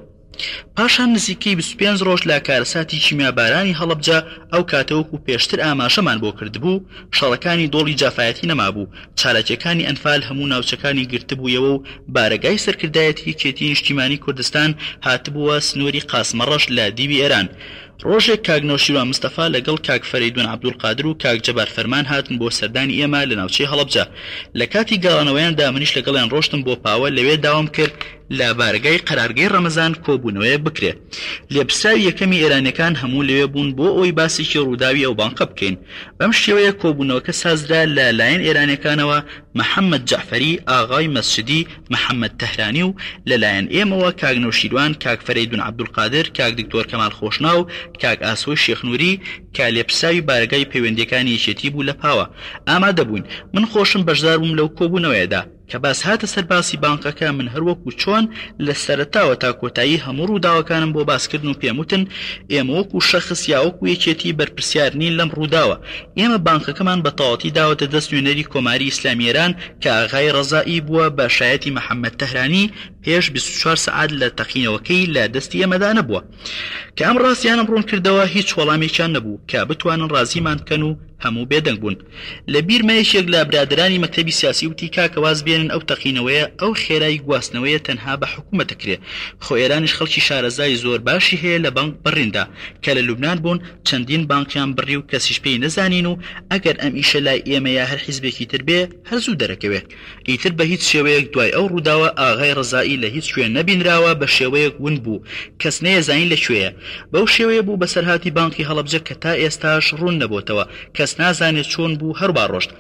پاشان نزیکەی 25 ڕۆژ لە کارەساتی کیمیابارانی هەڵەبجە ئەو کاتەوەکو پێشتر ئاماژەمان بۆ کردبوو شەڕەکانی دۆڵی جافایەتی نەمابوو. چالاکیەکانی ئەنفال هەموو ناوچەکانی گرتبوویەوە و بارگای سەرکردایەتی کێتی نیشتیمانی کوردستان هاتبووە سنووری قاسمەڕەش لە دیوی ئێران. ڕۆژێک کاک نەوشیروان مستەفا لەگەڵ کاک فەریدون عەبدولقادر و کاک جەبار فەرمان هاتن بۆ سەردانی ئێمە لە ناوچەی هەڵەبجە. لە کاتی گەڕانەوەیاندا منیش لەگەڵیان ڕۆشتم بۆ پاوە لەوێ داوام کرد لە بارگای قەرارگەی ڕەمەزان کۆبوونەوەیە بکرێ. لێپرساوی یەکەمی ئێرانیەکان هەموو لەوێ بوون بۆ ئەوی باسێکی ڕووداوی ئەو بانقە بکەین. بەم شێوەیە کۆبوونەوەکە سازرا لە لایەن ئێرانیەکانەوە محەممەد جەعفەری، ئاغای مەسجدی، محەممەد تەهرانی و لەلایەن ئێمەوە کاک نەوشیروان، کاک فەریدون عەبدولقادر، کاک دکتۆر کەمال خۆشناو، کاک ئاسۆی شێخنووری کە لێپرساوی بارگای پەیوەندیەکانی یەکێتی بوو لە پاوە. ئامادە بووین. من خۆشم بەشدار بووم لەو کۆبوونەوەیەدا کە باس هاتە سەر باسی بانقەکە من هەروەکو چۆن لە سەرەتاوە تا کۆتایی هەموو ڕووداوەکانم بۆ باسکردن و پێم وتن ئێمە وەکو شەخص یا وەکو یەکێتی بەرپرسیار نین لەم ڕووداوە. ئێمە بانقەکەمان بە تەواوەتی داوەتە دەست نوێنەری کۆماری ئیسلامی ئێران کە ئاغای ڕەزایی بووە بە شایەتی محەممەد تەهرانی پێش 24 سەعات لە تەقینەوەکەی لە دەستی ئێمەدا نەبووە کە ئەم ڕاستیانم ڕوون کردەوە هیچ وەڵامێکیان نەبوو کە بتوانن ڕازیمان بکەن و هەموو بێدەنگ بوون. لە بیرمەیەشێک لە برادرانی مەکتەبی سیاسی وتی کاکەواز بێنن ئەو تەقینەوەیە ئەو خێرای گواستنەوەیە تەنها بە حکوومەت دەکرێت. خۆ ئێرانیش خەڵکی شارەزای زۆر باشی هەیە لە بانک بڕیندا کە لە لوبنان بوون چەندین بانکیان بڕی و کەسیش پێی نەزانین و ئەگەر ئەم ئیشە لای ئێمە یا هەر حیزبێکی تر بێ هەر زوو دەرەکەوێت. ئیتر بە هیچ شێوەیەک دوای ئەو ڕووداوە ئاغای ڕەزایی ڕێکخراوی لە هیچ شوێن نەبینراوە بە شێوەیەک ون بوو کەس نەیەزانین لەکوێیە بەو شێوەیە بوو بەسەرهاتی بانقی هەڵەبجە کە تا ئێستاش ڕوون نەبووتەوە کەس نازانێت چۆن بوو هەروە ڕۆشت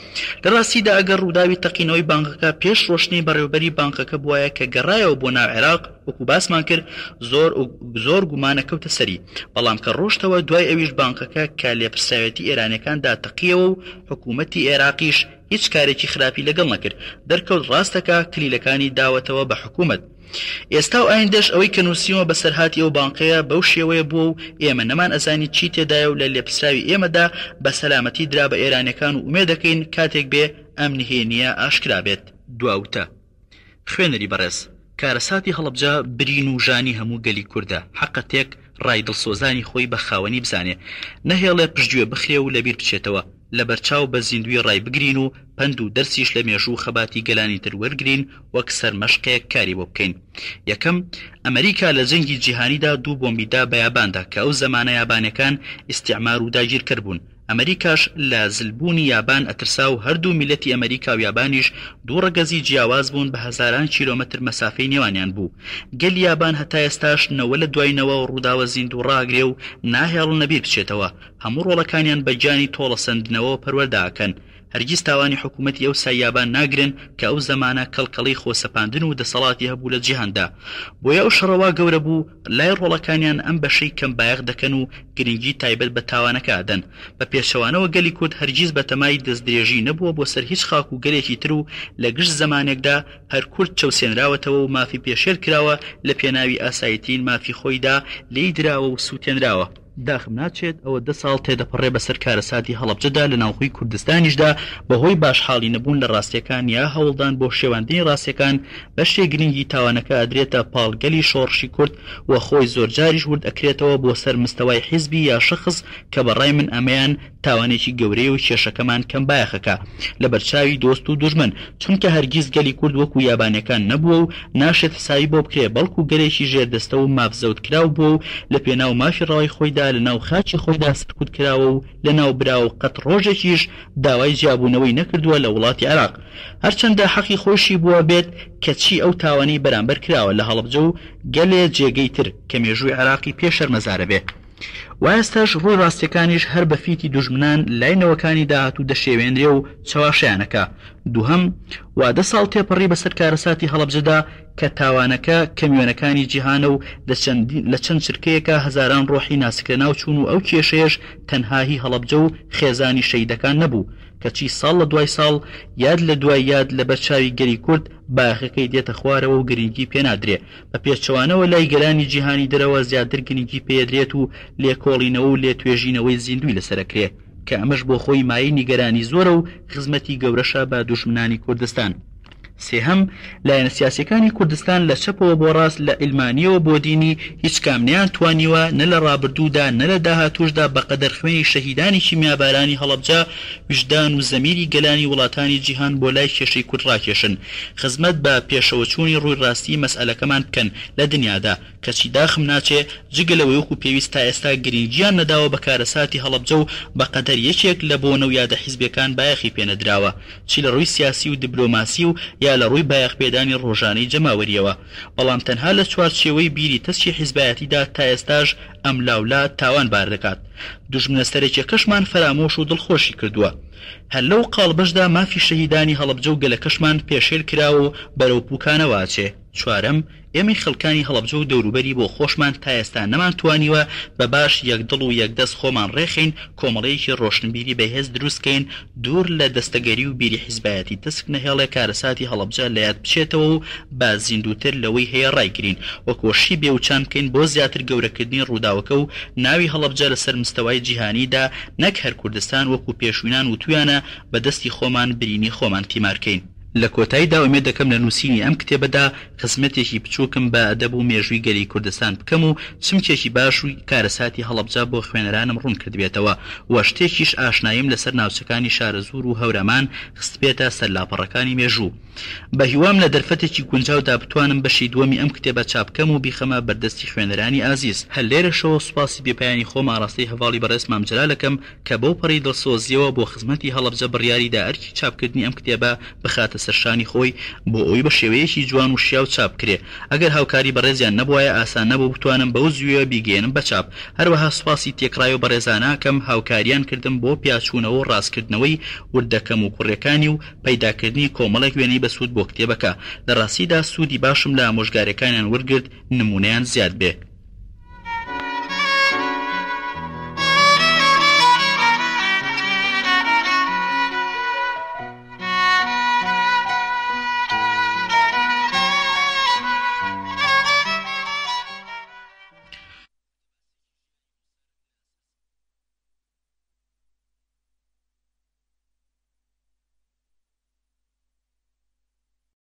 لە ڕاستیدا ئەگەر ڕووداوی تەقینەوەی بانکەکە پێش ڕۆشتنی بەڕێوەبەری بانکەکە بووایە کە گەڕایەوە بۆ ناو عێراق وەکو باسمان کرد زۆر گومانەکەوتە سەری بەڵام کە ڕۆشتەوە دوای ئەویش بانکەکە کە لێپرسراوێتی ئێرانیەکاندا تەقیەوە و حکوومەتی عێراقیش هیچ کارێکی خراپی لەگەڵ نەکرد دەرکەوت ڕاستەکە کلیلەکانی داوەتەوە بە حکوومەت ئێستا و ئایندەش ئەوەی کە نووسیوە بەسەرهاتی ئەو بانقەیە بەو شێوەیە بووە و ئێمە نەمان ئەزانی چی تێدایە و لە لێپرسراوی ئێمەدا بە سەلامەتی درا بە ئێرانیەکان و ئومێد دەکەین کاتێک بێ ئەم نهێنیە ئاشکرا بێت دواوتە خوێنەری بەڕێز کارەساتی هەڵەبجە برین و ژانی هەموو گەلی کووردە حەقەتێک ڕای دڵسۆزانی خۆی بە خاوەنی بزانێ نەهێڵێ پشتگوێ بخرێ و لەبیر بچێتەوە لە بەرچاو بە زیندوی ڕای بگرین و پند و دەرسیش لە مێژوو خەباتی گەلانی تر وەرگرین وەک سەرمەشقەیەک کاری بۆ بکەین یەکەم ئەمریکا لە جەنگی جیهانیدا 2 بۆمبیدا بە یاباندا کە ئەو زەمانە یابانەکان ئیستیعمار و داگیرکەر بوون ئەمریکاش لە زلبوونی یابان ئەترسا و هەردوو میلەتی ئەمریکا و یابانیش دوو ڕەگەزی جیاواز بوون بە هەزاران کیلۆمەتر مەسافەی نێوانیان بوو گەلی یابان هەتا ئێستاش نەوە لە دوایینەوە و ڕووداوە زیندوو ڕاگرێ و ناهێڵن نەبیر بچێتەوە هەموو ڕۆڵەکانیان بە گیانی تۆڵە سندنەوە پەروەرداکەن هەرگیز تاوانی حکوومەتی ئەو سایابان ناگرن کە ئەو زەمانە کەڵکەڵی خۆسەپاندن و دەسەڵاتی هەبوو لە جیهاندا بۆیە ئەو شەڕەوا گەورە بوو لای ڕۆڵەکانیان ئەم بەشەی کەم بایەخ دەکەن و گرنگی تایبەت بە تاوانەکە ئەدەن بە پێچەوانەوە گەلی کورد هەرگیز بە تەمای دەستدرێژی نەبووە بۆ سەر هیچ خاک و گەلێکی تر و لە گشت زەمانێکدا هەر کورد چەوسێنراوەتەوە و مافی پێشێل کراوە لە پێناوی ئاساییتین مافی خۆیدا لێی دراوە و سووتێنراوە داخم ناچێت ئەوە 10 ساڵ تێدەپەڕێ بەسەر کارەساتی هەڵەبجەدا لە ناوخۆی کوردستانیشدا بەهۆی باشحاڵی نەبوون لە ڕاستیەکان یا هەوڵدان بۆ شێواندنی ڕاستیەکان بەشێک گرنگی تاوانەکە ئەدرێتە پاڵگەلی شۆڕشی کورد و خۆی زۆر جاریش ورد ئەکرێتەوە بۆ سەر مستەوای حیزبی یا شخص کە بەڕای من ئەمەیان تاوانێکی گەورەی و کێشەکەمان کەم بایەخەکە لە بەرچاوی دۆست و دوژمن چونکە هەرگیز گەلی کورد وەکو یابانیەکان نەبووە و ناشێت حسابی بۆ بکرێ بەڵکو گەلێکی ژێردەستە و مافزەوت کراو بووە و لە پێناو مافی ڕەوای خۆیدا لە ناو خاچی خۆیدا سرکوت کراوە و لە ناو برا و قەت ڕۆژێکیش داوای جیابوونەوەی نەکردووە لە وڵاتی عێراق هەرچەندە حەقی خۆشی بووە بێت کەچی ئەو تاوانی بەرامبەر کراوە لە هەڵەبجە و گەلێ جێگەی تر کە مێژووی عێراقی پێشەرمەزارە بێ و ئێستاش ڕووی ڕاستیەکانیش هەر بە فیتی دوژمنان لاینەوەکانی داهاتوو دەشێوێنرێ و چاواشیانەکە دووهەم وا 10 ساڵ تێپەڕی بەسەر کارەساتی هەڵەبجەدا کە تاوانەکە کەمیۆنەکانی جیهانە و لە چەند چرکەیەکە هەزاران ڕۆحی ناسکرە ناو چوون و ئەو کێشەیەش تەنهاهی هەڵەبجە و خێزانی شەیدەکان نەبوو کەچی ساڵ لە دوای ساڵ یاد لە دوای یاد لە بەرچاوی گەلی کورد باخەکەی دێتە خوارەوە و گرنگی پێنادرێ بە پێچەوانەوە لای گەلانی جیهانی دەرەوە زیاتر گرنگی پێدرێت و لێکۆڵینەوە و لێتوێژینەوەی زیندوی لەسەرەکرێ کە ئەمەش بۆ خۆی مای نیگەرانی زۆرە و خزمەتی گەورەشە بە دوژمنانی کوردستان سێهەم لایەنە سیاسیەکانی کوردستان لە چەپەوە بۆ ڕاست لە ئیلمانیەوە بۆ دینی هیچ کامنیان توانیوە نە لە ڕابردوودا نە لە داهاتووشدا بەقەدەر خوێنی شەهیدانی کیمیابارانی هەڵەبجە وجدان و زەمیری گەلانی وڵاتانی جیهان بۆ لای کێشەی کورد ڕاکێشن خزمەت بە پێشەوەچوونی ڕووی ڕاستی مەسئلەکەمان بکەن لە دنیادا کەچی داخم ناچێ جگە لەوەی وەکو پێویست تا ئێستا گرنگیان نەداوە بە کارەساتی هەڵەبجە و بەقەدەر یەکێک لە بۆنە و یادە حیزبەکان بایەخی پێنەدراوە چی لە ڕووی سیاسی و دیبلۆماسی و یا لە ڕووی بایەخپێدانی ڕۆژانەی جەماوەریەوە بەڵام تەنها لە چوارچێوەی بیری تەسکی حیزبایەتیدا تا ئێستاش ئەم لاولا تاوان بار دەکات دوژمنە سەرەکیەکەشمان فەرامۆش و دڵخۆشی کردووە هەر لەو قاڵبەشدا مافی شەهیدانی هەڵەبجە و گەلەکەشمان پێشێل کراوە و بەرەو پوکانەوە ئاچێ چوارەم ئێمەی خەڵکانی هەڵەبجە و دەوروبەری بۆ خۆشمان تا ئێستا نەمان توانیوە بە باش یەکدڵ و یەکدەست خۆمان ڕێخین کۆمەڵەیەکی ڕۆشنبیری بەهێز دروستکەین دوور لە دەستەگەری و بیری حیزبایەتی تسک نەهێڵێ کارەساتی هەڵەبجە لە یاد بچێتەوە و با زیندووتر لەوەی هەیە ڕایگرین وەکۆشی بێوچان بکەین بۆ زیاتر گەورەکردنی ڕووداوەکە و ناوی هەڵەبجە لەسەر مستەوای جیهانیدا نەک هەر کوردستان وەکو پێشوینان وتویانە بەدەستی خۆمان برینی خۆمان تیمارکەین لە کۆتاییدا ئومێد دەکەم لە نووسینی ئەم کتێبەدا خزمەتێکی بچووکم بە ئەدەب و مێژووی گەلی کوردستان بکەم و چمکێکی باش و کارەساتی هەڵەبجە بۆ خوێنەرانم ڕوون کردبێتەوە و شتێکیش ئاشناییم لەسەر ناوچەکانی شارەزور و هەورەمان خستبێتە سەرلاپەڕەکانی مێژوو بە هیوام لە دەرفەتێکی گونجاودا بتوانم بەشی دووەمی ئەم کتێبە چاپکەم و بیخەمە بەردەستی خوێنەرانی ئازیز هەر لێرەشەوە سوپاسی بێپایانی خۆم ئاڕاستەی هەواڵی بەڕێز مام جەلالەکەم کە بەو پەڕی دڵسۆزیەوە بۆ خزمەتی هەڵەبجە بڕیاریدا ئەرکی چاپکردنی ئەم کتێبە بخاتە بەسەرشانی خۆی بۆ ئەوی بە شێوەیەکی جوان و شیاو چاپ کرێ ئەگەر هاوکاری بەڕێزیان نەبووایە ئاسان نەبوو بتوانم بەو زوویە بیگەێنم بە چاپ هەروەها سوپاسی تێکڕای و بەڕێزاناکەم هاوکاریان کردم بۆ پیاچوونەوە و ڕاستکردنەوەی وردەکەم و کوڕەکانی و پەیداکردنی کۆمەڵێک وێنەی بەسوود بۆ کتێبەکە لە ڕاستیدا سوودی باشم لە ئامۆژگاریەکانیان وەرگرت نمونەیان زیاد بێ